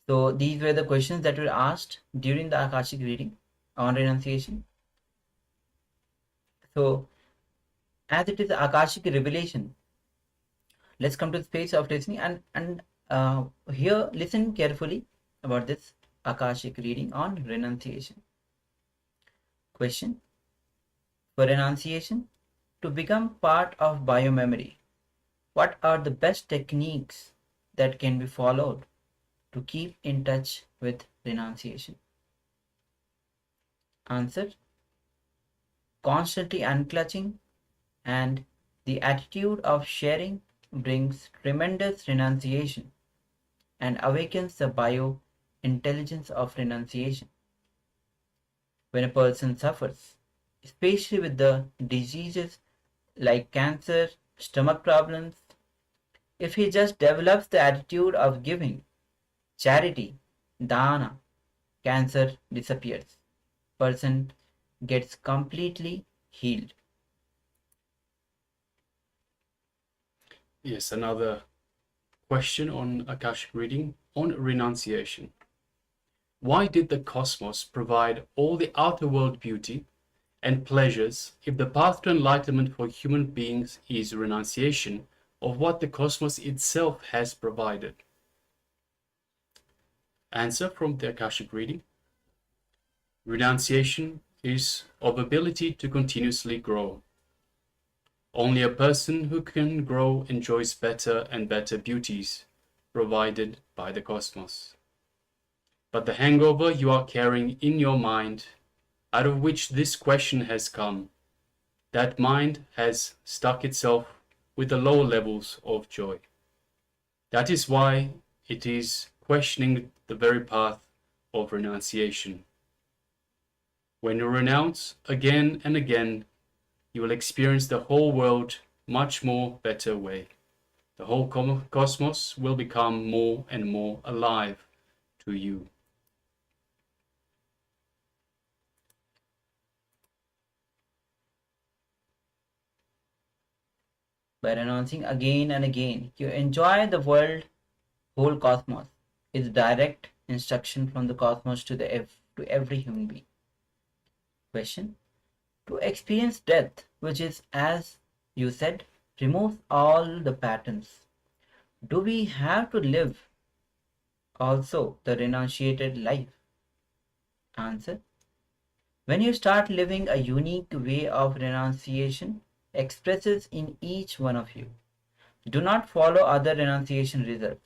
So these were the questions that were asked during the Akashic reading on renunciation. So as it is Akashic revelation, let's come to the space of listening and here listen carefully about this Akashic reading on renunciation. Question: for renunciation to become part of biomemory, what are the best techniques that can be followed to keep in touch with renunciation? Answer: constantly unclutching and the attitude of sharing brings tremendous renunciation and awakens the bio intelligence of renunciation. When a person suffers, especially with the diseases like cancer, stomach problems, if he just develops the attitude of giving, charity, dana, cancer disappears. Person gets completely healed. Yes, another question on Akashic reading on renunciation. Why did the cosmos provide all the outer world beauty and pleasures if the path to enlightenment for human beings is renunciation of what the cosmos itself has provided? Answer from the Akashic reading. Renunciation is of ability to continuously grow. Only a person who can grow enjoys better and better beauties provided by the cosmos. But the hangover you are carrying in your mind, out of which this question has come, that mind has stuck itself with the lower levels of joy. That is why it is questioning the very path of renunciation. When you renounce again and again, you will experience the whole world much more better way. The whole cosmos will become more and more alive to you. By renouncing again and again, you enjoy the world, whole cosmos. It's direct instruction from the cosmos to every human being. Question: to experience death, which is, as you said, removes all the patterns, do we have to live also the renunciated life? Answer: when you start living a unique way of renunciation expresses in each one of you, do not follow other renunciation results.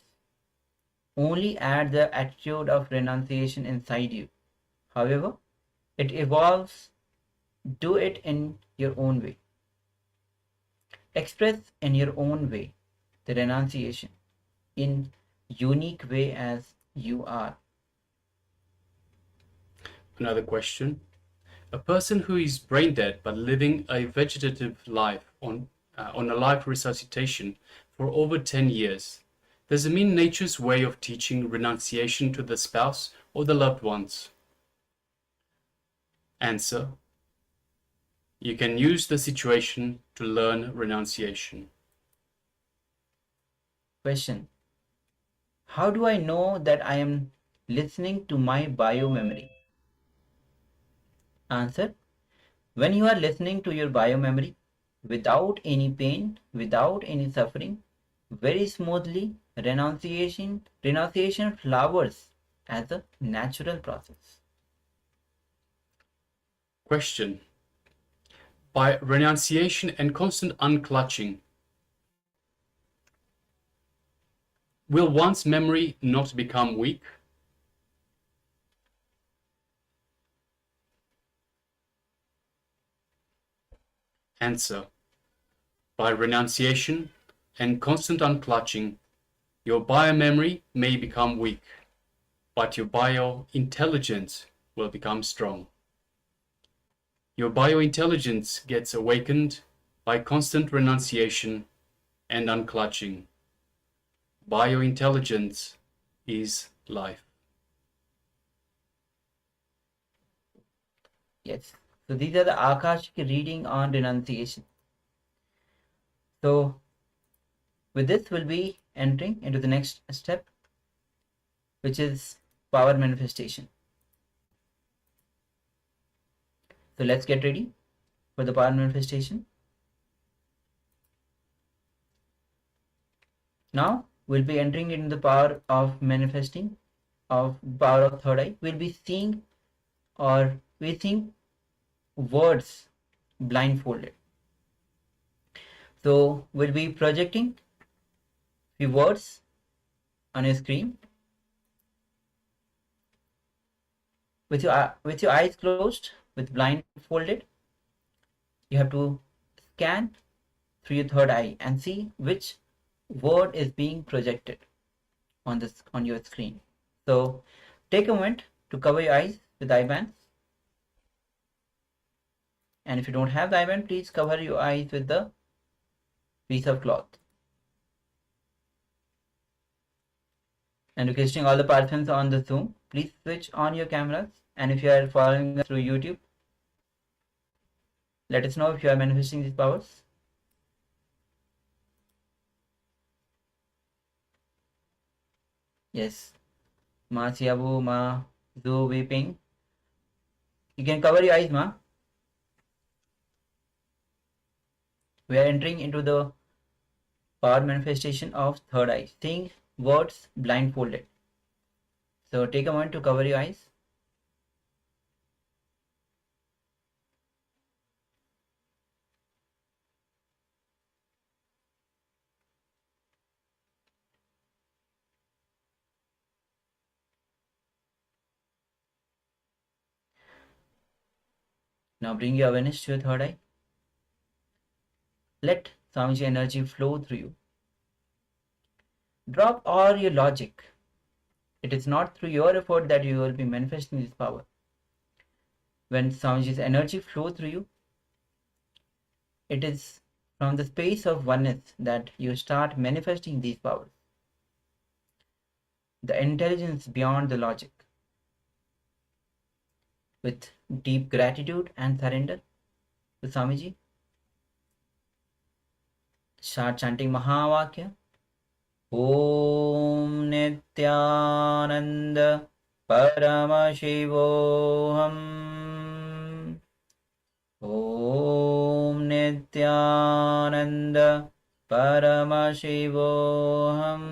Only add the attitude of renunciation inside you. However, it evolves. Do it in your own way. Express in your own way the renunciation in unique way as you are. Another question. A person who is brain dead but living a vegetative life on a life resuscitation for over 10 years, does it mean nature's way of teaching renunciation to the spouse or the loved ones? Answer: you can use the situation to learn renunciation. Question: how do I know that I am listening to my bio-memory? Answer: when you are listening to your bio-memory without any pain, without any suffering, very smoothly, renunciation flowers as a natural process. Question: by renunciation and constant unclutching, will one's memory not become weak? Answer: by renunciation and constant unclutching, your biomemory may become weak, but your biointelligence will become strong. Your biointelligence gets awakened by constant renunciation and unclutching. Biointelligence is life. Yes. So these are the Akashic reading on renunciation. So with this, we'll be entering into the next step, which is power manifestation. So let's get ready for the power manifestation. Now we'll be entering into the power of manifesting, of power of third eye. We'll be seeing, or we think, words blindfolded. So we'll be projecting few words on your screen with your eyes closed, with blindfolded. You have to scan through your third eye and see which word is being projected on your screen. So take a moment to cover your eyes with eye bands. And if you don't have the eye band, please cover your eyes with the piece of cloth. And requesting all the participants on the Zoom, please switch on your cameras. And if you are following us through YouTube, let us know if you are manifesting these powers. Yes. Ma Siabu, Ma Zu Weeping. You can cover your eyes, Ma. We are entering into the power manifestation of third eye, seeing words blindfolded. So take a moment to cover your eyes. Now bring your awareness to your third eye. Let Swamiji energy flow through you. Drop all your logic. It is not through your effort that you will be manifesting this power. When Swamiji's energy flows through you, it is from the space of oneness that you start manifesting these powers. The intelligence beyond the logic. With deep gratitude and surrender to Swamiji, start chanting Mahavakya. Om Nithyananda Paramashivam. Om Nithyananda Paramashivam.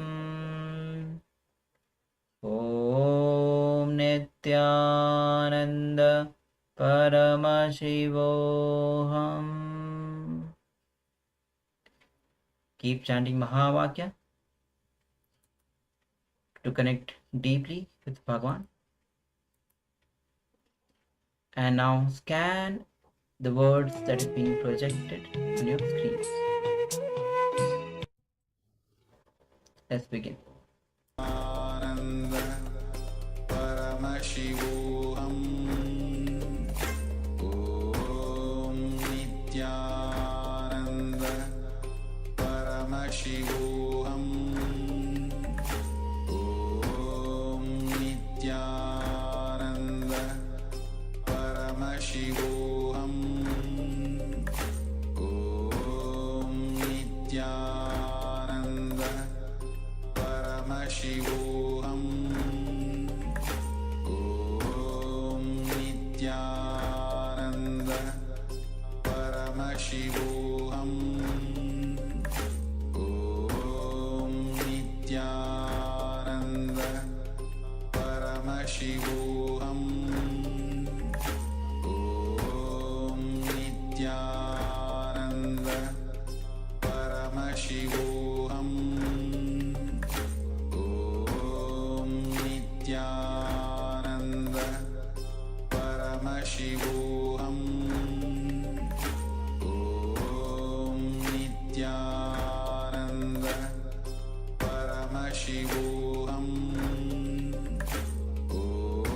Om Nithyananda Paramashivam. Keep chanting Mahavakya to connect deeply with Bhagwan. And now scan the words that is being projected on your screen. Let's begin. Paramashivam. Om Nithyananda Paramashivam. Om Nithyananda Paramashivam. Om Nithyananda Paramashivam. Om Nithyananda Paramashivam. Om Nithyananda Paramashivam. Om Nithyananda Paramashivam. Om Nithyananda Paramashivam. Om Nithyananda Paramashivam. Om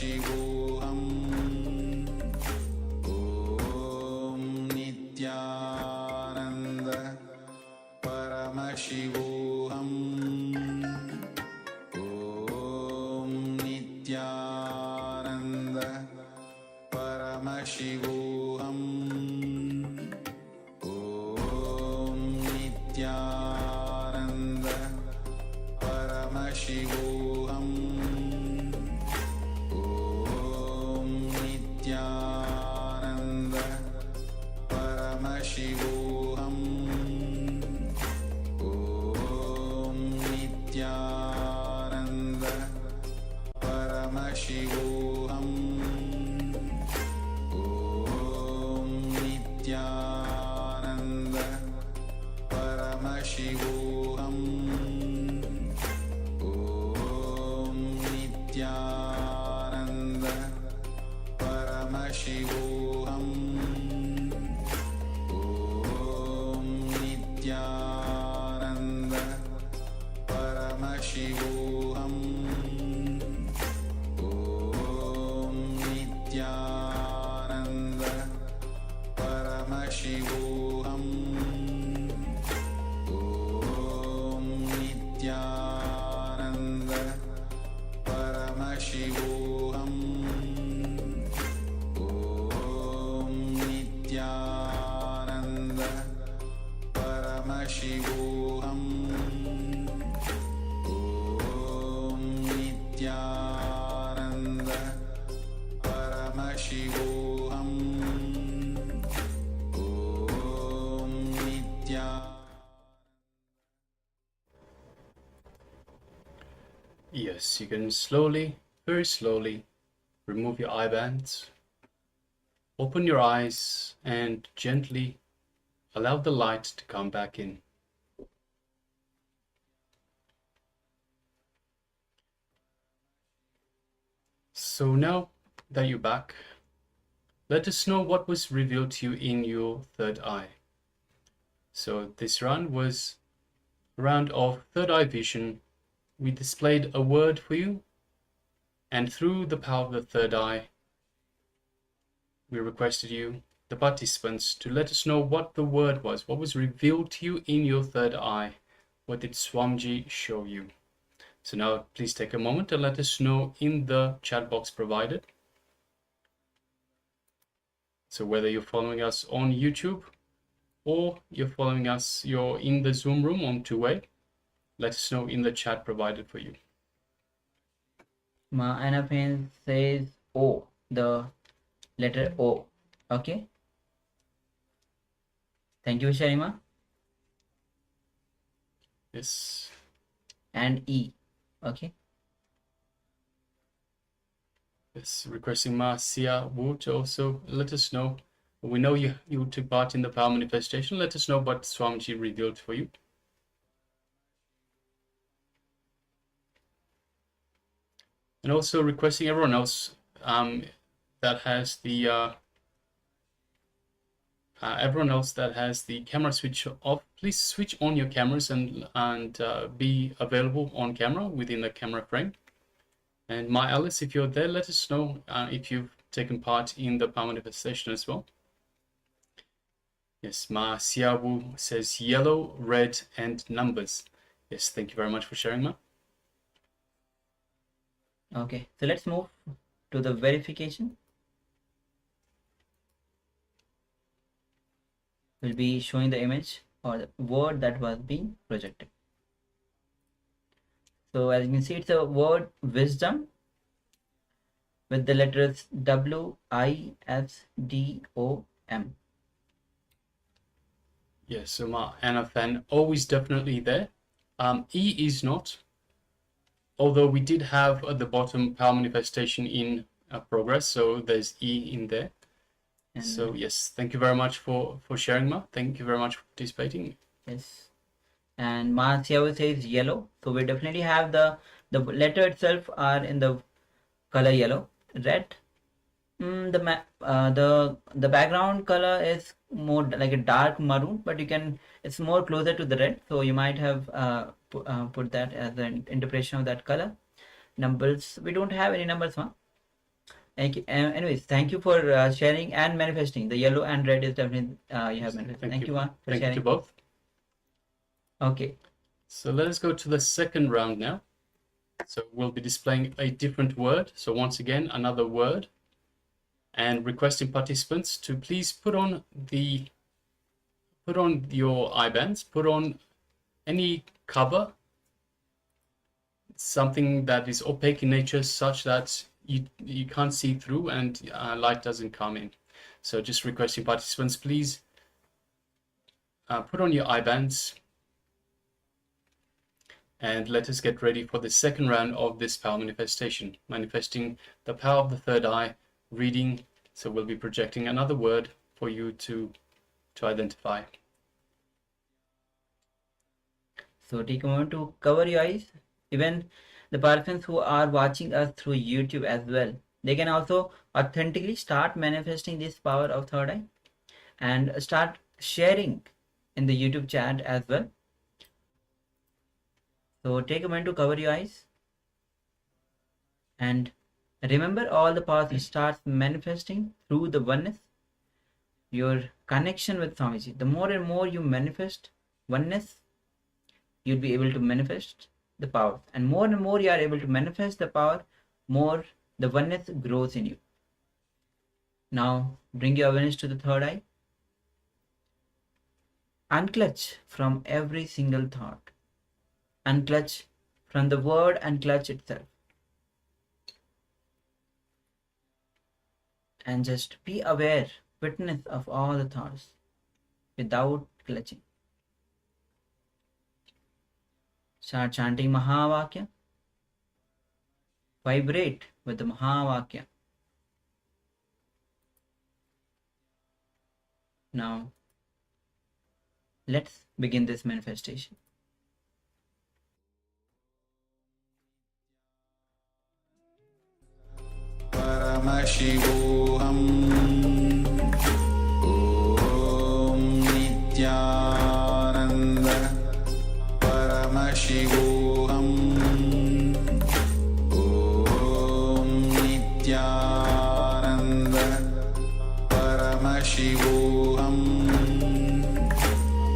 Paramashivoham. Om Nithyananda Paramashivoham. Om Nithyananda Paramashivoham. Om Nithyananda Paramashivoham. Om Nithyananda Paramashivoham. Om Nithyananda Paramashivoham. Om Nithyananda Paramashivoham. Om Nithyananda Paramashivoham. Om Nithyananda Paramashivoham. Om Nithyananda Paramashivoham. Om Nithyananda Paramashivoham. Om Nithyananda Paramashivoham. Om Nithyananda Paramashivoham. Om Nithyananda. Yes, you can slowly, very slowly, remove your eye bands, open your eyes, and gently allow the light to come back in. So now that you're back, let us know what was revealed to you in your third eye. So this round was a round of third eye vision. We displayed a word for you, and through the power of the third eye, we requested you, the participants, to let us know what the word was, what was revealed to you in your third eye. What did Swamiji show you? So now please take a moment and let us know in the chat box provided. So whether you're following us on YouTube or you're following us, you're in the Zoom room on two-way, let us know in the chat provided for you. Ma Anapin says O, the letter O. Okay. Thank you, Sharima. Yes. And E. Okay. Yes, requesting Ma Sia Wu to also let us know. We know you took part in the power manifestation. Let us know what Swamiji revealed for you. And also requesting everyone else that has the camera switch off, please switch on your cameras and be available on camera within the camera frame. And my Alice, if you're there, let us know if you've taken part in the power manifestation as well. Yes, Ma Xiawu says yellow, red, and numbers. Yes, thank you very much for sharing, Ma. Okay, so let's move to the verification. We'll be showing the image or the word that was being projected. So as you can see, it's a word wisdom with the letters W-I-S-D-O-M. Yes, so Ma Anna Fan, O is definitely there. E is not. Although we did have at the bottom power manifestation in progress, so there's E in there. And so yes, thank you very much for sharing, Ma. Thank you very much for participating. Yes. And Ma Xiao says yellow. So we definitely have the letter itself are in the color yellow. Red. The background color is more like a dark maroon, but it's more closer to the red. So you might have put that as an interpretation of that color. Numbers, we don't have any numbers, Ma. Thank you. Anyways, thank you for sharing and manifesting. The yellow and red is definitely you have manifested. Thank you, for Thank sharing. you to both. Okay. So let us go to the second round now. So we'll be displaying a different word. So once again, another word, and requesting participants to please put on your eyebands, put on any cover, something that is opaque in nature, such that you can't see through and light doesn't come in. So just requesting participants, please put on your eyebands, and let us get ready for the second round of this power manifestation, manifesting the power of the third eye, reading. So we'll be projecting another word for you to identify. So take a moment to cover your eyes. Even the participants who are watching us through YouTube as well, they can also authentically start manifesting this power of third eye and start sharing in the YouTube chat as well. So take a moment to cover your eyes and remember all the powers starts manifesting through the oneness, your connection with Swamiji. The more and more you manifest oneness, you'll be able to manifest the power, and more you are able to manifest the power, more the oneness grows in you. Now bring your awareness to the third eye. Unclutch from every single thought, unclutch from the word, unclutch itself, and just be aware, witness of all the thoughts without clutching. Start chanting Mahavakya. Vibrate with the Mahavakya. Now, let's begin this manifestation. Paramashivam. Om Nithyananda Paramashivam. Om Nithyananda Paramashivam.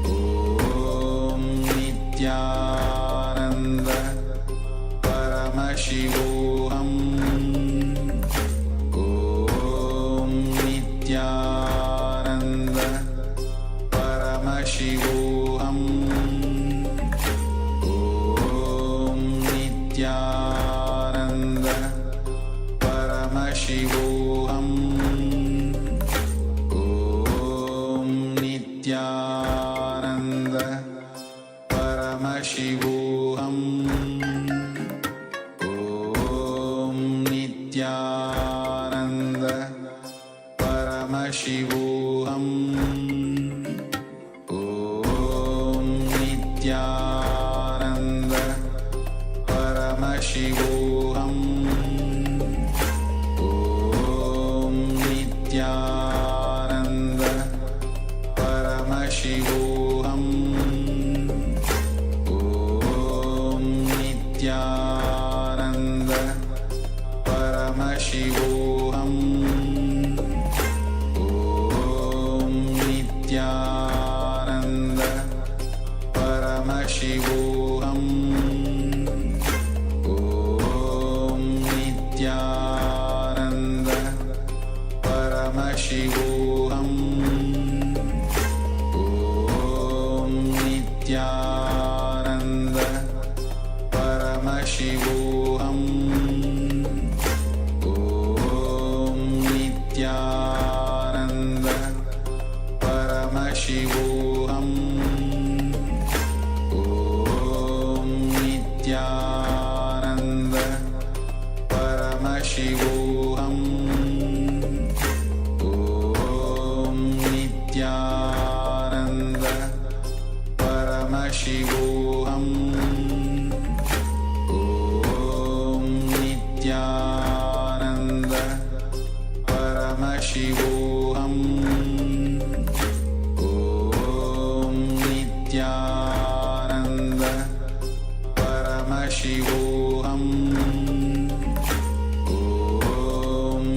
Om Nithyananda Paramashivam. Om Nithyananda Paramashivam. Om Nithyananda Paramashivam. Om Nithyananda Paramashivam. Om Nithyananda Paramashivam. Om Nithyananda Paramashivam. Om Nithyananda Paramashivam. Om Nithyananda Paramashivam. Om Nithyananda Paramashivam. Om Nithyananda Paramashivam. Om Nithyananda Paramashivam. Om Nithyananda Paramashivam. Om Nithyananda Paramashivam. Om Nithyananda Paramashivam. Om Nithyananda Paramashivam. Om Nithyananda Paramashivam. Om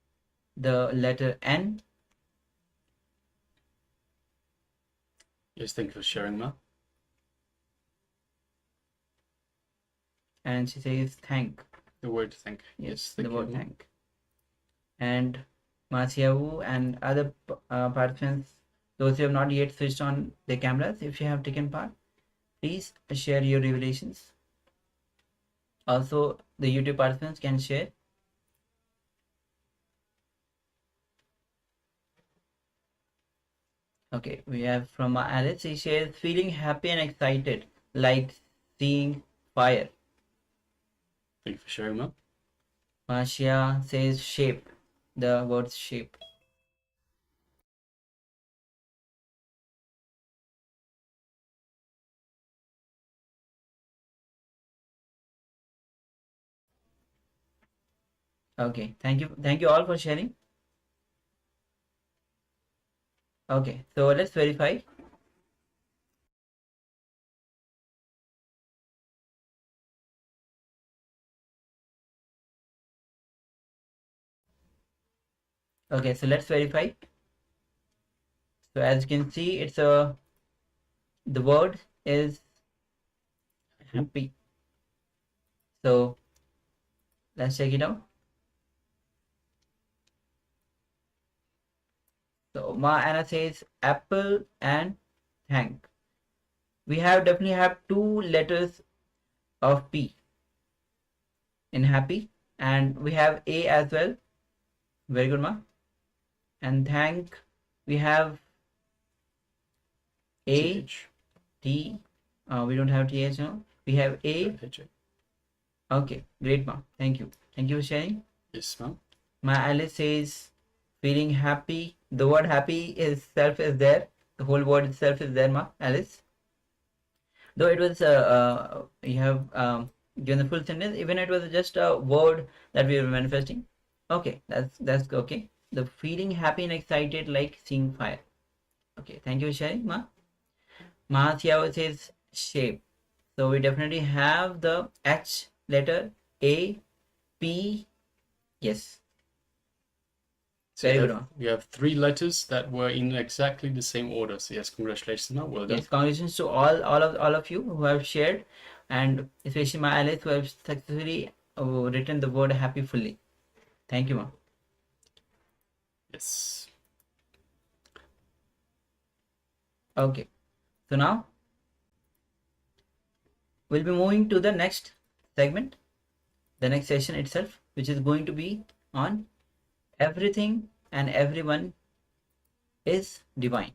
the letter N. Yes, thank you for sharing, Ma. And she says thank. The word thank. Yes, thank the you. word thank. And Masiawu and other participants, those who have not yet switched on their cameras, if you have taken part, please share your revelations. Also, the YouTube participants can share. Okay, we have from Alice. She shares feeling happy and excited, like seeing fire. Thank you for sharing, Ma. Marcia says shape, the word shape. Okay, thank you all for sharing. Okay, so let's verify. Okay, so let's verify. So as you can see, it's the word is happy. So let's check it out. So Ma Anna says apple and thank. We definitely have 2 letters of P in happy, and we have A as well. Very good, Ma. And thank, we have A, T. We don't have TH now. We have A. Okay, great, Ma. Thank you. Thank you for sharing. Yes, ma'am. Ma Alice says feeling happy. The word happy itself is there. The whole word itself is there, Ma Alice. Though it was you have given the full sentence, even it was just a word that we were manifesting. Okay, that's okay. The feeling happy and excited like seeing fire. Okay, thank you for sharing, Ma. Ma Xiao says shape. So we definitely have the H letter, A, P. Yes. So Very good. we have 3 letters that were in exactly the same order. So yes, congratulations, Ma. Well done. Yes, congratulations to all of you who have shared, and especially my allies who have successfully written the word happy fully. Thank you, Ma. Yes. Okay. So now we'll be moving to the next segment, the next session itself, which is going to be on everything and everyone is divine.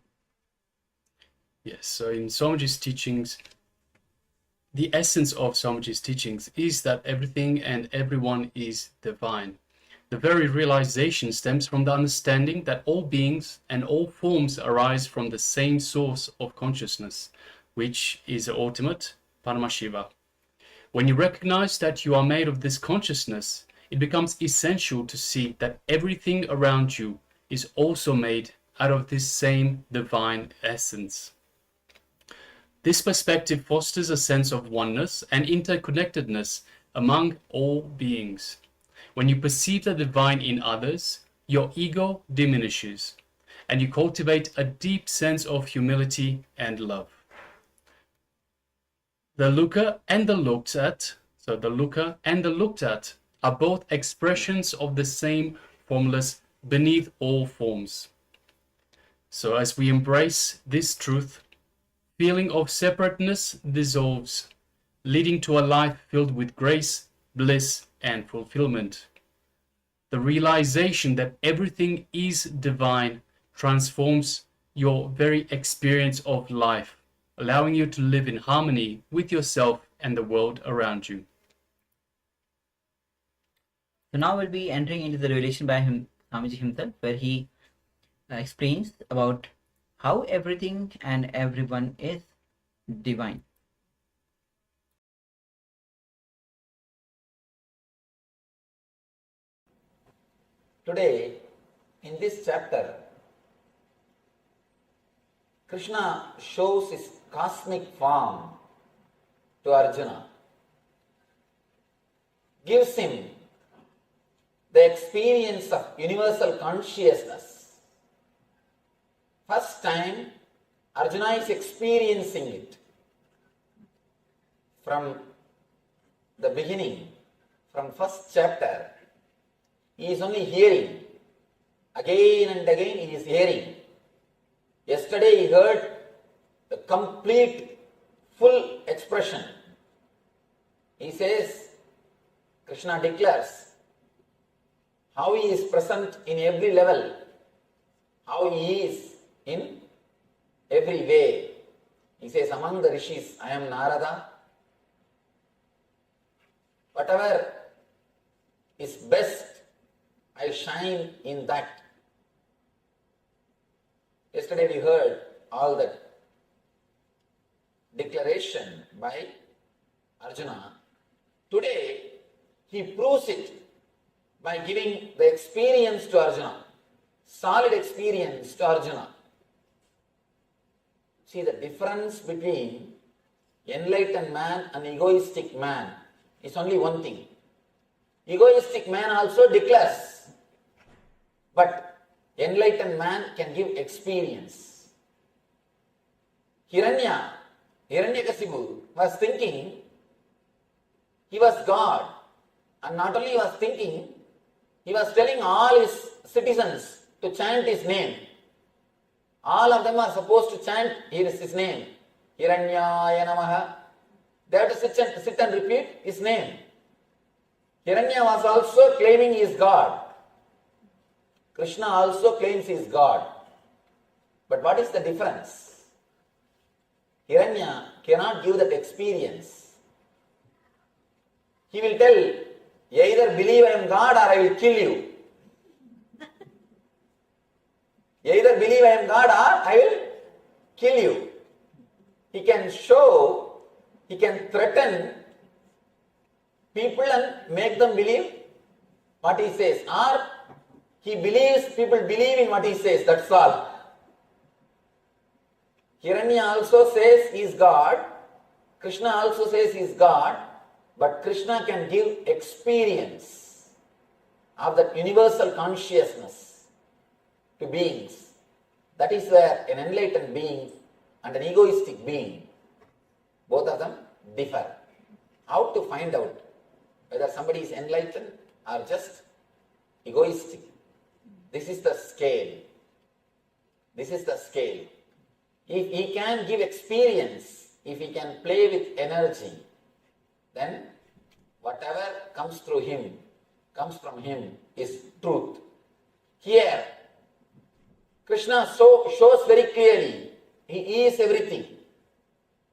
Yes, so in Swamiji's teachings, the essence of Swamiji's teachings is that everything and everyone is divine. The very realization stems from the understanding that all beings and all forms arise from the same source of consciousness, which is the ultimate Paramashiva. When you recognize that you are made of this consciousness, it becomes essential to see that everything around you is also made out of this same divine essence. This perspective fosters a sense of oneness and interconnectedness among all beings. When you perceive the divine in others, your ego diminishes, and you cultivate a deep sense of humility and love. The looker and the looked at, so the looker and the looked at, are both expressions of the same formless beneath all forms. So as we embrace this truth, feeling of separateness dissolves, leading to a life filled with grace, bliss, and fulfillment. The realization that everything is divine transforms your very experience of life, allowing you to live in harmony with yourself and the world around you. So now we'll be entering into the revelation by Swamiji himself, where he explains about how everything and everyone is divine. Today, in this chapter, Krishna shows his cosmic form to Arjuna, gives him the experience of universal consciousness. First time Arjuna is experiencing it. From the beginning, from first chapter, he is only hearing. Again and again he is hearing. Yesterday he heard the complete, full expression. He says, Krishna declares how he is present in every level, how he is in every way. He says, among the rishis, I am Narada. Whatever is best, I shine in that. Yesterday we heard all that declaration by Arjuna. Today he proves it by giving the experience to Arjuna, solid experience to Arjuna. See, the difference between enlightened man and egoistic man is only one thing. Egoistic man also declares, but enlightened man can give experience. Hiranyakasipu was thinking he was God, and not only he was thinking, he was telling all his citizens to chant his name. All of them are supposed to chant his name. Hiranyaya Namaha. They have to sit and repeat his name. Hiranya was also claiming he is God. Krishna also claims he is God. But what is the difference? Hiranya cannot give that experience. He will tell, either believe I am God or I will kill you. Either believe I am God or I will kill you. He can show, he can threaten people and make them believe what he says. Or he believes, people believe in what he says, that's all. Hiranya also says he is God. Krishna also says he is God. But Krishna can give experience of that universal consciousness to beings. That is where an enlightened being and an egoistic being, both of them differ. How to find out whether somebody is enlightened or just egoistic? This is the scale. This is the scale. If he can give experience, if he can play with energy, then whatever comes through him, comes from him, is truth. Here, Krishna shows very clearly, he is everything.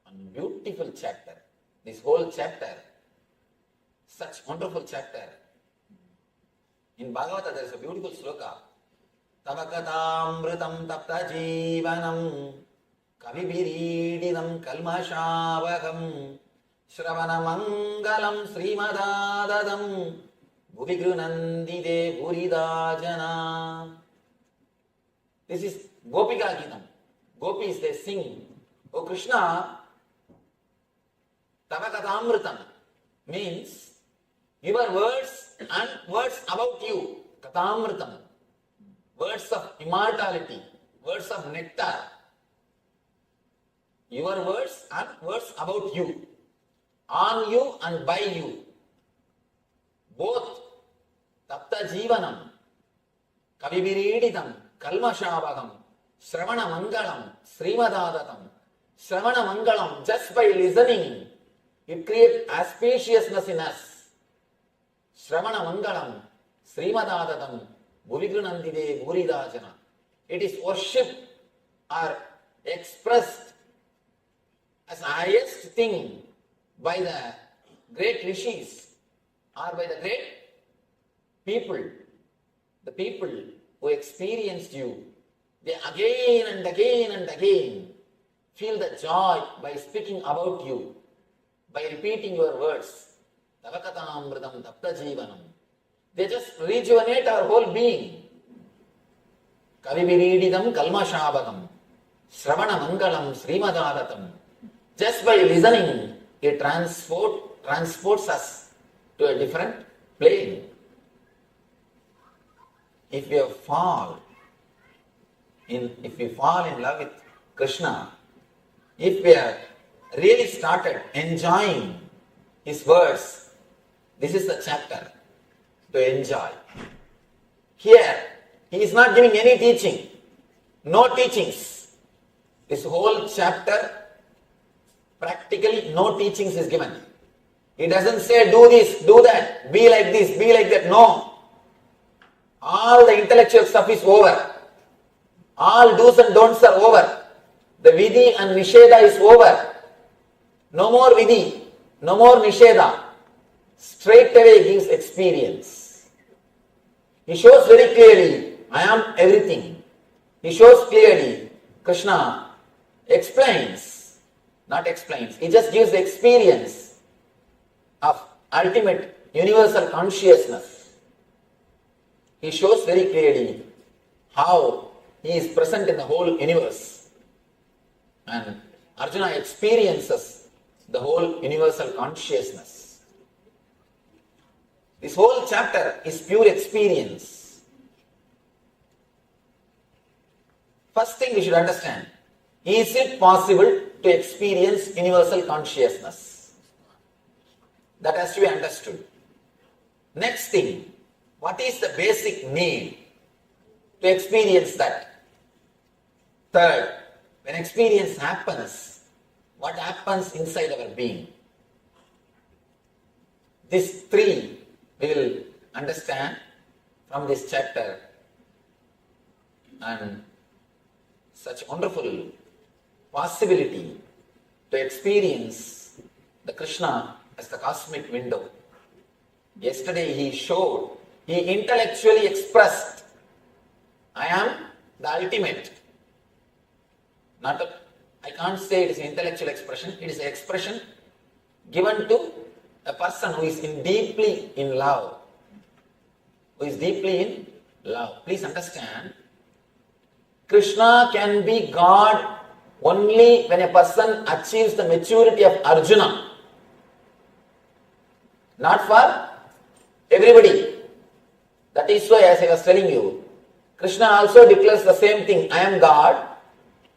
One beautiful chapter, this whole chapter, such wonderful chapter. In Bhagavata there is a beautiful sloka. Tavakatamritam tapta jivanam kavibirididam kalmashavakam Shravana Mangalam Srimadadadam Bhuvigrunandide Buridajana. This is Gopika Gitam. Gopis, they sing, O Krishna, Tavakatamritam means your words and words about you. Katamritam. Words of immortality, words of nectar. Your words and words about you. On you and by you. Both Tapta Jivanam, Kavivirididam, Kalmashavagam, Shravana Mangalam, Srimadadatam. Shravana Mangalam, just by listening, it creates auspiciousness in us. Shravana Mangalam, Srimadadatam, Bhuvigrunandide Buridajana. It is worshipped or expressed as the highest thing by the great rishis or by the great people, the people who experienced you. They again and again and again feel the joy by speaking about you, by repeating your words. Tavakatamritam tapta jivanam. They just rejuvenate our whole being. Kavivirididam kalmashavagam. Shravana mangalam srimadadatam. Just by listening, it transports us to a different plane. if you fall in love with Krishna, if we have really started enjoying his words, this is the chapter to enjoy. Here, he is not giving any teaching, no teachings. This whole chapter, practically no teachings is given. He doesn't say do this, do that, be like this, be like that. No. All the intellectual stuff is over. All do's and don'ts are over. The vidhi and nisheda is over. No more vidhi, no more nisheda. Straight away gives experience. He shows very clearly, I am everything. He shows clearly, Krishna explains, not explains, he just gives the experience of ultimate universal consciousness. He shows very clearly how he is present in the whole universe. And Arjuna experiences the whole universal consciousness. This whole chapter is pure experience. First thing we should understand, is it possible to experience universal consciousness? That has to be understood. Next thing, what is the basic need to experience that? Third, when experience happens, what happens inside our being? These three we will understand from this chapter, and such wonderful possibility to experience the Krishna as the cosmic window. Yesterday he intellectually expressed, I am the ultimate. I can't say it is an intellectual expression, it is an expression given to a person who is deeply in love. Please understand, Krishna can be God only when a person achieves the maturity of Arjuna. Not for everybody. That is why, as I was telling you, Krishna also declares the same thing, I am God.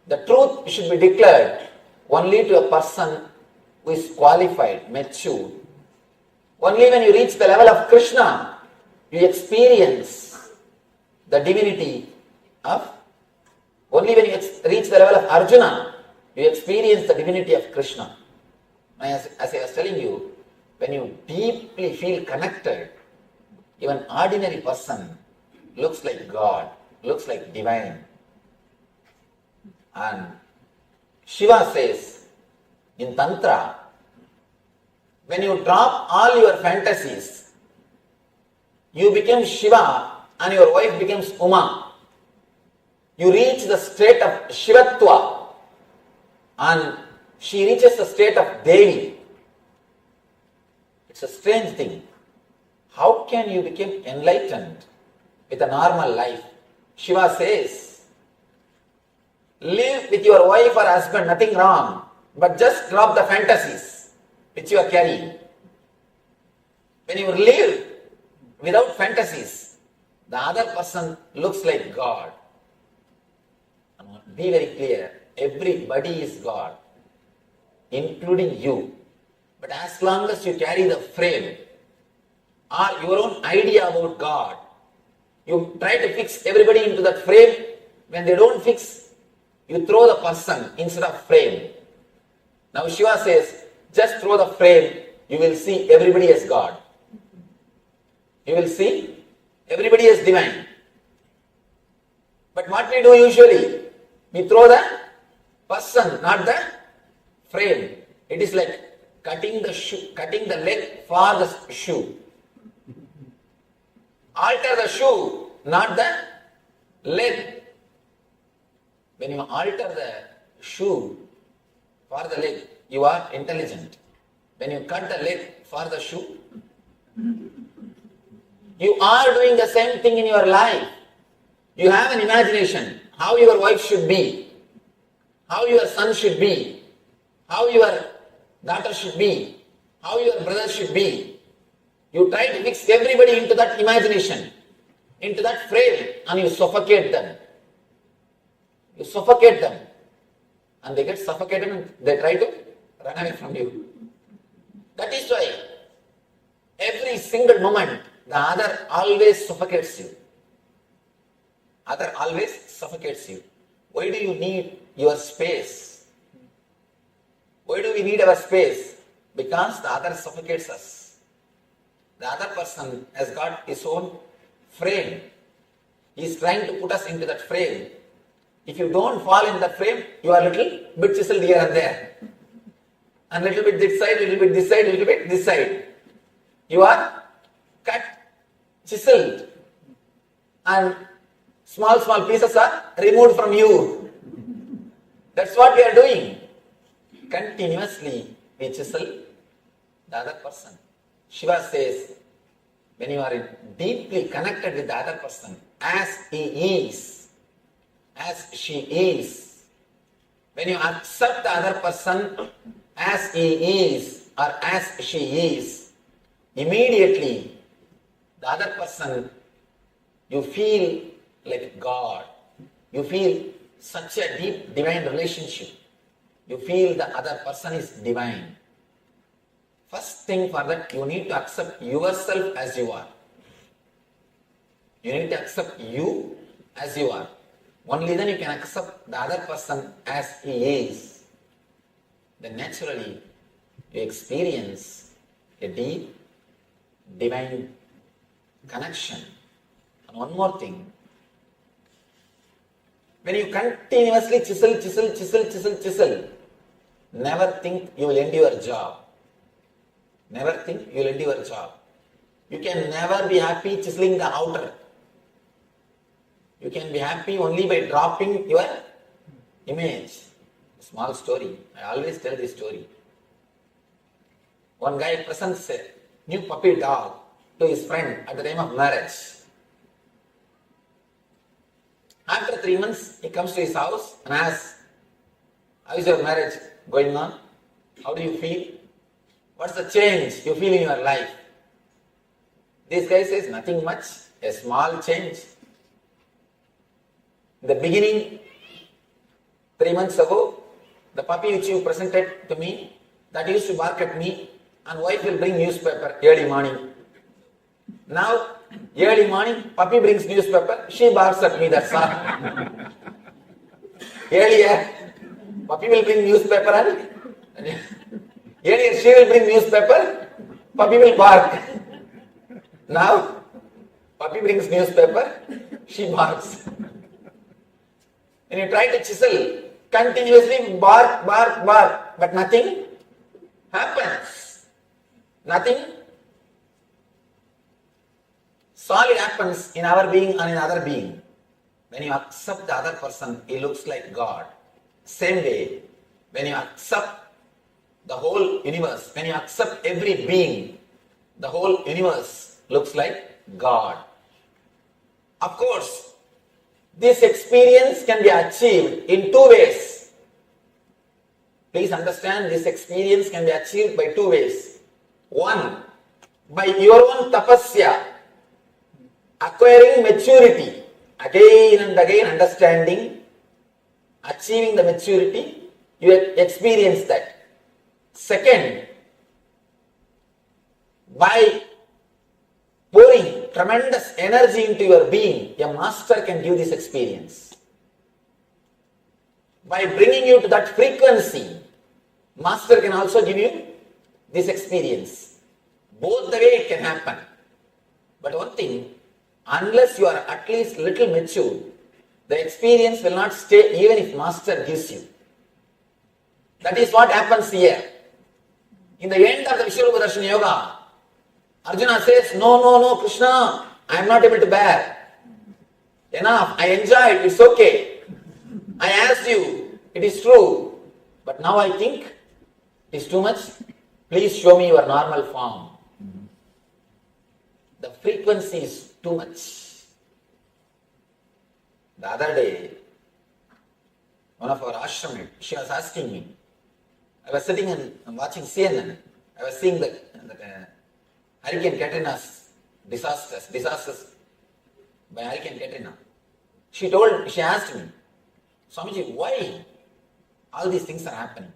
The truth should be declared only to a person who is qualified, mature. Only when you reach the level of Krishna, you experience the divinity of, only when you reach the level of Arjuna, you experience the divinity of Krishna. As I was telling you, when you deeply feel connected, even ordinary person looks like God, looks like divine. And Shiva says in Tantra, when you drop all your fantasies, you become Shiva and your wife becomes Uma. You reach the state of Shivatva and she reaches the state of Devi. It's a strange thing. How can you become enlightened with a normal life? Shiva says, live with your wife or husband, nothing wrong, but just drop the fantasies which you are carrying. When you live without fantasies, the other person looks like God. Be very clear, everybody is God, including you. But as long as you carry the frame or your own idea about God, you try to fix everybody into that frame. When they don't fix, you throw the person instead of frame. Now Shiva says, just throw the frame, you will see everybody as God. You will see everybody as divine. But what we do usually, we throw the person, not the frame. It is like cutting the leg for the shoe. Alter the shoe, not the leg. When you alter the shoe for the leg, you are intelligent. When you cut the leg for the shoe, you are doing the same thing in your life. You have an imagination, how your wife should be, how your son should be, how your daughter should be, how your brother should be. You try to fix everybody into that imagination. into that frame and you suffocate them. You suffocate them. And they get suffocated and they try to run away from you. That is why every single moment the other always suffocates you. Other always suffocates you. Why do you need your space? Why do we need our space? Because the other suffocates us. The other person has got his own frame. He is trying to put us into that frame. If you don't fall in that frame, you are a little bit chiseled here and there. And little bit this side, little bit this side, little bit this side. You are cut, chiseled. And small pieces are removed from you. That's what we are doing. Continuously we chisel the other person. Shiva says, when you are deeply connected with the other person, as he is, as she is, when you accept the other person as he is or as she is, immediately the other person, you feel like God. You feel such a deep divine relationship. You feel the other person is divine. First thing for that, you need to accept yourself as you are. You need to accept you as you are. Only then you can accept the other person as he is. Then naturally you experience a deep divine connection. And one more thing. When you continuously chisel, never think you will end your job. Never think you will end your job. You can never be happy chiseling the outer. You can be happy only by dropping your image. Small story. I always tell this story. One guy presents a new puppy dog to his friend at the time of marriage. After 3 months, he comes to his house and asks, how is your marriage going on? How do you feel? What's the change you feel in your life? This guy says, nothing much, a small change. In the beginning, 3 months ago, the puppy which you presented to me, that used to bark at me, and wife will bring newspaper early morning. Now, early morning, puppy brings newspaper, she barks at me, that's all. Earlier, puppy will bring newspaper and earlier she will bring newspaper, puppy will bark. Now, puppy brings newspaper, she barks. When you try to chisel, continuously bark, but nothing happens. Nothing solid happens in our being and in other being. When you accept the other person, he looks like God. Same way, when you accept the whole universe, when you accept every being, the whole universe looks like God. Of course, this experience can be achieved in 2 ways. Please understand, this experience can be achieved by 2 ways. One, by your own tapasya, acquiring maturity, again and again understanding, achieving the maturity, you experience that. Second, by pouring tremendous energy into your being, a master can give this experience. By bringing you to that frequency, master can also give you this experience. Both the way it can happen. But one thing, unless you are at least little mature, the experience will not stay even if master gives you. That is what happens here. In the end of the Vishwarupa Darshan Yoga, Arjuna says, no, Krishna, I am not able to bear. Enough, I enjoyed, it's okay. I asked you, it is true. But now I think it is too much. Please show me your normal form. The frequency is too much. The other day, one of our ashram, she was asking me, I was sitting and watching CNN. I was seeing the Hurricane Katrina's disasters. by Arkan Katrina. She asked me, Swamiji, why all these things are happening?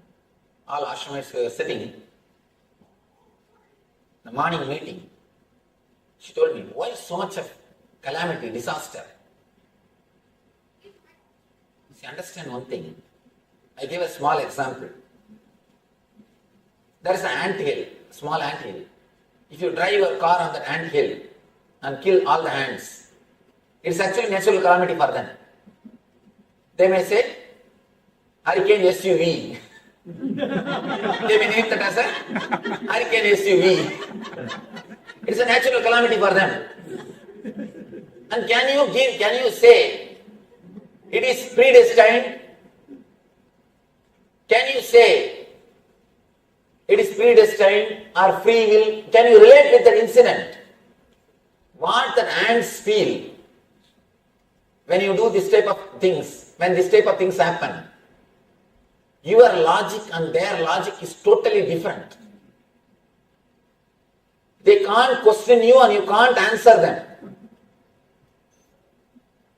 All ashramites were sitting in the morning meeting. She told me, why so much of calamity, disaster? See, understand one thing. I gave a small example. There is an ant hill, small ant hill. If you drive your car on that ant hill and kill all the ants, it's actually natural calamity for them. They may say, Hurricane SUV. They may name that as a Hurricane SUV. It's a natural calamity for them. And can you say it is predestined? Can you say it is predestined or free will? Can you relate with that incident? What the ants feel when you do this type of things, when this type of things happen? Your logic and their logic is totally different. They can't question you and you can't answer them.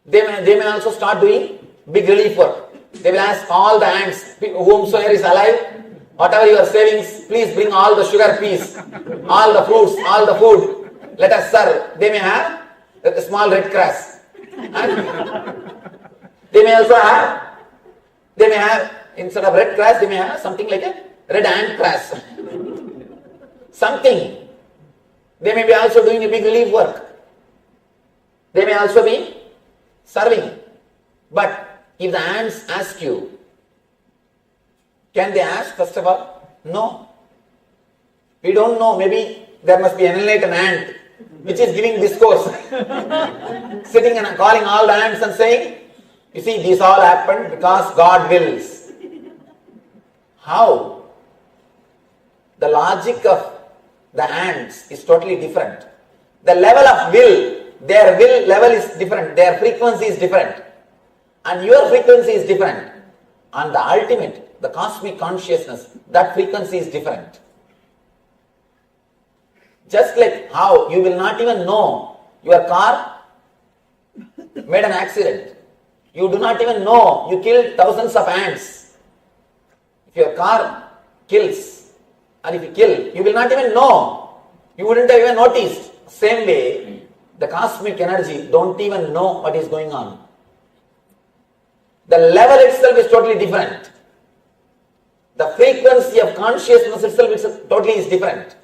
They may also start doing big relief work. They will ask all the ants, whomsoever is alive, whatever your savings, please bring all the sugar peas, all the fruits, all the food. Let us serve. They may have a small red grass. And they may also have, instead of red grass, they may have something like a red ant grass. Something. They may be also doing a big relief work. They may also be serving. But if the ants ask you, can they ask first of all? No. We don't know. Maybe there must be an enlightened ant which is giving discourse. Sitting and calling all the ants and saying, you see, this all happened because God wills. How? The logic of the ants is totally different. The level of will, their will level is different, their frequency is different, and your frequency is different. And the ultimate, the cosmic consciousness, that frequency is different. Just like how you will not even know your car made an accident. You do not even know you killed thousands of ants. If your car kills, and if you kill, you will not even know. You wouldn't have even noticed. Same way, the cosmic energy don't even know what is going on. The level itself is totally different. The frequency of consciousness itself is different.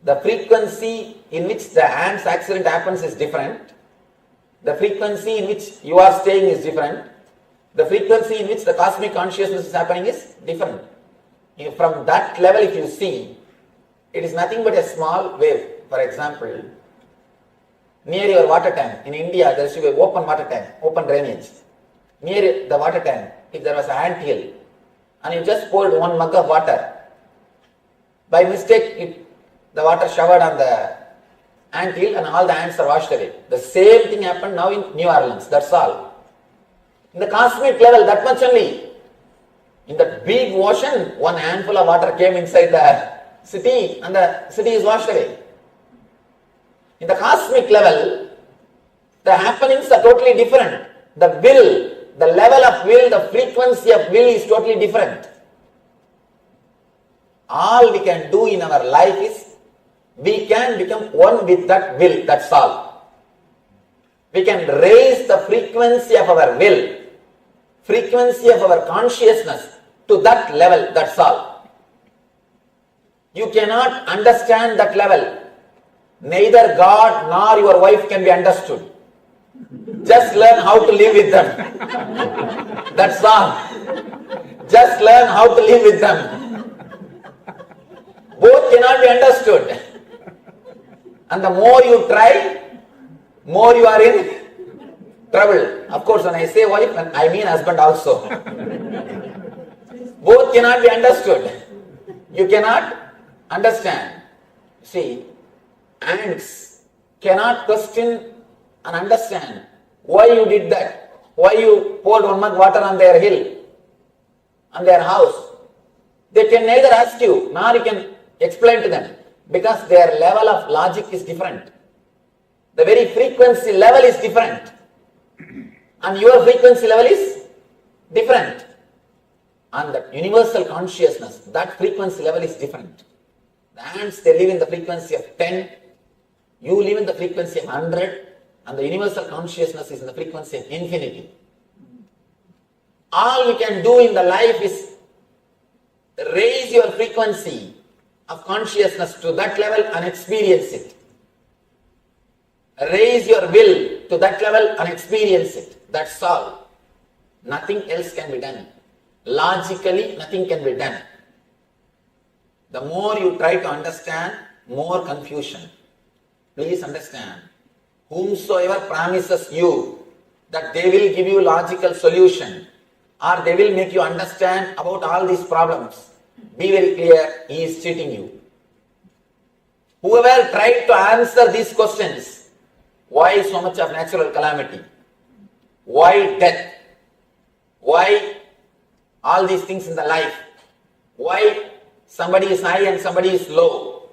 The frequency in which the ants accident happens is different. The frequency in which you are staying is different. The frequency in which the cosmic consciousness is happening is different. From that level, if you see, it is nothing but a small wave. For example, near your water tank, in India, there should be an open water tank, open drainage. Near the water tank, if there was an ant hill, and you just poured one mug of water, by mistake, the water showered on the ant hill and all the ants are washed away. The same thing happened now in New Orleans, that's all. In the cosmic level, that much only. In that big ocean, one handful of water came inside the city and the city is washed away. In the cosmic level, the happenings are totally different. The will, the level of will, the frequency of will is totally different. All we can do in our life is, we can become one with that will, that's all. We can raise the frequency of our will, frequency of our consciousness to that level, that's all. You cannot understand that level. Neither God nor your wife can be understood. Just learn how to live with them. That's all. Just learn how to live with them. Both cannot be understood. And the more you try, more you are in trouble. Of course, when I say wife, I mean husband also. Both cannot be understood. You cannot understand. See, ants cannot question and understand why you did that, why you poured one mug water on their hill, on their house. They can neither ask you nor you can explain to them, because their level of logic is different. The very frequency level is different. And your frequency level is different. And that universal consciousness, that frequency level is different. The ants, they live in the frequency of 10. You live in the frequency of 100. And the universal consciousness is in the frequency of infinity. All we can do in the life is raise your frequency of consciousness to that level and experience it. Raise your will to that level and experience it. That's all. Nothing else can be done. Logically, nothing can be done. The more you try to understand, more confusion. Please understand. Whomsoever promises you that they will give you logical solution or they will make you understand about all these problems, be very clear, he is cheating you. Whoever tried to answer these questions, why so much of natural calamity? Why death? Why all these things in the life? Why somebody is high and somebody is low?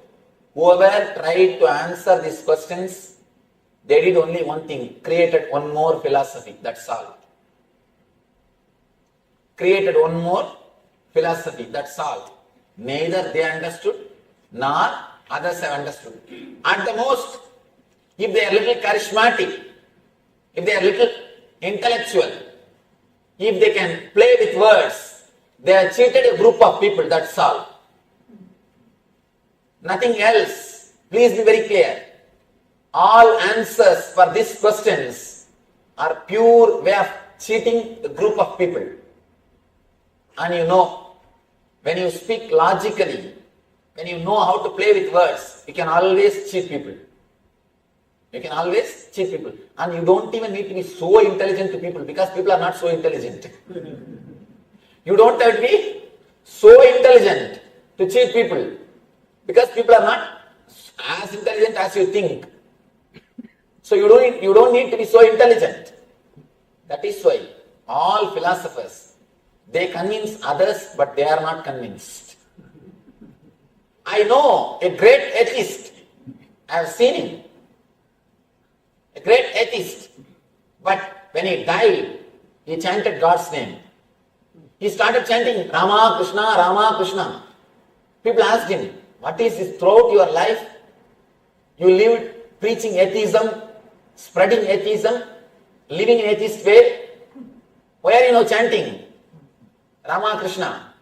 Whoever tried to answer these questions, they did only one thing, created one more philosophy, that's all. Created one more philosophy, that's all. Neither they understood, nor others have understood. At the most, if they are little charismatic, if they are little intellectual, if they can play with words, they have cheated a group of people, that's all. Nothing else. Please be very clear. All answers for these questions are pure way of cheating a group of people. And you know, when you speak logically, when you know how to play with words, you can always cheat people. You can always cheat people. And you don't even need to be so intelligent to people because people are not so intelligent. You don't have to be so intelligent to cheat people because people are not as intelligent as you think. So you don't need to be so intelligent. That is why all philosophers, they convince others but they are not convinced. I know a great atheist. I have seen him. A great atheist. But when he died, he chanted God's name. He started chanting Rama Krishna, Rama Krishna. People asked him, what is this throughout your life? You lived preaching atheism, spreading atheism, living in atheist way. Why are you now chanting Rama Krishna?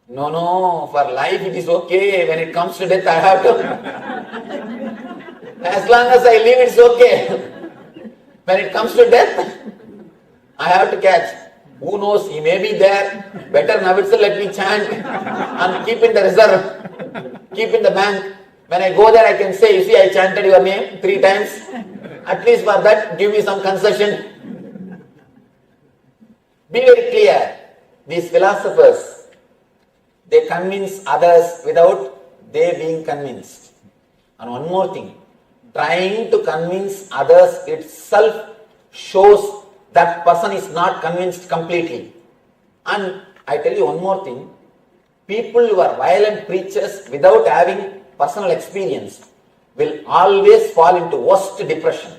No, for life it is okay. When it comes to death, I have to. As long as I live, it's okay. When it comes to death, I have to catch. Who knows, he may be there. Better now itself let me chant and keep in the reserve, keep in the bank. When I go there, I can say, you see, I chanted your name 3 times. At least for that, give me some concession. Be very clear. These philosophers, they convince others without they being convinced. And one more thing, trying to convince others itself shows that person is not convinced completely. And I tell you one more thing, people who are violent preachers without having personal experience will always fall into worst depression.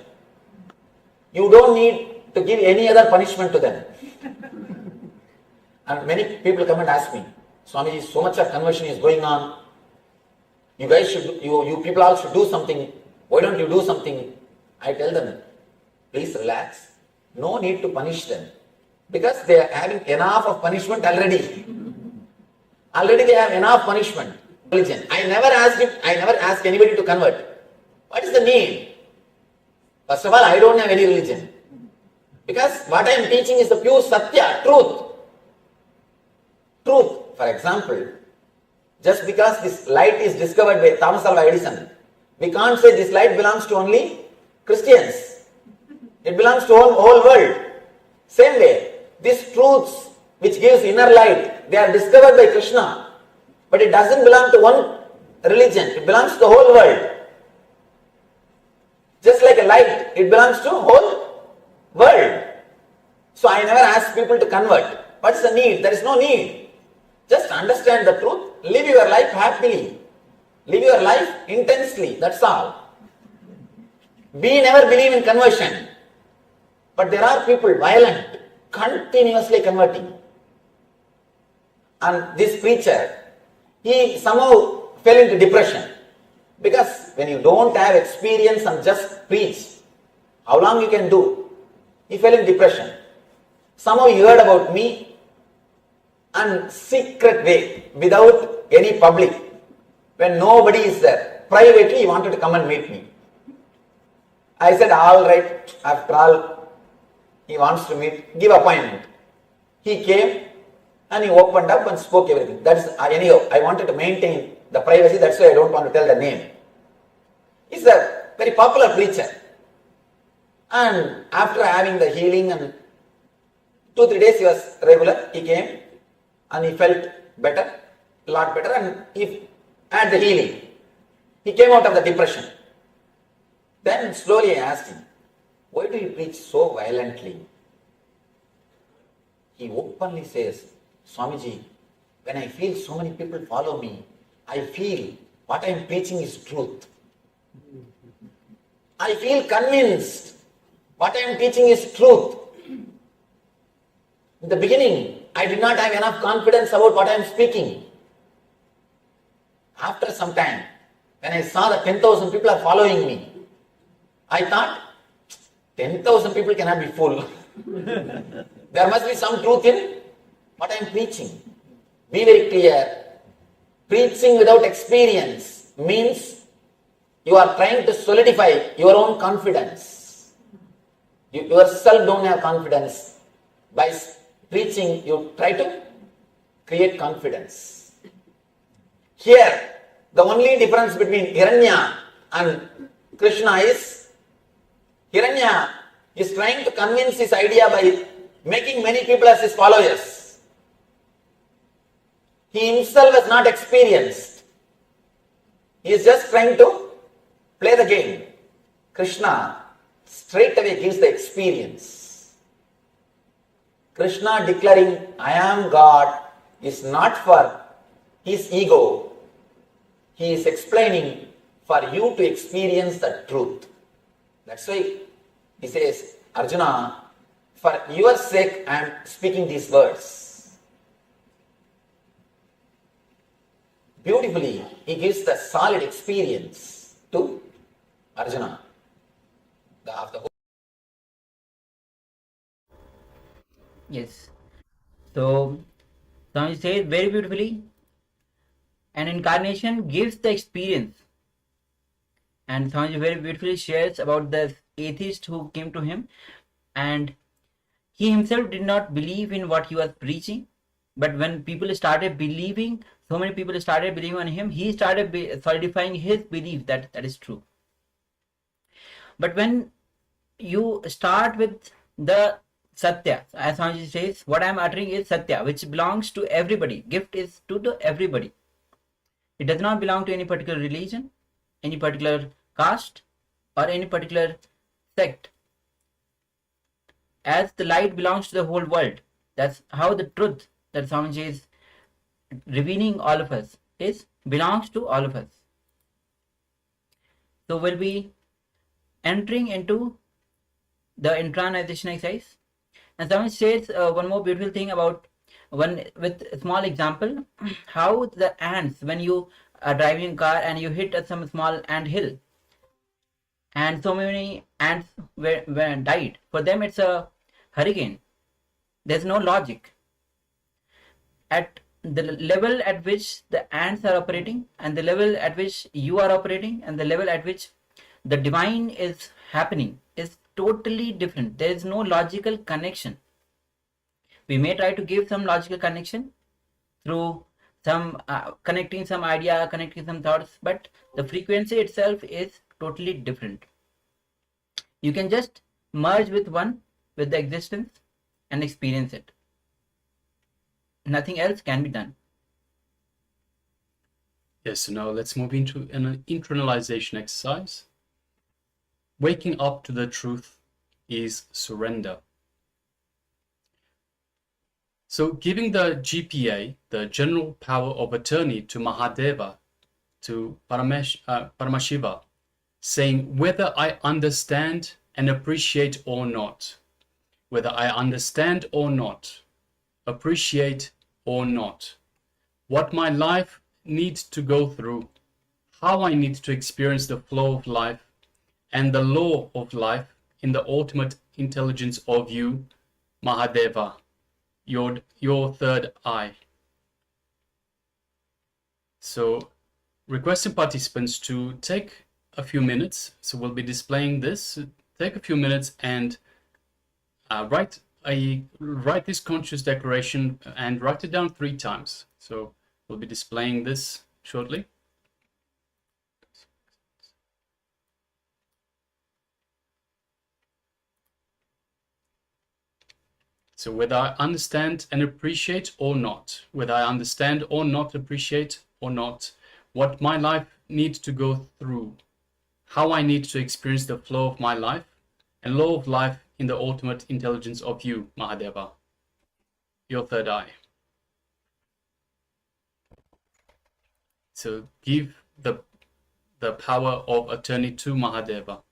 You don't need to give any other punishment to them. And many people come and ask me, Swamiji, so much of conversion is going on. You guys should, you people all should do something. Why don't you do something? I tell them, please relax. No need to punish them. Because they are having enough of punishment already. Already they have enough punishment. Religion. I never ask anybody to convert. What is the need? First of all, I don't have any religion. Because what I am teaching is the pure Satya, truth. Truth. For example, just because this light is discovered by Thomas Alva Edison, we can't say this light belongs to only Christians. It belongs to the whole world. Same way, these truths which gives inner light, they are discovered by Krishna. But it doesn't belong to one religion. It belongs to the whole world. Just like a light, it belongs to the whole world. So I never ask people to convert. What's the need? There is no need. Just understand the truth. Live your life happily. Live your life intensely. That's all. We never believe in conversion. But there are people violent, continuously converting. And this preacher, he somehow fell into depression. Because when you don't have experience and just preach, how long you can do? He fell in depression. Somehow he heard about me and secret way, without any public, when nobody is there. Privately he wanted to come and meet me. I said, all right, after all, he wants to meet, give appointment. He came and he opened up and spoke everything. That's anyhow, I wanted to maintain the privacy, that's why I don't want to tell the name. He's a very popular preacher. And after having the healing and 2-3 days he was regular, he came and he felt better, a lot better, and he had the healing. He came out of the depression. Then slowly I asked him, why do you preach so violently? He openly says, Swamiji, when I feel so many people follow me, I feel what I am preaching is truth. I feel convinced what I am teaching is truth. In the beginning, I did not have enough confidence about what I am speaking. After some time, when I saw that 10,000 people are following me, I thought, 10,000 people cannot be full. There must be some truth in what I am preaching. Be very clear. Preaching without experience means you are trying to solidify your own confidence. You yourself don't have confidence. By preaching, you try to create confidence. Here, the only difference between Hiranya and Krishna is Hiranya is trying to convince his idea by making many people as his followers. He himself has not experienced. He is just trying to play the game. Krishna straight away gives the experience. Krishna declaring, I am God, is not for his ego. He is explaining for you to experience the truth. That's why he says, Arjuna, for your sake I am speaking these words. Beautifully, he gives the solid experience to Arjuna. Yes. So, Swami says very beautifully, an incarnation gives the experience. And Swami very beautifully shares about the atheist who came to him, and he himself did not believe in what he was preaching. But when people started believing, so many people started believing on him, he started solidifying his belief that that is true. But when you start with the Satya, as Swamiji says, what I am uttering is Satya, which belongs to everybody. Gift is to everybody. It does not belong to any particular religion, any particular caste, or any particular sect. As the light belongs to the whole world, that's how the truth that Swamiji is revealing all of us belongs to all of us. So we'll be entering into the intronization exercise. And Swamiji says one more beautiful thing about with a small example, how the ants, when you are driving a car and you hit some small ant hill, and so many ants were died. For them, it's a hurricane. There's no logic. At the level at which the ants are operating, and the level at which you are operating, and the level at which the divine is happening is totally different. There is no logical connection. We may try to give some logical connection through some connecting some idea, connecting some thoughts, but the frequency itself is totally different. You can just merge with the existence and experience it. Nothing else can be done. Yes, so now let's move into an internalization exercise. Waking up to the truth is surrender. So giving the GPA, the general power of attorney, to Mahadeva, to Paramashiva, saying whether I understand and appreciate or not, whether I understand or not, appreciate or not, what my life needs to go through, how I need to experience the flow of life and the law of life in the ultimate intelligence of you, Mahadeva, your third eye. So requesting participants to take a few minutes. So we'll be displaying this. Take a few minutes and write this conscious declaration and write it down 3 times. So we'll be displaying this shortly. So whether I understand and appreciate or not, whether I understand or not appreciate or not, what my life needs to go through, how I need to experience the flow of my life and law of life in the ultimate intelligence of you, Mahadeva, your third eye. So give the power of attorney to Mahadeva.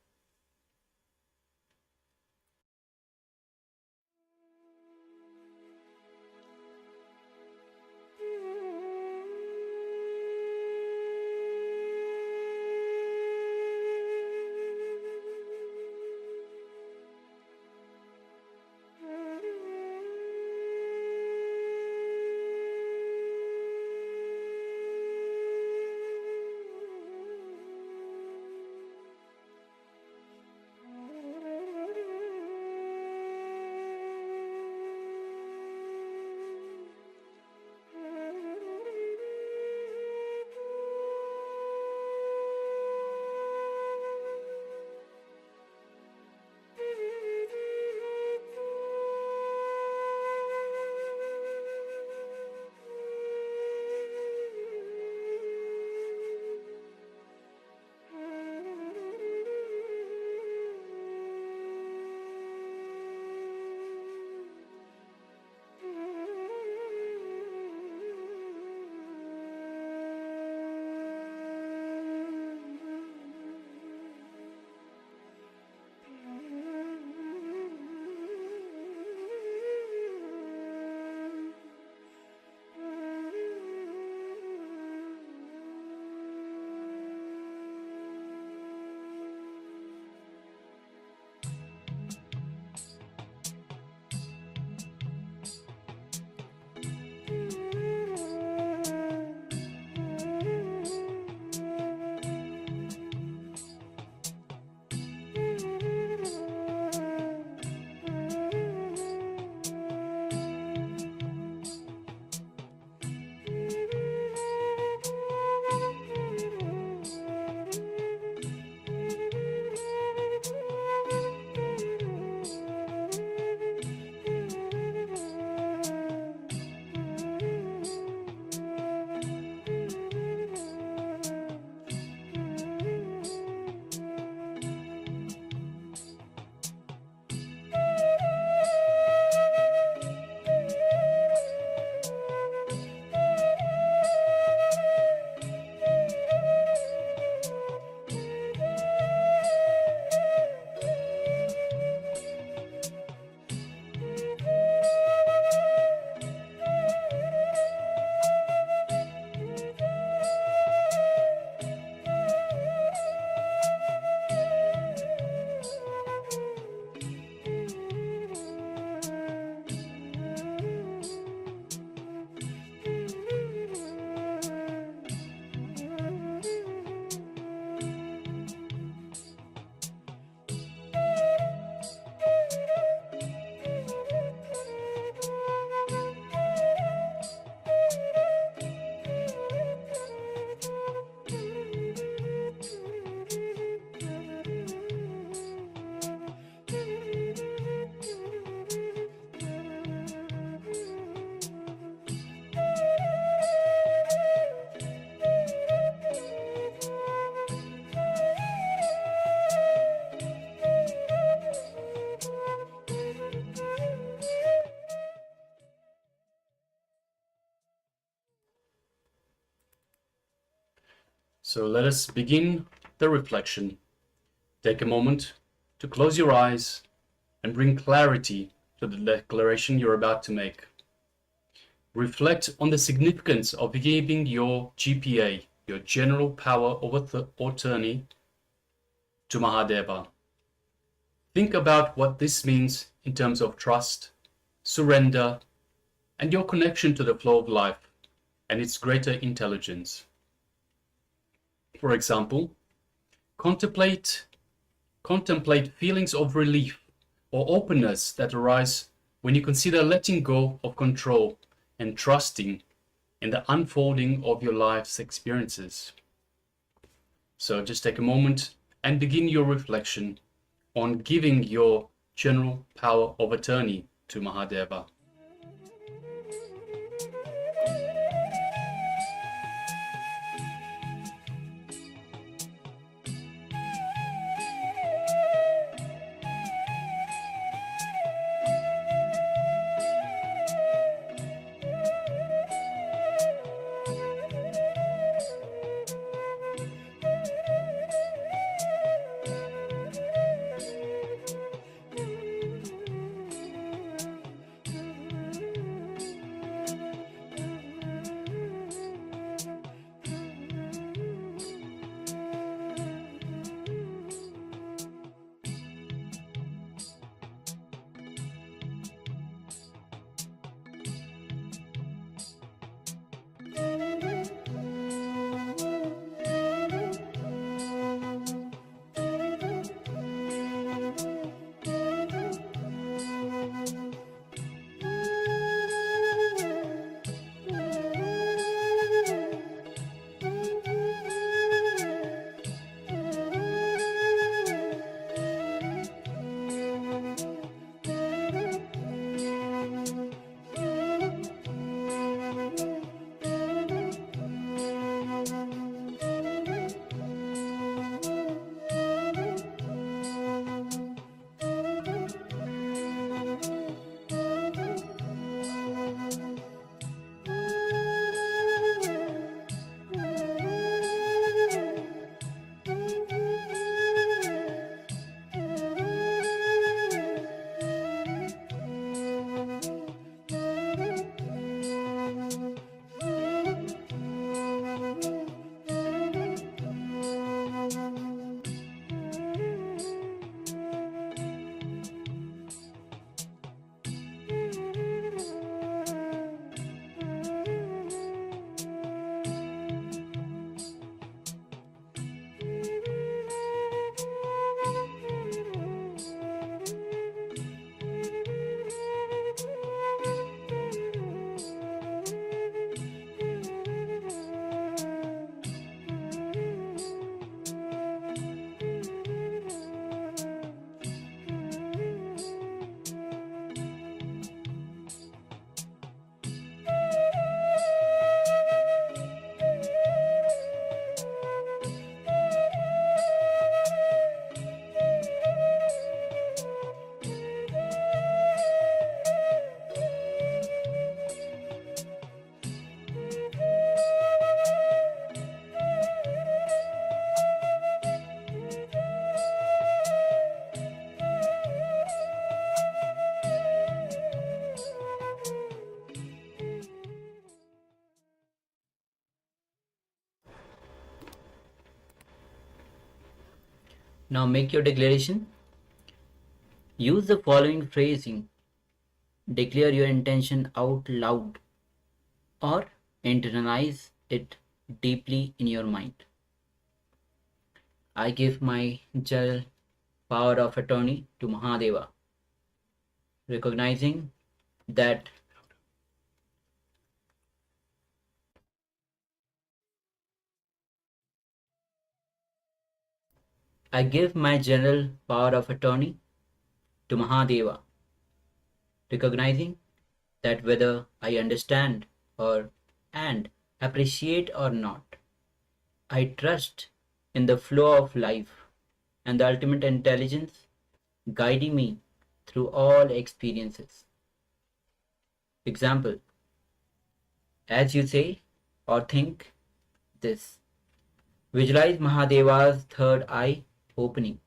So let us begin the reflection. Take a moment to close your eyes and bring clarity to the declaration you're about to make. Reflect on the significance of giving your GPA, your general power of attorney, to Mahadeva. Think about what this means in terms of trust, surrender, and your connection to the flow of life and its greater intelligence. For example, contemplate feelings of relief or openness that arise when you consider letting go of control and trusting in the unfolding of your life's experiences. So just take a moment and begin your reflection on giving your general power of attorney to Mahadeva. Now make your declaration. Use the following phrasing. Declare your intention out loud or internalize it deeply in your mind. I give my general power of attorney to Mahadeva, recognizing that I give my general power of attorney to Mahadeva, recognizing that whether I understand or and appreciate or not, I trust in the flow of life and the ultimate intelligence guiding me through all experiences. Example, as you say or think this, visualize Mahadeva's third eye opening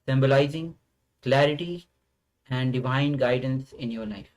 symbolizing clarity and divine guidance in your life.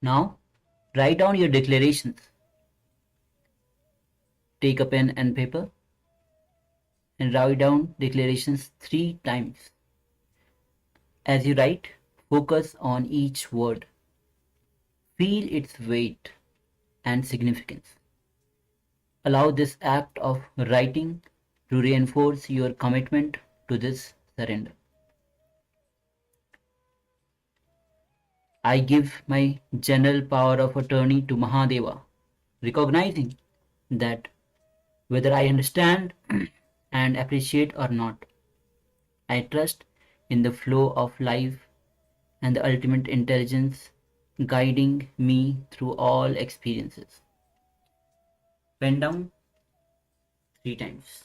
Now, write down your declarations. Take a pen and paper and write down declarations 3 times. As you write, focus on each word. Feel its weight and significance. Allow this act of writing to reinforce your commitment to this surrender. I give my general power of attorney to Mahadeva, recognizing that whether I understand and appreciate or not, I trust in the flow of life and the ultimate intelligence guiding me through all experiences. Pen down 3 times.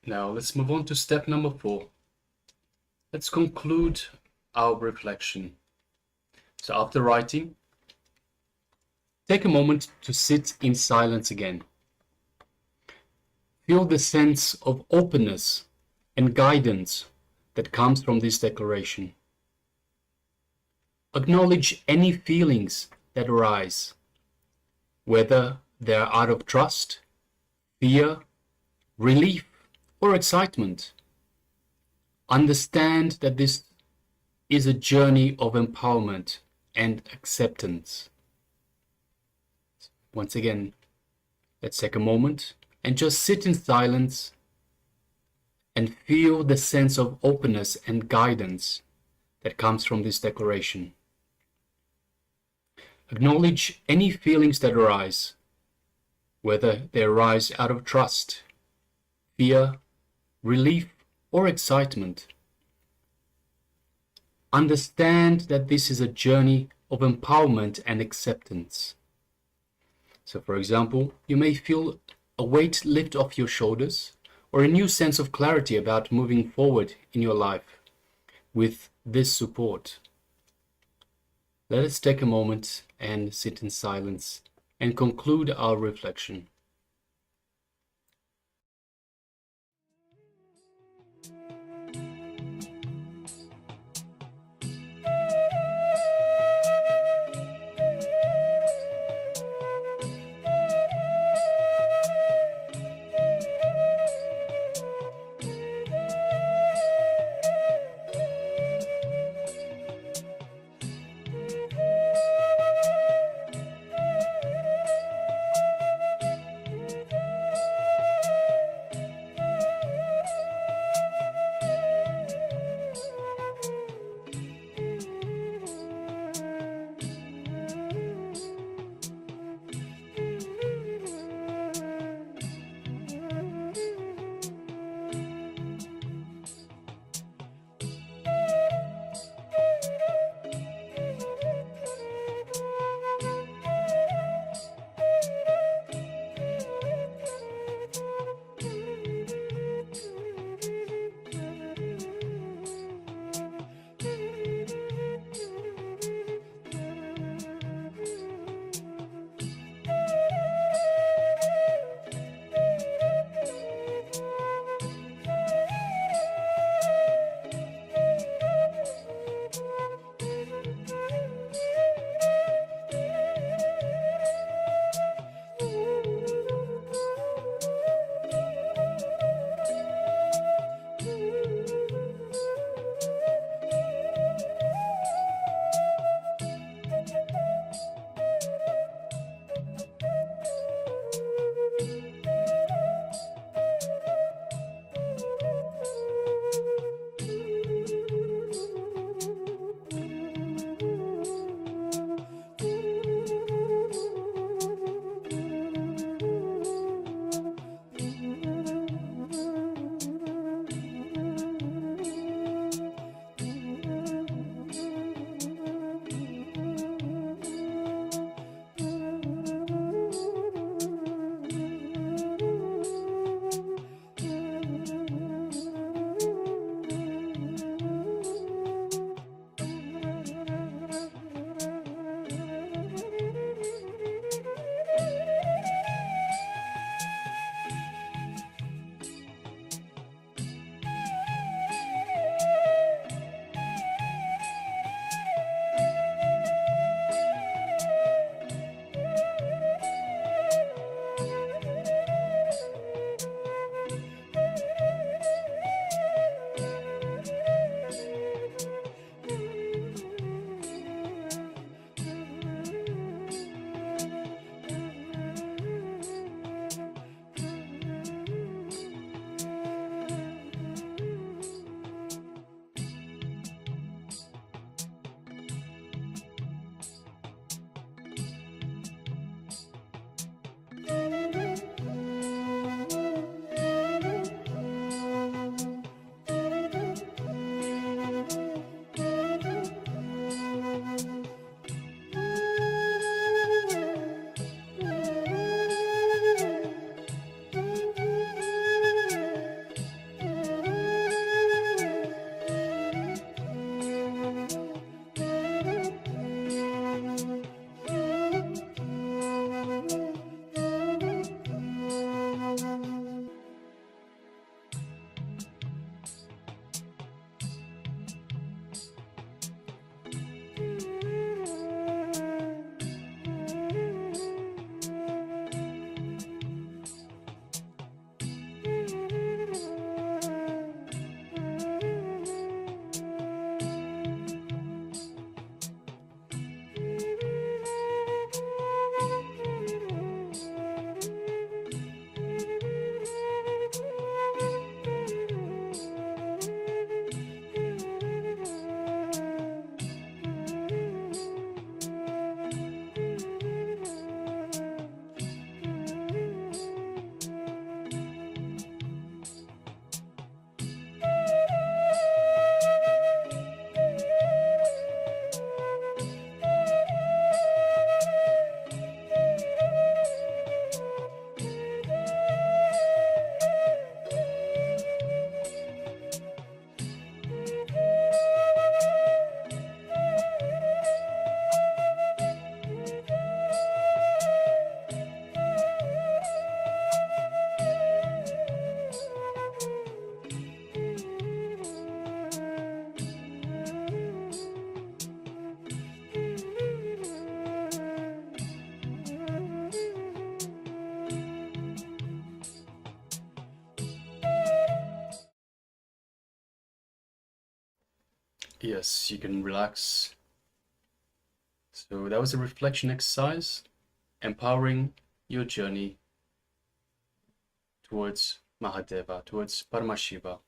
Now let's move on to step number 4. Let's conclude our reflection. So after writing, take a moment to sit in silence again. Feel the sense of openness and guidance that comes from this declaration. Acknowledge any feelings that arise, whether they are out of trust, fear, relief, or excitement. Understand that this is a journey of empowerment and acceptance. Once again, let's take a moment and just sit in silence and feel the sense of openness and guidance that comes from this declaration. Acknowledge any feelings that arise, whether they arise out of trust, fear, relief, or excitement. Understand that this is a journey of empowerment and acceptance. So, for example, you may feel a weight lift off your shoulders or a new sense of clarity about moving forward in your life with this support. Let us take a moment and sit in silence and conclude our reflection. Yes, you can relax. So that was a reflection exercise, empowering your journey towards Mahadeva, towards Paramashiva,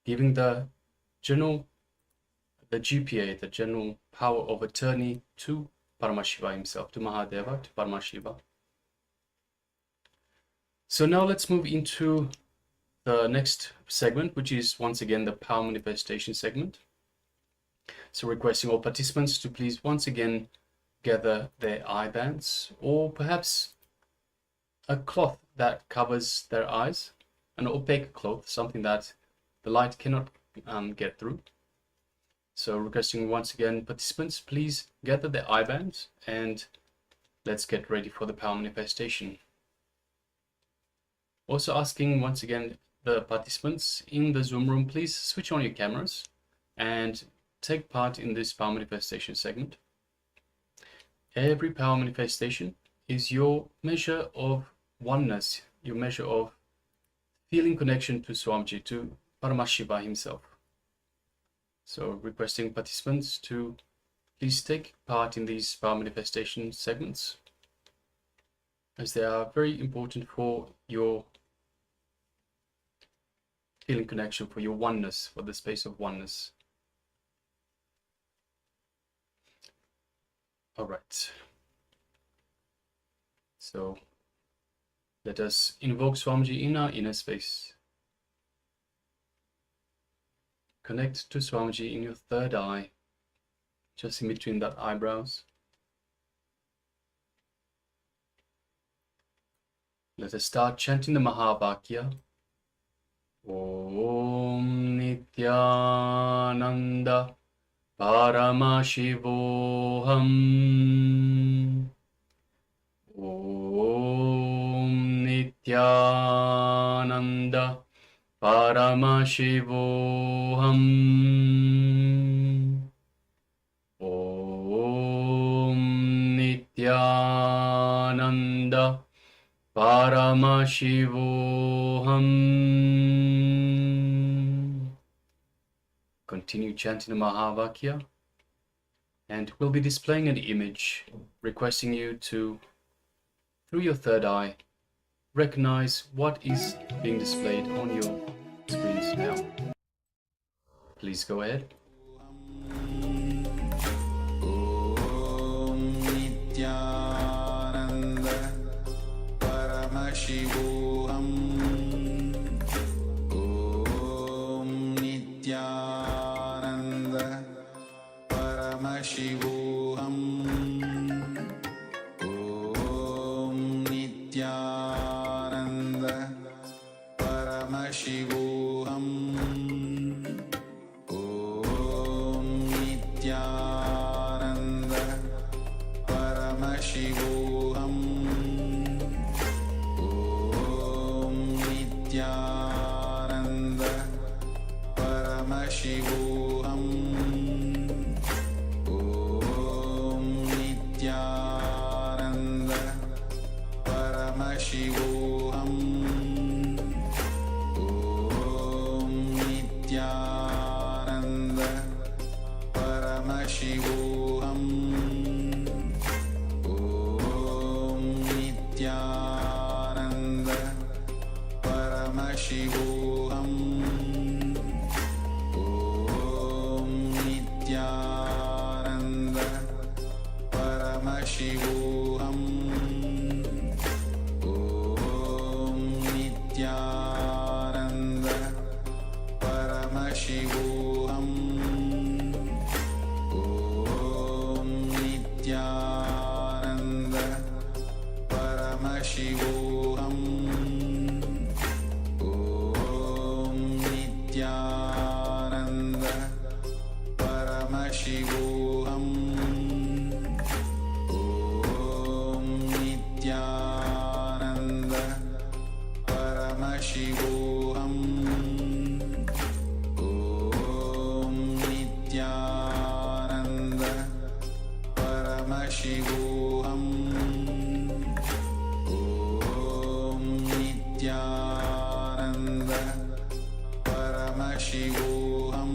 giving the GPA, the general power of attorney to Paramashiva himself, to Mahadeva, to Paramashiva. So now let's move into the next segment, which is once again the power manifestation segment. So requesting all participants to please once again gather their eye bands, or perhaps a cloth that covers their eyes, an opaque cloth, something that the light cannot get through. So requesting once again participants, please gather their eye bands and let's get ready for the power manifestation. Also asking once again the participants in the Zoom room, please switch on your cameras and take part in this power manifestation segment. Every power manifestation is your measure of oneness, your measure of feeling connection to Swamiji, to Paramashiva himself. So requesting participants to please take part in these power manifestation segments, as they are very important for your feeling connection, for your oneness, for the space of oneness. All right. So let us invoke Swamiji in our inner space. Connect to Swamiji in your third eye, just in between that eyebrows. Let us start chanting the Mahavakya. Om Nithyananda Paramashivoham. Om Nithyananda Paramashivoham. Om Nithyananda Paramashivoham. Continue chanting the Mahavakya, and we'll be displaying an image requesting you to, through your third eye, recognize what is being displayed on your screens now. Please go ahead. Om Nithyananda Paramashivoham. Om Nithyananda Paramashivoham. Om Nithyananda Paramashivoham. Om Nithyananda Paramashivoham. Om Nithyananda Paramashivoham. Om Nithyananda Paramashivoham. Om Nithyananda Paramashivoham. Om Nithyananda Paramashivoham. Om Nithyananda Paramashivoham. Om Nithyananda Paramashivoham. Om Nithyananda Paramashivoham. Om Nithyananda Paramashivoham. Om Nithyananda Paramashivoham. Om Nithyananda Paramashivoham. Om Nithyananda Paramashivoham.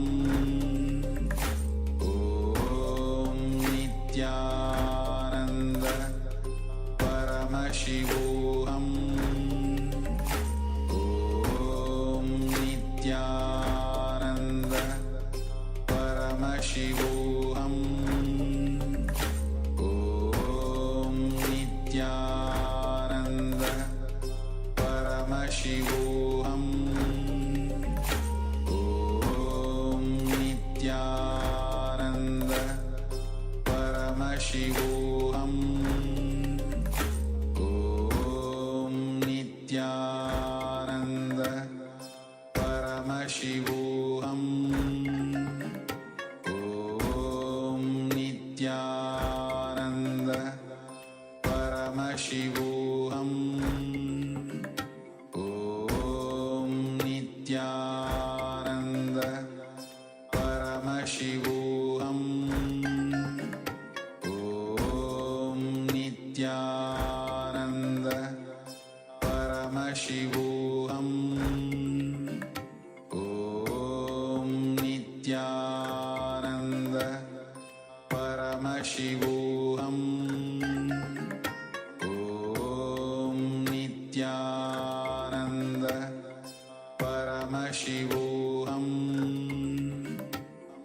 Paramashivoham. Om Nithyananda Paramashivoham. Om Nithyananda Paramashivoham. Om Nithyananda Paramashivoham. Om Nithyananda Paramashivoham. Om Nithyananda Paramashivoham.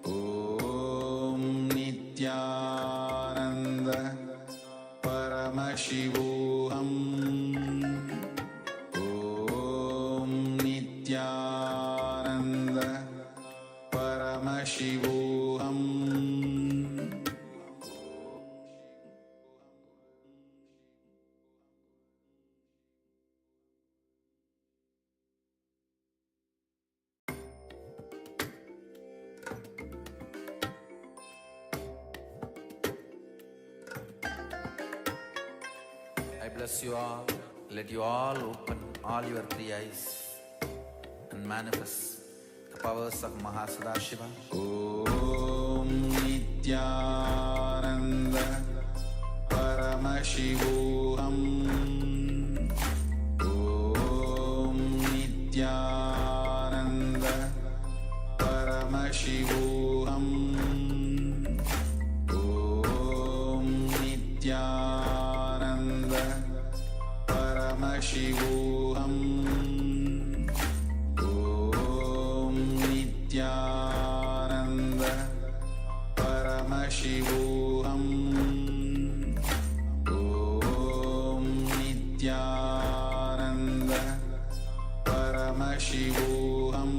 Om Nithyananda Paramashivoham. Om Nithyananda Paramashivoham. I bless you all. Let you all open all your three eyes and manifest the powers of Mahasadashiva. Om Nithyananda Paramashivoham. Om Nithyananda Paramashivoham. Om Nithyananda Paramashivoham. Om Nithyananda Paramashivoham. Om Nithyananda Paramashivoham.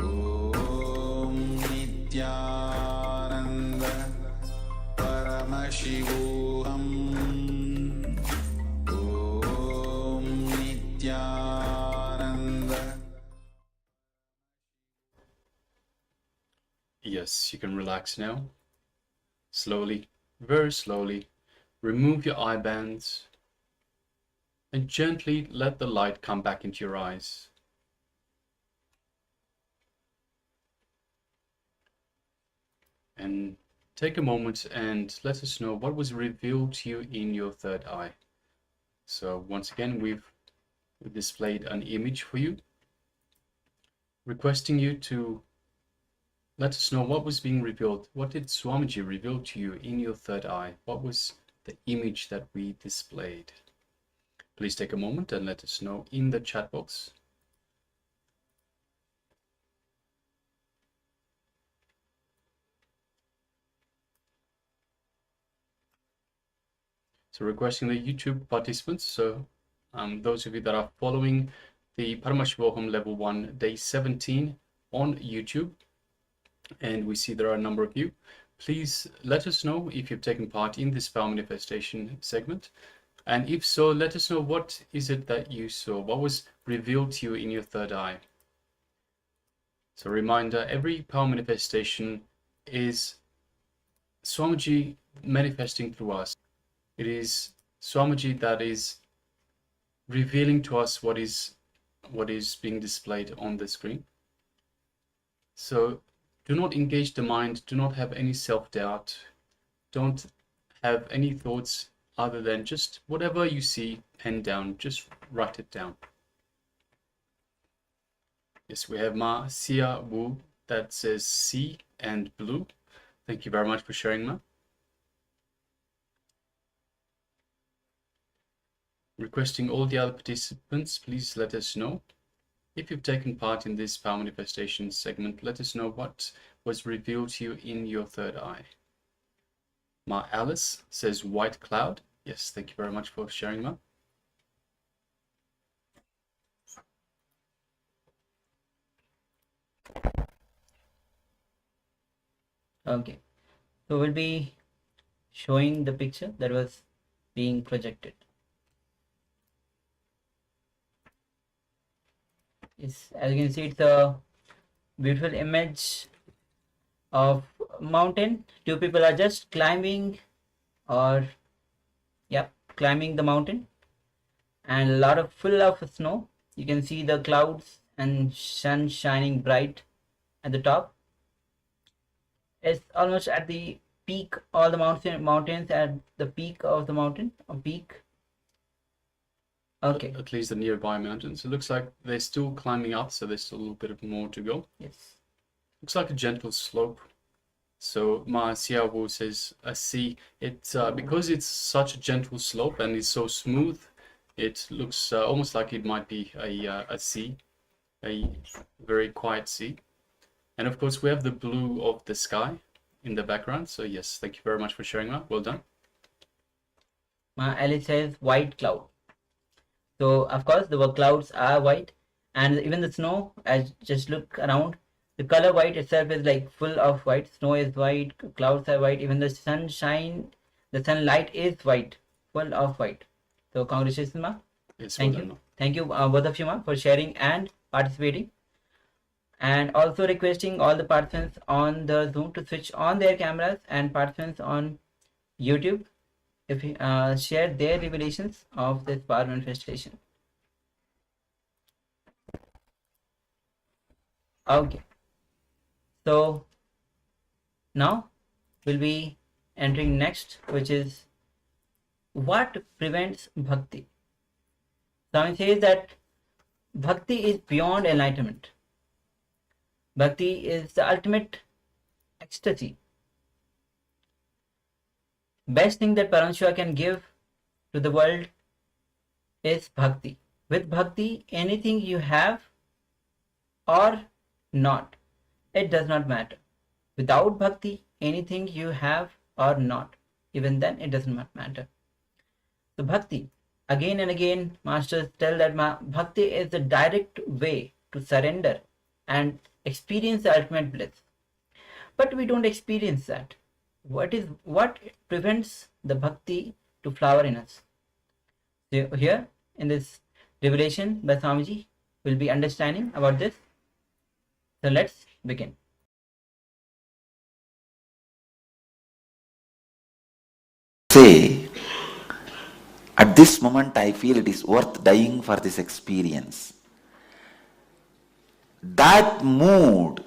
Om Nithyananda Paramashivoham. Om Nithyananda. Yes, you can relax now. Slowly, very slowly, remove your eye bands and gently let the light come back into your eyes. And take a moment and let us know what was revealed to you in your third eye. So once again, we've displayed an image for you, requesting you to let us know what was being revealed. What did Swamiji reveal to you in your third eye? What was the image that we displayed? Please take a moment and let us know in the chat box. So requesting the YouTube participants, so those of you that are following the Paramashivoham Level 1 Day 17 on YouTube, and we see there are a number of you, please let us know if you've taken part in this power manifestation segment. And if so, let us know what is it that you saw, what was revealed to you in your third eye. So reminder, every power manifestation is Swamiji manifesting through us. It is Swamiji that is revealing to us what is being displayed on the screen. So do not engage the mind, do not have any self-doubt, don't have any thoughts other than just whatever you see, pen down, just write it down. Yes, we have Ma Sia Wu that says C and blue. Thank you very much for sharing, Ma. Requesting all the other participants, please let us know. If you've taken part in this power manifestation segment, let us know what was revealed to you in your third eye. Ma Alice says white cloud. Yes, thank you very much for sharing, Ma. Okay, so we'll be showing the picture that was being projected. As you can see, it's a beautiful image of mountain. Two people are just climbing, or climbing the mountain, and a lot of full of snow. You can see the clouds and sun shining bright at the top. It's almost at the peak. All the mountains at the peak of the mountain. A peak. Okay. At least the nearby mountains. It looks like they're still climbing up, so there's still a little bit of more to go. Yes. Looks like a gentle slope. So Ma Xiaowu says, I see it, because it's such a gentle slope and it's so smooth, it looks almost like it might be a sea, a very quiet sea. And of course, we have the blue of the sky in the background. So yes, thank you very much for sharing that. Well done. Ma Alice says white cloud. So of course the clouds are white, and even the snow, as just look around, the color white itself is like full of white. Snow is white, clouds are white, even the sunshine, the sunlight is white, full of white. So congratulations, Ma. Yes, Thank well you. done, Ma. Thank you both of you, Ma, for sharing and participating. And also requesting all the participants on the Zoom to switch on their cameras, and participants on YouTube, if you share their revelations of this power manifestation. Okay. So now we'll be entering next, which is what prevents bhakti. Swami says that bhakti is beyond enlightenment. Bhakti is the ultimate ecstasy. Best thing that Paramashiva can give to the world is bhakti. With bhakti, anything you have or not, it does not matter. Without bhakti, anything you have or not, even then it does not matter. So bhakti, again and again, masters tell that bhakti is the direct way to surrender and experience the ultimate bliss. But we don't experience that. What prevents the bhakti to flower in us? So here in this revelation by Swamiji, we'll be understanding about this. So let's begin. Say, at this moment I feel it is worth dying for this experience. That mood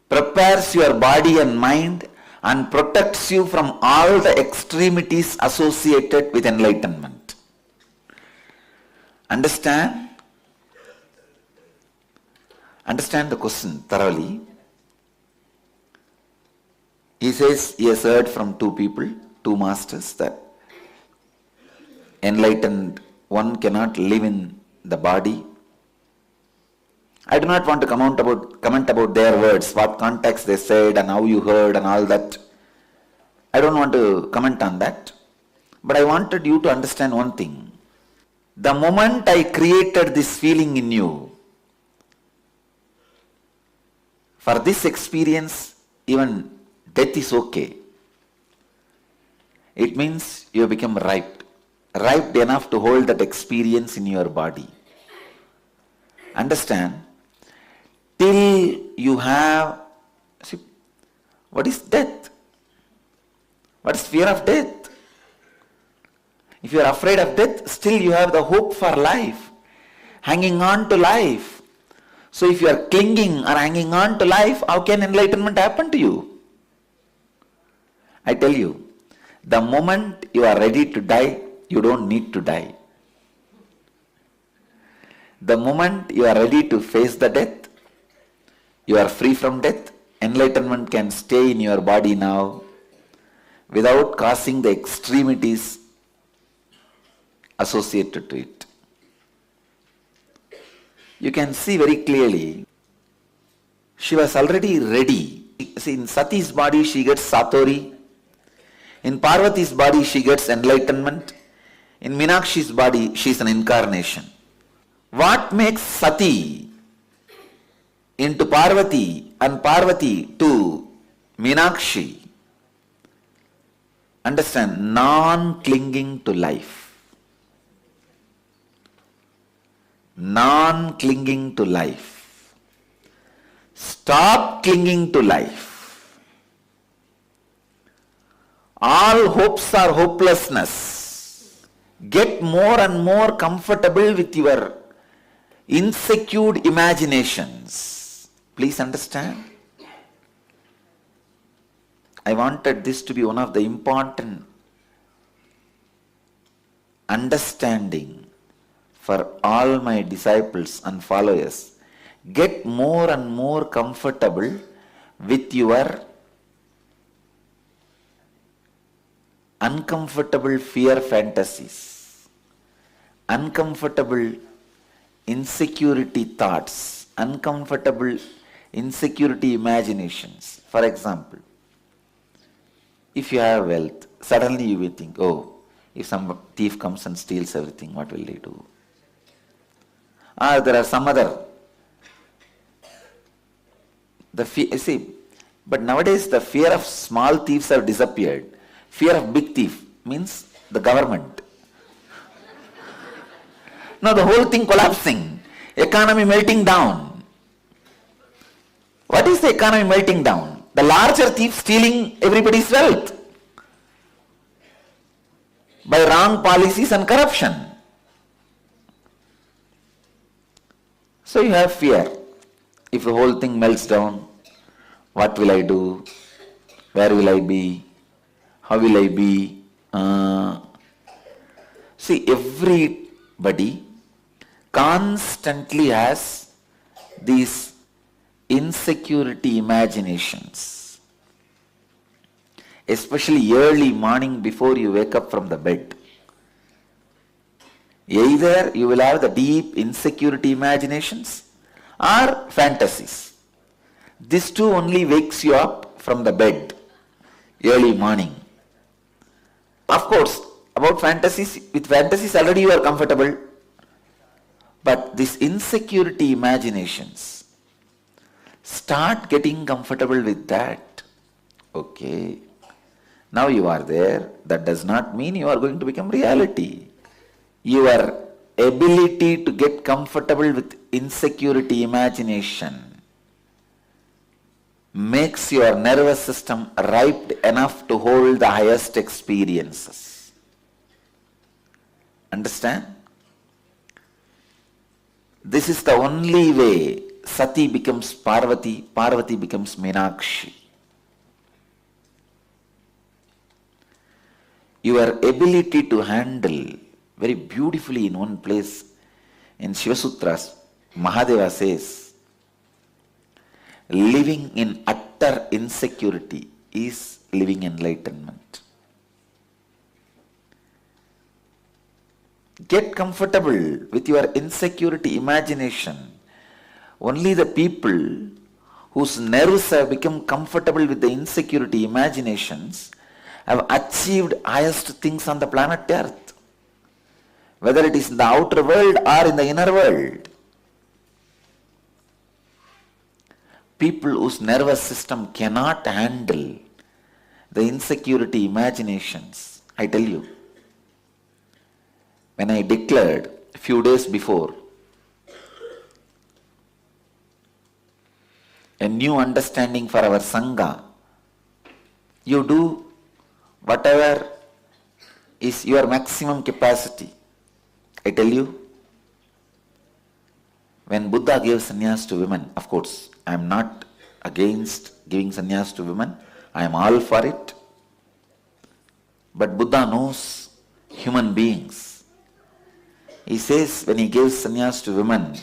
prepares your body and mind and protects you from all the extremities associated with enlightenment. Understand? Understand the question thoroughly. He says he has heard from two people, two masters, that enlightened one cannot live in the body. I do not want to comment about their words, what context they said and how you heard and all that. I don't want to comment on that. But I wanted you to understand one thing. The moment I created this feeling in you, for this experience, even death is okay. It means you have become ripe enough to hold that experience in your body. Understand? Till you have, see, what is death? What is fear of death? If you are afraid of death, still you have the hope for life, hanging on to life. So if you are clinging or hanging on to life, how can enlightenment happen to you? I tell you, the moment you are ready to die, you don't need to die. The moment you are ready to face the death, you are free from death. Enlightenment can stay in your body now without causing the extremities associated to it. You can see very clearly, she was already ready. See, in Sati's body she gets Satori. In Parvati's body she gets enlightenment. In Meenakshi's body she is an incarnation. What makes Sati into Parvati and Parvati to Meenakshi? Understand, non-clinging to life. Non on clinging to life. Stop clinging to life. All hopes are hopelessness. Get more and more comfortable with your insecure imaginations. Please understand. I wanted this to be one of the important understanding for all my disciples and followers. Get more and more comfortable with your uncomfortable fear fantasies, uncomfortable insecurity thoughts, uncomfortable insecurity imaginations. For example, if you have wealth, suddenly you will think, oh, if some thief comes and steals everything, what will they do? Or there are some other. But nowadays the fear of small thieves have disappeared. Fear of big thief means the government. Now the whole thing collapsing, economy melting down. What is the economy melting down? The larger thief stealing everybody's wealth by wrong policies and corruption. So you have fear. If the whole thing melts down, what will I do? Where will I be? How will I be? See, everybody constantly has these insecurity imaginations, especially early morning before you wake up from the bed. Either you will have the deep insecurity imaginations or fantasies. This too only wakes you up from the bed early morning. Of course, about fantasies, with fantasies already you are comfortable. But these insecurity imaginations, start getting comfortable with that. Okay, now you are there. That does not mean you are going to become reality. Your ability to get comfortable with insecurity imagination makes your nervous system ripe enough to hold the highest experiences. Understand? This is the only way Sati becomes Parvati, Parvati becomes Meenakshi. Your ability to handle very beautifully in one place in Shiva Sutras, Mahadeva says, living in utter insecurity is living enlightenment. Get comfortable with your insecurity imagination. Only the people whose nerves have become comfortable with the insecurity imaginations have achieved highest things on the planet Earth, whether it is in the outer world or in the inner world. People whose nervous system cannot handle the insecurity imaginations, I tell you, when I declared a few days before a new understanding for our Sangha, you do whatever is your maximum capacity. I tell you, when Buddha gave sannyas to women, of course, I am not against giving sannyas to women, I am all for it. But Buddha knows human beings. He says when he gave sannyas to women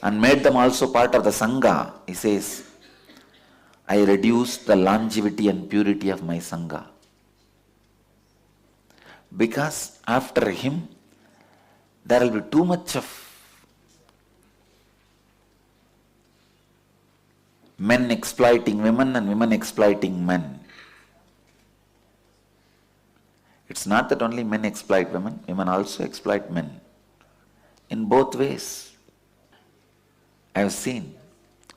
and made them also part of the Sangha, he says, I reduced the longevity and purity of my Sangha. Because after him, there will be too much of men exploiting women and women exploiting men. It's not that only men exploit women, women also exploit men. In both ways. I have seen.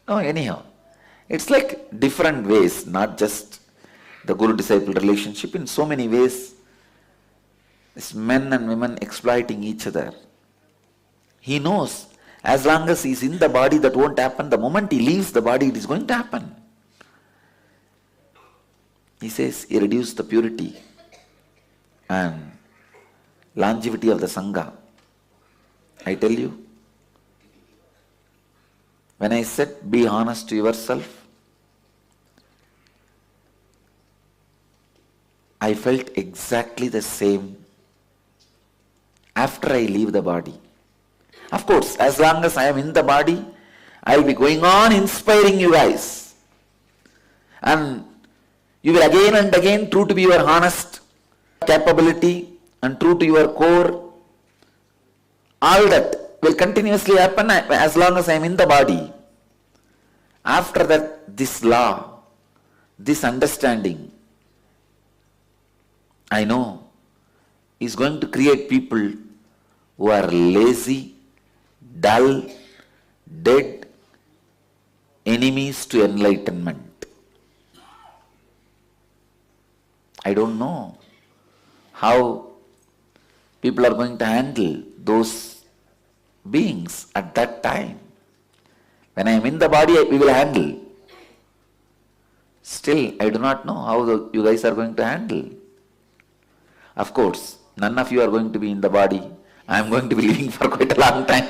Oh, anyhow, it's like different ways, not just the guru-disciple relationship. In so many ways, it's men and women exploiting each other. He knows As long as he's in the body, that won't happen. The moment he leaves the body, it is going to happen. He says he reduced the purity and longevity of the Sangha. I tell you, when I said be honest to yourself, I felt exactly the same after I leave the body. Of course, as long as I am in the body, I will be going on inspiring you guys. And you will again and again, true to be your honest capability and true to your core, all that will continuously happen as long as I am in the body. After that, this law, this understanding, I know, is going to create people who are lazy, dull, dead, enemies to enlightenment. I don't know how people are going to handle those beings at that time. When I am in the body, we will handle. Still, I do not know how you guys are going to handle. Of course, none of you are going to be in the body. I am going to be living for quite a long time.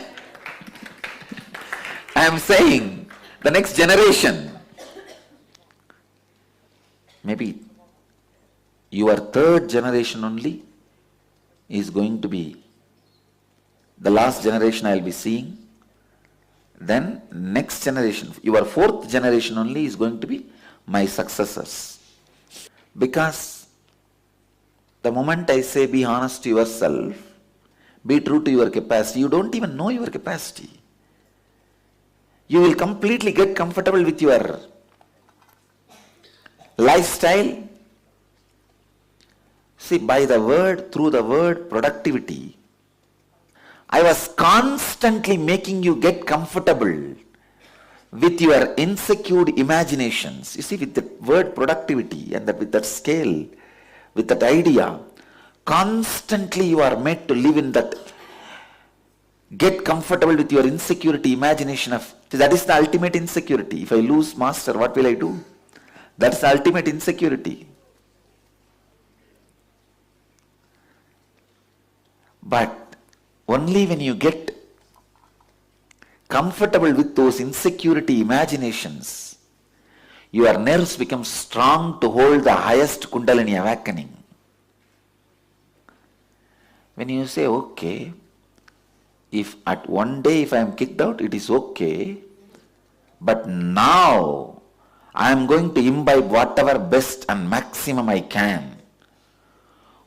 I am saying, the next generation, maybe your third generation only is going to be the last generation I will be seeing. Then next generation, your fourth generation only is going to be my successors. Because the moment I say be honest to yourself, be true to your capacity, you don't even know your capacity. You will completely get comfortable with your lifestyle. See, by the word, through the word productivity, I was constantly making you get comfortable with your insecure imaginations. You see, with the word productivity and with that scale, with that idea, constantly you are made to live in that, get comfortable with your insecurity imagination of, that is the ultimate insecurity. If I lose master, what will I do? That's the ultimate insecurity. But only when you get comfortable with those insecurity imaginations, your nerves become strong to hold the highest Kundalini awakening. When you say, okay, if at one day if I am kicked out, it is okay, but now I am going to imbibe whatever best and maximum I can.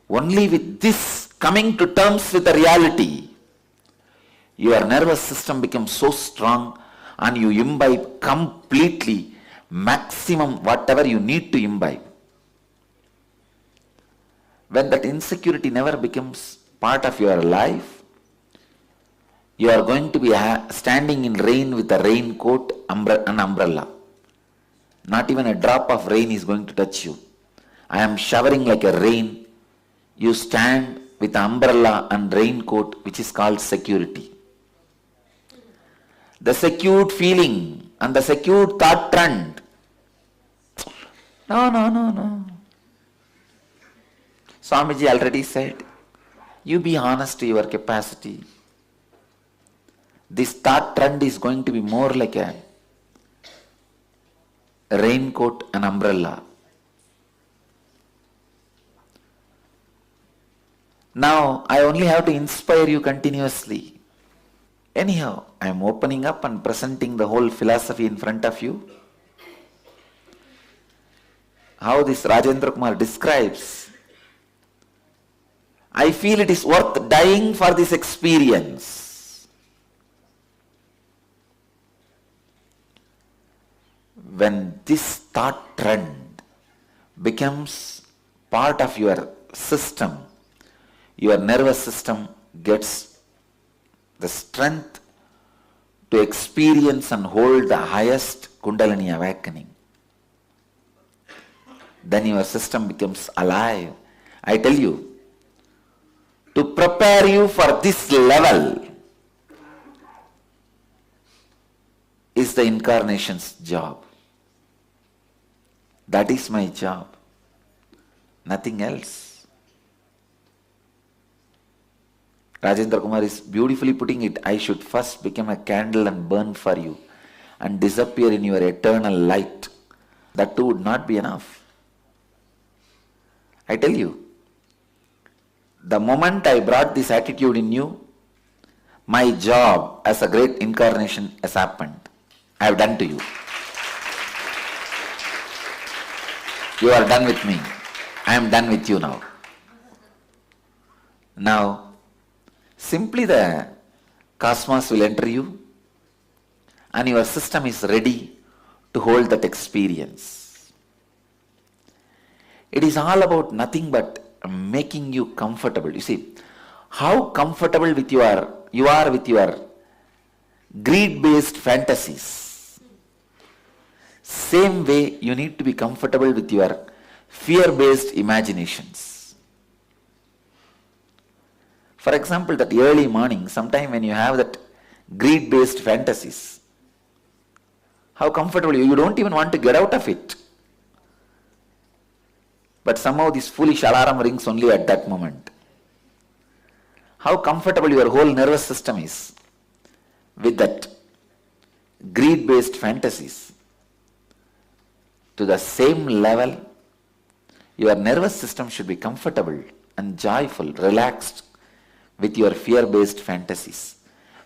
Only with this coming to terms with the reality, your nervous system becomes so strong and you imbibe completely maximum whatever you need to imbibe. When that insecurity never becomes part of your life, you are going to be standing in rain with a raincoat and umbrella. Not even a drop of rain is going to touch you. I am showering like a rain. You stand with umbrella and raincoat, which is called security. The secured feeling and the secured thought trend. No. Swamiji already said, you be honest to your capacity. This thought trend is going to be more like a raincoat and umbrella. Now, I only have to inspire you continuously. Anyhow, I am opening up and presenting the whole philosophy in front of you. How this Rajendra Kumar describes, I feel it is worth dying for this experience. When this thought trend becomes part of your system, your nervous system gets the strength to experience and hold the highest Kundalini awakening. Then your system becomes alive. I tell you, to prepare you for this level, is the incarnation's job. That is my job. Nothing else. Rajendra Kumar is beautifully putting it. I should first become a candle and burn for you and disappear in your eternal light. That too would not be enough. I tell you, the moment I brought this attitude in you, my job as a great incarnation has happened. I have done to you. You are done with me. I am done with you now. Now, simply the cosmos will enter you and your system is ready to hold that experience. It is all about nothing but making you comfortable. You see, how comfortable you are with your greed-based fantasies. Same way you need to be comfortable with your fear-based imaginations. For example, that early morning, sometime when you have that greed-based fantasies, how comfortable you don't even want to get out of it. But somehow this foolish alarm rings only at that moment. How comfortable your whole nervous system is with that greed-based fantasies. To the same level, your nervous system should be comfortable and joyful, relaxed with your fear-based fantasies,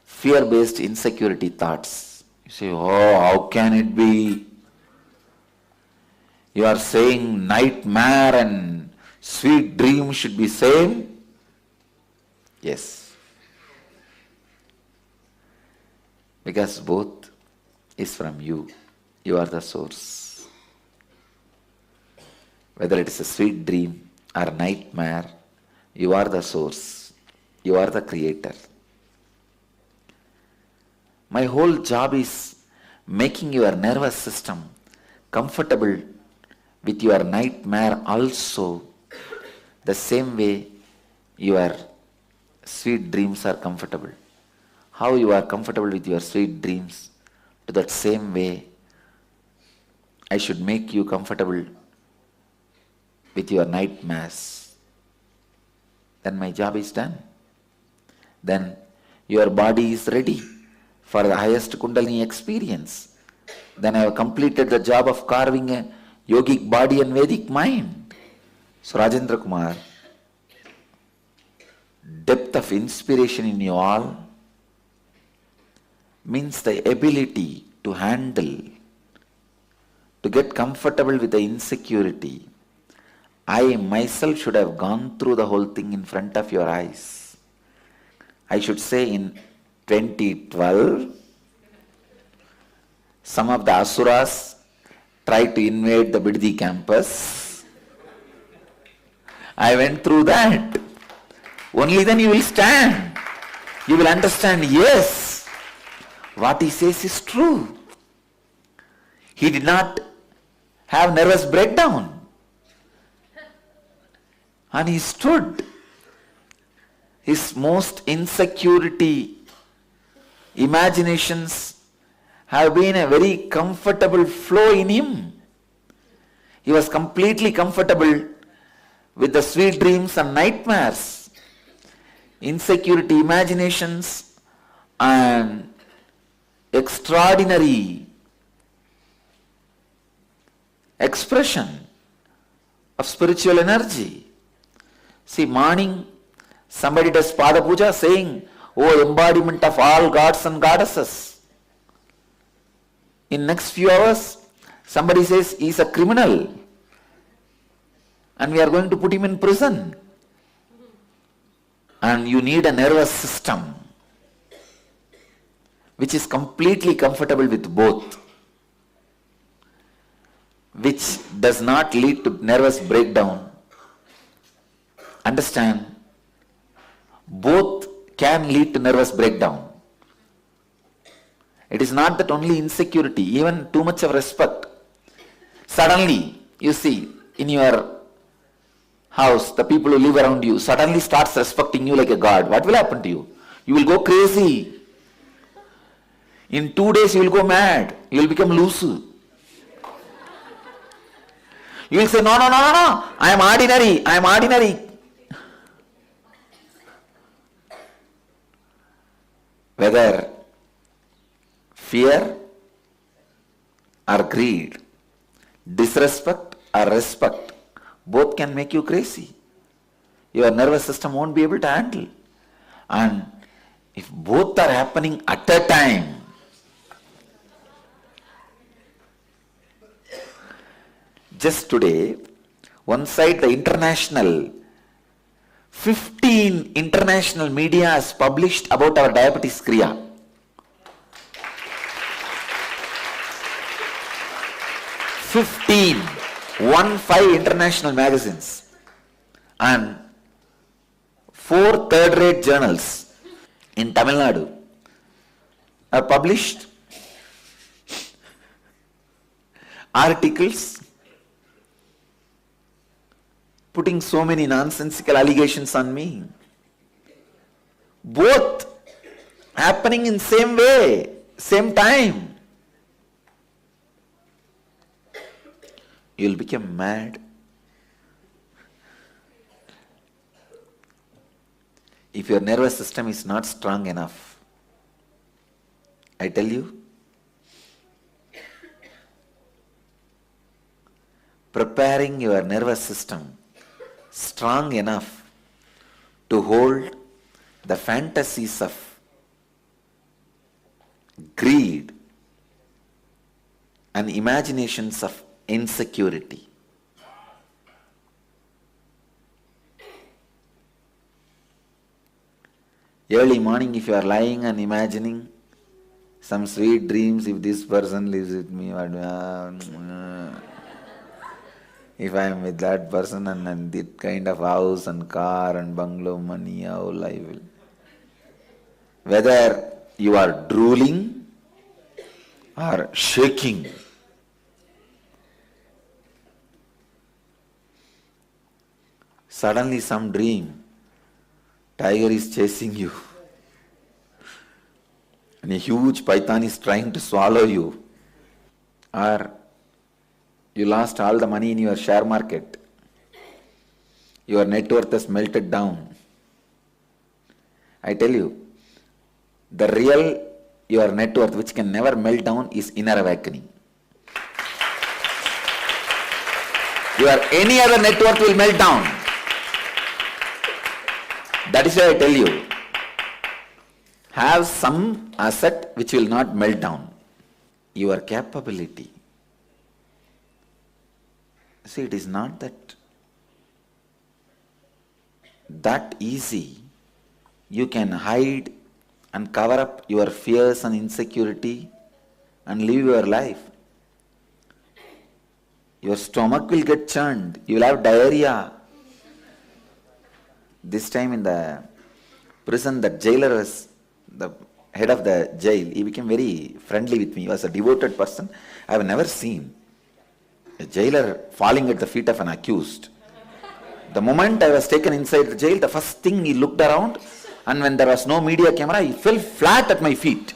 fear-based insecurity thoughts. You say, oh, how can it be? You are saying nightmare and sweet dream should be same? Yes. Because both is from you. You are the source. Whether it is a sweet dream or nightmare, you are the source. You are the creator. My whole job is making your nervous system comfortable with your nightmare also, the same way your sweet dreams are comfortable. How you are comfortable with your sweet dreams, to that same way I should make you comfortable with your nightmares. Then my job is done. Then your body is ready for the highest Kundalini experience. Then I have completed the job of carving a yogic body and Vedic mind. So Rajendra Kumar, depth of inspiration in you all means the ability to handle, to get comfortable with the insecurity. I myself should have gone through the whole thing in front of your eyes. I should say in 2012, some of the asuras tried to invade the Biddi campus. I went through that. Only then you will stand. You will understand, yes, what he says is true. He did not have nervous breakdown. And he stood. His most insecurity imaginations have been a very comfortable flow in him. He was completely comfortable with the sweet dreams and nightmares, insecurity imaginations and extraordinary expression of spiritual energy. See, morning, somebody does Pada Puja saying, oh, embodiment of all gods and goddesses. In next few hours, somebody says he is a criminal and we are going to put him in prison. And you need a nervous system which is completely comfortable with both, which does not lead to nervous breakdown. Understand, both can lead to nervous breakdown. It is not that only insecurity, even too much of respect. Suddenly, you see, in your house, the people who live around you suddenly starts respecting you like a god. What will happen to you? You will go crazy. In 2 days you will go mad. You will become loose. You will say, no, no, no, no, no. I am ordinary. I am ordinary. Whether fear or greed, disrespect or respect, both can make you crazy. Your nervous system won't be able to handle. And if both are happening at a time, just today, one side the 15 international media has published about our diabetes kriya. 15 international magazines and 4 third-rate journals in Tamil Nadu have published articles putting so many nonsensical allegations on me. Both happening in same way, same time. You'll become mad. If your nervous system is not strong enough, I tell you, preparing your nervous system strong enough to hold the fantasies of greed and imaginations of insecurity. Early morning, if you are lying and imagining some sweet dreams, if this person lives with me, if I am with that person and that kind of house and car and bungalow, money, how I will. Whether you are drooling or shaking, suddenly some dream, tiger is chasing you and a huge python is trying to swallow you, or you lost all the money in your share market, your net worth has melted down. I tell you, the real your net worth, which can never melt down, is inner awakening. Your any other net worth will melt down. That is why I tell you, have some asset which will not melt down. Your capability. See, it is not that easy. You can hide and cover up your fears and insecurity and live your life. Your stomach will get churned. You will have diarrhea. This time in the prison, the jailer was the head of the jail. He became very friendly with me. He was a devoted person. I have never seen a jailer falling at the feet of an accused. The moment I was taken inside the jail, the first thing he looked around, and when there was no media camera, he fell flat at my feet.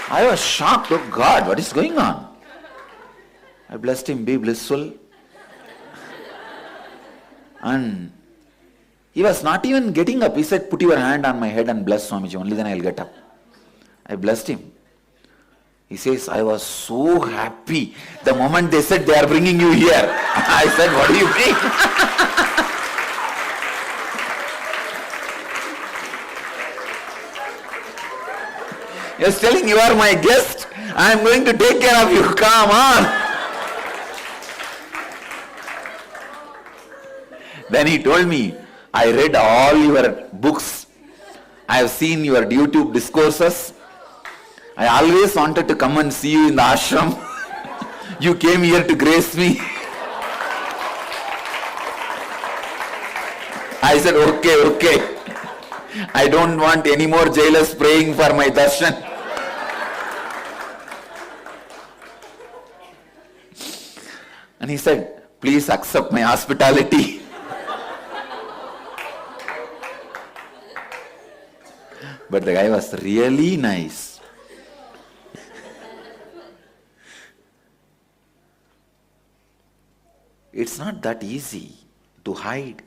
I was shocked. Oh God, what is going on? I blessed him, be blissful. And he was not even getting up. He said, put your hand on my head and bless Swamiji, only then I will get up. I blessed him. He says, I was so happy the moment they said they are bringing you here. I said, what do you mean? He was telling, you are my guest. I am going to take care of you. Come on. Then he told me, I read all your books. I have seen your YouTube discourses. I always wanted to come and see you in the ashram. You came here to grace me. I said, okay. I don't want any more jailers praying for my darshan. And he said, please accept my hospitality. But the guy was really nice. It's not that easy to hide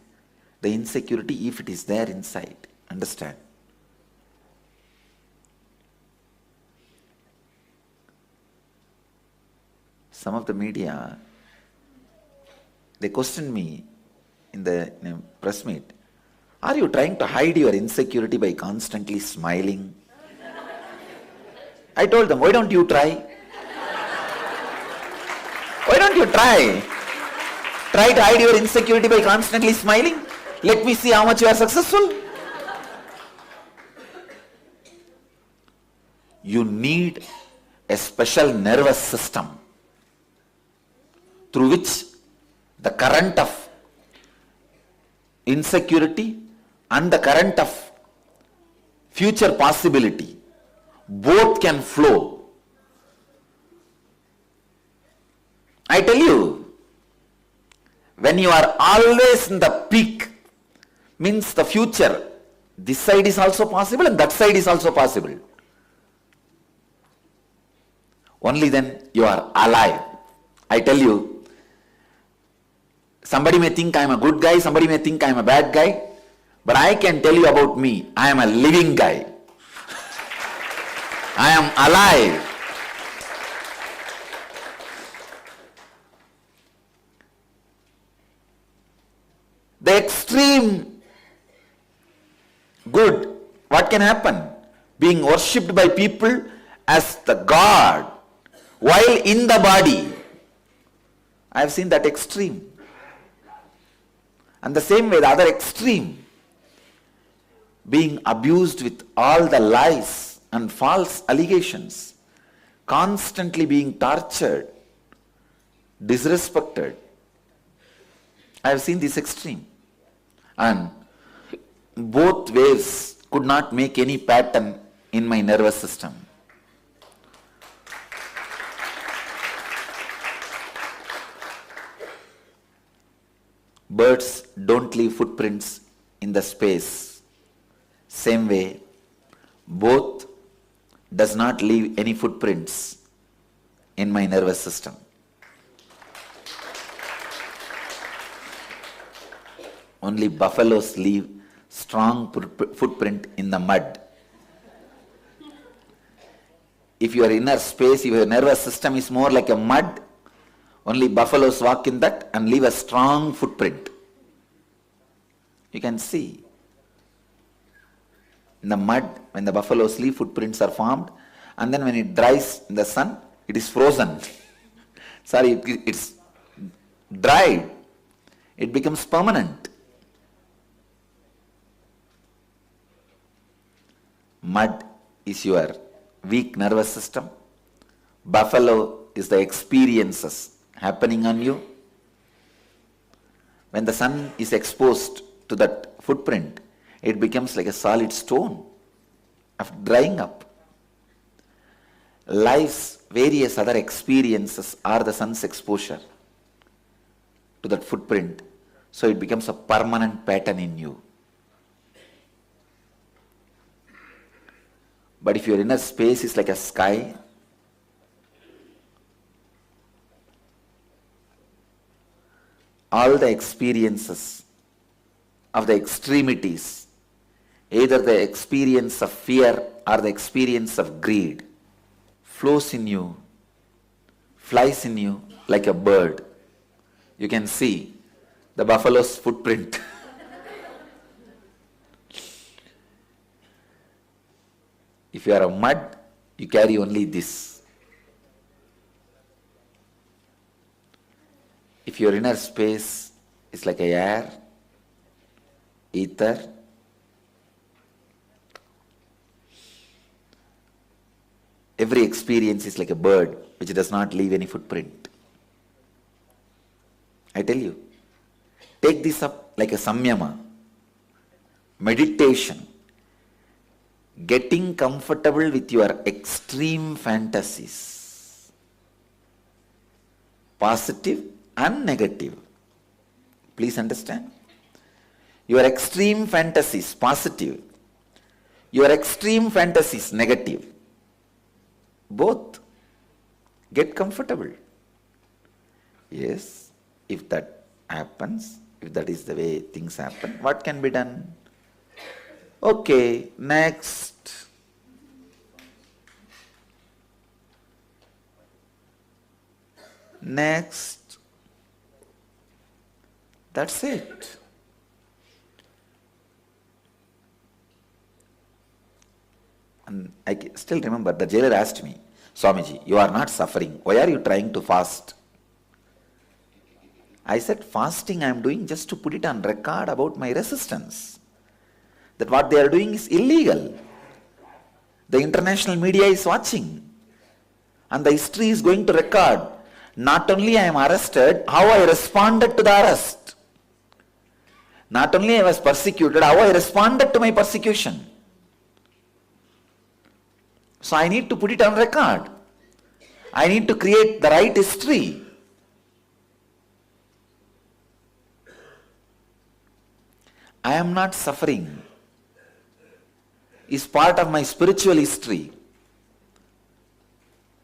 the insecurity if it is there inside. Understand? Some of the media, they questioned me in a press meet. Are you trying to hide your insecurity by constantly smiling? I told them, why don't you try? Why don't you try? Try to hide your insecurity by constantly smiling. Let me see how much you are successful. You need a special nervous system through which the current of insecurity and the current of future possibility both can flow. I tell you, when you are always in the peak, means the future, this side is also possible and that side is also possible. Only then you are alive. I tell you, somebody may think I am a good guy, somebody may think I am a bad guy, but I can tell you about me, I am a living guy. I am alive. The extreme good, what can happen? Being worshipped by people as the God while in the body. I have seen that extreme. And the same way, the other extreme, being abused with all the lies and false allegations, constantly being tortured, disrespected. I have seen this extreme. And both waves could not make any pattern in my nervous system. Birds don't leave footprints in the space. Same way, both does not leave any footprints in my nervous system. Only buffaloes leave strong footprint in the mud. If your inner space, if your nervous system is more like a mud, only buffaloes walk in that and leave a strong footprint. You can see. In the mud, when the buffaloes leave, footprints are formed, and then when it dries in the sun, it is frozen. Sorry, it's dried. It becomes permanent. Mud is your weak nervous system. Buffalo is the experiences happening on you. When the sun is exposed to that footprint, it becomes like a solid stone after drying up. Life's various other experiences are the sun's exposure to that footprint, so it becomes a permanent pattern in you. But if your inner space is like a sky, all the experiences of the extremities, either the experience of fear or the experience of greed, flows in you, flies in you like a bird. You can see the buffalo's footprint. If you are a mud, you carry only this. If your inner space is like a air, ether, every experience is like a bird which does not leave any footprint. I tell you, take this up like a samyama, meditation, getting comfortable with your extreme fantasies, positive and negative. Please understand. Your extreme fantasies, positive, Your extreme fantasies, negative. Both. Get comfortable. Yes, if that happens, if that is the way things happen, what can be done? Okay, next. Next. That's it. And I still remember the jailer asked me, Swamiji, you are not suffering. Why are you trying to fast? I said, fasting I am doing just to put it on record about my resistance. That what they are doing is illegal. The international media is watching. And the history is going to record. Not only I am arrested, how I responded to the arrest. Not only I was persecuted, how I responded to my persecution. So I need to put it on record. I need to create the right history. I am not suffering. Is part of my spiritual history.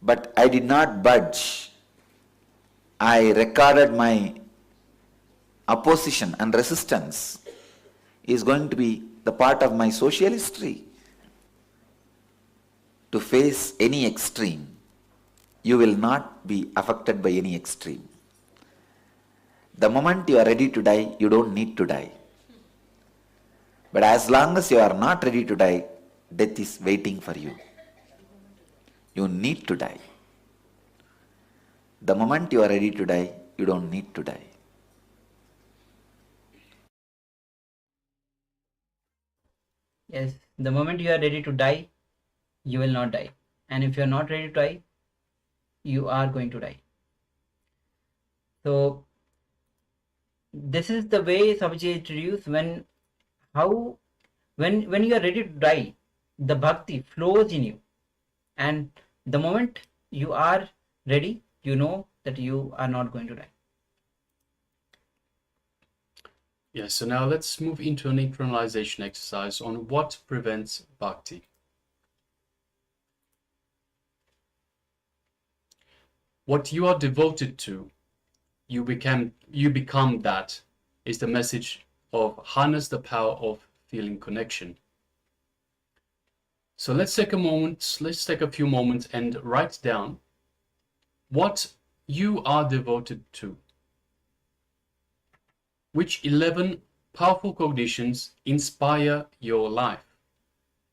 But I did not budge. I recorded my opposition and resistance is going to be the part of my social history. To face any extreme, you will not be affected by any extreme. The moment you are ready to die, you don't need to die. But as long as you are not ready to die, death is waiting for you. You need to die. The moment you are ready to die, you don't need to die. Yes, the moment you are ready to die, you will not die. And if you are not ready to die, you are going to die. So this is the way Swamiji introduced when you are ready to die, the bhakti flows in you. And the moment you are ready, you know that you are not going to die. Yeah, so now let's move into an internalization exercise on what prevents bhakti. What you are devoted to, you become that, is the message of harness the power of feeling connection. So let's take a few moments and write down what you are devoted to. Which 11 powerful cognitions inspire your life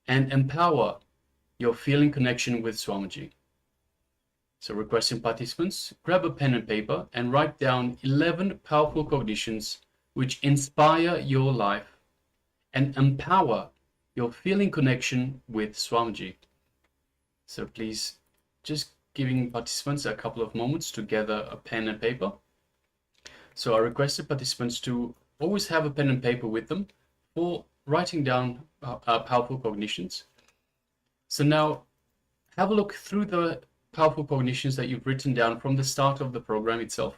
and empower your feeling connection with Swamiji. So requesting participants, grab a pen and paper and write down 11 powerful cognitions which inspire your life and empower your feeling connection with Swamiji. So please, just giving participants a couple of moments to gather a pen and paper. So I requested participants to always have a pen and paper with them for writing down powerful cognitions. So now have a look through the powerful cognitions that you've written down from the start of the program itself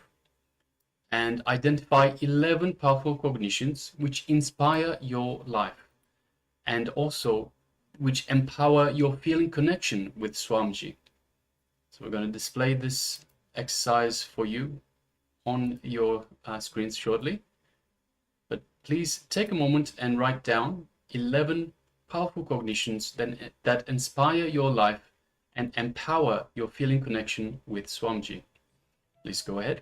and identify 11 powerful cognitions which inspire your life and also which empower your feeling connection with Swamiji. So we're going to display this exercise for you on your screens shortly. But please take a moment and write down 11 powerful cognitions that inspire your life and empower your feeling connection with Swamiji. Please go ahead.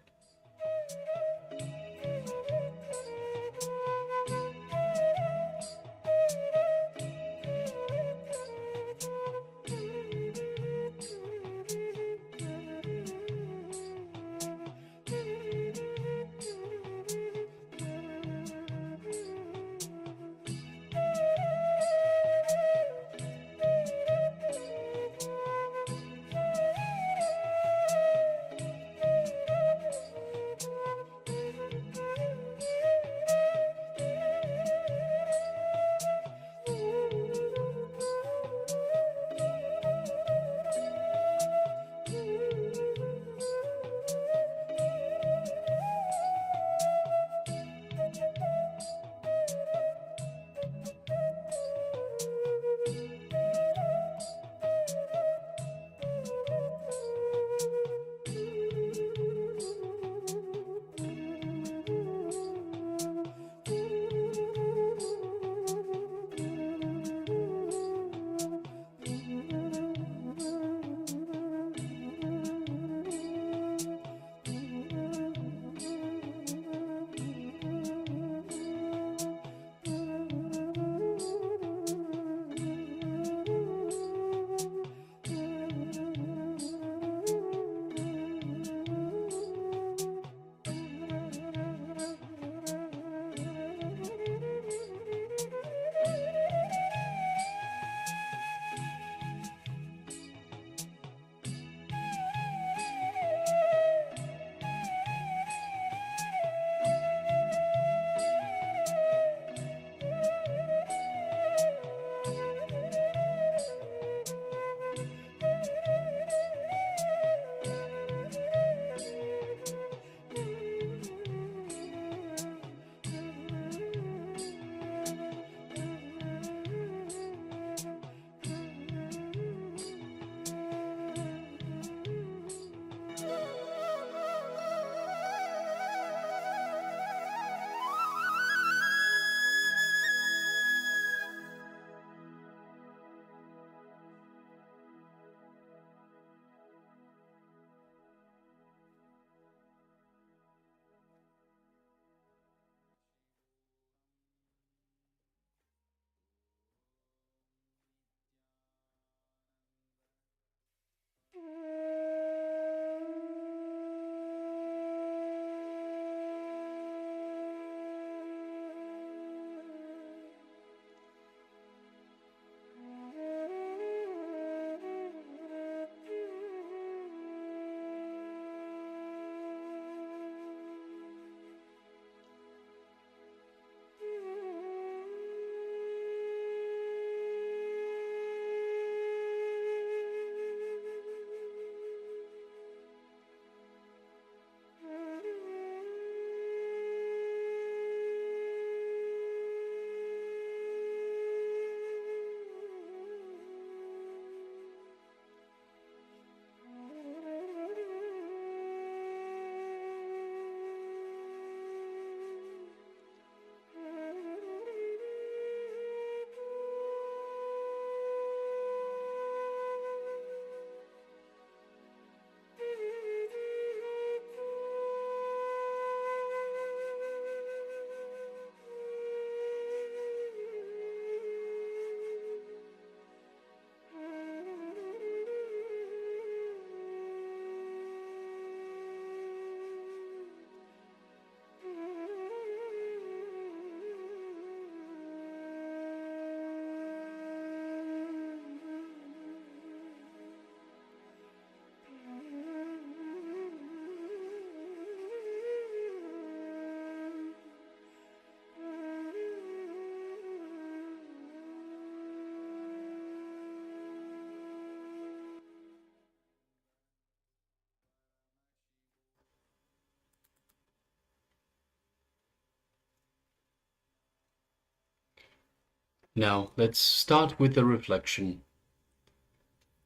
Now, let's start with the reflection.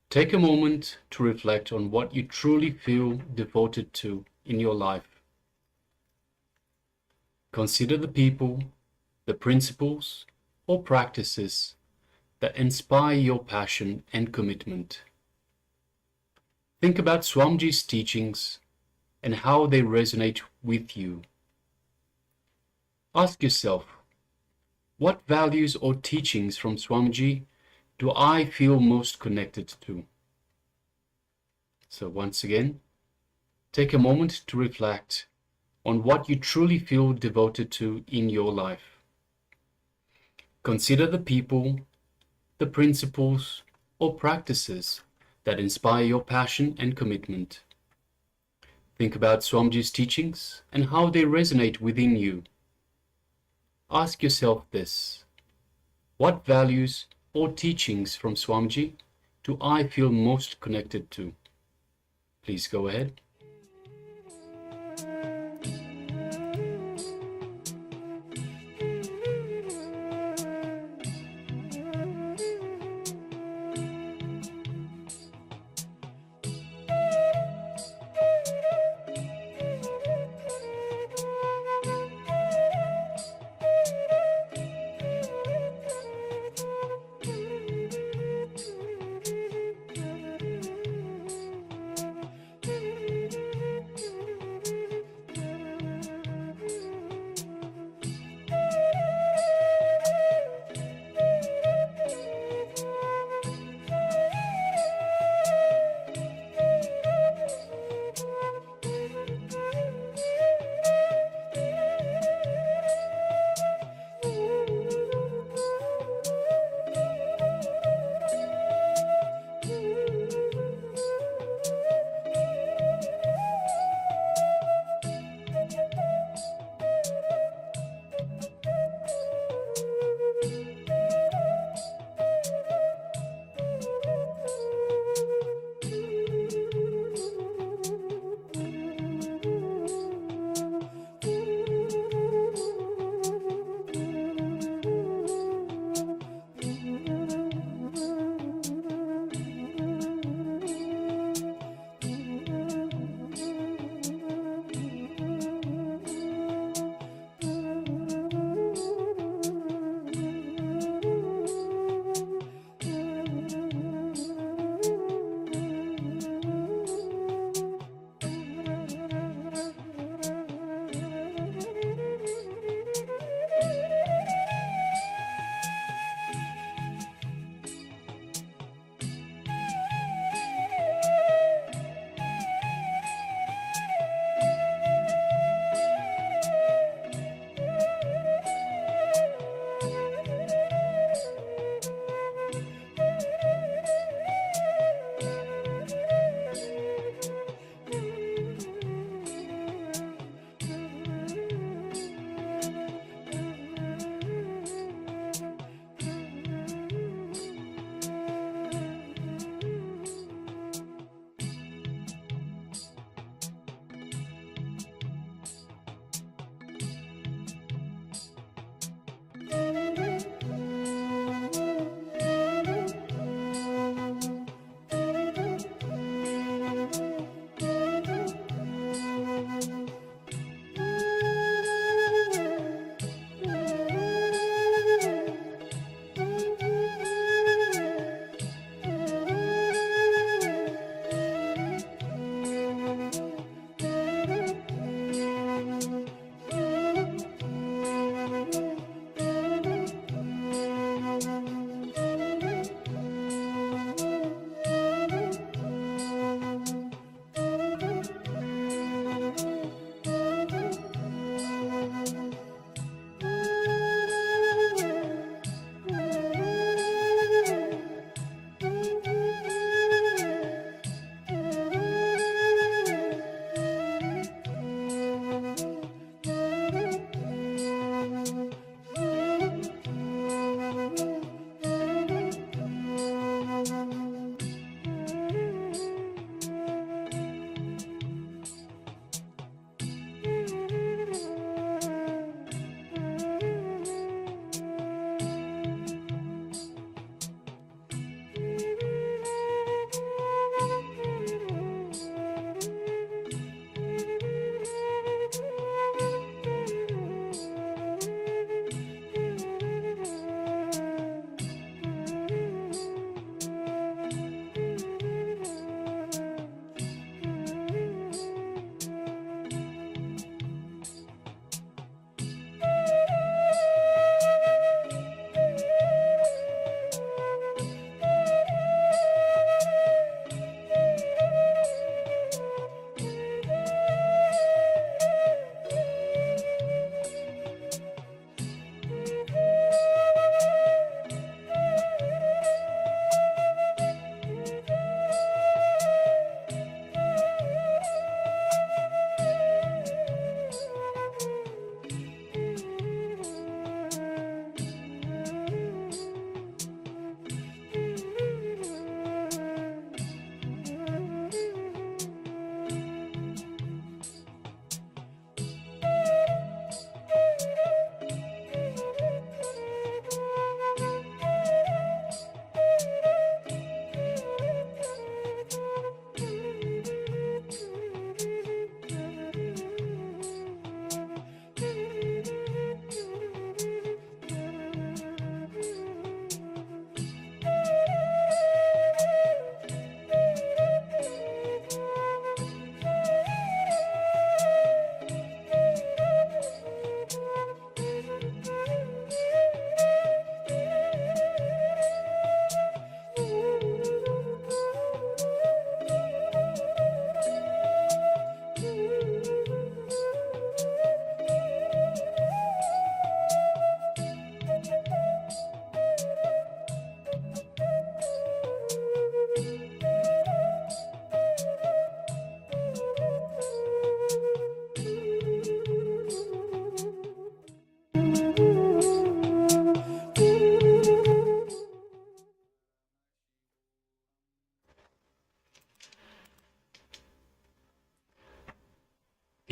Take a moment to reflect on what you truly feel devoted to in your life. Consider the people, the principles, or practices that inspire your passion and commitment. Think about Swamiji's teachings and how they resonate with you. Ask yourself, what values or teachings from Swamiji do I feel most connected to? So once again, take a moment to reflect on what you truly feel devoted to in your life. Consider the people, the principles, or practices that inspire your passion and commitment. Think about Swamiji's teachings and how they resonate within you. Ask yourself this: what values or teachings from Swamiji do I feel most connected to? Please go ahead.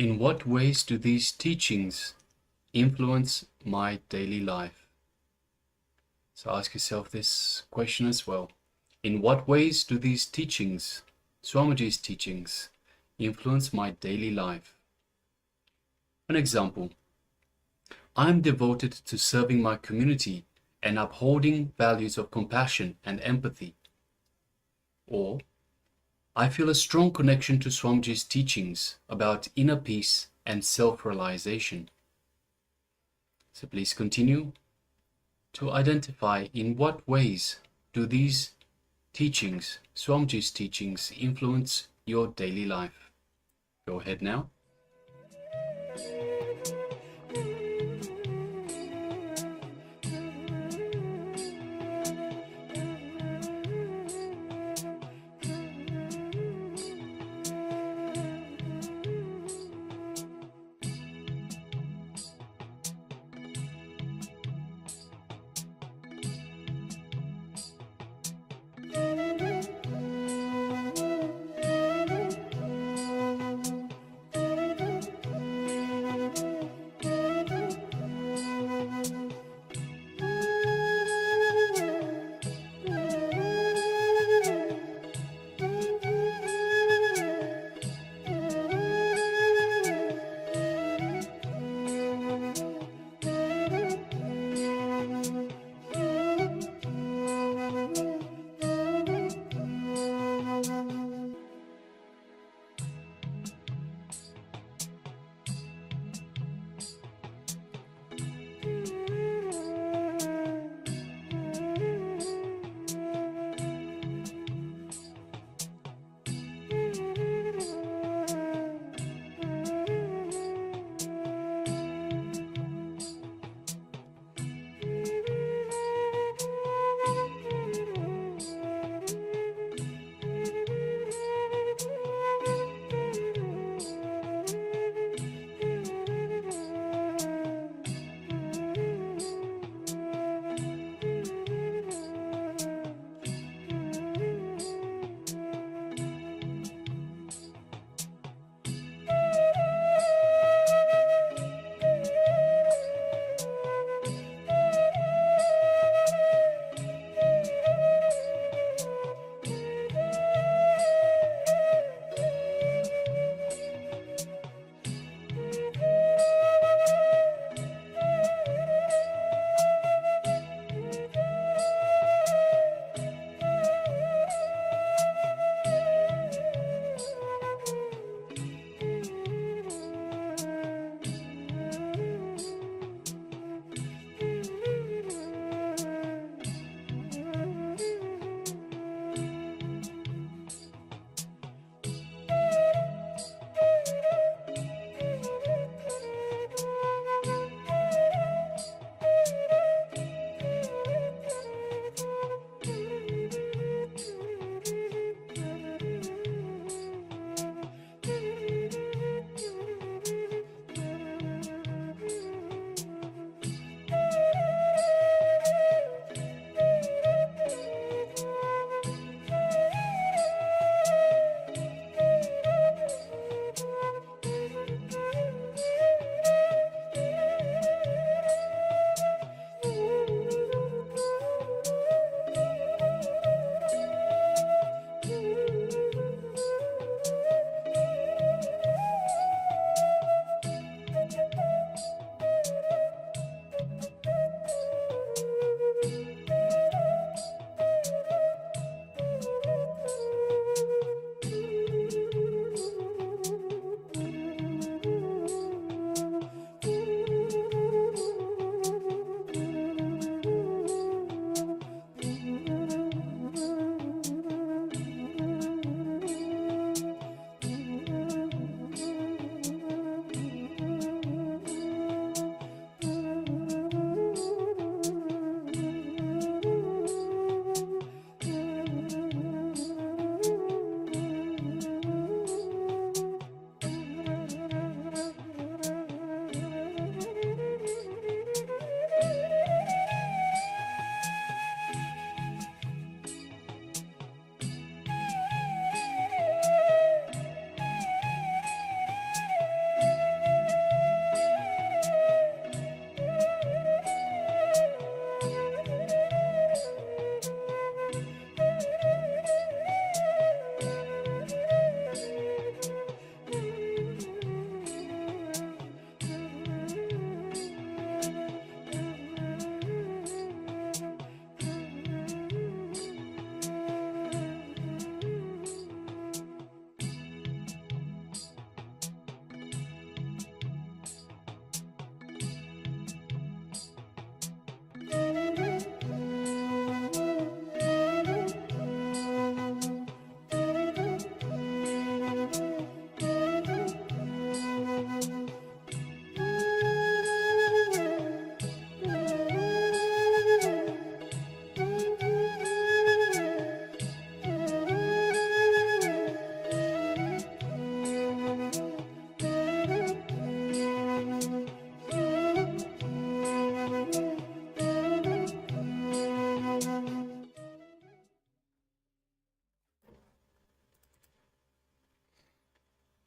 In what ways do these teachings influence my daily life? So ask yourself this question as well. In what ways do these teachings, Swamiji's teachings, influence my daily life? An example. I am devoted to serving my community and upholding values of compassion and empathy. Or, I feel a strong connection to Swamiji's teachings about inner peace and self-realization. So please continue to identify in what ways do these teachings, Swamiji's teachings, influence your daily life. Go ahead now.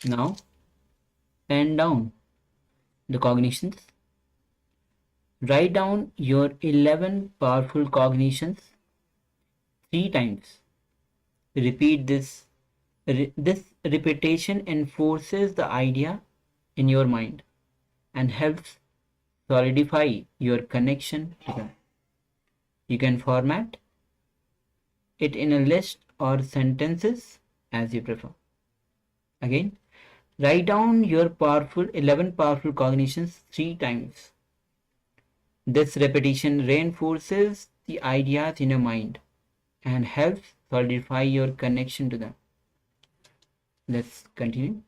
Now, pen down the cognitions. Write down your 11 powerful cognitions 3 times. Repeat this. This repetition enforces the idea in your mind and helps solidify your connection to them. You can format it in a list or sentences as you prefer. Again, write down your 11 powerful cognitions 3 times. This repetition reinforces the ideas in your mind and helps solidify your connection to them. Let's continue.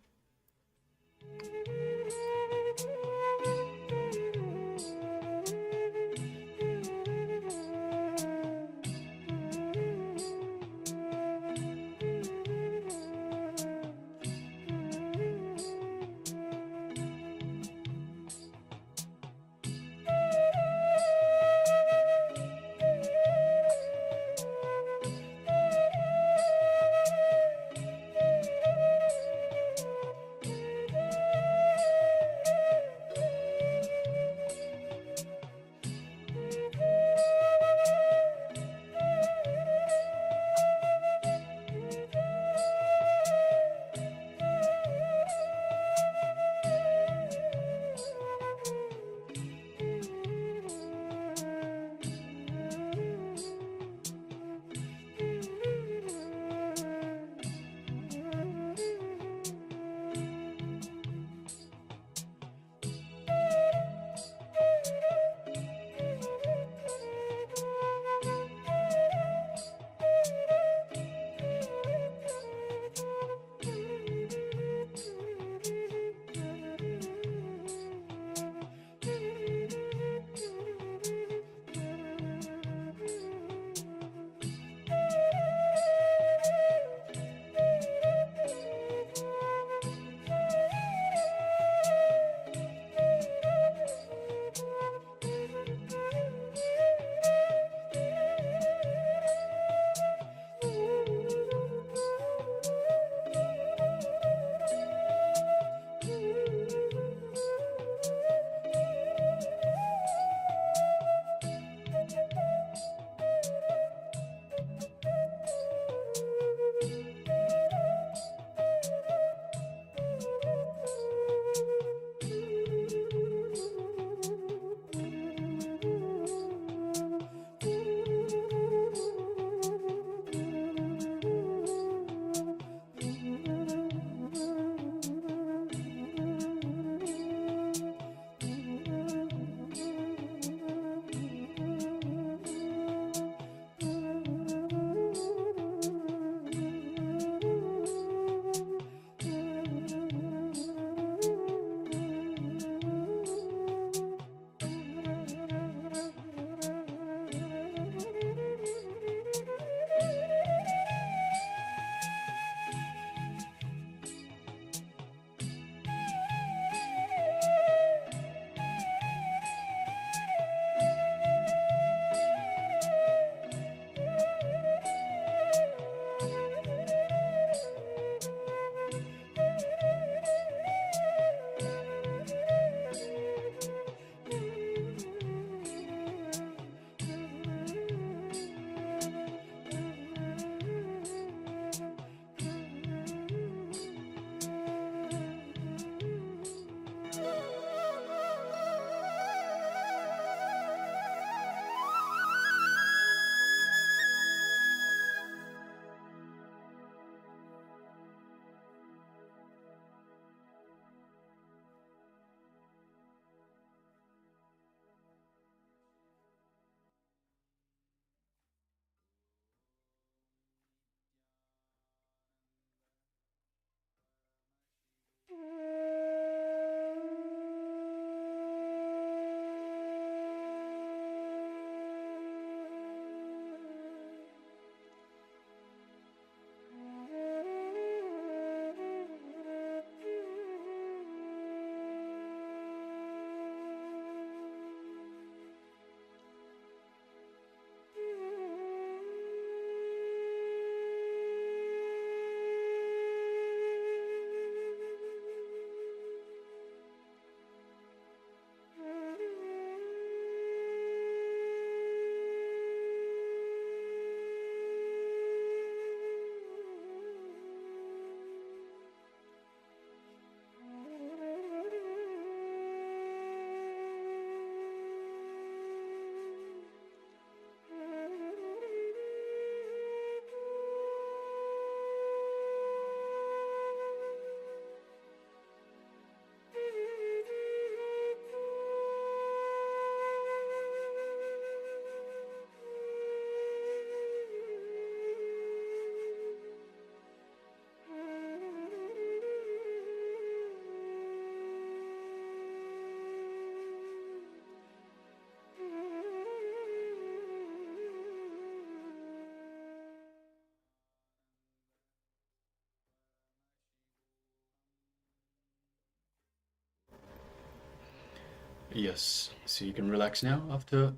Yes, so you can relax now after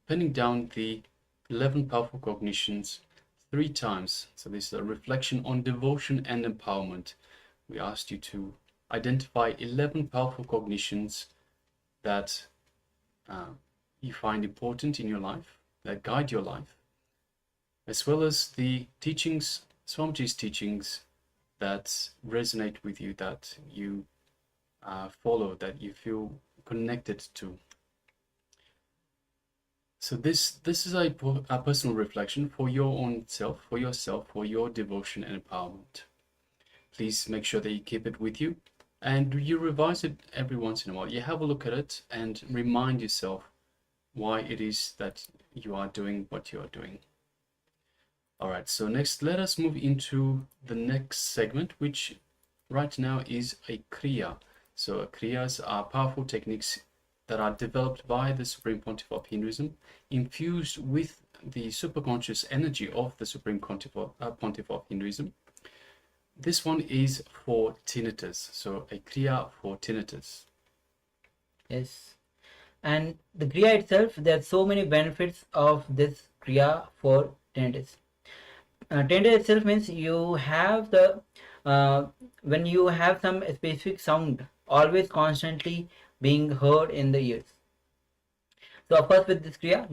penning down the 11 powerful cognitions 3 times. So this is a reflection on devotion and empowerment. We asked you to identify 11 powerful cognitions that you find important in your life, that guide your life, as well as the teachings, Swamiji's teachings that resonate with you, that you follow, that you feel connected to. So this is a personal reflection for your own self, for yourself, for your devotion and empowerment. Please make sure that you keep it with you and you revise it every once in a while. You have a look at it and remind yourself why it is that you are doing what you are doing. All right, so next let us move into the next segment, which right now is a Kriya. So Kriyas are powerful techniques that are developed by the Supreme Pontiff of Hinduism, infused with the superconscious energy of the Supreme Pontiff of Hinduism. This one is for tinnitus, so a Kriya for tinnitus. Yes. And the Kriya itself, there are so many benefits of this Kriya for tinnitus. Tinnitus itself means you have the, when you have some specific sound always constantly being heard in the ears. So of course with this Kriya,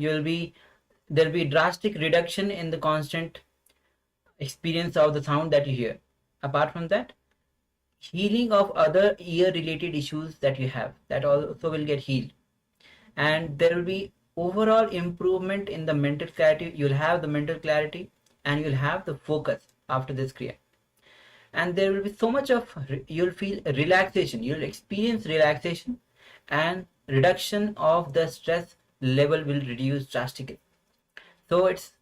there will be drastic reduction in the constant experience of the sound that you hear. Apart from that, healing of other ear related issues that you have, that also will get healed. And there will be overall improvement in the mental clarity. You'll have the mental clarity and you'll have the focus after this Kriya. And there will be so much of, you'll feel relaxation, you'll experience relaxation, and reduction of the stress level will reduce drastically. So it's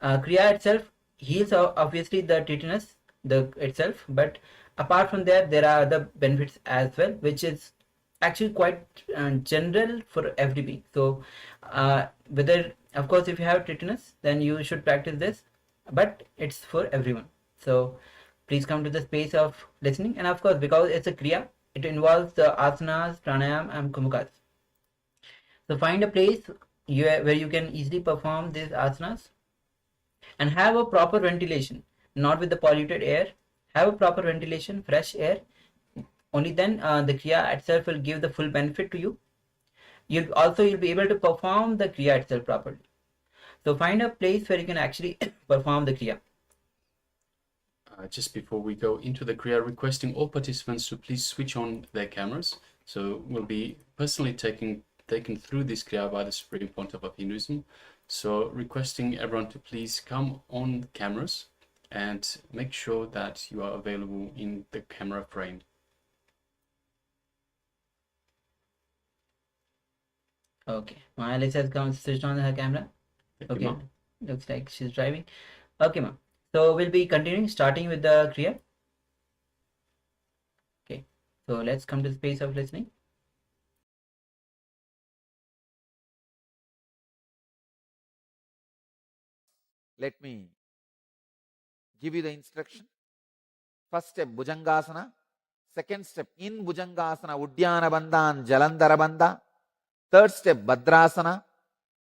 Kriya itself heals obviously the tinnitus itself, but apart from that there are other benefits as well, which is actually quite general for every being. So whether, of course, if you have tinnitus, then you should practice this, but it's for everyone. So please come to the space of listening, and of course, because it's a Kriya, it involves the asanas, pranayam, and kumukas. So find a place where you can easily perform these asanas and have a proper ventilation, not with the polluted air. Have a proper ventilation, fresh air. Only then the Kriya itself will give the full benefit to you. You'll be able to perform the Kriya itself properly. So find a place where you can actually perform the Kriya. Just before we go into the Kriya, requesting all participants to please switch on their cameras. So we'll be personally taken through this Kriya by the Supreme Pontiff of Hinduism. So requesting everyone to please come on cameras and make sure that you are available in the camera frame. Okay, Alice has come switched on her camera. Thank you, Okay, looks like she's driving. Okay, ma'am. So we'll be continuing, starting with the Kriya. Okay, so let's come to the space of listening. Let me give you the instruction. First step, Bhujangasana. Second step, in Bhujangasana, Udyana Bandha and Jalandhara Bandha. Third step, Bhadrasana.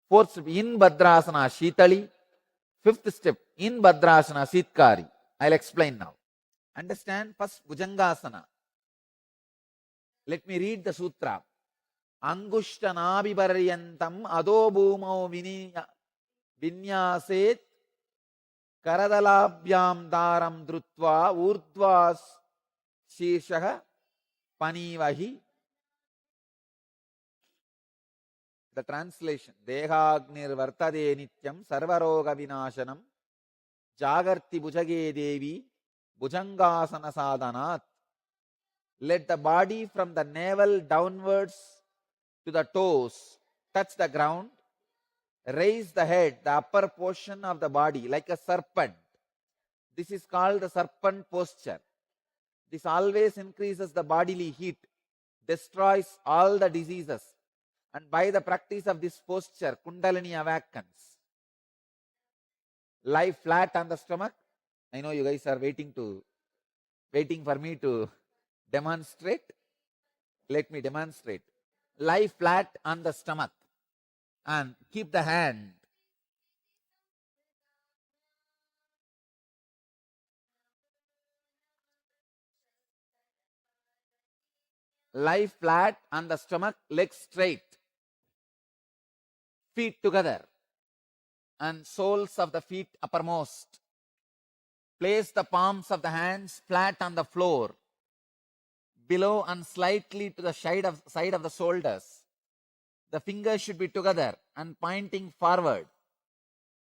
Fourth step, in Bhadrasana, Shitali. Fifth step, in Bhadrasana, Sitkari. I'll explain now. Understand? First, Bhujangasana. Let me read the sutra. Angushtanabhiparyantam ado bhumau vinyaset karadalabhyam daram drutva urdvas shirshah panivahi. The translation, Dehagnir Vartade Nityam Sarvaroga Vinashanam Jagarti Bhujage Devi Bhujangasana Sadhanat. Let the body from the navel downwards to the toes touch the ground. Raise the head, the upper portion of the body, like a serpent. This is called the serpent posture. This always increases the bodily heat, destroys all the diseases. And by the practice of this posture, Kundalini awakens. Lie flat on the stomach. I know you guys are waiting for me to demonstrate. Let me demonstrate. lie flat on the stomach and keep the hand lie flat on the stomach, legs straight, feet together, and soles of the feet uppermost. Place the palms of the hands flat on the floor, below and slightly to the side of the shoulders. The fingers should be together and pointing forward.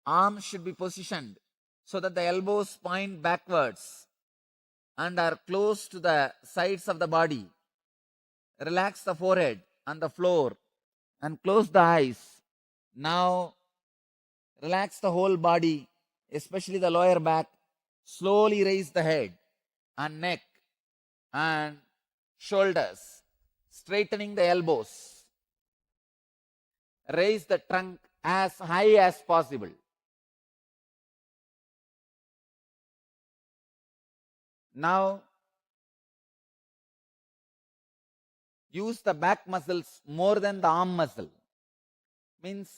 Arms should be positioned so that the elbows point backwards and are close to the sides of the body. Relax the forehead and the floor and close the eyes. Now relax the whole body, especially the lower back. Slowly raise the head and neck and shoulders, straightening the elbows. Raise the trunk as high as possible. Now, use the back muscles more than the arm muscle. Means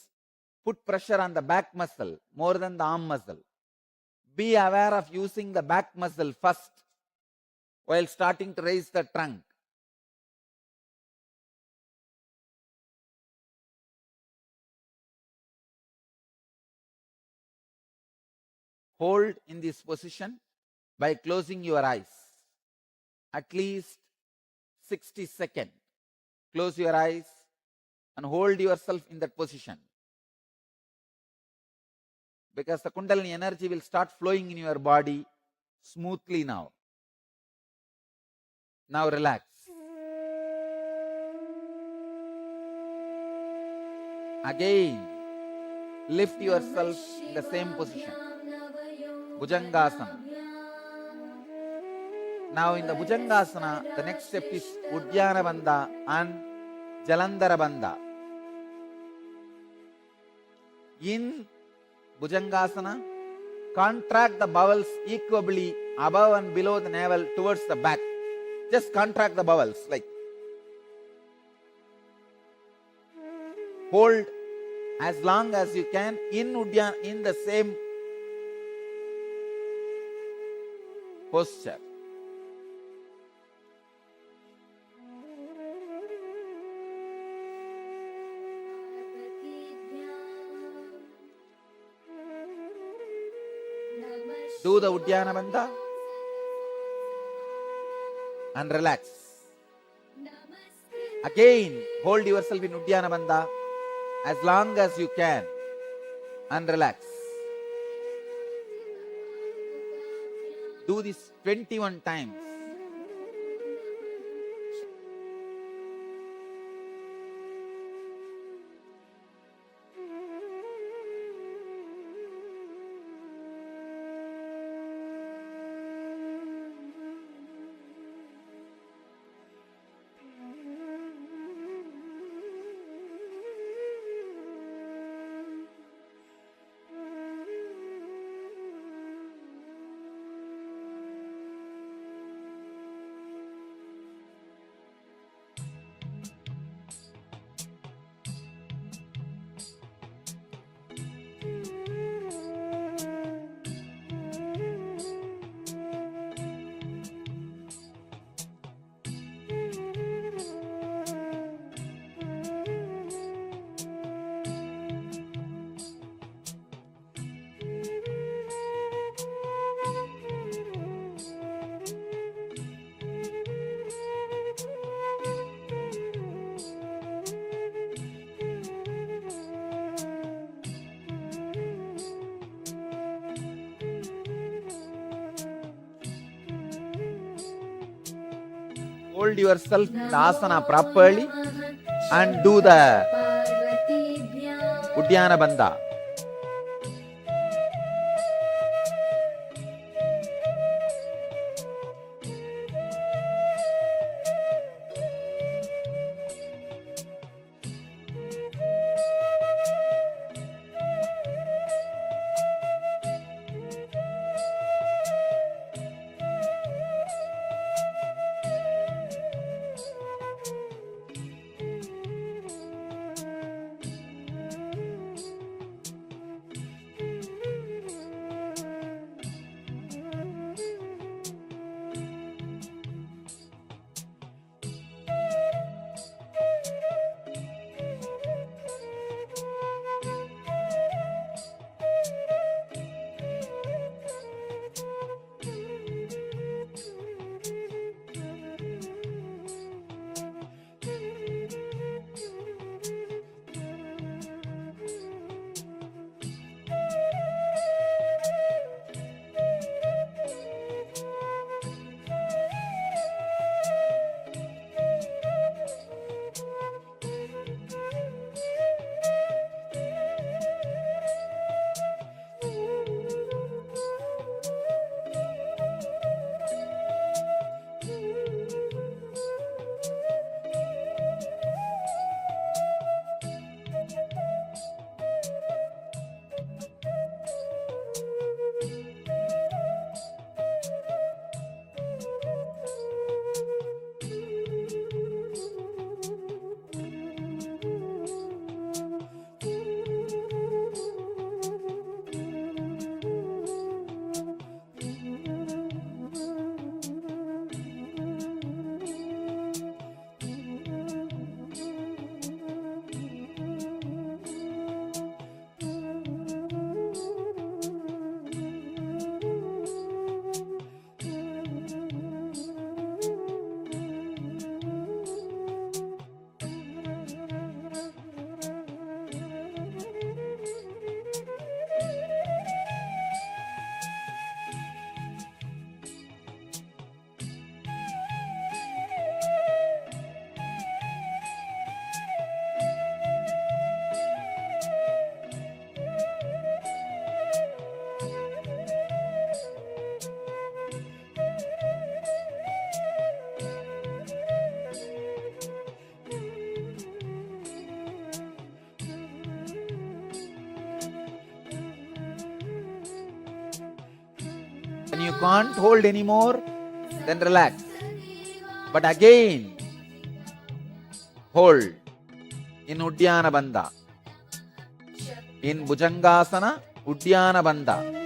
put pressure on the back muscle more than the arm muscle. Be aware of using the back muscle first while starting to raise the trunk. Hold in this position by closing your eyes. At least 60 seconds. Close your eyes and hold yourself in that position. Because the Kundalini energy will start flowing in your body smoothly now. Now relax. Again, lift yourself in the same position. Bhujangasana. Now in the Bhujangasana, the next step is Uddiyana Bandha and Jalandhara Bandha. In Bhujangasana, contract the bowels equably above and below the navel towards the back. Just contract the bowels like. Hold as long as you can in Uddiyana, in the same posture. Do the Uddiyana Bandha and relax. Again, hold yourself in Uddiyana Bandha as long as you can and relax. Do this 21 times. Hold yourself in the asana properly and do the Uddiyana Bandha. you can't hold anymore, then relax. But again, hold in Uddiyana Bandha. In Bhujangasana, Uddiyana Bandha.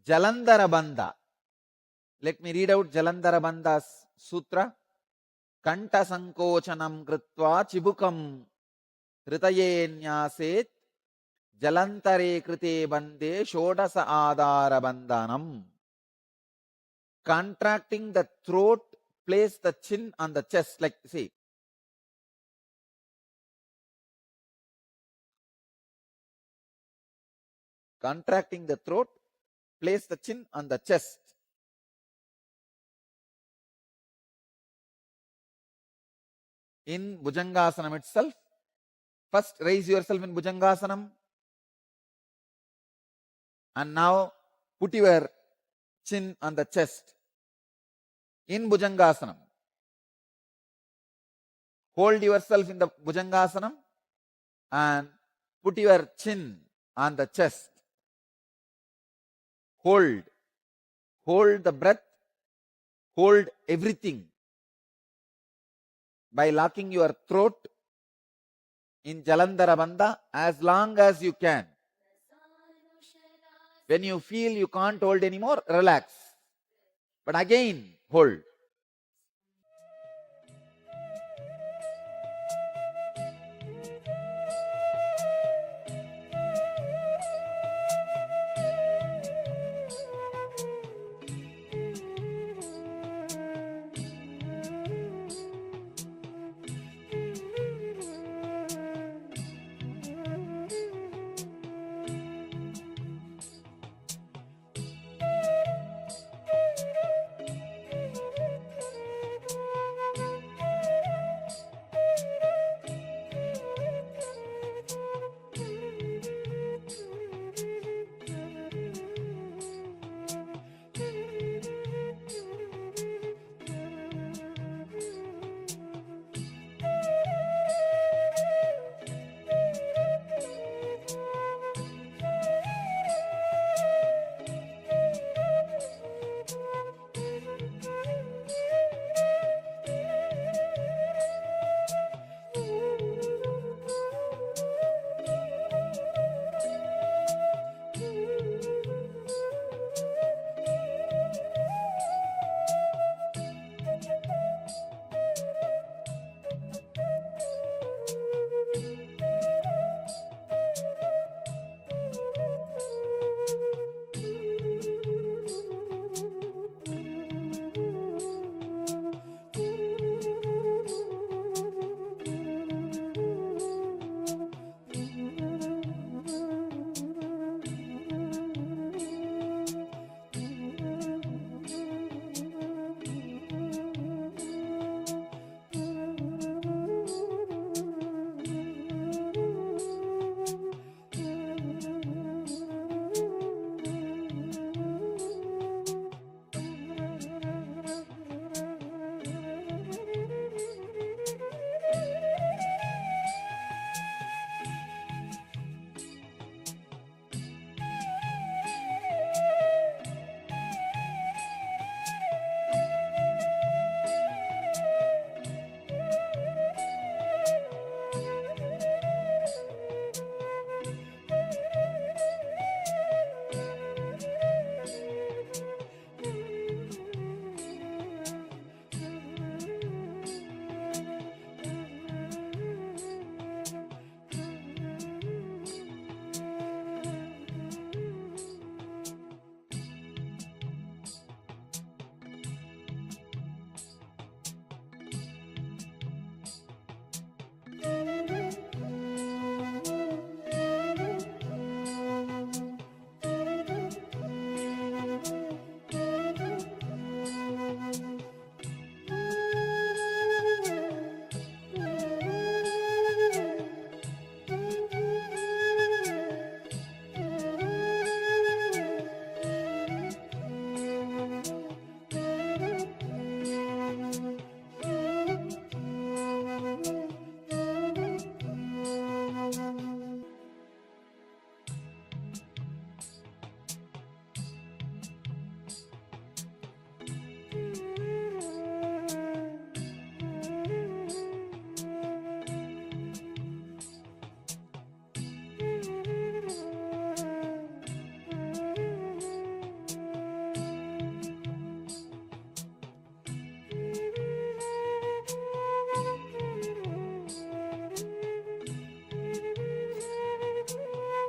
Jalandhara Bandha. Let me read out Jalandhara Bandha's sutra. Kanta sankochanam kritva chibukam kritaye nyaset jalantare krite bande shodasa adara bandhanam. Contracting the throat, place the chin on the chest, like see. Contracting the throat, place the chin on the chest. In Bhujangasanam itself, first raise yourself in Bhujangasanam and now put your chin on the chest. In Bhujangasanam, hold yourself in the Bhujangasanam and put your chin on the chest. Hold the breath, hold everything by locking your throat in Jalandhara Bandha as long as you can. When you feel you can't hold anymore, relax. But again, hold.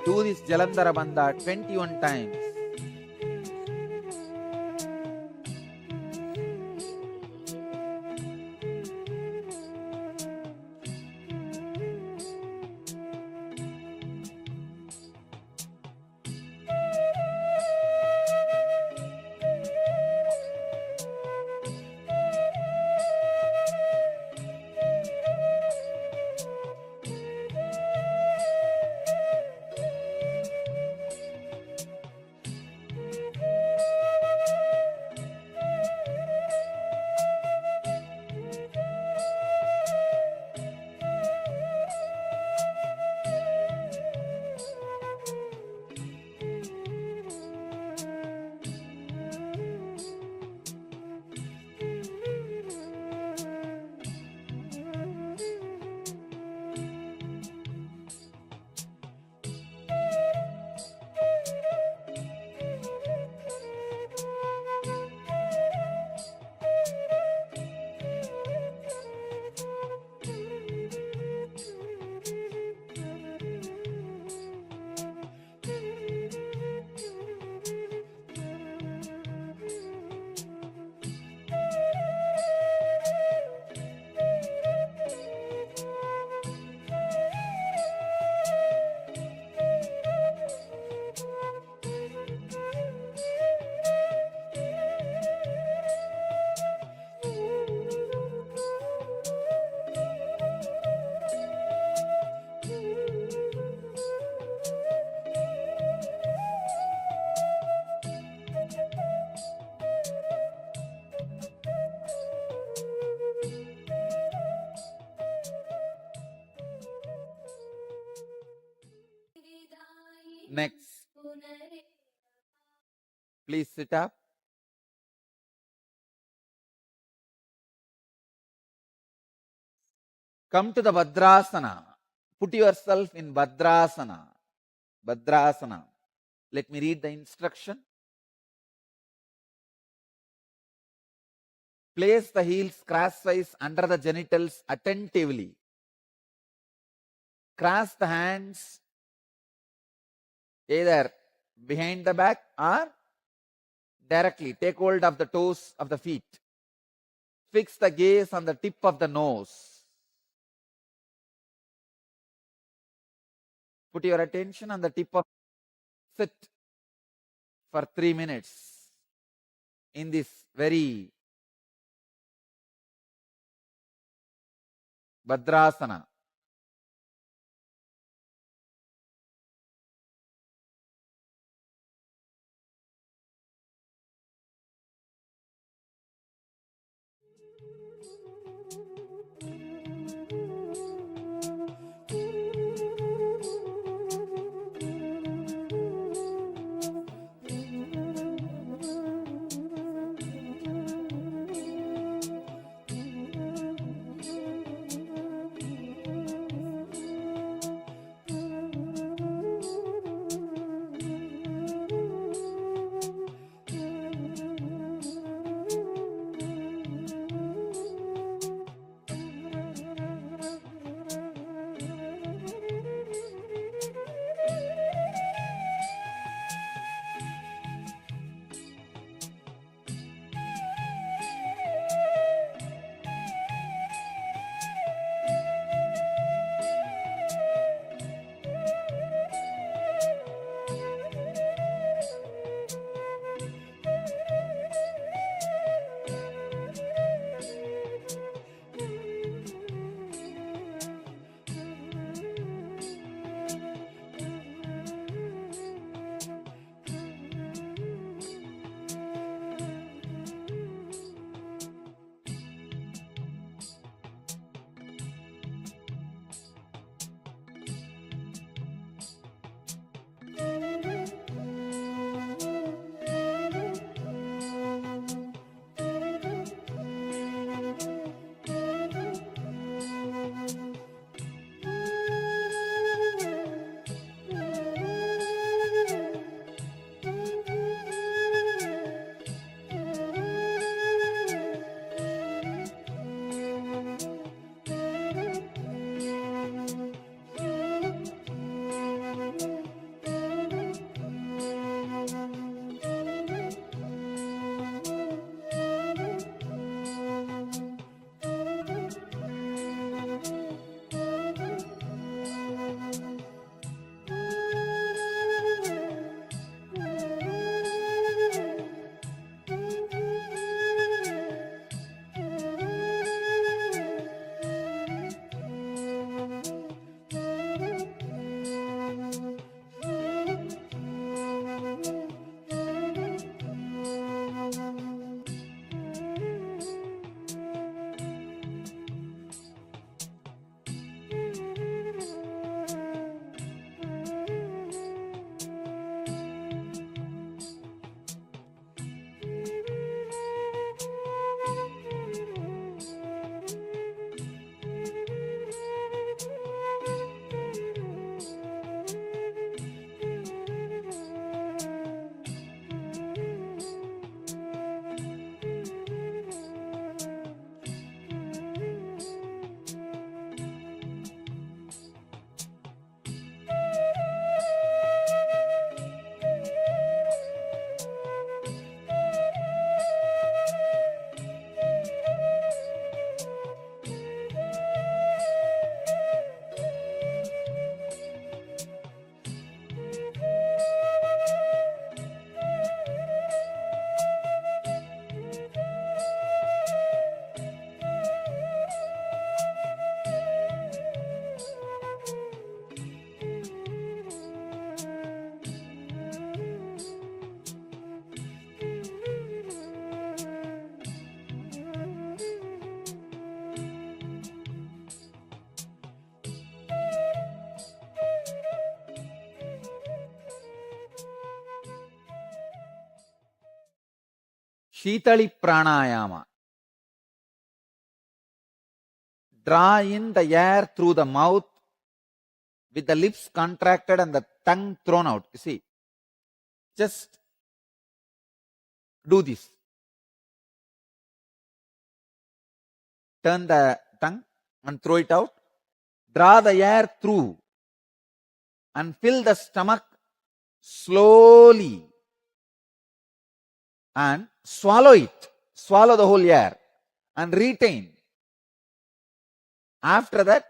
Do this Jalandhara Bandha 21 times. Next, please sit up. Come to the Bhadrasana. Put yourself in Bhadrasana. Bhadrasana. Let me read the instruction. Place the heels crosswise under the genitals attentively. Cross the hands either behind the back or directly. Take hold of the toes of the feet. Fix the gaze on the tip of the nose. Put your attention on the tip of. Sit for 3 minutes in this very Bhadrasana. Shitali pranayama. Draw in the air through the mouth with the lips contracted and the tongue thrown out. You see, just do this. Turn the tongue and throw it out. Draw the air through and fill the stomach slowly and swallow it. Swallow the whole air and retain. After that,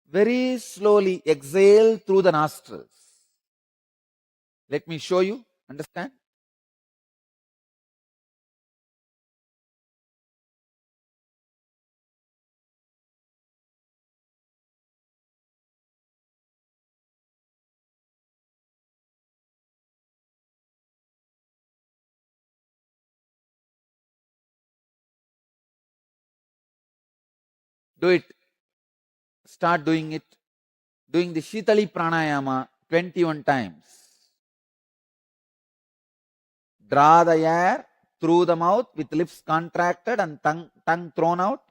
very slowly exhale through the nostrils. Let me show you. Understand? Do it. Start doing it. Doing the Shitali Pranayama 21 times. Draw the air through the mouth with lips contracted and tongue thrown out.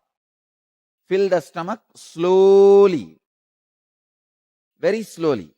Fill the stomach slowly. Very slowly.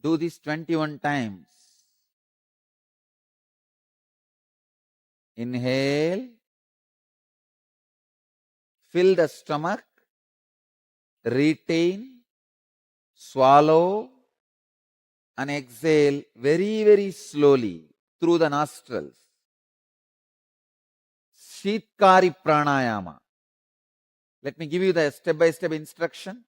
Do this 21 times. Inhale. Fill the stomach. Retain. Swallow. and exhale very, very slowly through the nostrils. Shitkari pranayama. Let me give you the step-by-step instruction.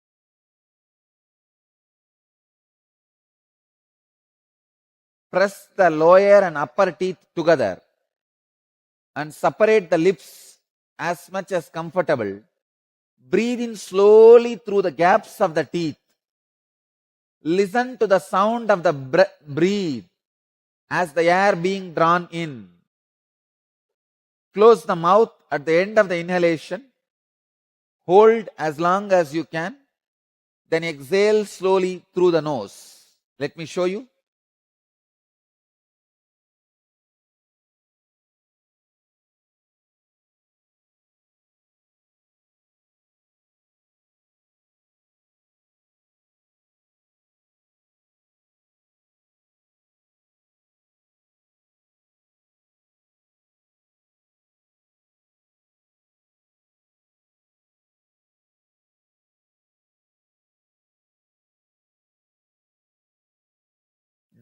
Press the lower and upper teeth together and separate the lips as much as comfortable. Breathe in slowly through the gaps of the teeth. Listen to the sound of the breathe as the air being drawn in. Close the mouth at the end of the inhalation. Hold as long as you can. Then exhale slowly through the nose. Let me show you.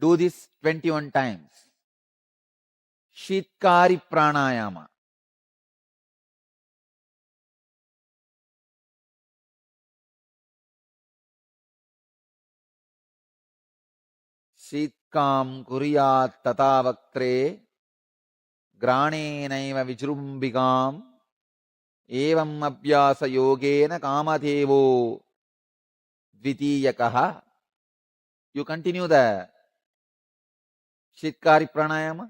Do this 21 times. Shitkari pranayama. Shitkam kuriyat tatavaktre granenaiva vijrumbigam evam abhyasa yogena kamadevo dvitiyakaha. You continue the Shitkari pranayama.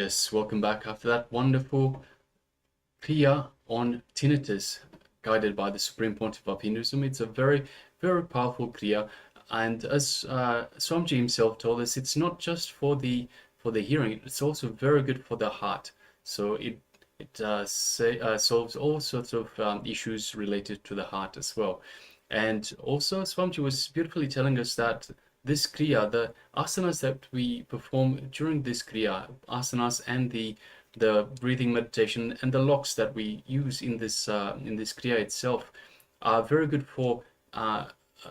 Yes, welcome back after that wonderful Kriya on tinnitus, guided by the Supreme Pontiff of Hinduism. It's a very, very powerful Kriya. And as Swamiji himself told us, it's not just for the hearing, it's also very good for the heart. So it solves all sorts of issues related to the heart as well. And also Swamiji was beautifully telling us that this Kriya, the asanas that we perform during this Kriya, asanas and the breathing meditation and the locks that we use in this Kriya itself are very good for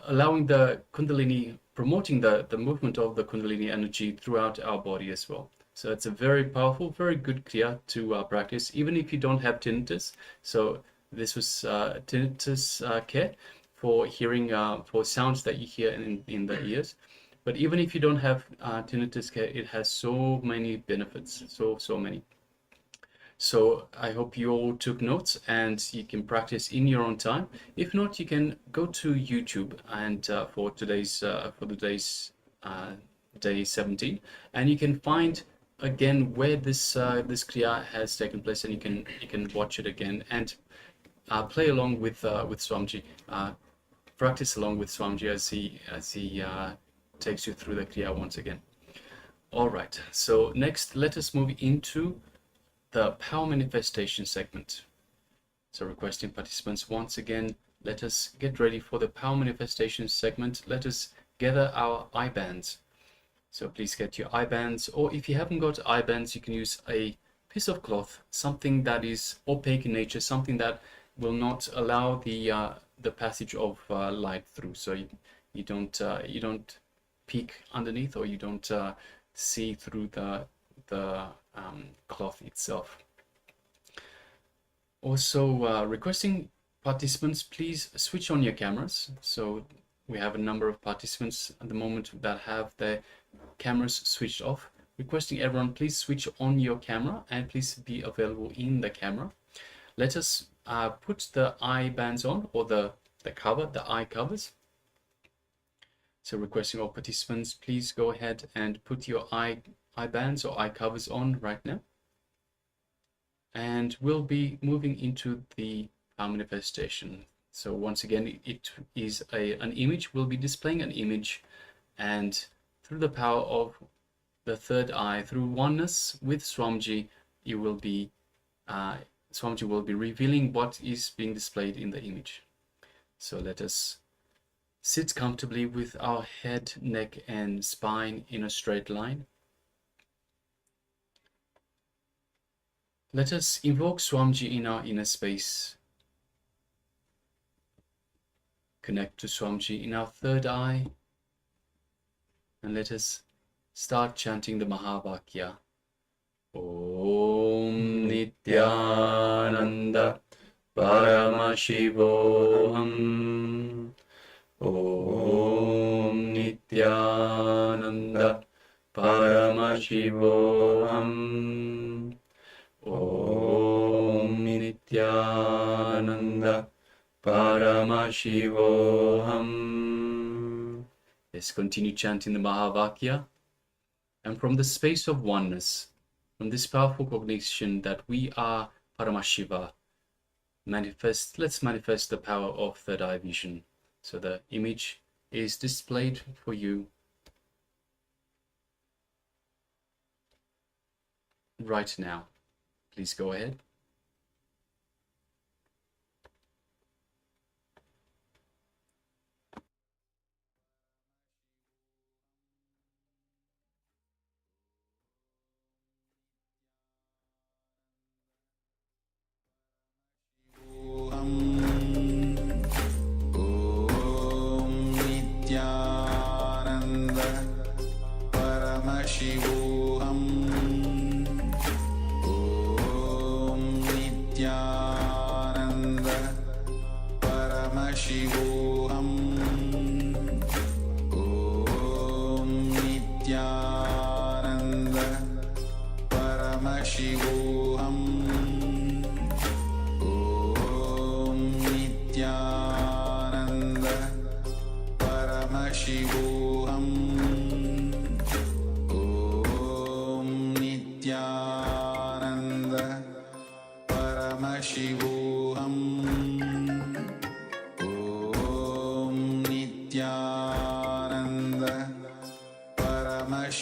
allowing the Kundalini, promoting the movement of the Kundalini energy throughout our body as well. So it's a very powerful, very good Kriya to practice, even if you don't have tinnitus. So this was tinnitus care for hearing, for sounds that you hear in the ears. But even if you don't have tinnitus care, it has so many benefits, so many. So I hope you all took notes and you can practice in your own time. If not, you can go to YouTube and for today's day 17, and you can find again where this Kriya has taken place, and you can watch it again and play along with Swamiji. Practice along with Swamiji as he takes you through the Kriya once again. All right. So next, let us move into the power manifestation segment. So requesting participants once again, let us get ready for the power manifestation segment. Let us gather our I-bands. So please get your I-bands, or if you haven't got I-bands, you can use a piece of cloth, something that is opaque in nature, something that will not allow the passage of light through. So you don't peek underneath, or you don't see through the cloth itself. Also, requesting participants, please switch on your cameras. So we have a number of participants at the moment that have their cameras switched off. Requesting everyone, please switch on your camera and please be available in the camera. Let us put the eye bands on, or the cover, the eye covers. So requesting all participants, please go ahead and put your eye bands or eye covers on right now. And we'll be moving into the power manifestation. So once again, it is an image. We'll be displaying an image, and through the power of the third eye, through oneness with Swamiji, Swamiji will be revealing what is being displayed in the image. So let us sit comfortably with our head, neck, and spine in a straight line. Let us invoke Swamiji in our inner space. Connect to Swamiji in our third eye, and let us start chanting the Mahavakya. Om Nithyananda Paramashivam. Om Nithyananda Paramashivam. Om Nithyananda Paramashivam. Let's continue chanting the Mahavakya. And from the space of oneness, from this powerful cognition that we are Paramashiva, let's manifest the power of third eye vision. So the image is displayed for you right now. Please go ahead.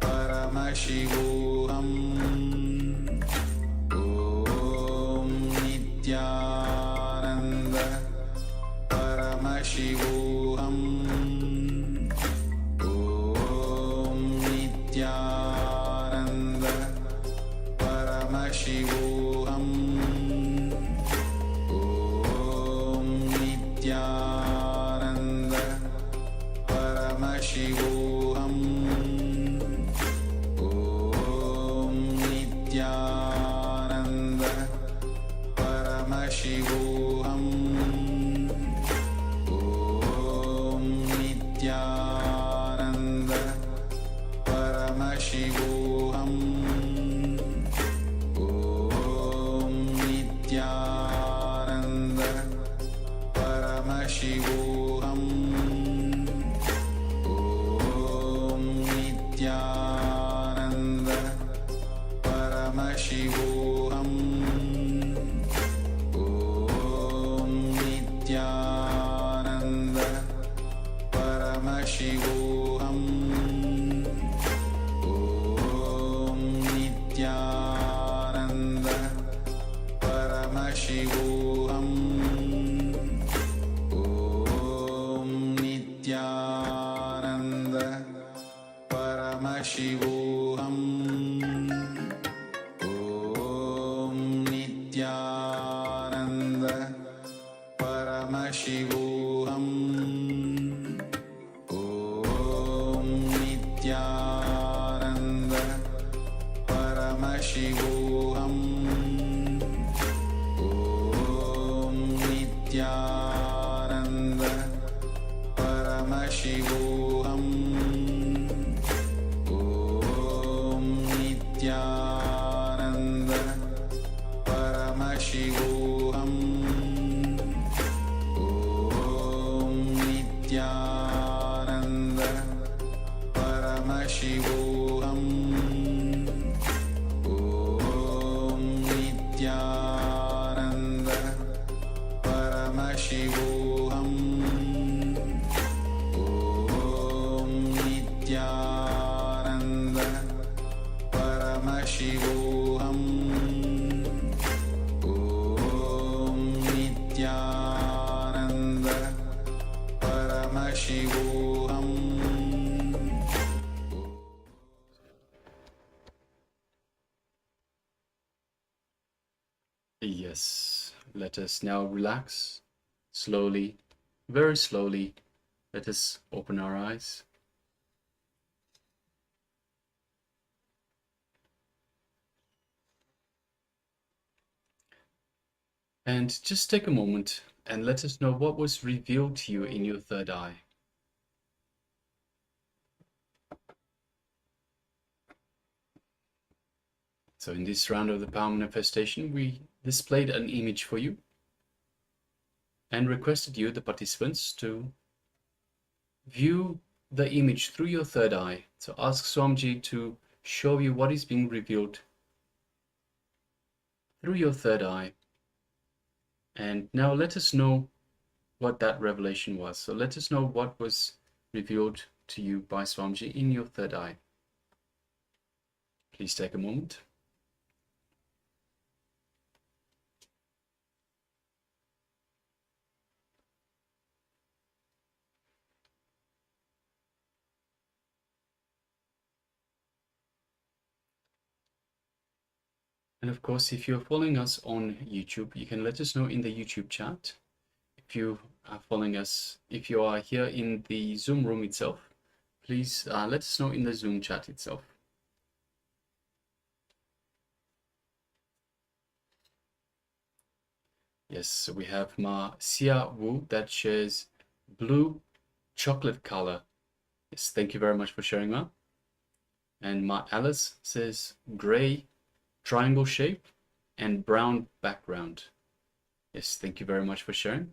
Paramashivoham. Om Nithyananda Paramashivoham. Om Nithyananda Paramashivoham. Om Nithyananda Paramashivoham. Om Nithyananda Paramashivoham. Om Nithyananda Paramashivoham. Om Nithyananda Paramashivoham. Om Nithyananda Paramashivoham. Om Nithyananda Paramashivoham. Om Nithyananda Paramashivoham. Om Nithyananda Paramashivoham. Om Nithyananda Paramashivoham. Om Nithyananda Paramashivoham. Om Nithyananda Paramashivoham. Om Nithyananda Paramashivoham. Om Nithyananda Paramashivoham. Om Nithyananda Paramashivoham. Om Nithyananda Paramashivoham. Om Nithyananda Paramashivoham. Yes, let us now relax slowly, very slowly. Let us open our eyes. And just take a moment and let us know what was revealed to you in your third eye. So in this round of the power manifestation, we displayed an image for you and requested you, the participants, to view the image through your third eye. So ask Swamiji to show you what is being revealed through your third eye. And now let us know what that revelation was. So let us know what was revealed to you by Swamiji in your third eye. Please take a moment. And of course, if you're following us on YouTube, you can let us know in the YouTube chat. If you are following us, if you are here in the Zoom room itself, please let us know in the Zoom chat itself. Yes, so we have Ma Xia Wu that shares blue chocolate color. Yes, thank you very much for sharing, Ma. And Ma Alice says gray triangle shape and brown background. Yes, thank you very much for sharing.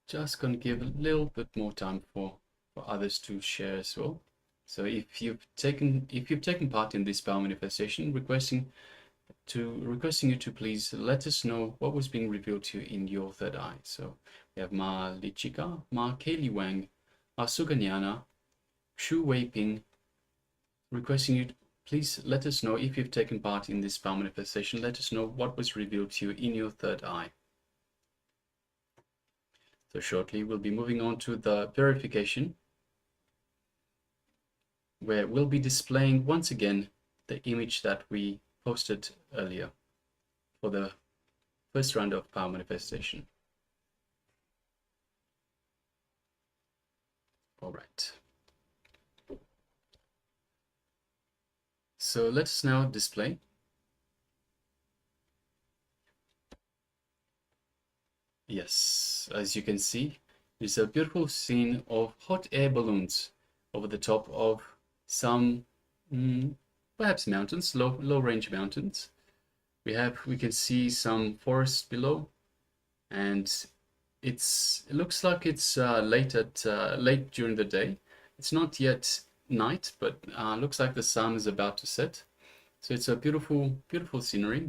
Just gonna give a little bit more time for others to share as well. So if you've taken part in this power manifestation, requesting you to please let us know what was being revealed to you in your third eye. So We have Ma Lichika, Ma Kaylee Wang, Ma Suganyana, Shu Wei Ping, requesting you to please let us know if you've taken part in this power manifestation. Let us know what was revealed to you in your third eye. So shortly we'll be moving on to the verification, where we'll be displaying once again the image that we posted earlier for the first round of power manifestation. All right. So let's now display. Yes, as you can see, it's a beautiful scene of hot air balloons over the top of some perhaps mountains, low range mountains. We can see some forest below, and it looks like it's late during the day. It's not yet night, but looks like the sun is about to set. So it's a beautiful scenery.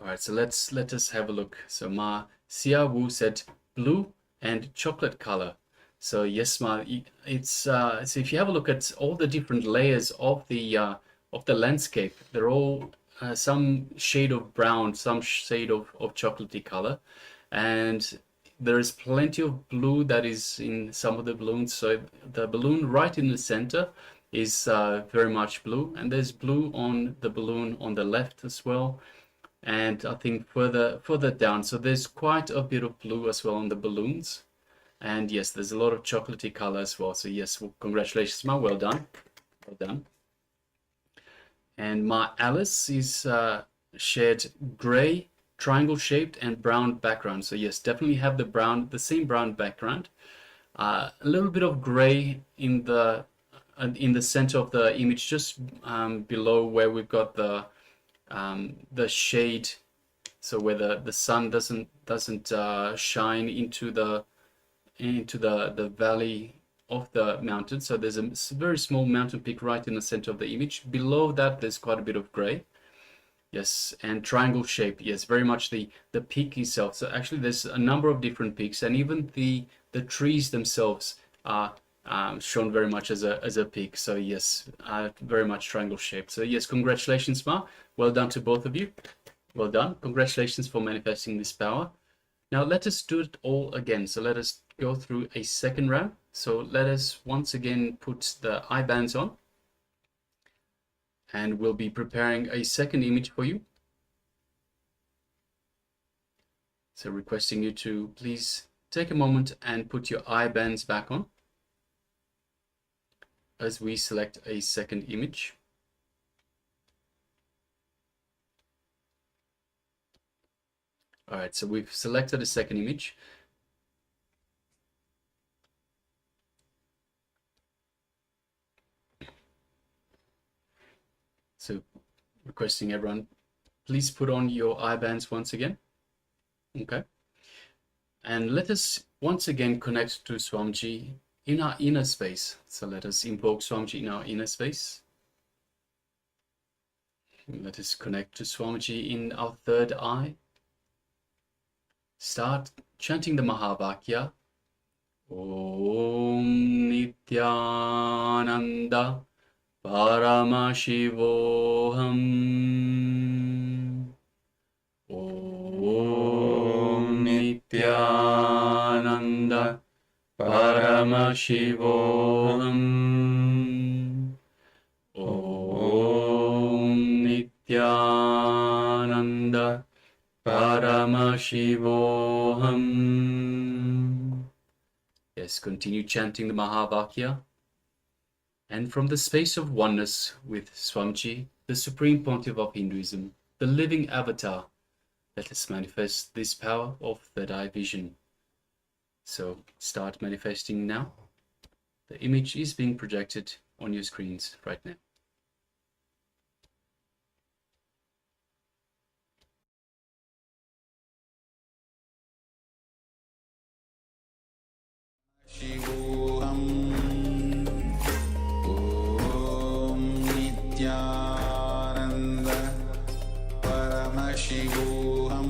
All right, so let us have a look. So Ma Xia Wu said blue and chocolate color. So yes, Ma, it's so if you have a look at all the different layers of the landscape, they're all some shade of brown, some shade of chocolatey color, and there is plenty of blue that is in some of the balloons. So the balloon right in the center is very much blue, and there's blue on the balloon on the left as well. And I think further down, so there's quite a bit of blue as well on the balloons. And yes, there's a lot of chocolatey color as well. So yes, well, congratulations, Ma. Well done. Well done. And Ma Alice is shared gray, triangle shaped and brown background. So yes, definitely have the same brown background. A little bit of gray in the center of the image, just below where we've got the shade, so where the sun doesn't shine into the valley of the mountain. So there's a very small mountain peak right in the center of the image. Below that there's quite a bit of gray. Yes, and triangle shape. Yes, very much the peak itself. So actually there's a number of different peaks, and even the trees themselves are shown very much as a peak. So yes, very much triangle shape. So yes, congratulations, Ma. Well done to both of you. Well done. Congratulations for manifesting this power. Now let us do it all again. So let us go through a second round. So let us once again put the eye bands on, and we'll be preparing a second image for you. So requesting you to please take a moment and put your eye bands back on as we select a second image. All right, so we've selected a second image. So requesting everyone, please put on your eye bands once again. Okay. And let us once again connect to Swamiji in our inner space. So let us invoke Swamiji in our inner space. Let us connect to Swamiji in our third eye. Start chanting the Mahavakya. Om Nithyananda Paramashivam. Om Nithyananda Paramashivam. Om Nithyananda Paramashivam. Yes, continue chanting the Mahavakya. And from the space of oneness with Swamiji, the Supreme Pontiff of Hinduism, the living avatar, let us manifest this power of third eye vision. So start manifesting now. The image is being projected on your screens right now. Om Nithyananda Paramashivam.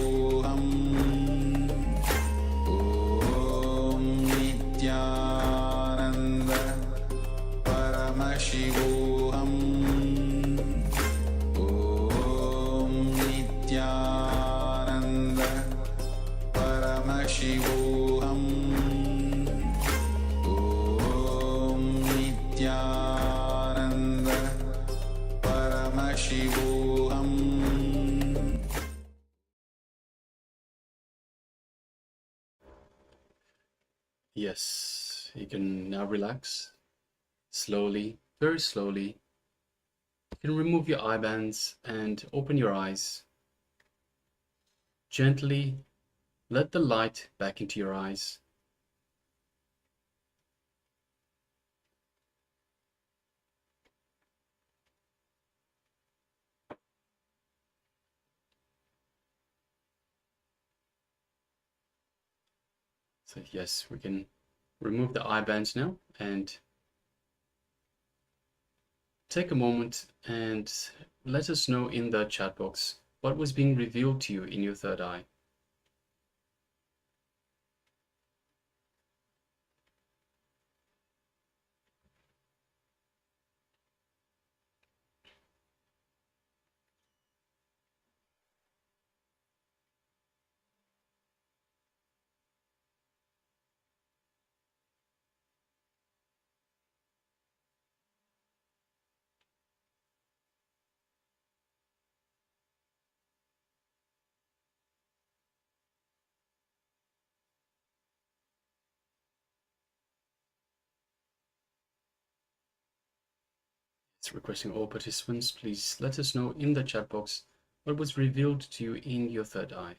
Om Nithyananda Paramashivam. Om Nithyananda Paramashivam. Om Nithyananda Paramashivam. Yes, you can now relax slowly, very slowly. You can remove your eye bands and open your eyes. Gently let the light back into your eyes. So yes, we can remove the eye bands now and take a moment and let us know in the chat box what was being revealed to you in your third eye. It's requesting all participants, please let us know in the chat box what was revealed to you in your third eye.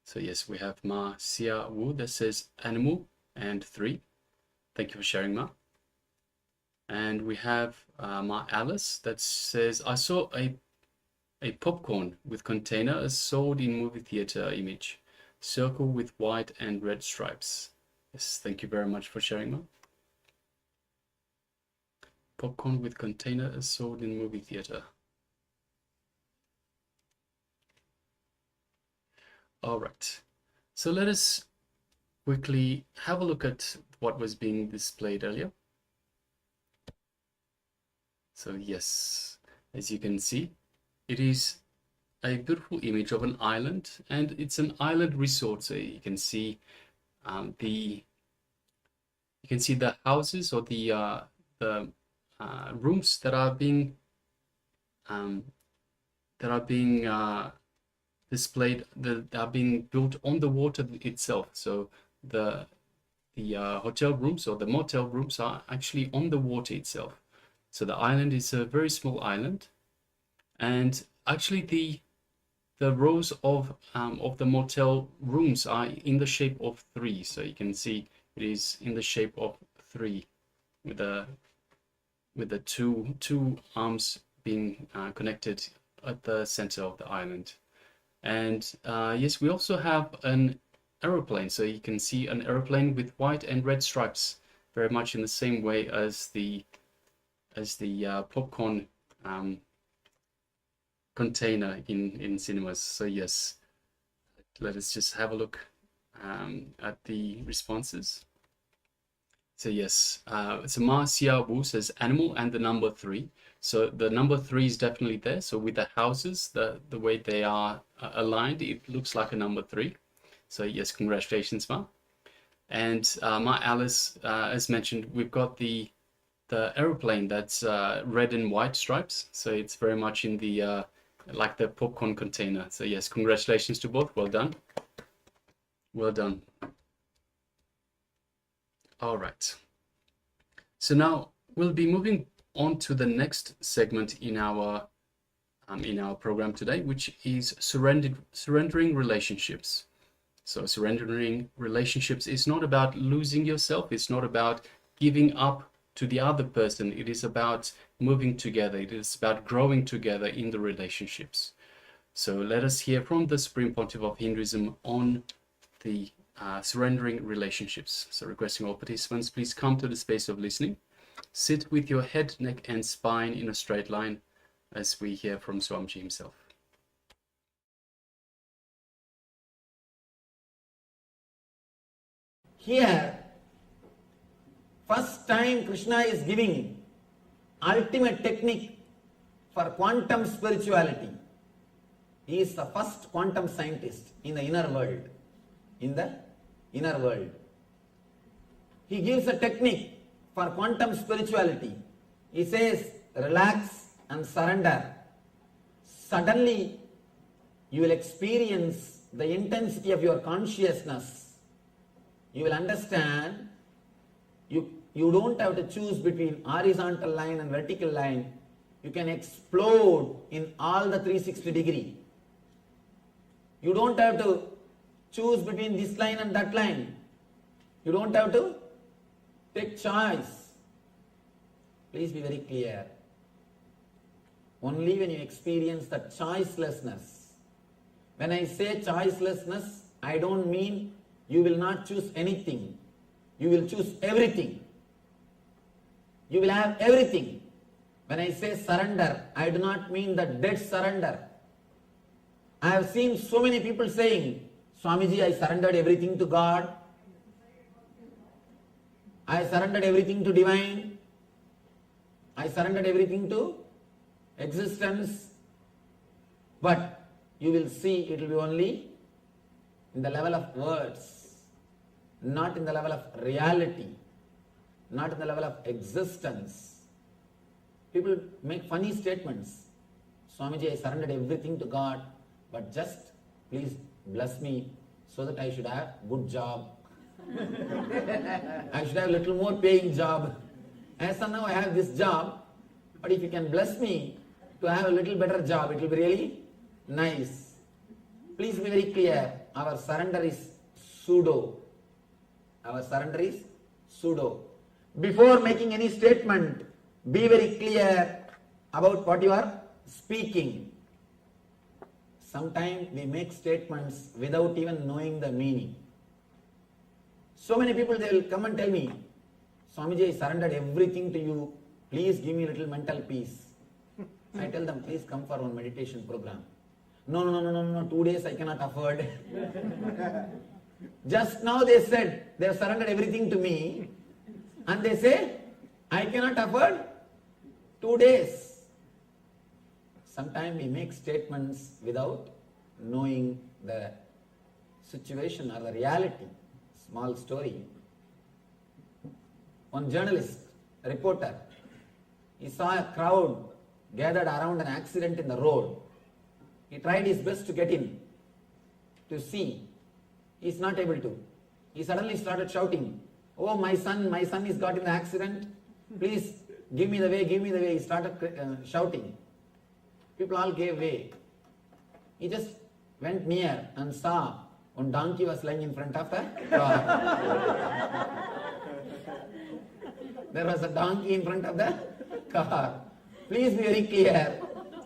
So yes, we have Ma Xia Wu that says animal and 3. Thank you for sharing, Ma. And we have Ma Alice that says, I saw a popcorn with container as sold in movie theater image, circle with white and red stripes. Yes, thank you very much for sharing, Ma. Popcorn with container as sold in movie theater. All right, so let us quickly have a look at what was being displayed earlier. So yes, as you can see, it is a beautiful image of an island, and it's an island resort. So you can see the houses or the rooms that are being displayed, that are being built on the water itself. So the hotel rooms or the motel rooms are actually on the water itself. So the island is a very small island, and actually the rows of the motel rooms are in the shape of 3. So you can see it is in the shape of 3, with the two arms being connected at the center of the island. And yes, we also have an aeroplane. So you can see an aeroplane with white and red stripes, very much in the same way as the popcorn container in cinemas. So yes, let us just have a look at the responses. So yes, so Ma Xia Wu says animal and the number 3. So the number 3 is definitely there. So with the houses, the way they are aligned, it looks like a number 3. So yes, congratulations, Ma. And Ma Alice, as mentioned, we've got the aeroplane that's red and white stripes. So it's very much in the like the popcorn container. So yes, congratulations to both. Well done. Well done. All right. So now we'll be moving on to the next segment in our program today, which is surrendering relationships. So surrendering relationships is not about losing yourself. It's not about giving up to the other person. It is about moving together. It is about growing together in the relationships. So let us hear from the Supreme Pontiff of Hinduism on the surrendering relationships. So requesting all participants, please come to the space of listening. Sit with your head, neck, and spine in a straight line as we hear from Swamiji himself. Here, first time Krishna is giving ultimate technique for quantum spirituality. He is the first quantum scientist in the inner world. In the inner world. He gives a technique for quantum spirituality. He says, relax and surrender. Suddenly, you will experience the intensity of your consciousness. You will understand you don't have to choose between horizontal line and vertical line. You can explode in all the 360 degree. You don't have to choose between this line and that line. You don't have to take choice. Please be very clear. Only when you experience the choicelessness. When I say choicelessness, I don't mean you will not choose anything. You will choose everything. You will have everything. When I say surrender, I do not mean the dead surrender. I have seen so many people saying, Swamiji, I surrendered everything to God. I surrendered everything to divine. I surrendered everything to existence. But you will see it will be only in the level of words, not in the level of reality, not in the level of existence. People make funny statements. Swamiji, I surrendered everything to God, but just please bless me so that I should have good job. I should have a little more paying job. As of now I have this job, but if you can bless me to have a little better job, it will be really nice. Please be very clear. Our surrender is pseudo. Our surrender is pseudo. Before making any statement, be very clear about what you are speaking. Sometimes we make statements without even knowing the meaning. So many people, they will come and tell me, Swamiji, I surrendered everything to you. Please give me a little mental peace. I tell them, please come for one meditation program. No, 2 days I cannot afford. Just now they said they have surrendered everything to me, and they say, I cannot afford 2 days. Sometimes we make statements without knowing the situation or the reality. Small story. One journalist, a reporter, he saw a crowd gathered around an accident in the road. He tried his best to get in, to see. He is not able to. He suddenly started shouting, oh, my son is got in the accident. Please give me the way, give me the way. He started shouting. People all gave way. He just went near and saw one donkey was lying in front of the car. There was a donkey in front of the car. Please be very clear.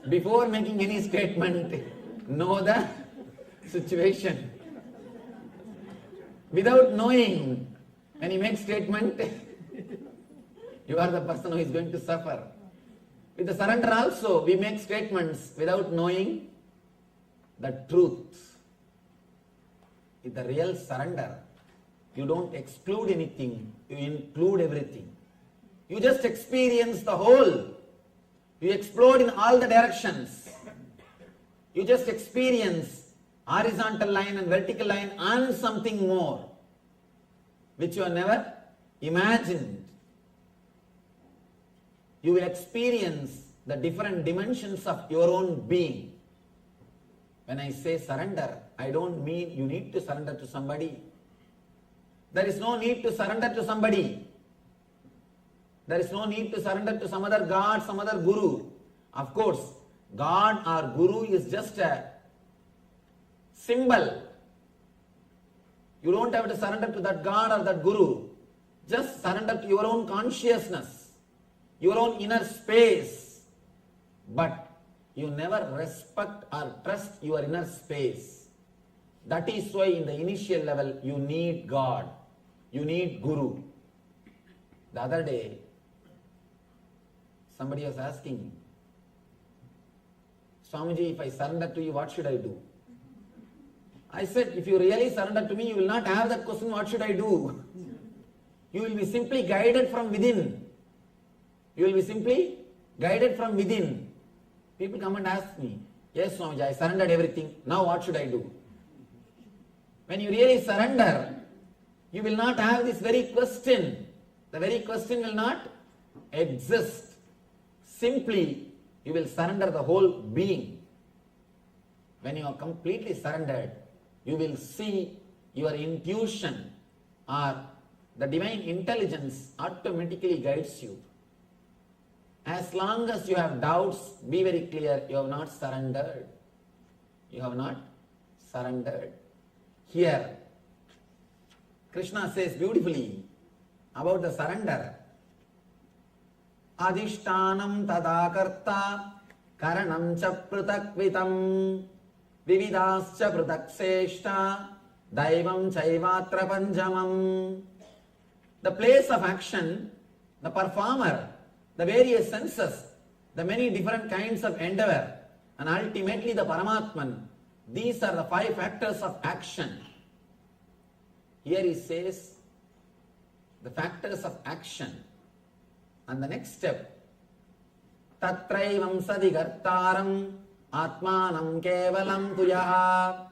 Before making any statement, know the situation. Without knowing, when you make statement, you are the person who is going to suffer. With the surrender also, we make statements without knowing the truth. With the real surrender, you don't exclude anything, you include everything. You just experience the whole. You explode in all the directions. You just experience horizontal line and vertical line and something more, which you have never imagined. You will experience the different dimensions of your own being. When I say surrender, I don't mean you need to surrender to somebody. There is no need to surrender to somebody. There is no need to surrender to some other God, some other guru. Of course, God or guru is just a symbol. You don't have to surrender to that God or that guru. Just surrender to your own consciousness, your own inner space. But you never respect or trust your inner space. That is why in the initial level you need God, you need Guru. The other day, somebody was asking, Swamiji, if I surrender to you, what should I do? I said, if you really surrender to me, you will not have that question, what should I do? You will be simply guided from within. You will be simply guided from within. People come and ask me, yes, Swamiji, I surrendered everything. Now what should I do? When you really surrender, you will not have this very question. The very question will not exist. Simply, you will surrender the whole being. When you are completely surrendered, you will see your intuition or the divine intelligence automatically guides you. As long as you have doubts, be very clear, you have not surrendered. You have not surrendered. Here, Krishna says beautifully about the surrender. Adhishtanam tadakarta karanam cha pratakvitam vividascha pratakseshta daivam chaivatra panjamam. The place of action, the performer, the various senses, the many different kinds of endeavor, and ultimately the Paramatman. These are the 5 factors of action. Here he says the factors of action. And the next step, Tatraivam sadigartaram atmanam kevalam tuyaha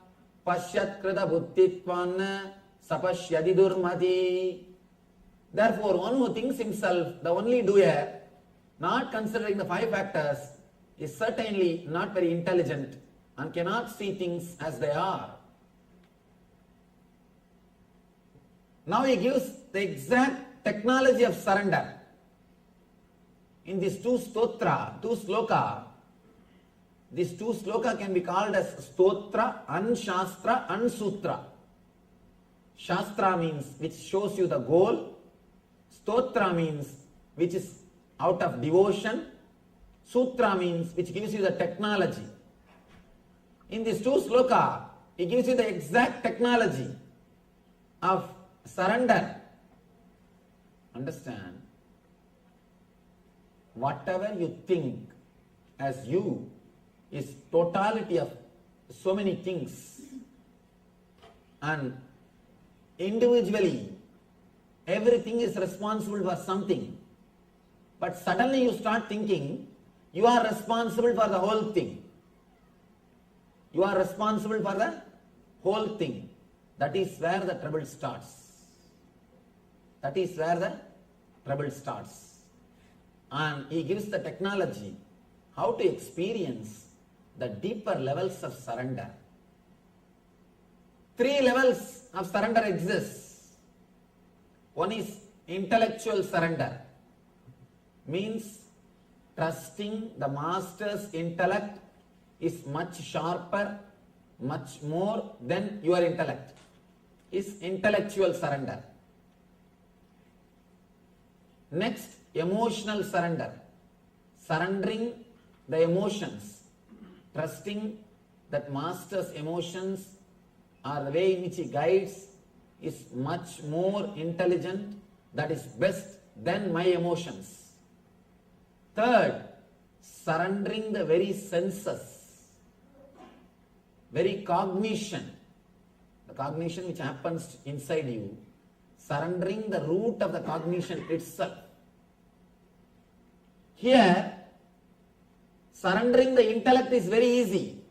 pashyat krita buddhitvan sapashyadi durmati. Therefore, one who thinks himself the only doer, not considering the 5 factors, is certainly not very intelligent and cannot see things as they are. Now he gives the exact technology of surrender. In these 2 sloka, these 2 sloka can be called as stotra and shastra and sutra. Shastra means which shows you the goal. Stotra means which is out of devotion. Sutra means which gives you the technology. In these 2 sloka, he gives you the exact technology of surrender. Understand? Whatever you think as you is totality of so many things. And individually, everything is responsible for something. But suddenly you start thinking, you are responsible for the whole thing. You are responsible for the whole thing. That is where the trouble starts. That is where the trouble starts. And he gives the technology how to experience the deeper levels of surrender. 3 levels of surrender exist. One is intellectual surrender. Means trusting the master's intellect is much sharper, much more than your intellect. Is intellectual surrender. Next, emotional surrender. Surrendering the emotions. Trusting that master's emotions or the way in which he guides is much more intelligent, that is best than my emotions. Third, surrendering the very senses, very cognition, the cognition which happens inside you, surrendering the root of the cognition itself. Here, surrendering the intellect is very easy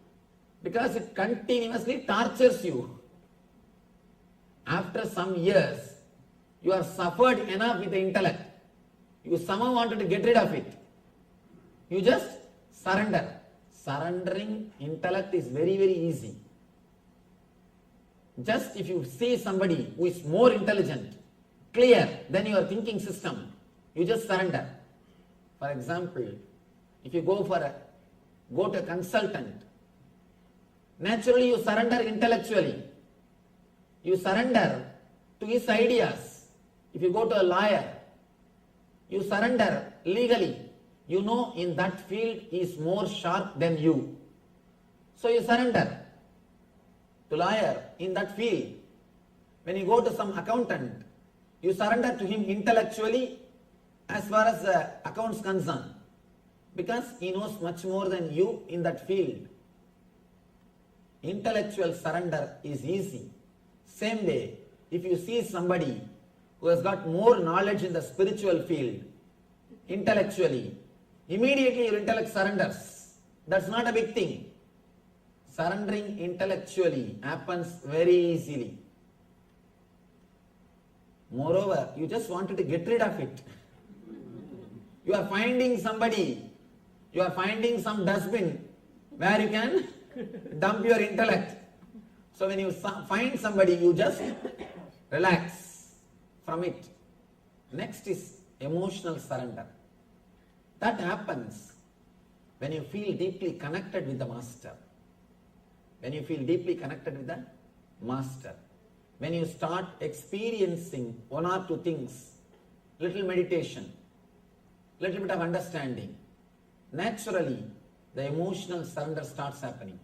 because it continuously tortures you. After some years, you have suffered enough with the intellect. You somehow wanted to get rid of it. You just surrender. Surrendering intellect is very, very easy. Just if you see somebody who is more intelligent, clear than your thinking system, you just surrender. For example, if you go to a consultant, naturally you surrender intellectually. You surrender to his ideas. If you go to a lawyer, you surrender legally. You know in that field he is more sharp than you. So you surrender to lawyer in that field. When you go to some accountant, you surrender to him intellectually as far as the accounts concerned, because he knows much more than you in that field. intellectual surrender is easy. Same way, if you see somebody who has got more knowledge in the spiritual field, intellectually, immediately your intellect surrenders. That's not a big thing. Surrendering intellectually happens very easily. Moreover, you just wanted to get rid of it. You are finding somebody, you are finding some dustbin where you can dump your intellect. So when you find somebody, you just relax from it. Next is emotional surrender. That happens when you feel deeply connected with the Master. When you feel deeply connected with the Master. When you start experiencing one or two things, little meditation, little bit of understanding, naturally the emotional surrender starts happening.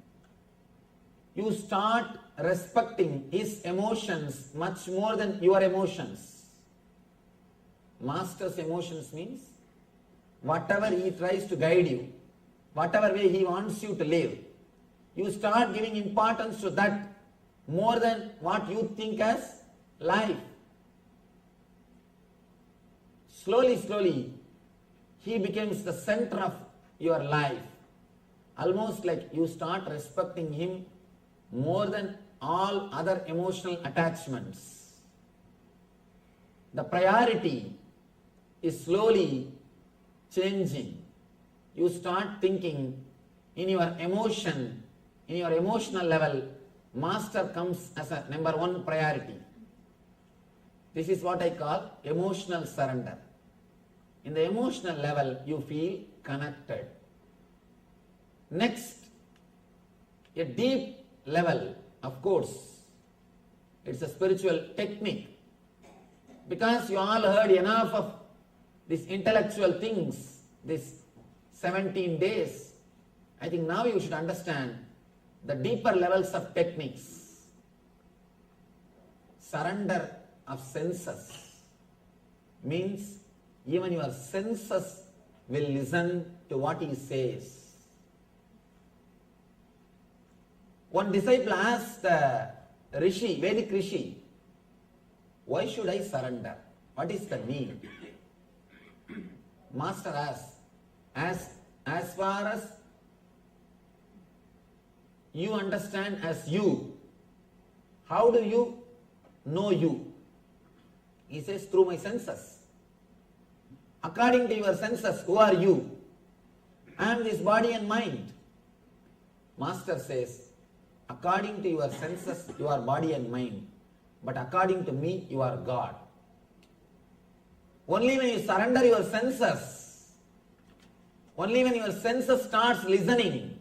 You start respecting his emotions much more than your emotions. Master's emotions means whatever he tries to guide you, whatever way he wants you to live, you start giving importance to that more than what you think as life. Slowly, slowly, he becomes the center of your life. Almost like you start respecting him more than all other emotional attachments. The priority is slowly changing. You start thinking in your emotion, in your emotional level, Master comes as a number one priority. This is what I call emotional surrender. In the emotional level, you feel connected. Next, a deep level, of course, it's a spiritual technique. Because you all heard enough of these intellectual things, these 17 days, I think now you should understand the deeper levels of techniques. Surrender of senses means even your senses will listen to what he says. One disciple asked the Rishi, Vedic Rishi, why should I surrender? What is the need? Master asked, as far as you understand as you, how do you know you? He says, through my senses. According to your senses, who are you? I am this body and mind. Master says, according to your senses, you are body and mind. But according to me, you are God. Only when you surrender your senses, only when your senses starts listening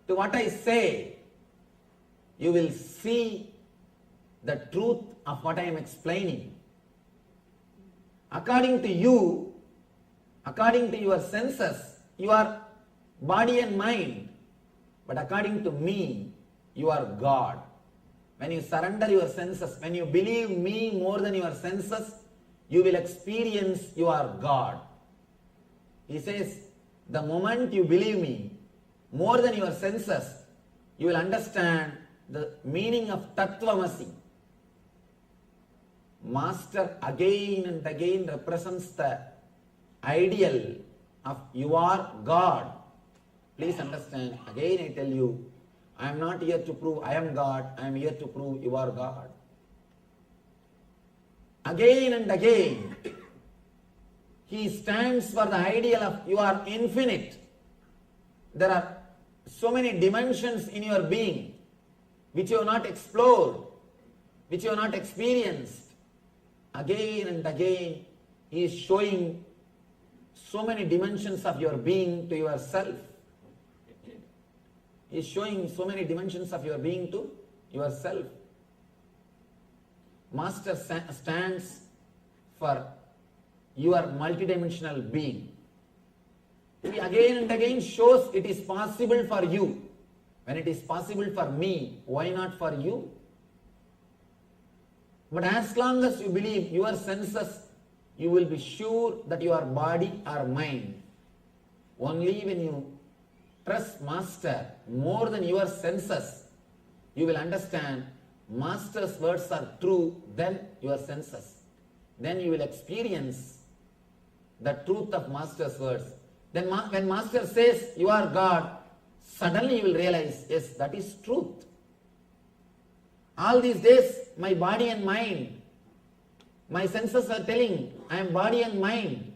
to what I say, you will see the truth of what I am explaining. According to you, according to your senses, you are body and mind. But according to me, you are God. When you surrender your senses, when you believe me more than your senses, you will experience you are God. He says, the moment you believe me more than your senses, you will understand the meaning of Tattvamasi. Master again and again represents the ideal of you are God. Please understand, again I tell you, I am not here to prove I am God, I am here to prove you are God. Again and again, he stands for the ideal of you are infinite. There are so many dimensions in your being which you have not explored, which you have not experienced. Again and again, he is showing so many dimensions of your being to yourself. He is showing so many dimensions of your being to yourself. Master stands for your multidimensional being. He again and again shows it is possible for you. When it is possible for me, why not for you? But as long as you believe your senses, you will be sure that you are body or mind. Only when you trust Master more than your senses, you will understand Master's words are true than your senses. Then you will experience the truth of Master's words. Then when Master says you are God, suddenly you will realize, yes, that is truth. All these days, my body and mind, my senses are telling, I am body and mind.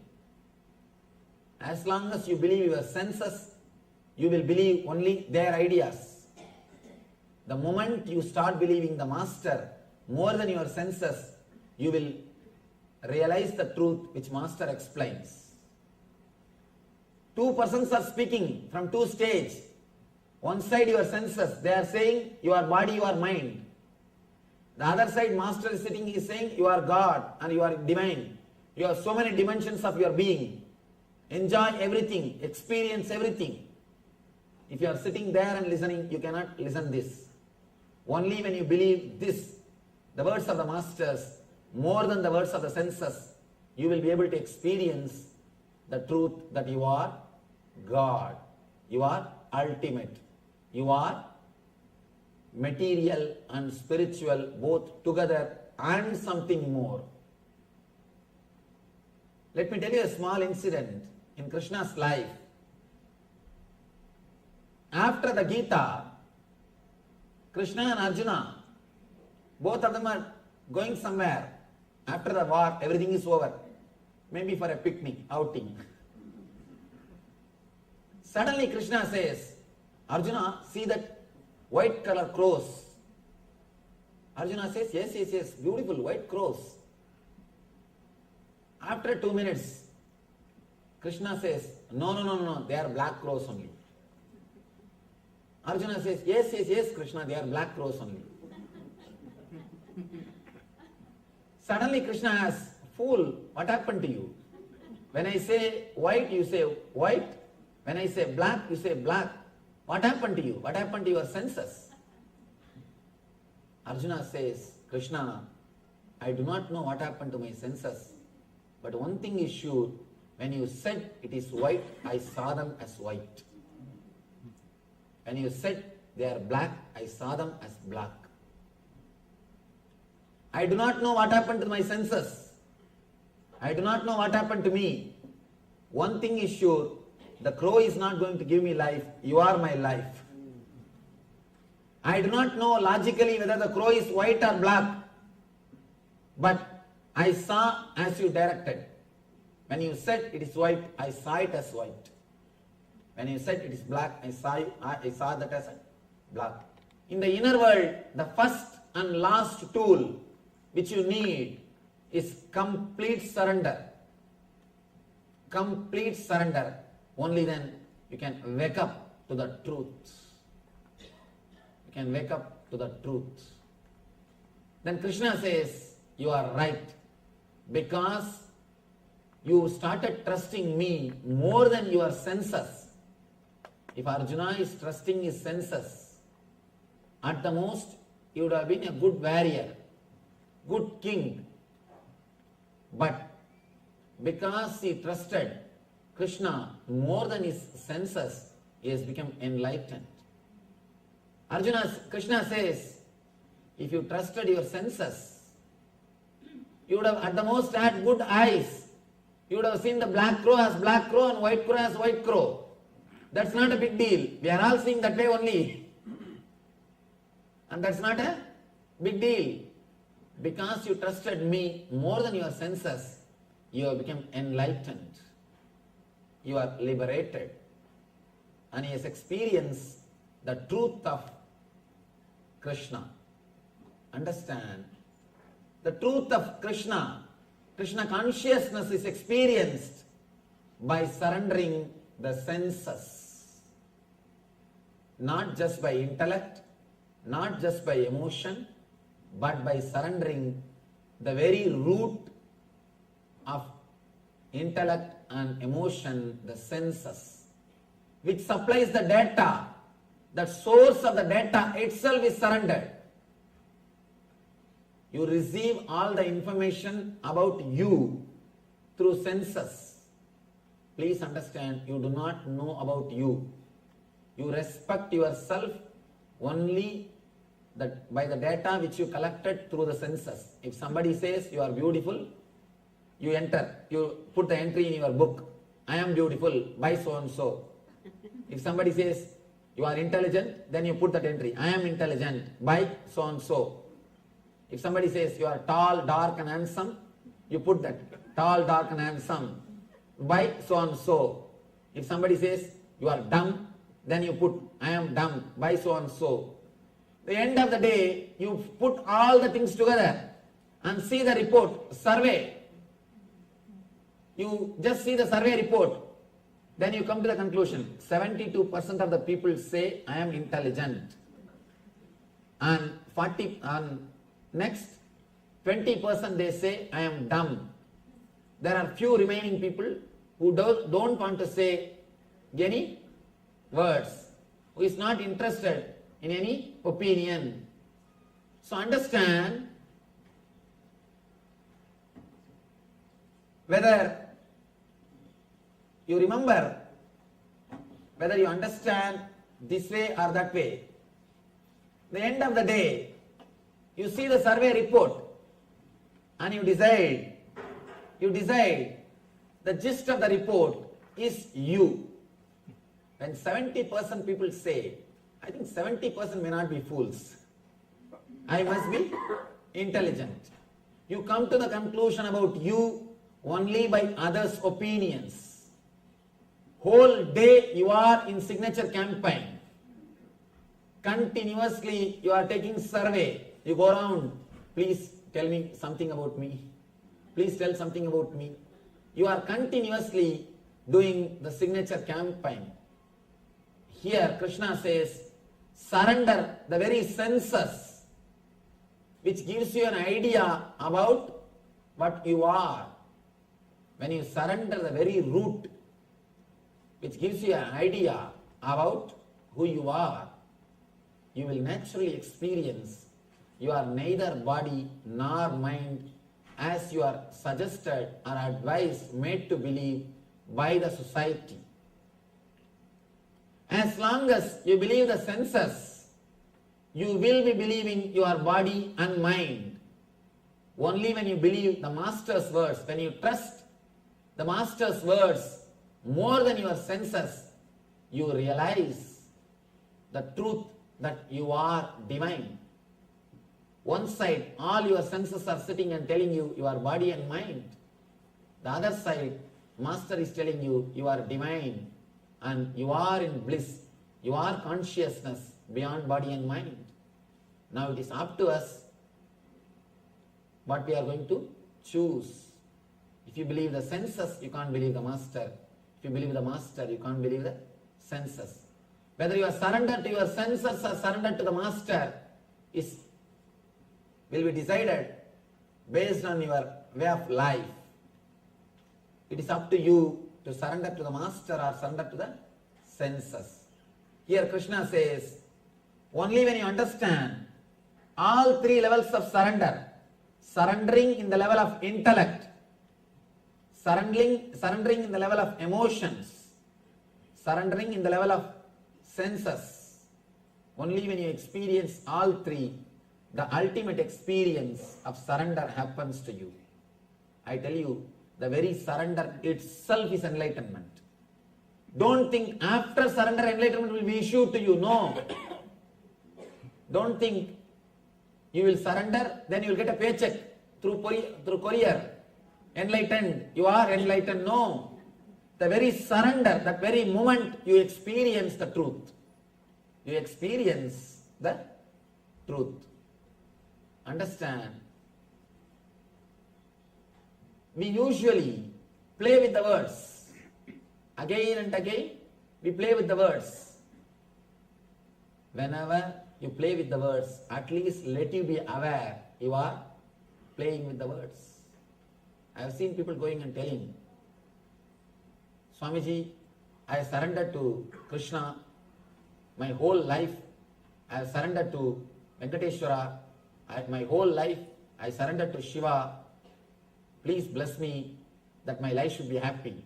As long as you believe your senses, you will believe only their ideas. The moment you start believing the Master more than your senses, you will realize the truth which Master explains. Two persons are speaking from two stages. One side your senses, they are saying you are body, you are mind. The other side Master is sitting, he is saying you are God and you are divine. You have so many dimensions of your being. Enjoy everything, experience everything. If you are sitting there and listening, you cannot listen this. Only when you believe this, the words of the Masters, more than the words of the senses, you will be able to experience the truth that you are God. You are ultimate. You are material and spiritual both together and something more. Let me tell you a small incident in Krishna's life. After the Gita, Krishna and Arjuna, both of them are going somewhere. After the war, everything is over. Maybe for a picnic, outing. Suddenly Krishna says, Arjuna, see that white color crows. Arjuna says, yes, beautiful white crows. After 2 minutes, Krishna says, no, they are black crows only. Arjuna says, yes, Krishna, they are black crows only. Suddenly Krishna asks, fool, what happened to you? When I say white, you say white. When I say black, you say black. What happened to you? What happened to your senses? Arjuna says, Krishna, I do not know what happened to my senses. But one thing is sure, when you said it is white, I saw them as white. When you said they are black, I saw them as black. I do not know what happened to my senses. I do not know what happened to me. One thing is sure, the crow is not going to give me life. You are my life. I do not know logically whether the crow is white or black. But I saw as you directed. When you said it is white, I saw it as white. When you said it is black, I saw that as black. In the inner world, the first and last tool which you need is complete surrender. Complete surrender. Only then you can wake up to the truth. You can wake up to the truth. Then Krishna says, you are right. Because you started trusting me more than your senses. If Arjuna is trusting his senses, at the most, he would have been a good warrior, good king. But because he trusted Krishna more than his senses, he has become enlightened. Krishna says, if you trusted your senses, you would have at the most had good eyes. You would have seen the black crow as black crow and white crow as white crow. That's not a big deal. We are all seeing that way only. And that's not a big deal. Because you trusted me more than your senses, you have become enlightened. You are liberated. And he has experienced the truth of Krishna. Understand? The truth of Krishna, Krishna consciousness is experienced by surrendering the senses. Not just by intellect, not just by emotion, but by surrendering the very root of intellect and emotion, the senses, which supplies the data. The source of the data itself is surrendered. You receive all the information about you through senses. Please understand, you do not know about you. You respect yourself only by the data which you collected through the senses. If somebody says you are beautiful, you enter, you put the entry in your book, I am beautiful by so and so. If somebody says you are intelligent, then you put that entry, I am intelligent by so and so. If somebody says you are tall, dark and handsome, you put that tall, dark and handsome by so and so. If somebody says you are dumb, then you put I am dumb by so and so. The end of the day, you put all the things together and see the report, survey. You just see the survey report. Then you come to the conclusion, 72% of the people say I am intelligent. And next 20% they say I am dumb. There are few remaining people who don't want to say any words, who is not interested in any opinion. So understand whether you remember, whether you understand this way or that way. The end of the day, you see the survey report and you decide the gist of the report is you. When 70% people say, I think 70% may not be fools, I must be intelligent. You come to the conclusion about you only by others' opinions. Whole day you are in signature campaign. Continuously you are taking survey. You go around, please tell me something about me. Please tell something about me. You are continuously doing the signature campaign. Here Krishna says, surrender the very senses which gives you an idea about what you are. When you surrender the very root which gives you an idea about who you are, you will naturally experience you are neither body nor mind as you are suggested or advised, made to believe by the society. As long as you believe the senses, you will be believing your body and mind. Only when you believe the Master's words, when you trust the Master's words more than your senses, you realize the truth that you are divine. One side, all your senses are sitting and telling you you are body and mind. The other side, Master is telling you you are divine and you are in bliss. You are consciousness beyond body and mind. Now it is up to us what we are going to choose. If you believe the senses, you can't believe the Master. If you believe the Master, you can't believe the senses. Whether you are surrendered to your senses or surrendered to the Master will be decided based on your way of life. It is up to you to surrender to the Master or surrender to the senses. Here Krishna says, only when you understand all three levels of surrender, surrendering in the level of intellect, surrendering in the level of emotions, surrendering in the level of senses, only when you experience all three, the ultimate experience of surrender happens to you. I tell you, the very surrender itself is enlightenment. Don't think after surrender enlightenment will be issued to you. No. Don't think you will surrender, then you will get a paycheck through courier. Enlightened, you are enlightened. No. The very surrender, that very moment you experience the truth. You experience the truth. Understand? We usually play with the words. Again and again, we play with the words. Whenever you play with the words, at least let you be aware you are playing with the words. I have seen people going and telling, Swamiji, I have surrendered to Krishna my whole life. I have surrendered to Venkateshwara. My whole life I surrendered to Shiva. Please bless me that my life should be happy.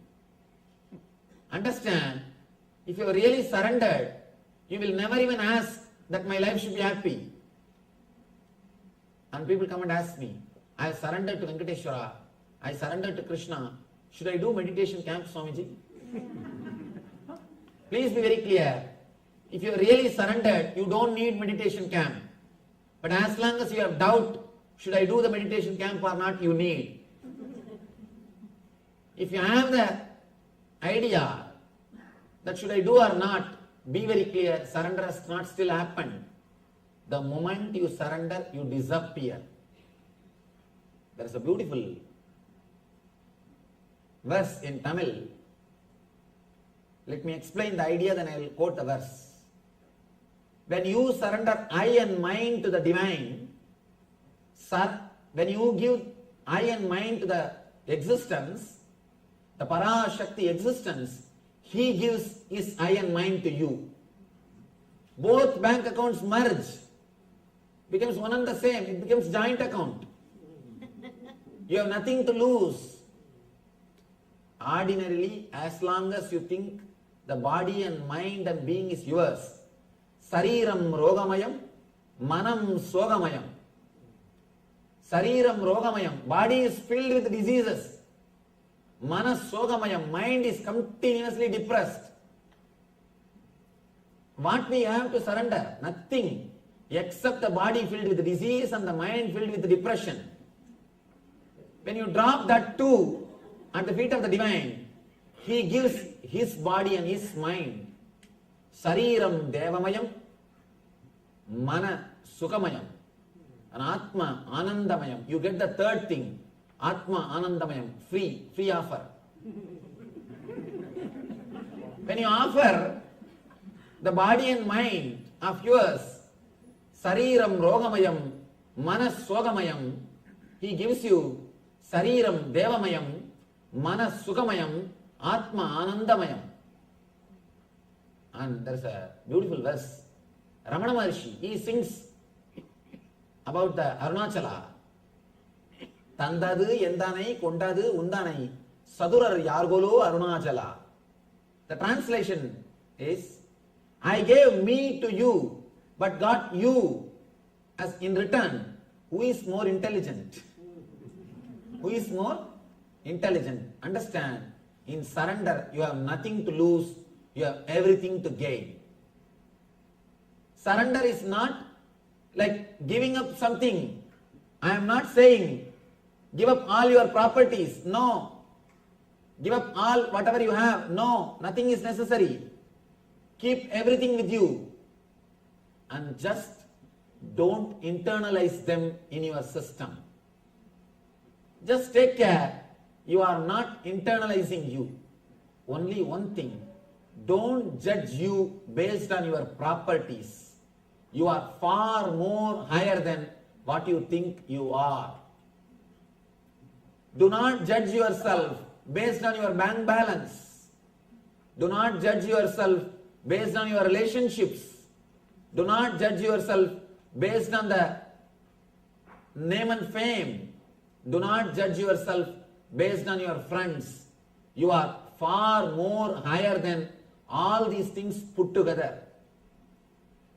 Understand, if you are really surrendered, You will never even ask that my life should be happy. And people come and ask me, I surrendered to Venkateshwara, I surrendered to Krishna. Should I do meditation camp, Swamiji? Please be very clear. If you are really surrendered, you don't need meditation camp. But as long as you have doubt, should I do the meditation camp or not, you need. If you have the idea that should I do or not, be very clear, surrender has not still happened. The moment you surrender, you disappear. There is a beautiful verse in Tamil. Let me explain the idea, then I will quote the verse. When you surrender I and mind to the divine, when you give I and mind to the existence, the Parashakti existence, he gives his I and mind to you. Both bank accounts merge, becomes one and the same, it becomes joint account. You have nothing to lose. Ordinarily, as long as you think the body and mind and being is yours, Sariram Rogamayam, Manam Sogamayam. Sariram Rogamayam, body is filled with diseases. Manas Sogamayam, mind is continuously depressed. What we have to surrender? Nothing except the body filled with disease and the mind filled with depression. When you drop that two at the feet of the divine, he gives his body and his mind. Sariram Devamayam, Mana Sukhamayam, and Atma Anandamayam. You get the third thing, Atma Anandamayam, free offer. When you offer the body and mind of yours, Sariram Rogamayam, Manas Sogamayam, he gives you Sariram Devamayam, Manas Sukhamayam, Atma Anandamayam. And there's a beautiful verse. Ramana Maharshi, he sings about the Arunachala. Tandadu Yendanai Kondadu Undanai Sadurar Yargolo Arunachala. The translation is, I gave me to you, but got you as in return. Who is more intelligent? Who is more intelligent? Understand, in surrender you have nothing to lose, you have everything to gain. Surrender is not like giving up something. I am not saying give up all your properties. No. Give up all whatever you have. No. Nothing is necessary. Keep everything with you. And just don't internalize them in your system. Just take care. You are not internalizing you. Only one thing. Don't judge you based on your properties. You are far more higher than what you think you are. Do not judge yourself based on your bank balance. Do not judge yourself based on your relationships. Do not judge yourself based on the name and fame. Do not judge yourself based on your friends. You are far more higher than all these things put together.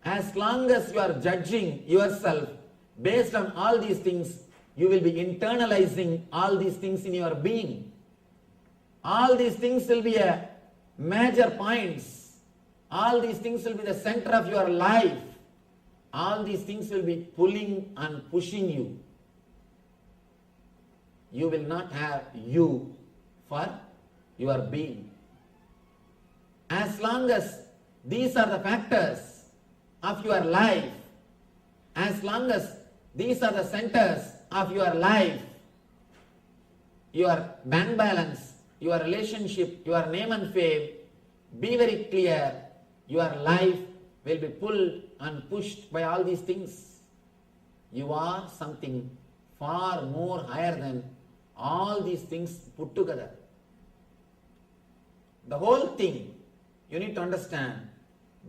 As long as you are judging yourself based on all these things, you will be internalizing all these things in your being. All these things will be a major points. All these things will be the center of your life. All these things will be pulling and pushing you. You will not have you for your being. As long as these are the factors of your life, as long as these are the centers of your life, your bank balance, your relationship, your name and fame, be very clear, your life will be pulled and pushed by all these things. You are something far more higher than all these things put together. The whole thing, you need to understand,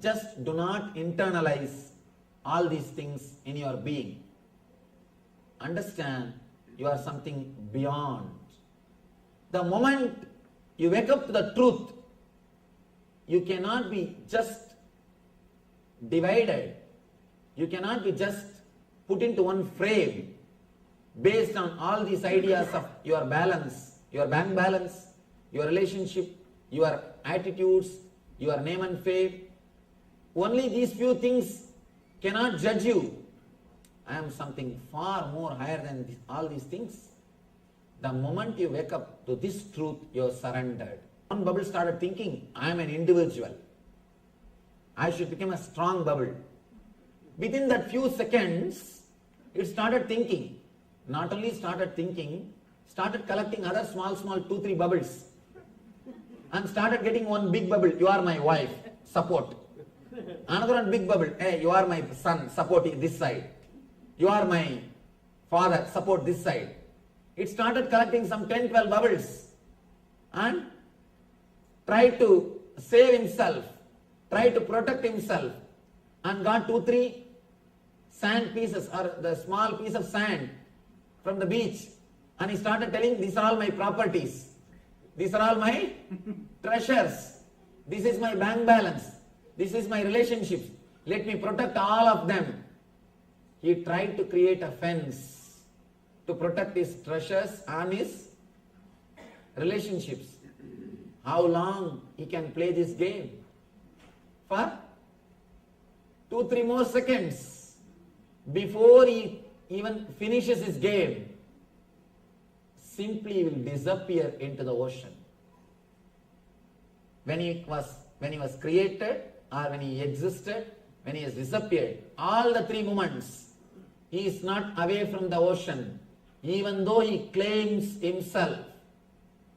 just do not internalize all these things in your being. Understand, you are something beyond. The moment you wake up to the truth, you cannot be just divided. You cannot be just put into one frame based on all these ideas of your balance, your bank balance, your relationship, your attitudes, your name and fame. Only these few things cannot judge you. I am something far more higher than all these things. The moment you wake up to this truth, you are surrendered. One bubble started thinking, I am an individual. I should become a strong bubble. Within that few seconds, it started thinking. Not only started thinking, started collecting other small 2-3 bubbles. And started getting one big bubble, you are my wife, support. Another one big bubble, hey, you are my son, support this side. You are my father, support this side. It started collecting some 10-12 bubbles and tried to save himself, tried to protect himself, and got 2-3 sand pieces or the small piece of sand from the beach, and he started telling, these are all my properties, these are all my treasures, this is my bank balance, this is my relationships, let me protect all of them. He tried to create a fence to protect his treasures and his relationships. How long he can play this game? For 2-3 more seconds before he even finishes his game, simply will disappear into the ocean. When he was created, or when he existed, when he has disappeared, all the 3 moments, he is not away from the ocean. Even though he claims himself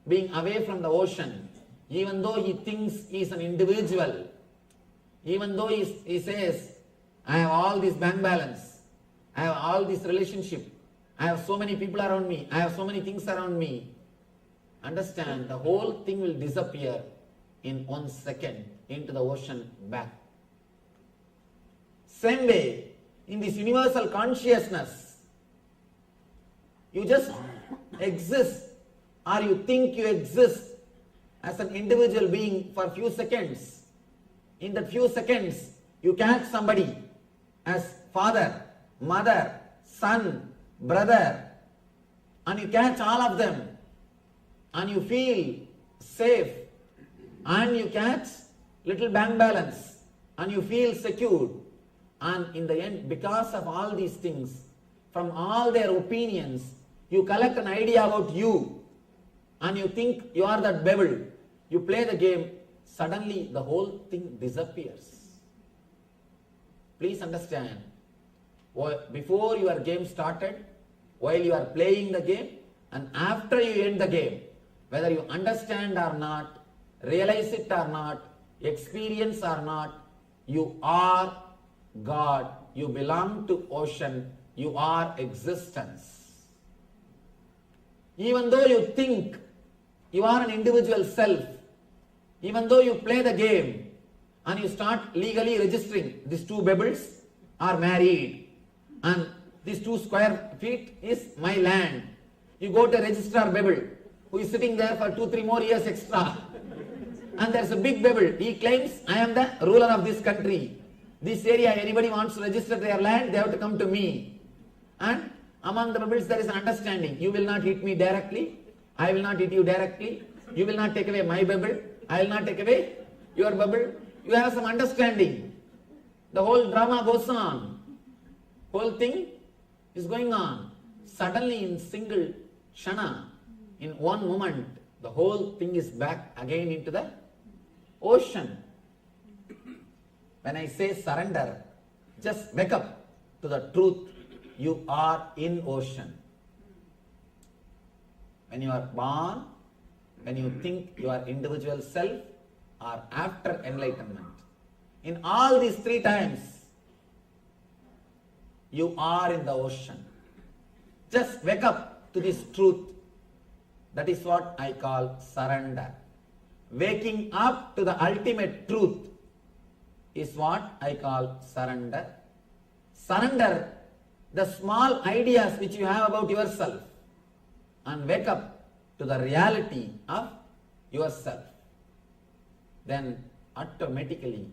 being away from the ocean, even though he thinks he is an individual, even though he says, I have all this bank balance, I have all this relationship, I have so many people around me, I have so many things around me. Understand, the whole thing will disappear in 1 second into the ocean back. Same way, in this universal consciousness, you just exist, or you think you exist as an individual being for a few seconds. In that few seconds, you catch somebody as father, mother, son, brother, and you catch all of them, and you feel safe, and you catch little bank balance, and you feel secured. And in the end, because of all these things, from all their opinions, you collect an idea about you, and you think you are that bubble. You play the game, suddenly the whole thing disappears. Please understand, before your game started, while you are playing the game, and after you end the game, whether you understand or not, realize it or not, experience or not, you are God. You belong to ocean. You are existence. Even though you think you are an individual self, even though you play the game and you start legally registering, these 2 bubbles are married and these 2 square feet is my land. You go to registrar bubble who is sitting there for 2-3 more years extra, and there's a big bubble. He claims, I am the ruler of this country. This area, anybody wants to register their land, they have to come to me. And among the bubbles there is an understanding. You will not hit me directly, I will not hit you directly, you will not take away my bubble, I will not take away your bubble. You have some understanding. The whole drama goes on. Whole thing is going on. Suddenly in single shana, in one moment, the whole thing is back again into the ocean. When I say surrender, just wake up to the truth. You are in ocean. When you are born, when you think you are individual self, or after enlightenment, in all these 3 times, you are in the ocean. Just wake up to this truth. That is what I call surrender. Waking up to the ultimate truth is what I call surrender. Surrender the small ideas which you have about yourself and wake up to the reality of yourself. Then automatically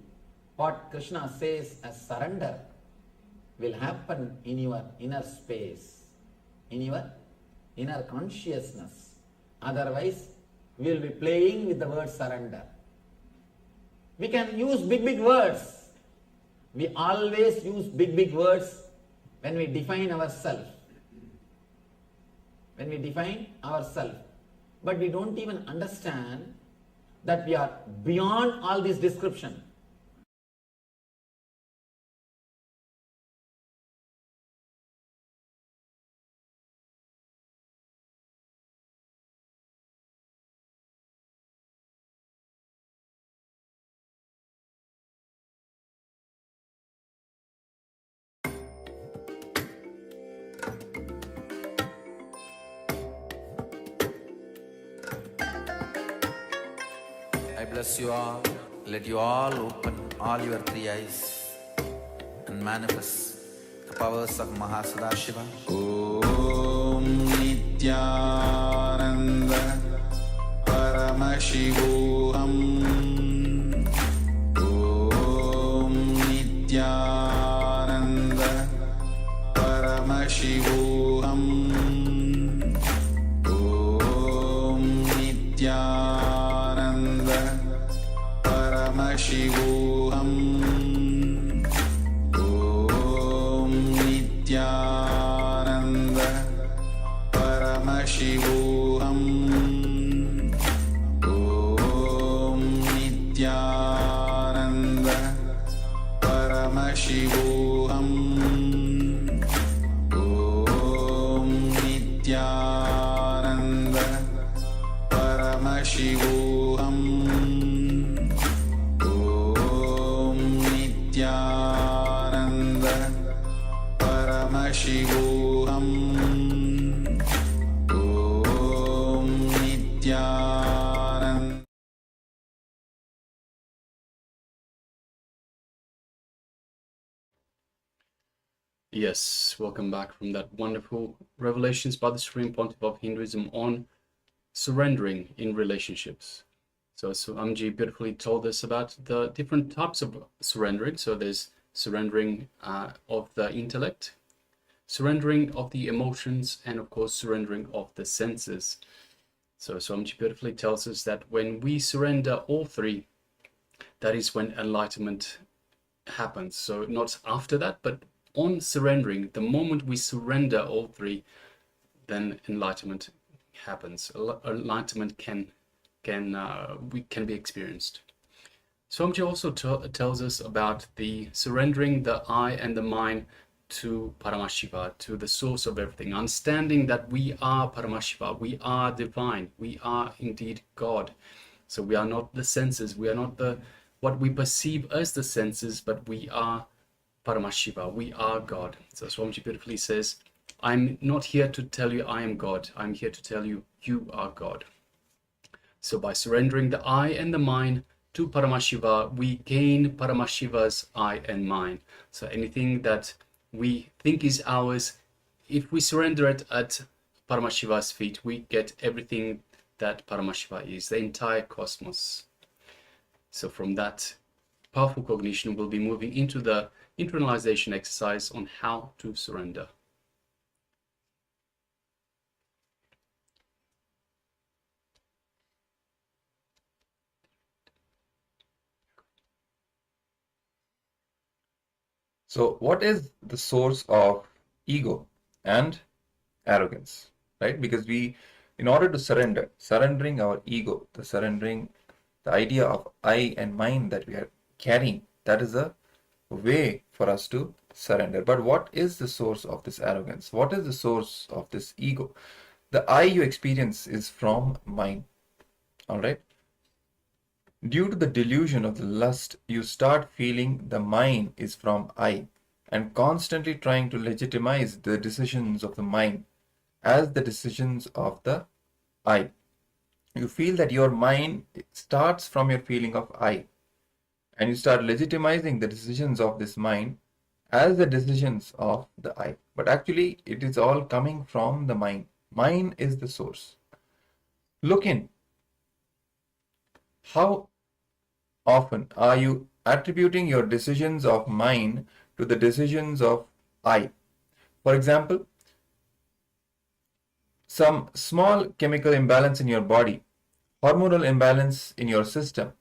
what Krishna says as surrender will happen in your inner space, in your inner consciousness. Otherwise, we will be playing with the word surrender. We can use big words. We always use big words when we define ourselves. When we define ourselves. But we don't even understand that we are beyond all this description. I bless you all. Let you all open all your three eyes and manifest the powers of Mahasudashiva. Om Nithyananda Paramashivam. Om Nithyananda Paramashivam. Om Nithyananda Paramashivam. Om Nithyananda Paramashivam. Om Nithyananda Paramashivam. Om Nithyananda Paramashivam. Om Nithyananda Paramashivam. Om Nithyananda. Yes, welcome back from that wonderful revelations by the Supreme Pontiff of Hinduism on surrendering in relationships. So Amji beautifully told us about the different types of surrendering. So there's surrendering of the intellect, surrendering of the emotions, and of course surrendering of the senses. So Amji beautifully tells us that when we surrender all three, that is when enlightenment happens. So not after that, but on surrendering, the moment we surrender all three, then enlightenment happens. Enlightenment can be experienced. Swamiji also tells us about the surrendering the I and the mind to Paramashiva, to the source of everything, understanding that we are Paramashiva, we are divine, we are indeed God. So we are not the senses, we are not what we perceive as the senses, but we are Paramashiva, we are God. So Swamiji beautifully says, I'm not here to tell you I am God, I'm here to tell you you are God. So by surrendering the I and the mind to Paramashiva, we gain Paramashiva's I and mind. So anything that we think is ours, if we surrender it at Paramashiva's feet, we get everything that Paramashiva is, the entire cosmos. So from that powerful cognition, we'll be moving into the internalization exercise on how to surrender. So what is the source of ego and arrogance, right? Because in order to surrendering our ego, the idea of I and mine that we are carrying, that is a way for us to surrender. But what is the source of this arrogance? What is the source of this ego? The I you experience is from mind, all right? Due to the delusion of the lust, you start feeling the mind is from I and constantly trying to legitimize the decisions of the mind as the decisions of the I. You feel that your mind starts from your feeling of I, and you start legitimizing the decisions of this mind as the decisions of the I. But actually, it is all coming from the mind. Mind is the source. Look in. How often are you attributing your decisions of mine to the decisions of I. For example, some small chemical imbalance in your body, hormonal imbalance in your system.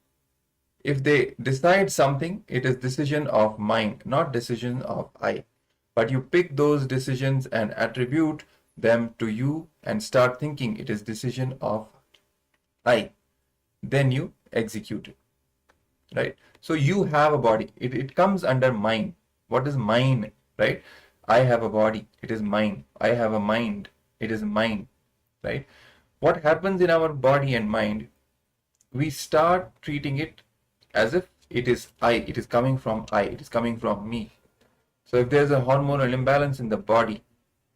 If they decide something, it is decision of mine, not decision of I. But you pick those decisions and attribute them to you and start thinking it is decision of I. Then you execute it. Right? So you have a body. It comes under mine. What is mine? Right? I have a body. It is mine. I have a mind. It is mine. Right? What happens in our body and mind? We start treating it as if it is I. It is coming from I. It is coming from me. So if there's a hormonal imbalance in the body,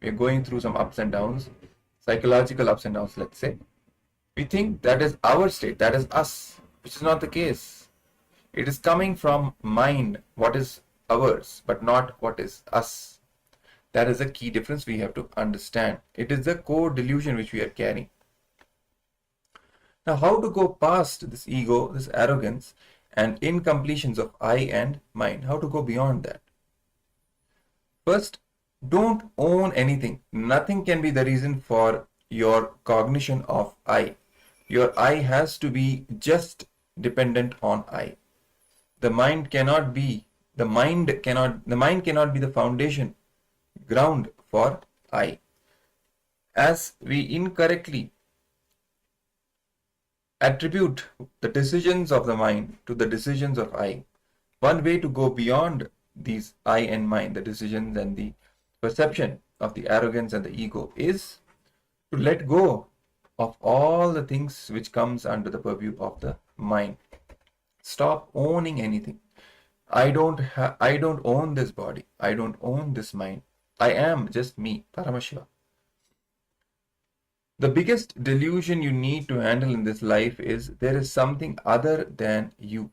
we're going through some ups and downs, psychological ups and downs, let's say. We think that is our state, that is us, which is not the case. It is coming from mind, what is ours, but not what is us. That is a key difference we have to understand. It is the core delusion which we are carrying. Now, how to go past this ego, this arrogance, and incompletions of I and mine? How to go beyond that? First, don't own anything. Nothing can be the reason for your cognition of I. Your I has to be just dependent on I. The mind cannot be the mind cannot be the foundation, ground for I. As we incorrectly attribute the decisions of the mind to the decisions of I, one way to go beyond these I and mine, the decisions and the perception of the arrogance and the ego, is to let go of all the things which comes under the purview of the mind. Stop owning anything. I don't own this body. I don't own this mind. I am just me, Paramashiva. The biggest delusion you need to handle in this life is there is something other than you.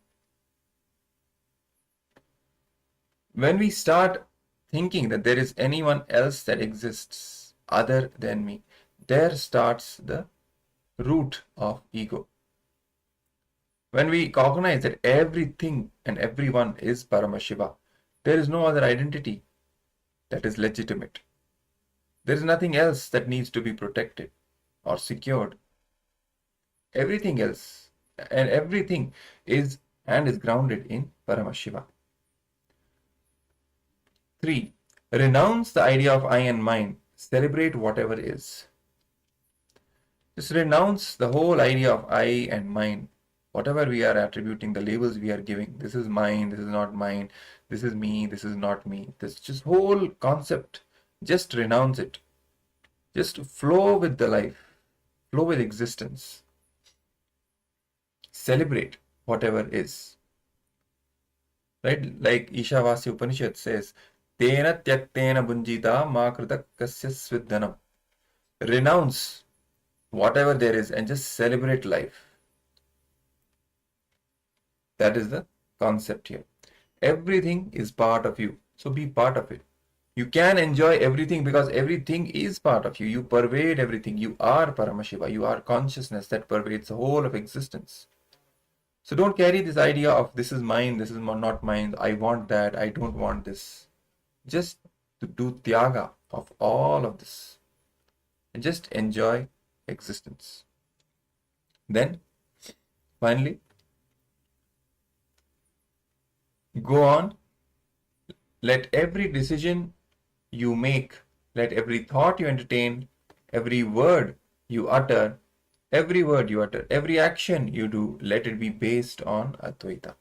When we start thinking that there is anyone else that exists other than me, there starts the root of ego. When we cognize that everything and everyone is Paramashiva, there is no other identity that is legitimate. There is nothing else that needs to be protected or secured. Everything else and everything is grounded in Paramashiva. 3. Renounce the idea of I and mine. Celebrate whatever is. Just renounce the whole idea of I and mine. Whatever we are attributing, the labels we are giving, this is mine, this is not mine, this is me, this is not me. This just whole concept, just renounce it. Just flow with the life, flow with existence. Celebrate whatever is. Right? Like Ishavasya Upanishad says, Tena tyaktena bunjita makrita kasya svidhanam. Renounce whatever there is and just celebrate life. That is the concept here. Everything is part of you, so be part of it. You can enjoy everything because everything is part of you. You pervade everything. You are Paramashiva. You are consciousness that pervades the whole of existence. So don't carry this idea of this is mine, this is not mine, I want that, I don't want this. Just to do tyaga of all of this and just enjoy existence. Then, finally, go on. Let every decision you make, let every thought you entertain, every word you utter, every action you do, let it be based on Advaita.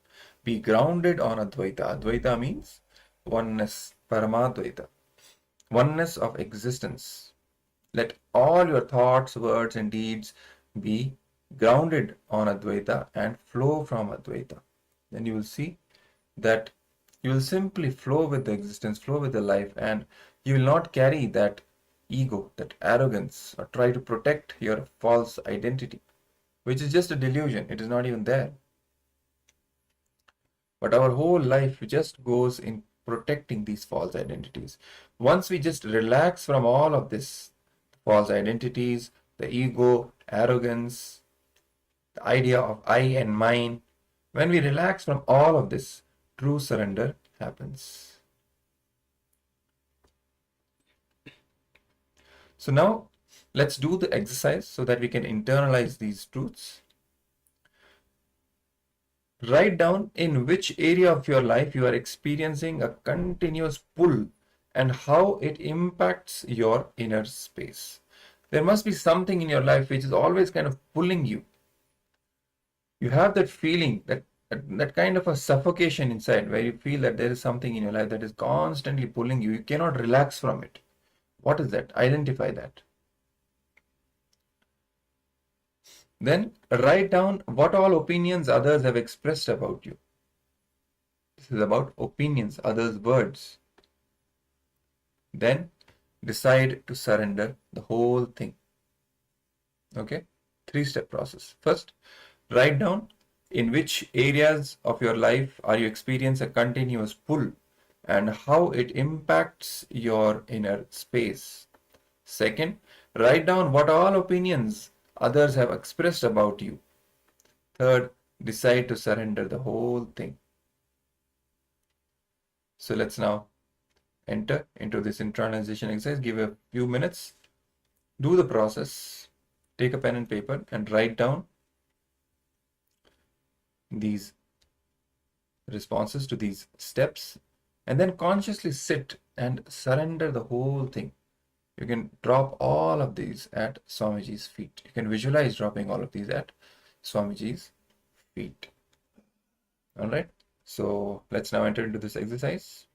Be grounded on Advaita. Advaita means oneness, Paramadvaita, oneness of existence. Let all your thoughts, words and deeds be grounded on Advaita and flow from Advaita. Then you will see that you will simply flow with the existence, flow with the life, and you will not carry that ego, that arrogance, or try to protect your false identity, which is just a delusion. It is not even there. But our whole life just goes in protecting these false identities. Once we just relax from all of this, false identities, the ego, arrogance, the idea of I and mine, when we relax from all of this, true surrender happens. So now let's do the exercise so that we can internalize these truths. Write down in which area of your life you are experiencing a continuous pull and how it impacts your inner space. There must be something in your life which is always kind of pulling you. You have that feeling, that kind of a suffocation inside where you feel that there is something in your life that is constantly pulling you. You cannot relax from it. What is that? Identify that. Then write down what all opinions others have expressed about you. This is about opinions, others' words. Then decide to surrender the whole thing. Okay? 3-step process. First, write down in which areas of your life are you experiencing a continuous pull and how it impacts your inner space. Second, write down what all opinions others have expressed about you. Third, decide to surrender the whole thing. So let's now enter into this internalization exercise. Give a few minutes. Do the process. Take a pen and paper and write down these responses to these steps, and then consciously sit and surrender the whole thing. You can drop all of these at Swamiji's feet. You can visualize dropping all of these at Swamiji's feet. All right. So let's now enter into this exercise.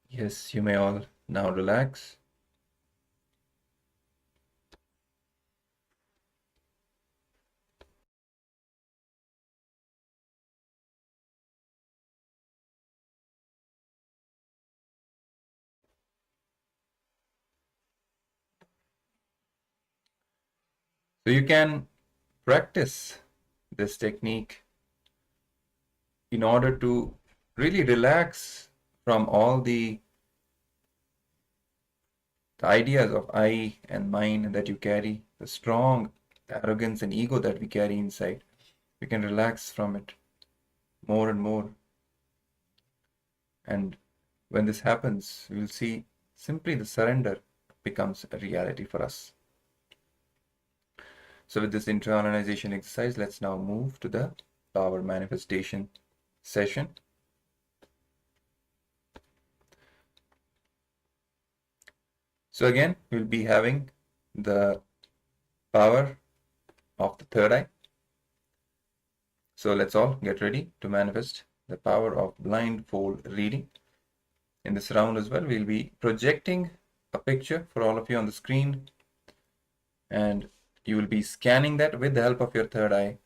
Yes, you may all now relax. So you can practice this technique in order to really relax from all the ideas of I and mine that you carry, the strong arrogance and ego that we carry inside. We can relax from it more and more. And when this happens, we will see simply the surrender becomes a reality for us. So with this internalization exercise, let's now move to the power manifestation session. So again, we'll be having the power of the third eye. So let's all get ready to manifest the power of blindfold reading. In this round as well, we'll be projecting a picture for all of you on the screen, and you will be scanning that with the help of your third eye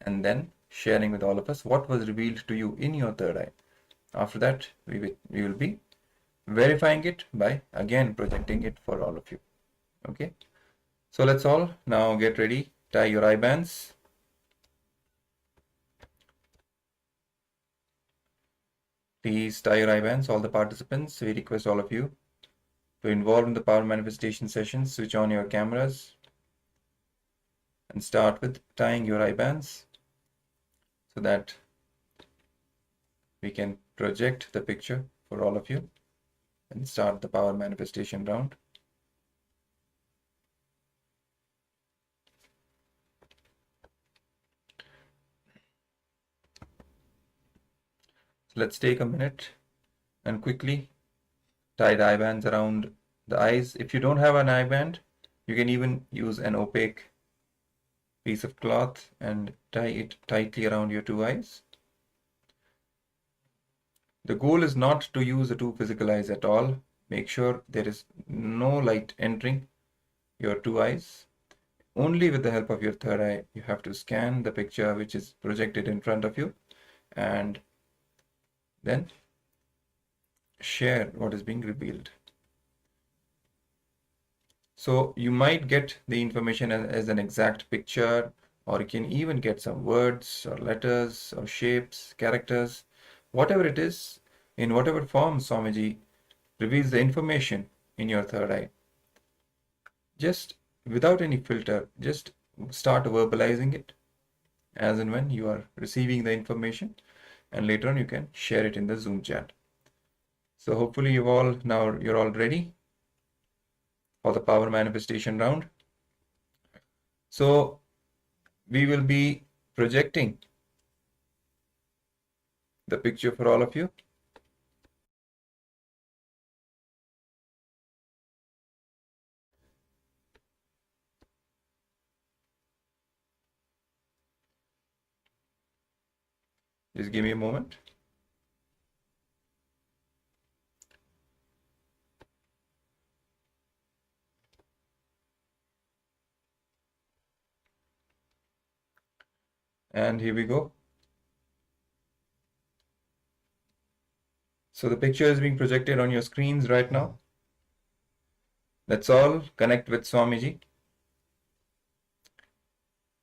and then sharing with all of us what was revealed to you in your third eye. After that, we will be verifying it by again projecting it for all of you. Okay, so let's all now get ready. Tie your eye bands. Please tie your eye bands, all the participants. We request all of you to involve in the power manifestation session. Switch on your cameras and start with tying your eye bands so that we can project the picture for all of you and start the power manifestation round. So let's take a minute and quickly tie the eye bands around the eyes. If you don't have an eye band, you can even use an opaque piece of cloth and tie it tightly around your two eyes. The goal is not to use the two physical eyes at all. Make sure there is no light entering your two eyes. Only with the help of your third eye, you have to scan the picture which is projected in front of you and then share what is being revealed. So you might get the information as an exact picture, or you can even get some words or letters or shapes, characters, whatever it is, in whatever form Swamiji reveals the information in your third eye. Just without any filter, just start verbalizing it as and when you are receiving the information, and later on you can share it in the Zoom chat. So hopefully you're all ready for the power manifestation round. So we will be projecting the picture for all of you. Just give me a moment. And here we go. So the picture is being projected on your screens right now. Let's all connect with Swamiji.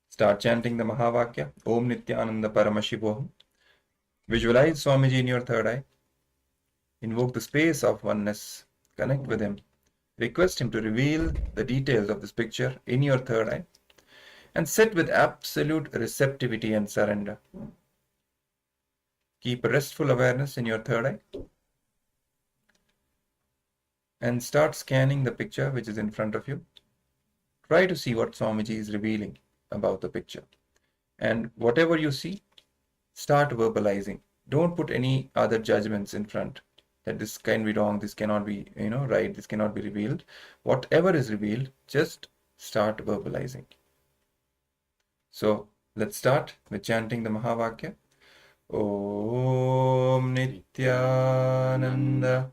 Start chanting the Mahavakya, Om Nithyananda Paramashivam. Visualize Swamiji in your third eye. Invoke the space of oneness. Connect with him. Request him to reveal the details of this picture in your third eye. And sit with absolute receptivity and surrender. Keep a restful awareness in your third eye. And start scanning the picture which is in front of you. Try to see what Swamiji is revealing about the picture. And whatever you see, start verbalizing. Don't put any other judgments in front. That this can be wrong, this cannot be, right, this cannot be revealed. Whatever is revealed, just start verbalizing. So let's start with chanting the Mahavakya. Om Nithyananda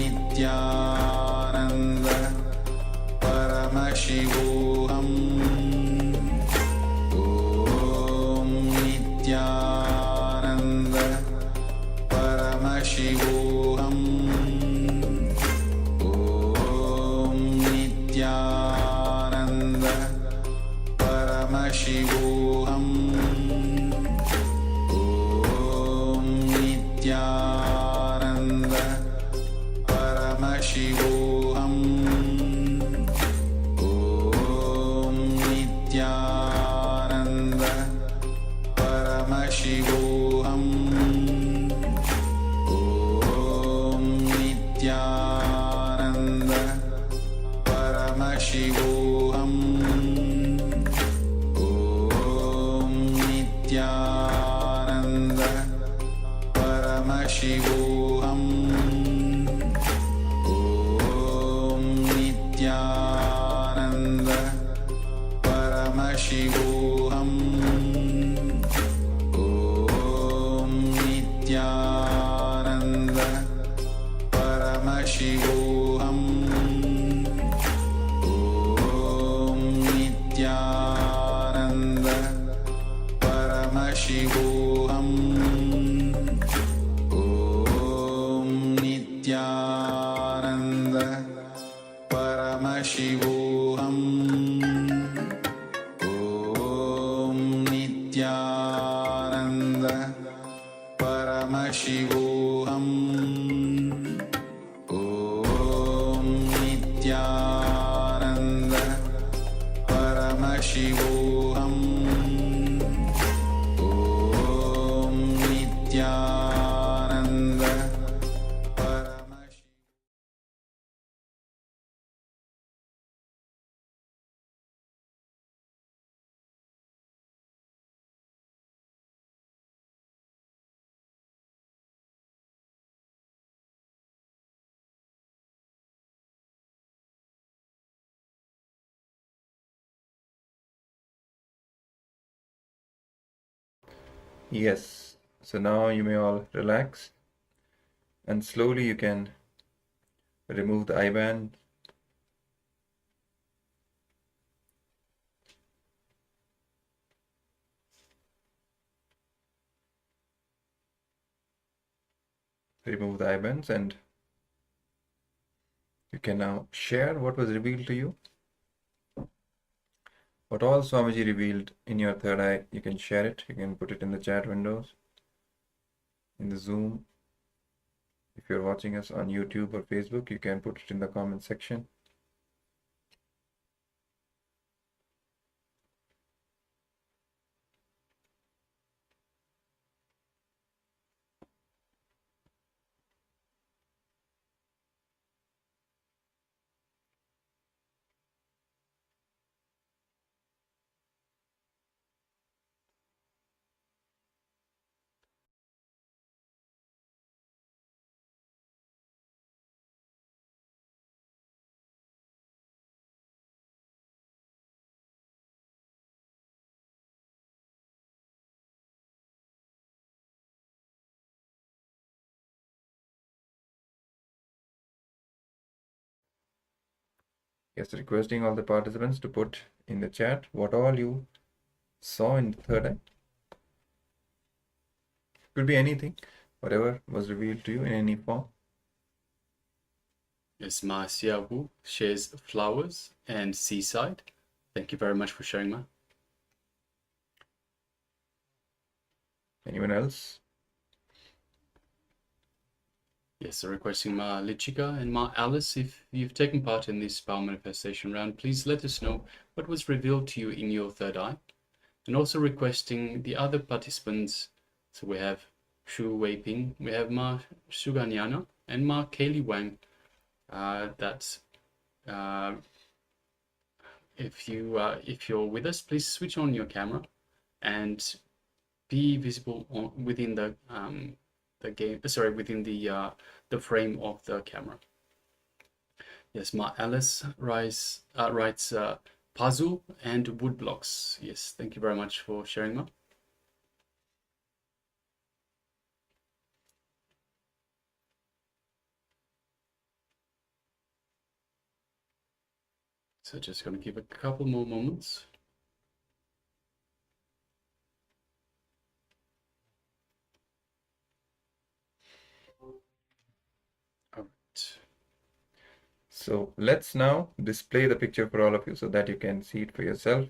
Paramashivoham. Om Nithyananda Paramashivoham. Om Nithyananda Paramashivoham. Om Nithyananda Paramashivoham. Om Nithyananda Paramashivoham. Om Nithyananda Paramashivoham. Om Nithyananda Paramashivoham. Om Nithyananda Paramashivoham. Om Nithyananda Paramashivoham. Om Nithyananda Paramashivoham. Om Nithyananda Paramashivoham. Om Nithyananda Paramashivoham. Om Nithyananda Paramashivoham. Om Nithyananda Paramashivoham. Yes. So now you may all relax, and slowly you can remove the eye band. Remove the eye bands, and you can now share what was revealed to you. What all Swamiji revealed in your third eye, you can share it. You can put it in the chat windows, in the Zoom. If you're watching us on YouTube or Facebook, you can put it in the comment section. Yes, requesting all the participants to put in the chat what all you saw in the third eye. Could be anything, whatever was revealed to you in any form. Yes, Ma Xiaobu shares flowers and seaside. Thank you very much for sharing, Ma. Anyone else? Yes, so requesting Ma Lichika and Ma Alice, if you've taken part in this power manifestation round, please let us know what was revealed to you in your third eye. And also requesting the other participants, so we have Shu Weiping, we have Ma Suganyana and Ma Kaylee Wang, if you're with us, please switch on your camera and be visible within the frame of the camera. Yes, Ma Alice writes puzzle and wood blocks. Yes, thank you very much for sharing, Ma. So just going to give a couple more moments. All right. So let's now display the picture for all of you so that you can see it for yourself.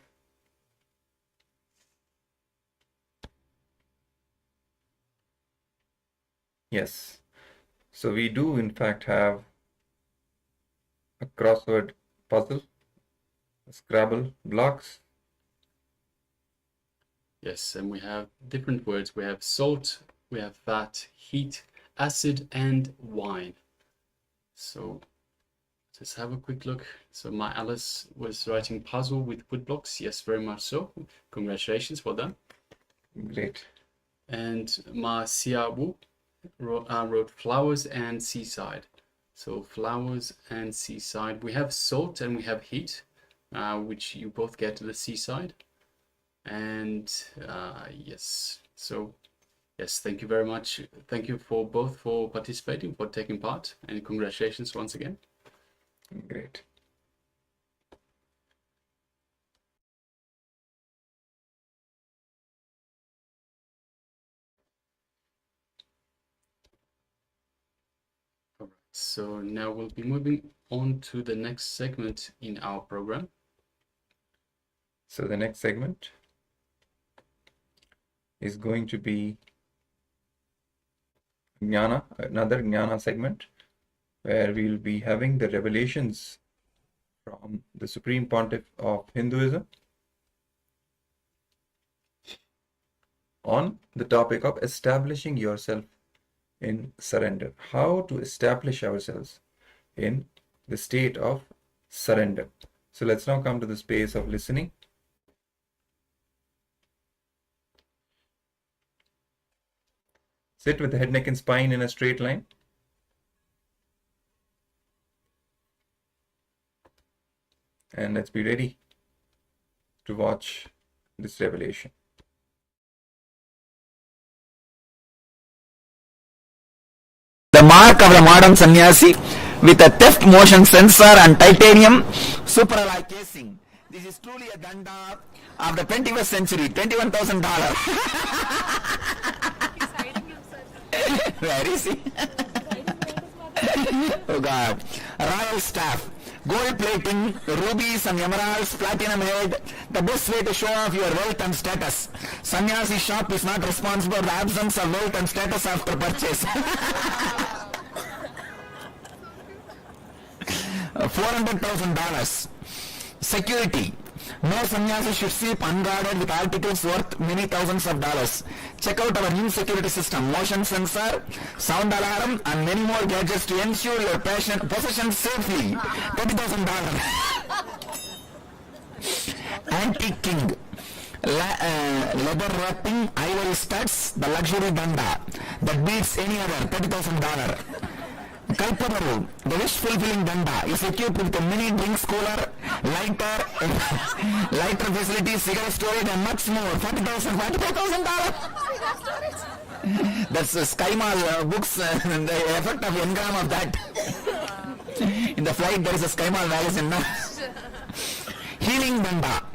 Yes. So we do in fact have a crossword puzzle, Scrabble blocks. Yes, and we have different words. We have salt, we have fat, heat, acid, and wine. So just have a quick look. So my Alice was writing puzzle with wood blocks. Yes, very much so. Congratulations, well done. Great. And Ma Xiaowu wrote flowers and seaside. So flowers and seaside. We have salt and we have heat, which you both get to the seaside. And yes, so yes, thank you very much. Thank you for both for participating, for taking part, and congratulations once again. Great. All right, so now we'll be moving on to the next segment in our program. So the next segment is going to be Jnana, another Jnana segment, where we'll be having the revelations from the Supreme Pontiff of Hinduism on the topic of establishing yourself in surrender. How to establish ourselves in the state of surrender. So let's now come to the space of listening. Sit with the head, neck, and spine in a straight line. And let's be ready to watch this revelation. The mark of the modern sannyasi with a theft motion sensor and titanium superalloy casing. This is truly a danda of the 21st century, $21,000. Where is he? Oh God. Royal staff, gold plating, rubies and emeralds, platinum head, the best way to show off your wealth and status. Sannyasi shop is not responsible for the absence of wealth and status after purchase. $400,000. Security. No sannyasi should sleep unguarded with articles worth many thousands of dollars. Check out our new security system, motion sensor, sound alarm, and many more gadgets to ensure your possession safely. $30,000. Antique king. Leather wrapping, ivory studs, the luxury danda that beats any other. $30,000. Kalpavaru, the wish-fulfilling danda, is equipped with a mini drinks cooler, lighter facilities, cigarette storage, and much more. $45,000. That's the SkyMall books, the effect of engram of that. In the flight, there is a SkyMall magazine. Healing danda.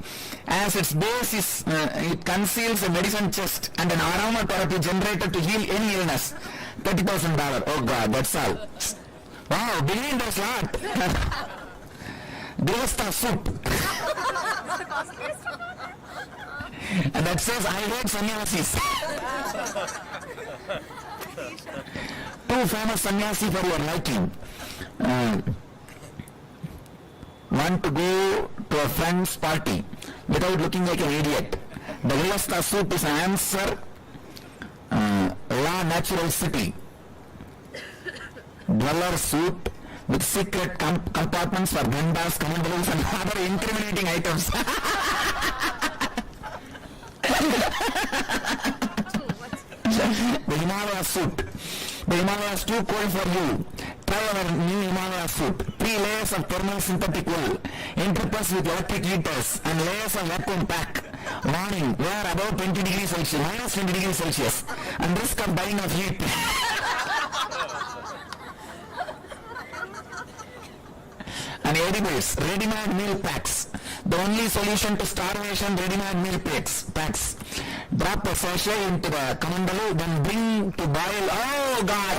As its base is, it conceals a medicine chest and an aromatherapy generator to heal any illness. $30,000. Oh God, that's all. Wow, billion does lot. Grihastha soup. And that says, I hate sannyasis. Two famous sannyasi for your liking. Want to go to a friend's party without looking like an idiot. The Grihastha soup is an answer. La natural city. Dweller suit with secret compartments for gandas, commandables, and other incriminating items. The Himalaya suit. The Himalaya is too cold for you. Try our new Himalaya suit. 3 layers of thermal synthetic wool, interpressed with electric heaters, and layers of vacuum pack. Warning, wear above 20 degrees Celsius, minus 20 degrees Celsius, and risk of dying of heat. and edibles, ready-made meal packs. The only solution to starvation, ready-made meal packs. Drop a sachet into the kamandalu, then bring to boil. Oh God!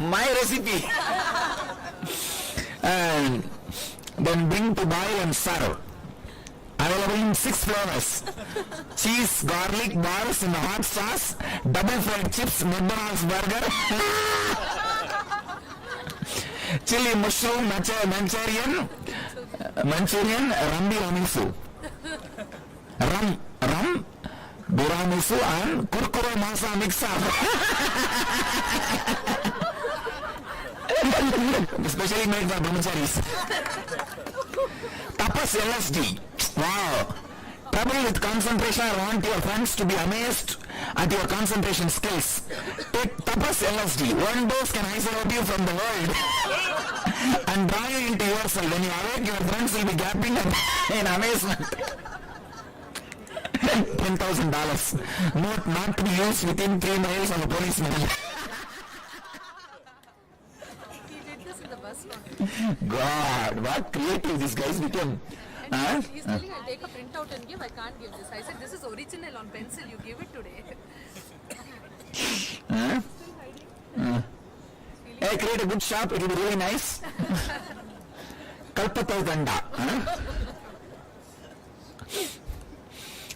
My recipe. And then bring to boil and serve. Available in 6 flavors. Cheese, garlic, balls in the hot sauce, double fried chips, McDonald's burger, chili mushroom, Manchurian, rum biramisu. Rum, biramisu and kurkure masa mix up. Especially made for brahmacharis. Tapas LSD. Wow. Trouble with concentration. I want your friends to be amazed at your concentration skills. Take Tapas LSD. One dose can isolate you from the world and draw you into yourself. When you awake, your friends will be gapping in amazement. $10,000. Note not to be used within 3 miles of a policeman. God, what creative these guys became. He's telling I'll take a printout and give. I can't give this. I said this is original on pencil. You give it today. Hey, create a good shop. It will be really nice. Kalpatal Ganda.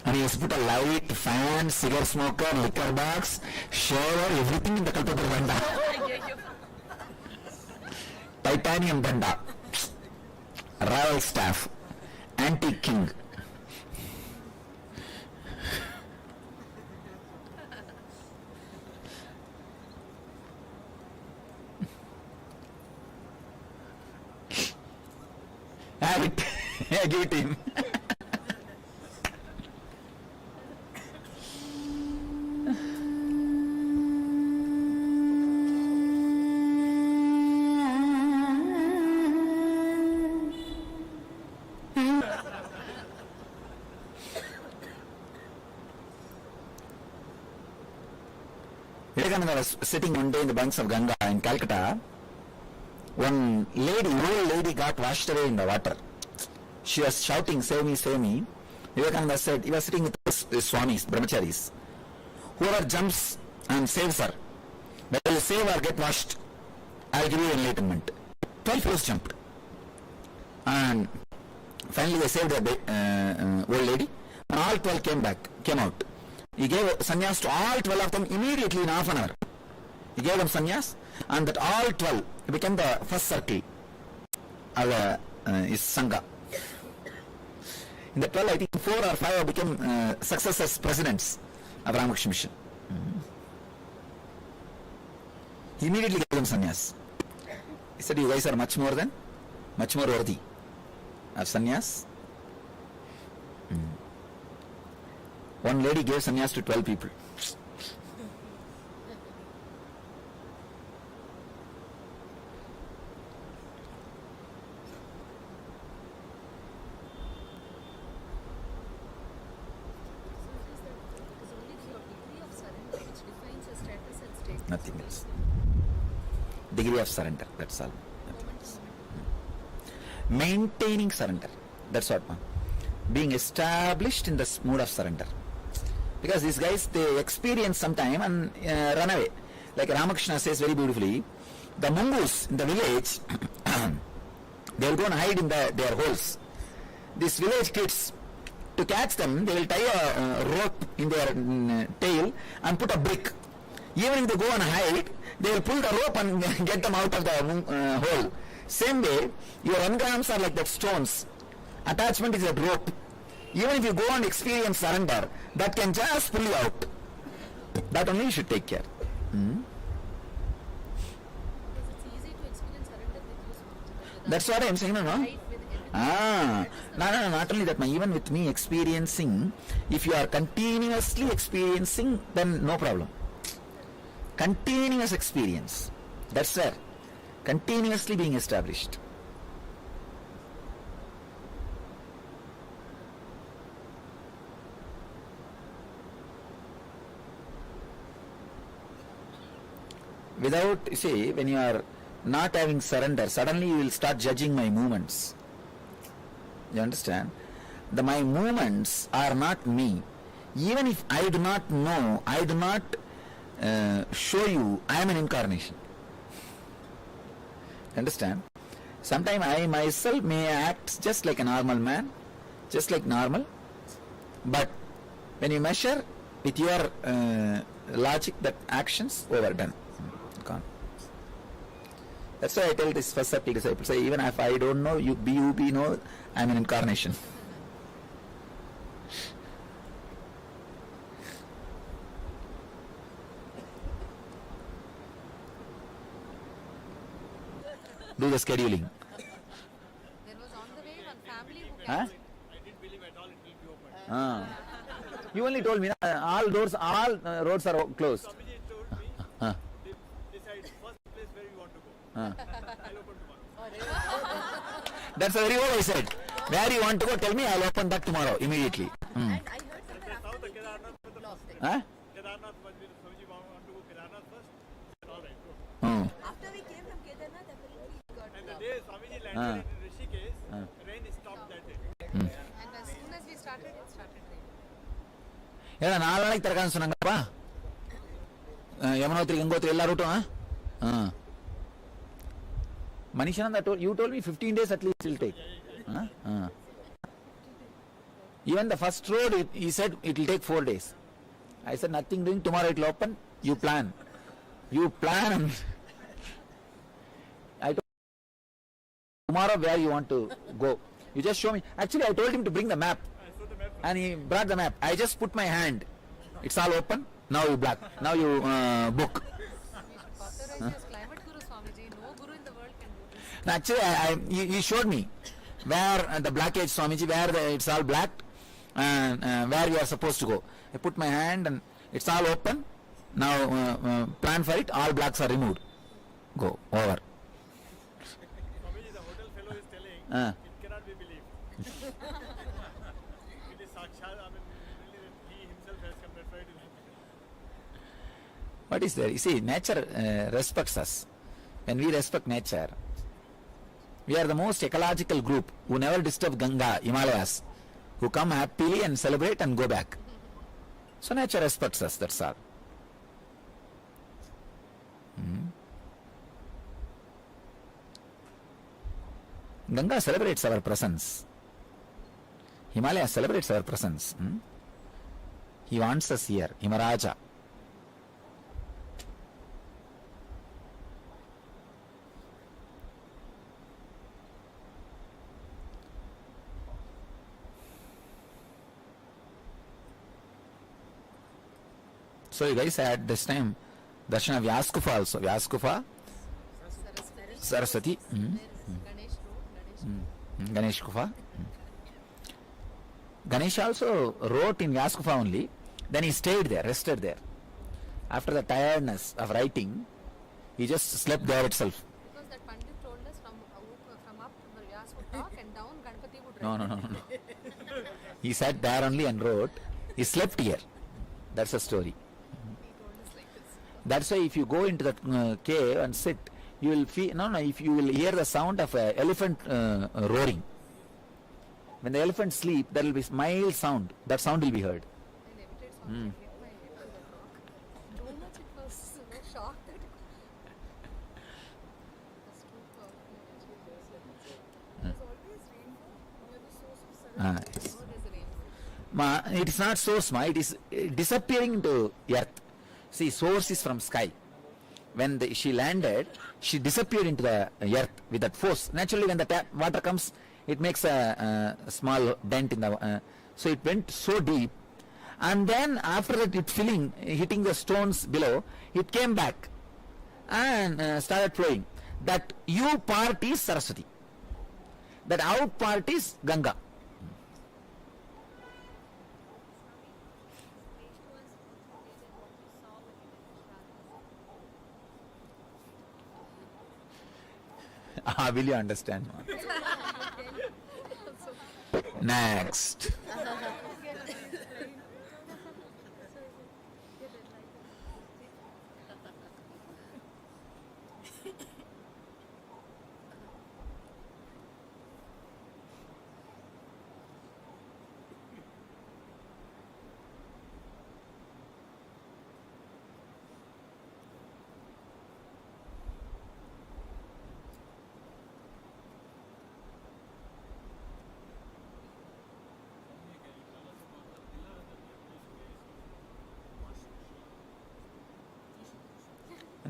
And he has put a light, fan, cigarette smoker, liquor box, shower, everything in the Kalpatal Ganda. Titanium Danda. Royal staff. Antique king. Have it. Give it to him. Vivekananda was sitting one day in the banks of Ganga in Calcutta. One lady, old lady, got washed away in the water. She was shouting, "Save me, save me." Vivekananda said, he was sitting with the Swamis, Brahmacharis. Whoever jumps and saves her, whether you save or get washed, I'll give you enlightenment. 12 fellows jumped. And finally they saved the old lady. And all 12 came out. He gave sannyas to all 12 of them immediately in half an hour. He gave them sannyas, and that all 12 became the first circle of his sangha. In the 12, I think 4 or 5 became successors, presidents of Ramakrishna Mission. He immediately gave them sannyas. He said, "You guys are much more worthy of sannyas." One lady gave sannyas to 12 people. Nothing else. Degree of surrender, that's all. Maintaining surrender, that's what. Being established in this mood of surrender. Because these guys, they experience some time and run away. Like Ramakrishna says very beautifully, the mongoose in the village, they will go and hide in their holes. These village kids, to catch them, they will tie a rope in their tail and put a brick. Even if they go and hide, they will pull the rope and get them out of the hole. Same way, your engrams are like that stones. Attachment is a rope. Even if you go and experience surrender, that can just pull you out. That only you should take care. That's what I am saying, no? No, not only that, even with me experiencing, if you are continuously experiencing, then no problem. Continuous experience. That's where. Continuously being established. Without, you see, when you are not having surrender, suddenly you will start judging my movements. You understand? My movements are not me. Even if I do not know, I do not show you, I am an incarnation. Understand? Sometimes I myself may act just like a normal man, just like normal, but when you measure with your logic, that actions overdone. Gone. That's why I tell this first subtle disciple, say, even if I don't know, you be know, I am an incarnation. Do the scheduling. There was on the way one family who Huh? came. I didn't believe at all it will be open. You only told me all doors, all roads are closed. Swamiji told me, decide first place where you want to go. I'll open tomorrow. That's the very word I said. Where you want to go, tell me, I'll open that tomorrow, immediately. I heard somewhere after the Kedarnath was the first. Huh? Kedarnath was the Swamiji want to go Kedarnath first. All right, go. After we came from Kedarnath, apparently it got And the day Swamiji landed in Rishikesh, rain stopped that day. And as soon as we started, it started raining. ஏன்னா 4 நாளைக்கு திறக்கான்னு சொன்னாங்கப்பா யமுனோத்ரி கங்கோத்ரி எல்லா ரூட்டும் Manishananda you told me 15 days at least it will take. Even the first road, he said it will take 4 days. I said nothing doing, tomorrow it will open. You plan. And I told tomorrow where you want to go. You just show me. Actually, I told him to bring the map. And he brought the map. I just put my hand. It's all open. Now you black. Now you book. Authorize as climate guru, Swamiji. No guru in the world can do this. No, actually, he showed me where the black edge, Swamiji, where it's all black, and where you are supposed to go. I put my hand and it's all open. Now plan for it. All blacks are removed. Go over. Swamiji, the hotel fellow is telling, it cannot be believed. It is Sakshat, I mean, really he himself has come that right. What is there? You see, nature respects us. When we respect nature, we are the most ecological group who never disturb Ganga, Himalayas, who come happily and celebrate and go back. So nature respects us, that's all. Ganga celebrates our presence. Himalaya celebrates our presence. He wants us here, Himaraja. So you guys had this time darshan of Vyaskufa also. Vyaskufa, Saraswati, Ganesh Kufa. Ganesh also wrote in Vyaskufa only. Then he stayed there, rested there. After the tiredness of writing, he just slept there itself. Because that Pandit told us from up Vyas would talk and down Ganpati would write. No. He sat there only and wrote. He slept here. That's the story. That's why if you go into the cave and sit, you will feel, if you will hear the sound of an elephant roaring. When the elephant sleep, there will be mild sound. That sound will be heard. I limited something. Too much it was shocked that it was too powerful. There's always rainfall near the source of sun. Yes. Oh, there's a rainfall. It is not source, it is disappearing into earth. See, source is from sky. When she landed, she disappeared into the earth with that force. Naturally, when the water comes, it makes a small dent in the. So it went so deep, and then after that, it hitting the stones below, it came back and started flowing. That U part is Saraswati. That out part is Ganga. Will you understand? Next.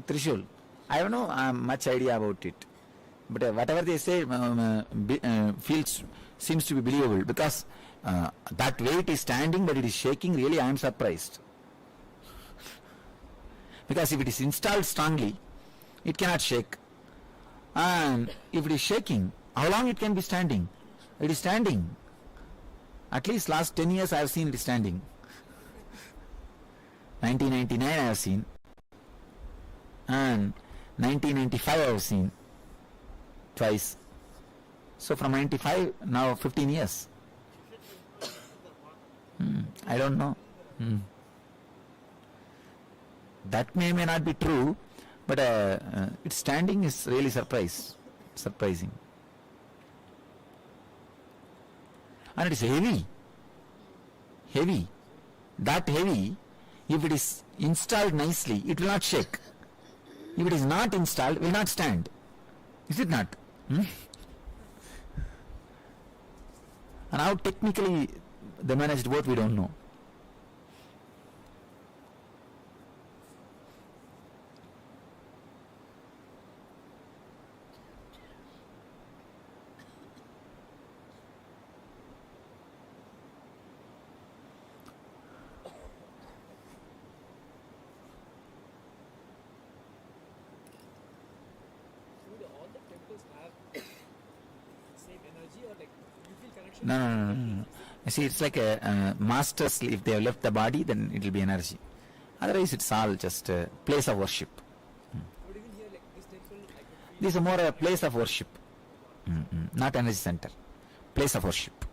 Trishul. I don't know much idea about it. But whatever they say seems to be believable, because that weight is standing but it is shaking. Really, I am surprised. Because if it is installed strongly, it cannot shake. And if it is shaking, how long it can be standing? It is standing. At least last 10 years I have seen it standing. 1999 I have seen. And 1995 I have seen. Twice. So from 95, now 15 years. I don't know. That may not be true, but its standing is really surprising. And it is heavy. That heavy, if it is installed nicely, it will not shake. If it is not installed, it will not stand. Is it not? And how technically they managed both, we don't know. All the temples have same energy, or like you feel connection? No. You see, it's like a masters. If they have left the body, then it will be energy. Otherwise, it's all just a place of worship. But even here, like this temple, I could feel. This is more a place of worship, not energy center. Place of worship.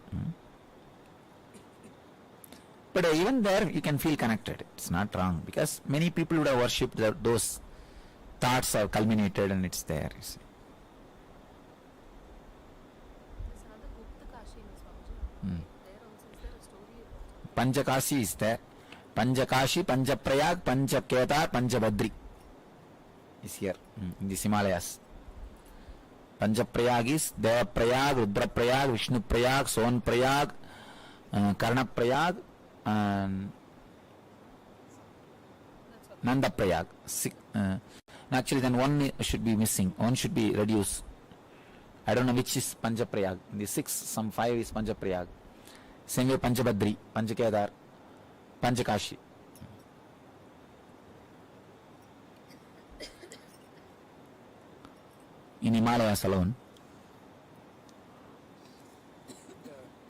But even there, you can feel connected. It's not wrong, because many people would have worshipped those thoughts are culminated and it's there. You see. Panchakashi is there. Panchakashi, Panchaprayag, Panchakedar, Panchabadri is here in the Himalayas. Panchaprayag is Devaprayag, Rudraprayag, Vishnuprayag, Sonprayag, Karnaprayag, and Nandaprayag. Actually, then one should be missing. One should be reduced. I don't know which is Panchaprayag. In the 6, some 5 is Panchaprayag. Same way Panchabadri, Panchakedar, Panchakashi. In Himalayas alone.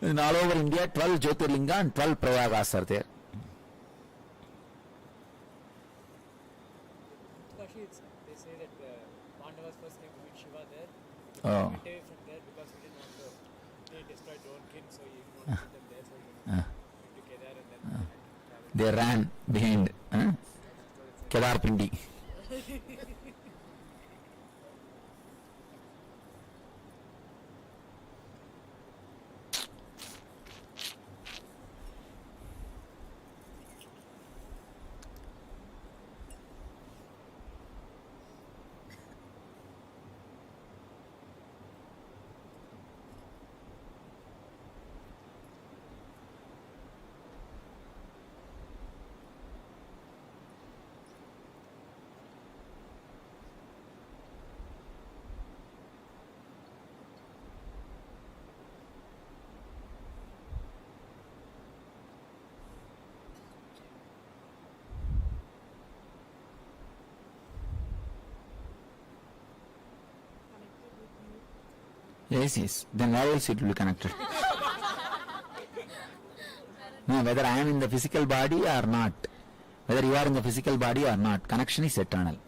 In all over India, 12 Jyotirlinga and 12 Prayagas are there. Kashi, they say that Pandavas first came to meet Shiva there. Oh. Went away from there because he didn't want to. They destroyed their own kin, so he didn't want to put them there. So he went to Kedar and then. They ran behind Kedar Pindi. Yes. Then why else it will be connected? No, whether I am in the physical body or not, whether you are in the physical body or not, connection is eternal.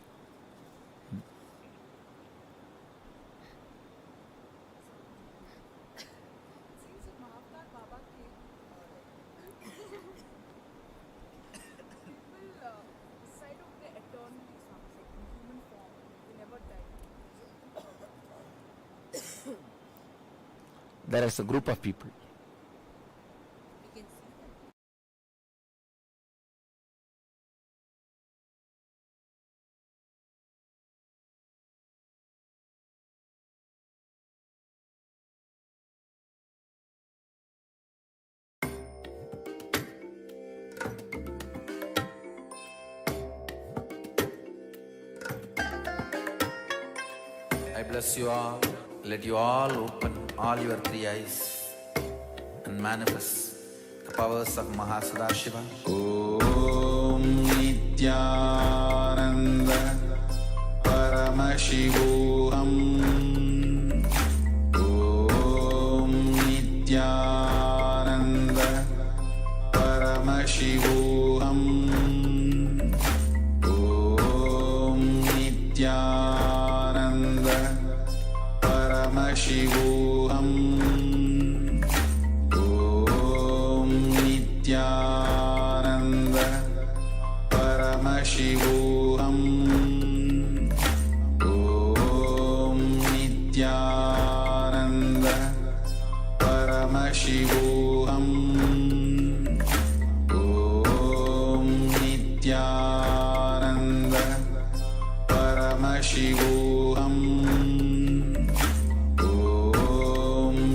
There is a group of people. bless you all. Let you all open all your three eyes and manifest the powers of Mahasudashiva. Om Nithyananda Paramashivam. Om Nithyananda Paramashivam. Om Nithyananda Paramashivam. Om Nithyananda Paramashivam. Om Nithyananda Paramashivam. Om Nithyananda Paramashivam. Om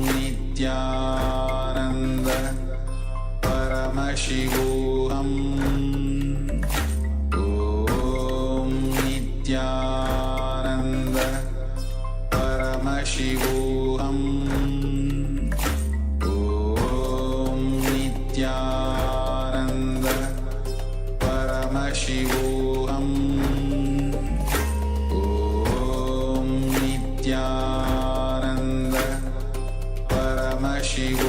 Nithyananda Paramashivam. Om Nithyananda Paramashivam. Om Nithyananda Paramashivam. Om Nithyananda Paramashivam.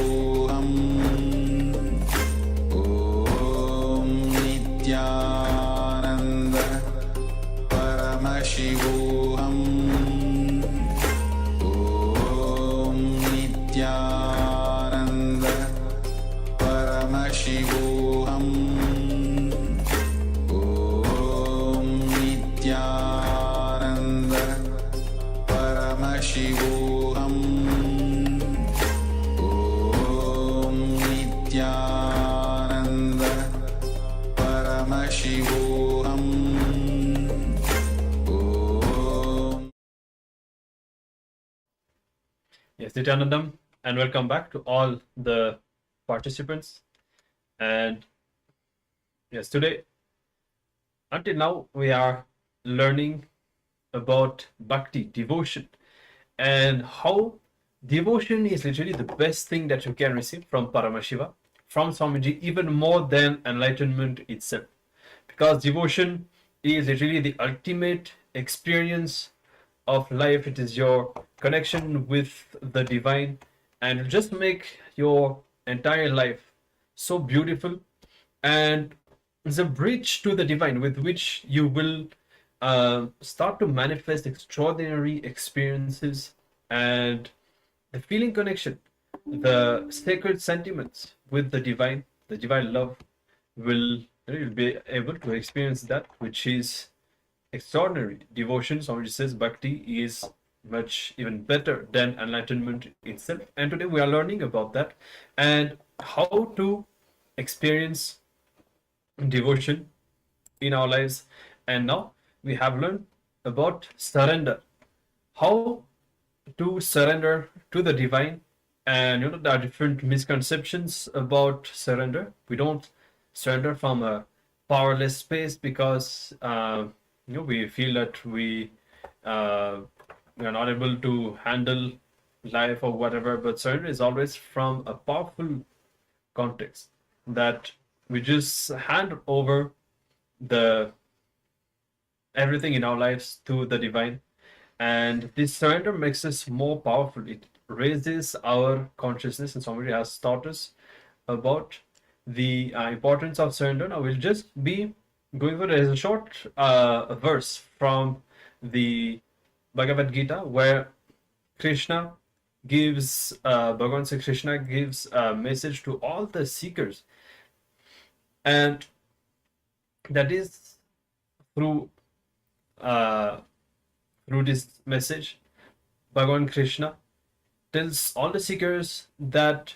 Om Nithyananda Paramashivam. Om Nithyananda Paramashivam. Om Nithyananda Paramashivam. Om Nithyananda Paramashivam. Yes, Nityanandam, and welcome back to all the participants. And yes, today, until now, we are learning about bhakti, devotion, and how devotion is literally the best thing that you can receive from Paramashiva, from Swamiji, even more than enlightenment itself. Because devotion is literally the ultimate experience of life. It is your connection with the divine, and it'll just make your entire life so beautiful, and it's a bridge to the divine with which you will start to manifest extraordinary experiences, and the feeling connection, the sacred sentiments with the divine love will, you'll be able to experience that, which is extraordinary. Devotion, Swamiji says, bhakti is much even better than enlightenment itself. And today we are learning about that and how to experience devotion in our lives. And now we have learned about surrender, how to surrender to the divine. And there are different misconceptions about surrender. We don't surrender from a powerless space because we feel that we are not able to handle life or whatever, but surrender is always from a powerful context, that we just hand over the everything in our lives to the divine, and this surrender makes us more powerful. It raises our consciousness, and somebody has taught us about the importance of surrender. Now we'll just be going over a short verse from the Bhagavad Gita, where Krishna gives, Bhagavan Sri Krishna gives a message to all the seekers, and that is through this message, Bhagavan Krishna tells all the seekers that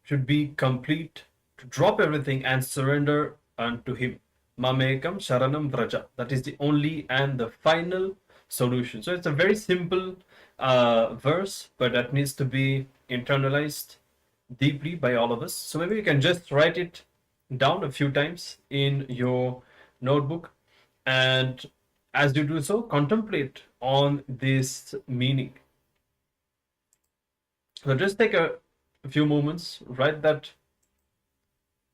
should be complete, to drop everything and surrender unto him. Mamekam Sharanam Vraja. That is the only and the final solution. So it's a very simple verse, but that needs to be internalized deeply by all of us. So maybe you can just write it down a few times in your notebook, and As you do so, contemplate on this meaning. So just take a few moments, write that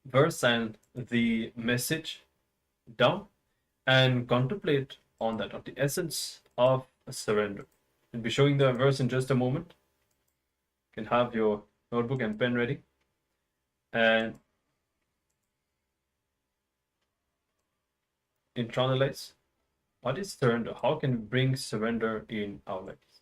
verse and the message down, and contemplate on that, on the essence of surrender. I'll be showing the verse in just a moment. You can have your notebook and pen ready. And internalize what is surrender? How can we bring surrender in our lives?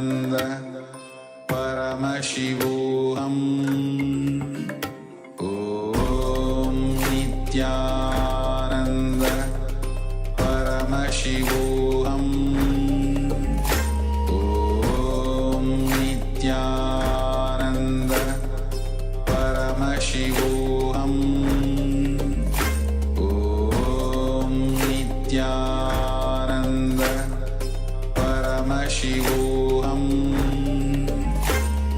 Paramashivoham. Om Nithyananda Paramashivoham. Om Nithyananda Paramashivoham. Om Nithyananda Paramashivoham.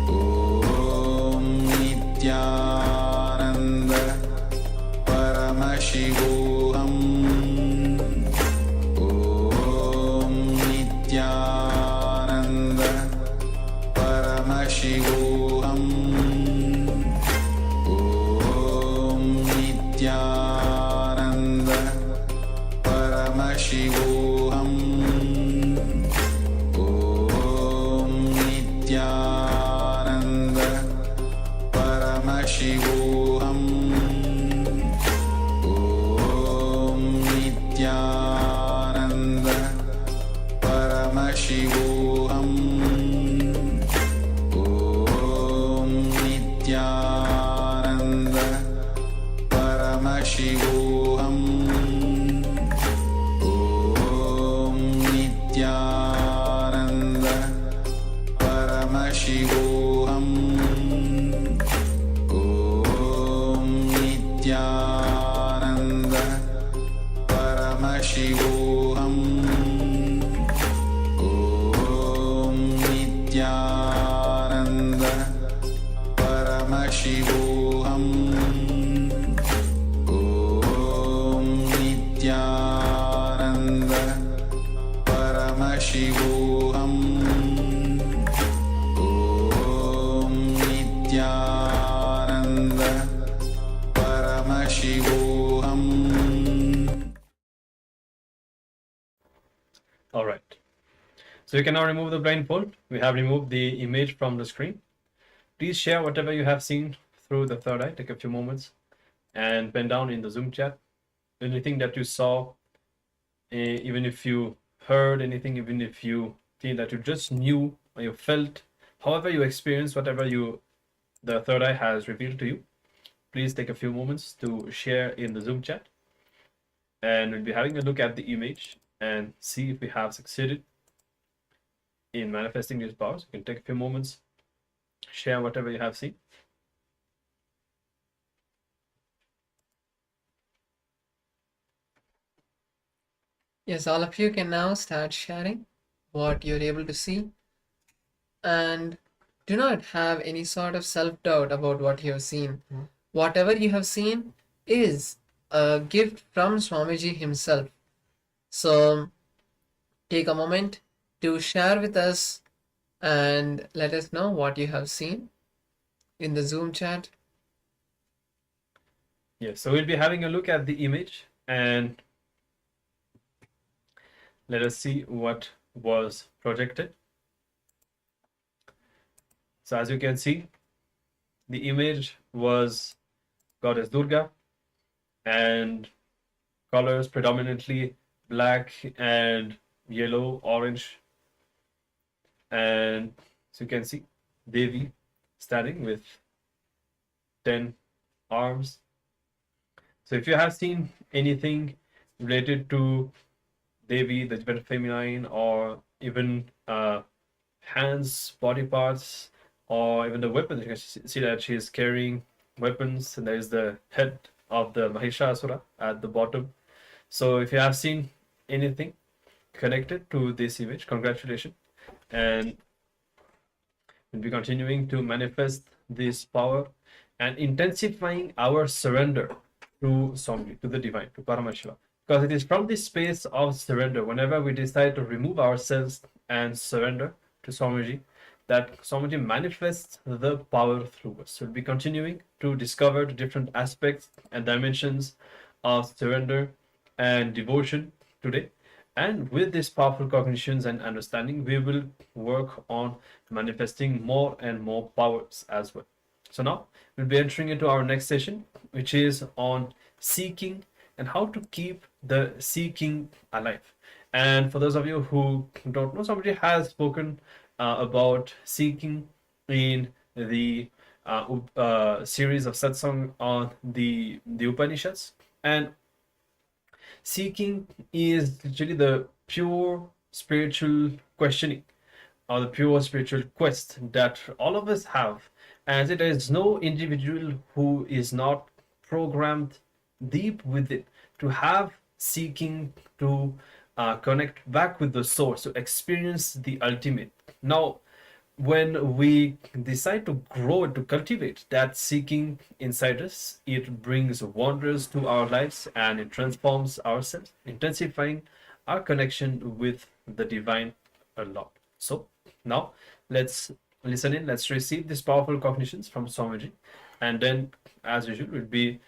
Om Nithyananda Paramashivoham. Om Nithyananda Paramashivoham. Om Nithyananda Paramashivoham. Om Nithyananda Paramashivoham. Om Nithyananda Paramashivoham. Om Nithyananda Paramashivoham. Om Nithyananda Paramashivoham. Om Nithyananda Paramashivoham. Om Nithyananda Paramashivoham. Om Nithyananda Paramashivoham. Om Nithyananda Paramashivoham. All right. So you can now remove the blindfold. We have removed the image from the screen. Please share whatever you have seen through the third eye. Take a few moments and pen down in the Zoom chat anything that you saw, even if you heard anything, even if you feel that you just knew or you felt, however you experienced whatever the third eye has revealed to you. Please take a few moments to share in the Zoom chat, and we'll be having a look at the image and see if we have succeeded in manifesting these powers. You can take a few moments, share whatever you have seen. Yes, all of you can now start sharing what you're able to see, and do not have any sort of self-doubt about what you have seen. Whatever you have seen is a gift from Swamiji himself. So take a moment to share with us and let us know what you have seen in the Zoom chat. Yes, so we'll be having a look at the image and let us see what was projected. So as you can see, the image was Goddess Durga and colors predominantly black and yellow, orange. And so you can see Devi standing with 10 arms. So if you have seen anything related to Devi, the feminine, or even hands, body parts, or even the weapons, you can see that she is carrying weapons, and there is the head of the Mahishasura at the bottom. So if you have seen anything connected to this image, congratulations, and we'll be continuing to manifest this power and intensifying our surrender to Swamiji, to the divine, to Paramashiva. Because it is from this space of surrender, whenever we decide to remove ourselves and surrender to Swamiji, that Swamiji manifests the power through us. So we'll be continuing to discover the different aspects and dimensions of surrender and devotion today. And with these powerful cognitions and understanding, we will work on manifesting more and more powers as well. So now we'll be entering into our next session, which is on seeking and how to keep the seeking alive. And for those of you who don't know, somebody has spoken about seeking in the series of satsang on the Upanishads. And seeking is literally the pure spiritual questioning or the pure spiritual quest that all of us have, as there is no individual who is not programmed deep within to have seeking to connect back with the source, to experience the ultimate. Now, when we decide to grow and to cultivate that seeking inside us, it brings wonders to our lives and it transforms ourselves, intensifying our connection with the divine a lot. So now let's listen in, let's receive these powerful cognitions from Swamiji, and then as usual we'll be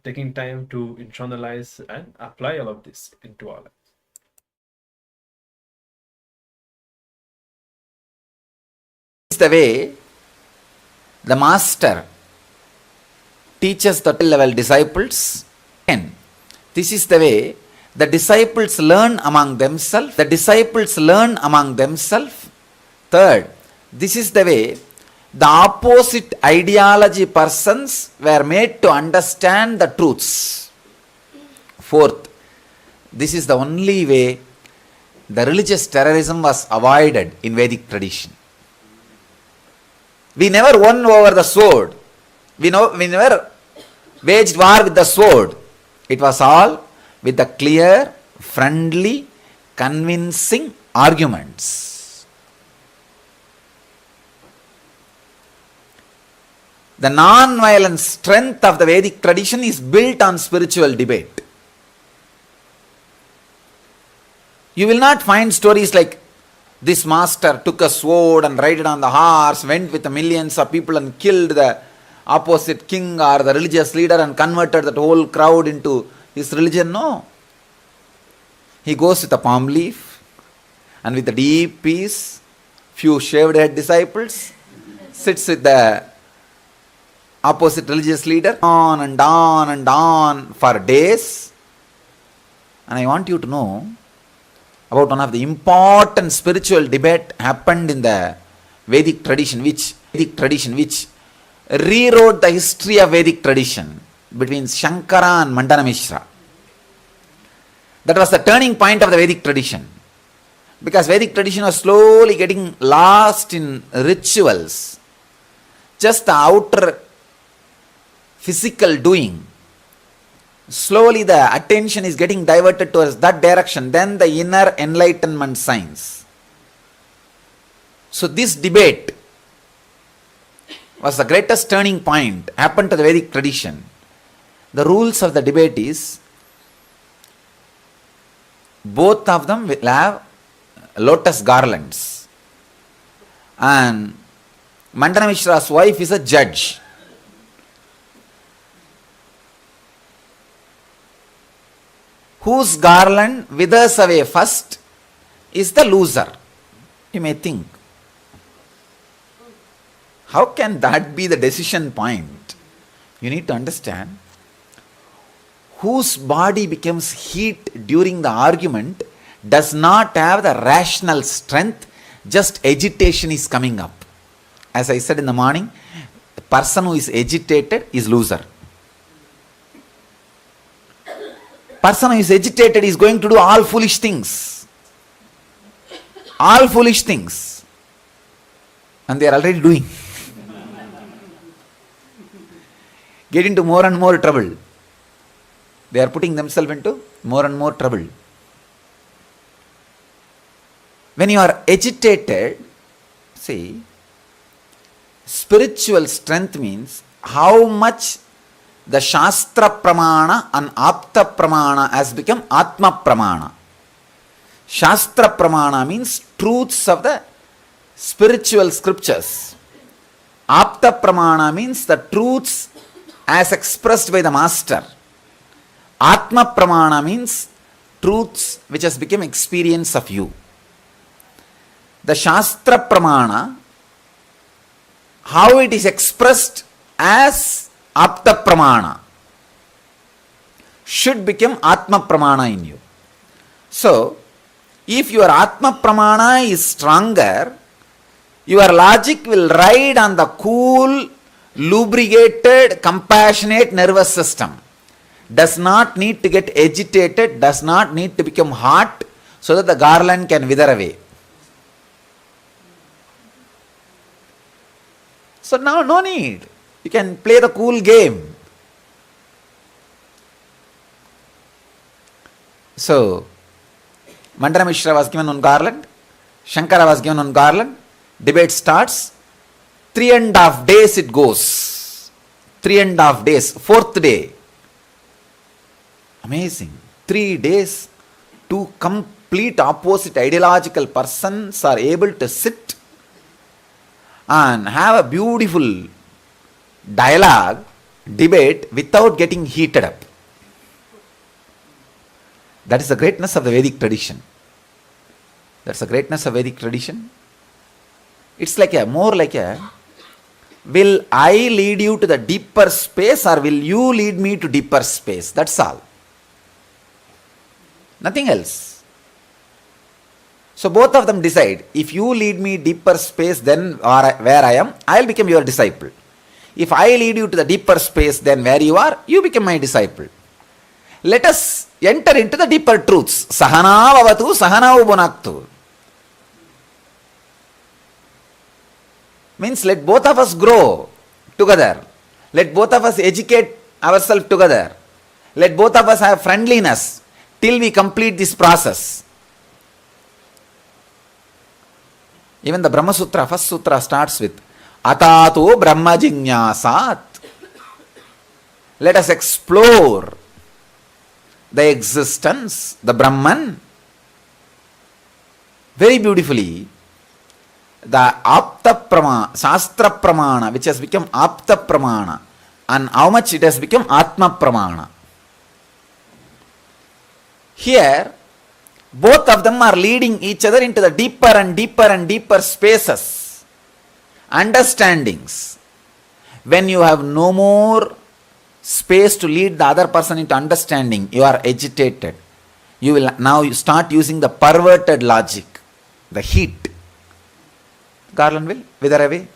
taking time to internalize and apply all of this into our lives. This is the way the master teaches the level disciples. And this is the way the disciples learn among themselves. The disciples learn among themselves. Third, this is the way the opposite ideology persons were made to understand the truths. Fourth, this is the only way the religious terrorism was avoided in Vedic tradition. We never won over the sword. We never waged war with the sword. It was all with the clear, friendly, convincing arguments. The non-violent strength of the Vedic tradition is built on spiritual debate. You will not find stories like this master took a sword and rode on the horse, went with millions of people and killed the opposite king or the religious leader and converted that whole crowd into his religion. No. He goes with a palm leaf and with a deep peace, few shaved head disciples, sits with the opposite religious leader on and on and on for days. And I want you to know about one of the important spiritual debate happened in the Vedic tradition, which rewrote the history of Vedic tradition between Shankara and Mandana Mishra. That was the turning point of the Vedic tradition, because Vedic tradition was slowly getting lost in rituals, just the outer physical doing. Slowly the attention is getting diverted towards that direction, then the inner enlightenment science. So this debate was the greatest turning point, happened to the Vedic tradition. The rules of the debate is, both of them will have lotus garlands. And Mandana Mishra's wife is a judge. Whose garland withers away first is the loser. You may think, how can that be the decision point? You need to understand, whose body becomes heat during the argument does not have the rational strength, just agitation is coming up. As I said in the morning, the person who is agitated is loser. Person who is agitated is going to do all foolish things. All foolish things. And they are already doing. Get into more and more trouble. They are putting themselves into more and more trouble. When you are agitated, see, spiritual strength means how much the Shastra Pramana and Apta Pramana has become Atma Pramana. Shastra Pramana means truths of the spiritual scriptures. Apta Pramana means the truths as expressed by the master. Atma Pramana means truths which has become experience of you. The Shastra Pramana, how it is expressed as Apta Pramana, should become Atma Pramana in you. So, if your Atma Pramana is stronger, Your logic will ride on the cool, lubricated, compassionate nervous system. Does not need to get agitated, does not need to become hot so that the garland can wither away. So now no need. You can play the cool game. So, Margashirsha was given on garland, Shankara was given on garland, debate starts, 3.5 days it goes. 3.5 days, 4th day. Amazing. 3 days, two complete opposite ideological persons are able to sit and have a beautiful dialogue, debate without getting heated up. That is the greatness of the Vedic tradition. That's the greatness of Vedic tradition. It's like more like will I lead you to the deeper space or will you lead me to deeper space? That's all. Nothing else. So both of them decide, if you lead me deeper space than where I am, I'll become your disciple. If I lead you to the deeper space than where you are, you become my disciple. Let us enter into the deeper truths. Sahana vavatu, sahana ubunaktu. Means let both of us grow together. Let both of us educate ourselves together. Let both of us have friendliness till we complete this process. Even the Brahma Sutra, first sutra starts with Atato Brahma Jinyasat. Let us explore the existence, the Brahman. Very beautifully, the Apta Pramana, Shastra Pramana, which has become Apta Pramana, and how much it has become Atma Pramana. Here, both of them are leading each other into the deeper and deeper and deeper spaces, understandings. When you have no more space to lead the other person into understanding, you are agitated. You will now start using the perverted logic, the heat. Garland will wither away.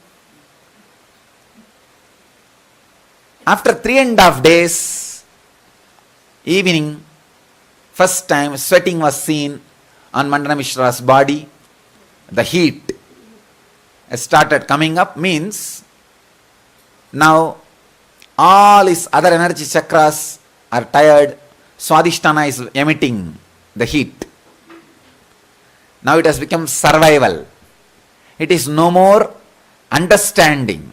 After 3.5 days, evening, first time sweating was seen on Margashirsha's body. The heat started coming up, means now all his other energy chakras are tired. Swadhisthana is emitting the heat. Now it has become survival. It is no more understanding.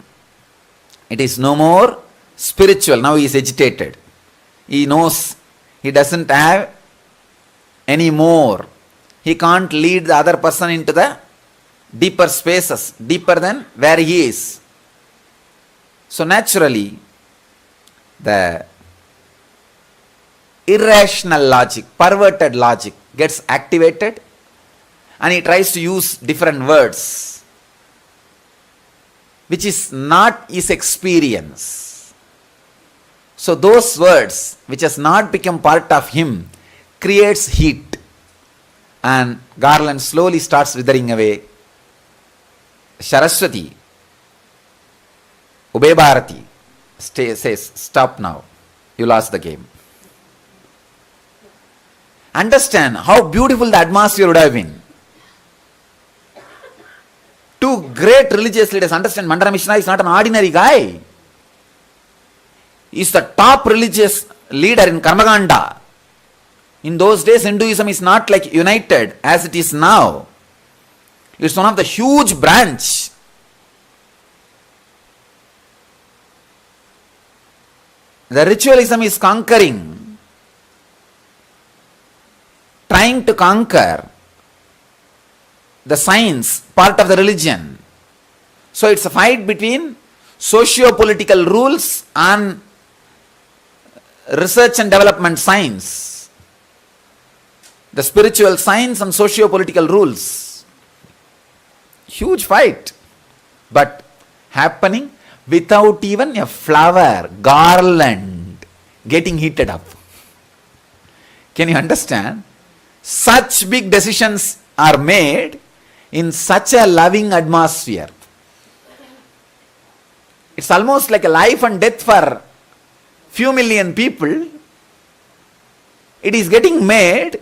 It is no more spiritual. Now he is agitated. He knows he doesn't have any more. He can't lead the other person into the deeper spaces, deeper than where he is. So naturally, the irrational logic, perverted logic gets activated, and he tries to use different words, which is not his experience. So those words, which has not become part of him, creates heat, and garland slowly starts withering away. Saraswati, Ubay Bharati, says, stop now, you lost the game. Understand how beautiful the atmosphere would have been. Two great religious leaders. Understand, Margashirsha is not an ordinary guy. He is the top religious leader in Karmaganda. In those days, Hinduism is not like united as it is now. It's one of the huge branch. The ritualism is conquering, trying to conquer the science part of the religion. So it's a fight between socio-political rules and research and development science. The spiritual science and socio-political rules. Huge fight. But happening without even a flower, garland getting heated up. Can you understand? Such big decisions are made in such a loving atmosphere. It's almost like a life and death for few million people. It is getting made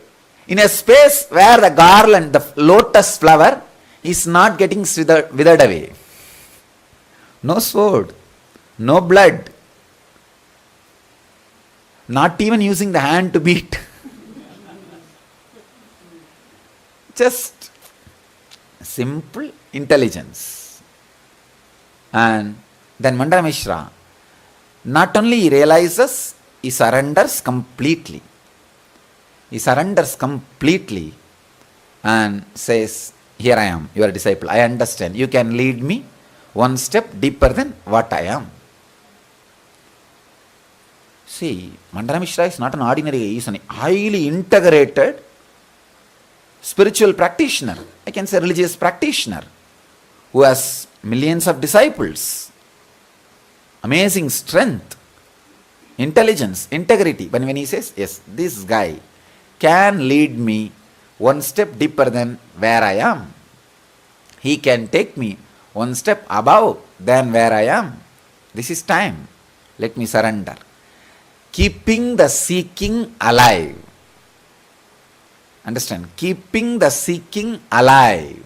in a space where the garland, the lotus flower, is not getting withered away. No sword, no blood, not even using the hand to beat. Just simple intelligence. And then Mandana Mishra, not only he realizes, he surrenders completely. He surrenders completely and says, here I am, your disciple. I understand. You can lead me one step deeper than what I am. See, Mandana Mishra is not an ordinary, he is an highly integrated spiritual practitioner. I can say religious practitioner who has millions of disciples. Amazing strength, intelligence, integrity. But when he says, yes, this guy can lead me one step deeper than where I am. He can take me one step above than where I am. This is time. Let me surrender. Keeping the seeking alive. Understand? Keeping the seeking alive.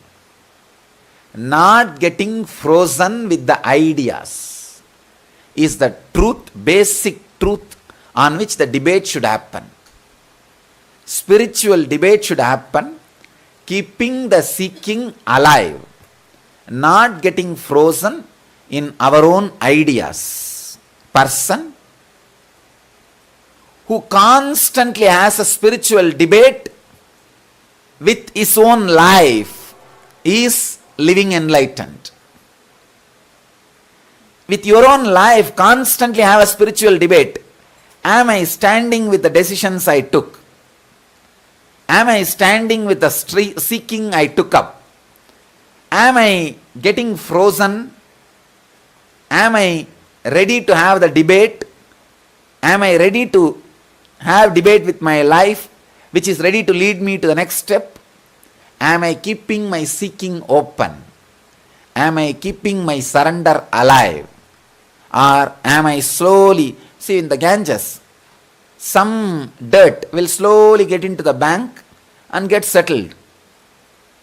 Not getting frozen with the ideas is the truth, basic truth on which the debate should happen. Spiritual debate should happen, keeping the seeking alive, not getting frozen in our own ideas. Person who constantly has a spiritual debate with his own life is living enlightened. With your own life, constantly have a spiritual debate. Am I standing with the decisions I took? Am I standing with the seeking I took up? Am I getting frozen? Am I ready to have the debate? Am I ready to have debate with my life, which is ready to lead me to the next step? Am I keeping my seeking open? Am I keeping my surrender alive? Or am I slowly, see in the Ganges, some dirt will slowly get into the bank and get settled.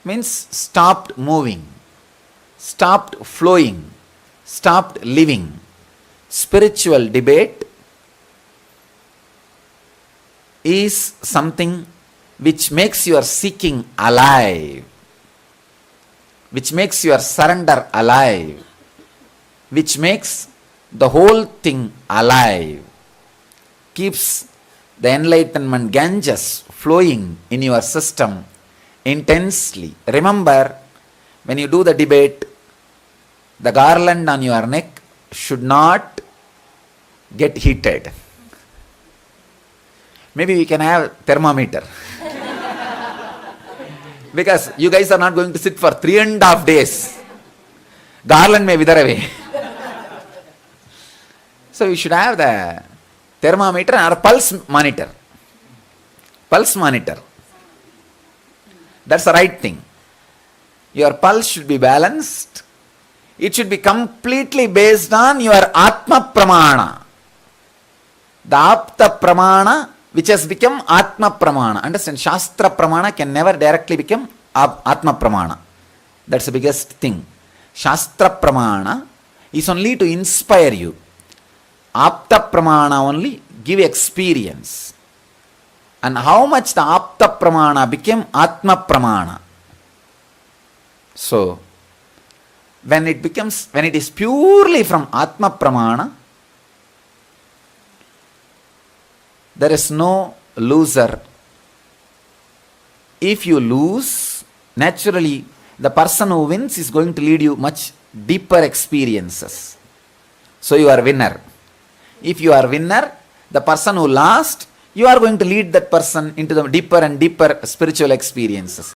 Means stopped moving, stopped flowing, stopped living. Spiritual debate is something which makes your seeking alive, which makes your surrender alive, which makes the whole thing alive, keeps the enlightenment Ganges flowing in your system intensely. Remember, when you do the debate, the garland on your neck should not get heated. Maybe we can have thermometer. Because you guys are not going to sit for 3.5 days. Garland may wither away. So we should have the thermometer or pulse monitor. Pulse monitor. That's the right thing. Your pulse should be balanced. It should be completely based on your Atma Pramana. The Apta Pramana, which has become Atma Pramana. Understand? Shastra Pramana can never directly become Atma Pramana. That's the biggest thing. Shastra Pramana is only to inspire you. Apta Pramana only give experience. And how much the Apta Pramana became Atma Pramana. So, when it is purely from Atma Pramana, there is no loser. If you lose, naturally the person who wins is going to lead you much deeper experiences. So you are winner. If you are winner, the person who lost, you are going to lead that person into the deeper and deeper spiritual experiences.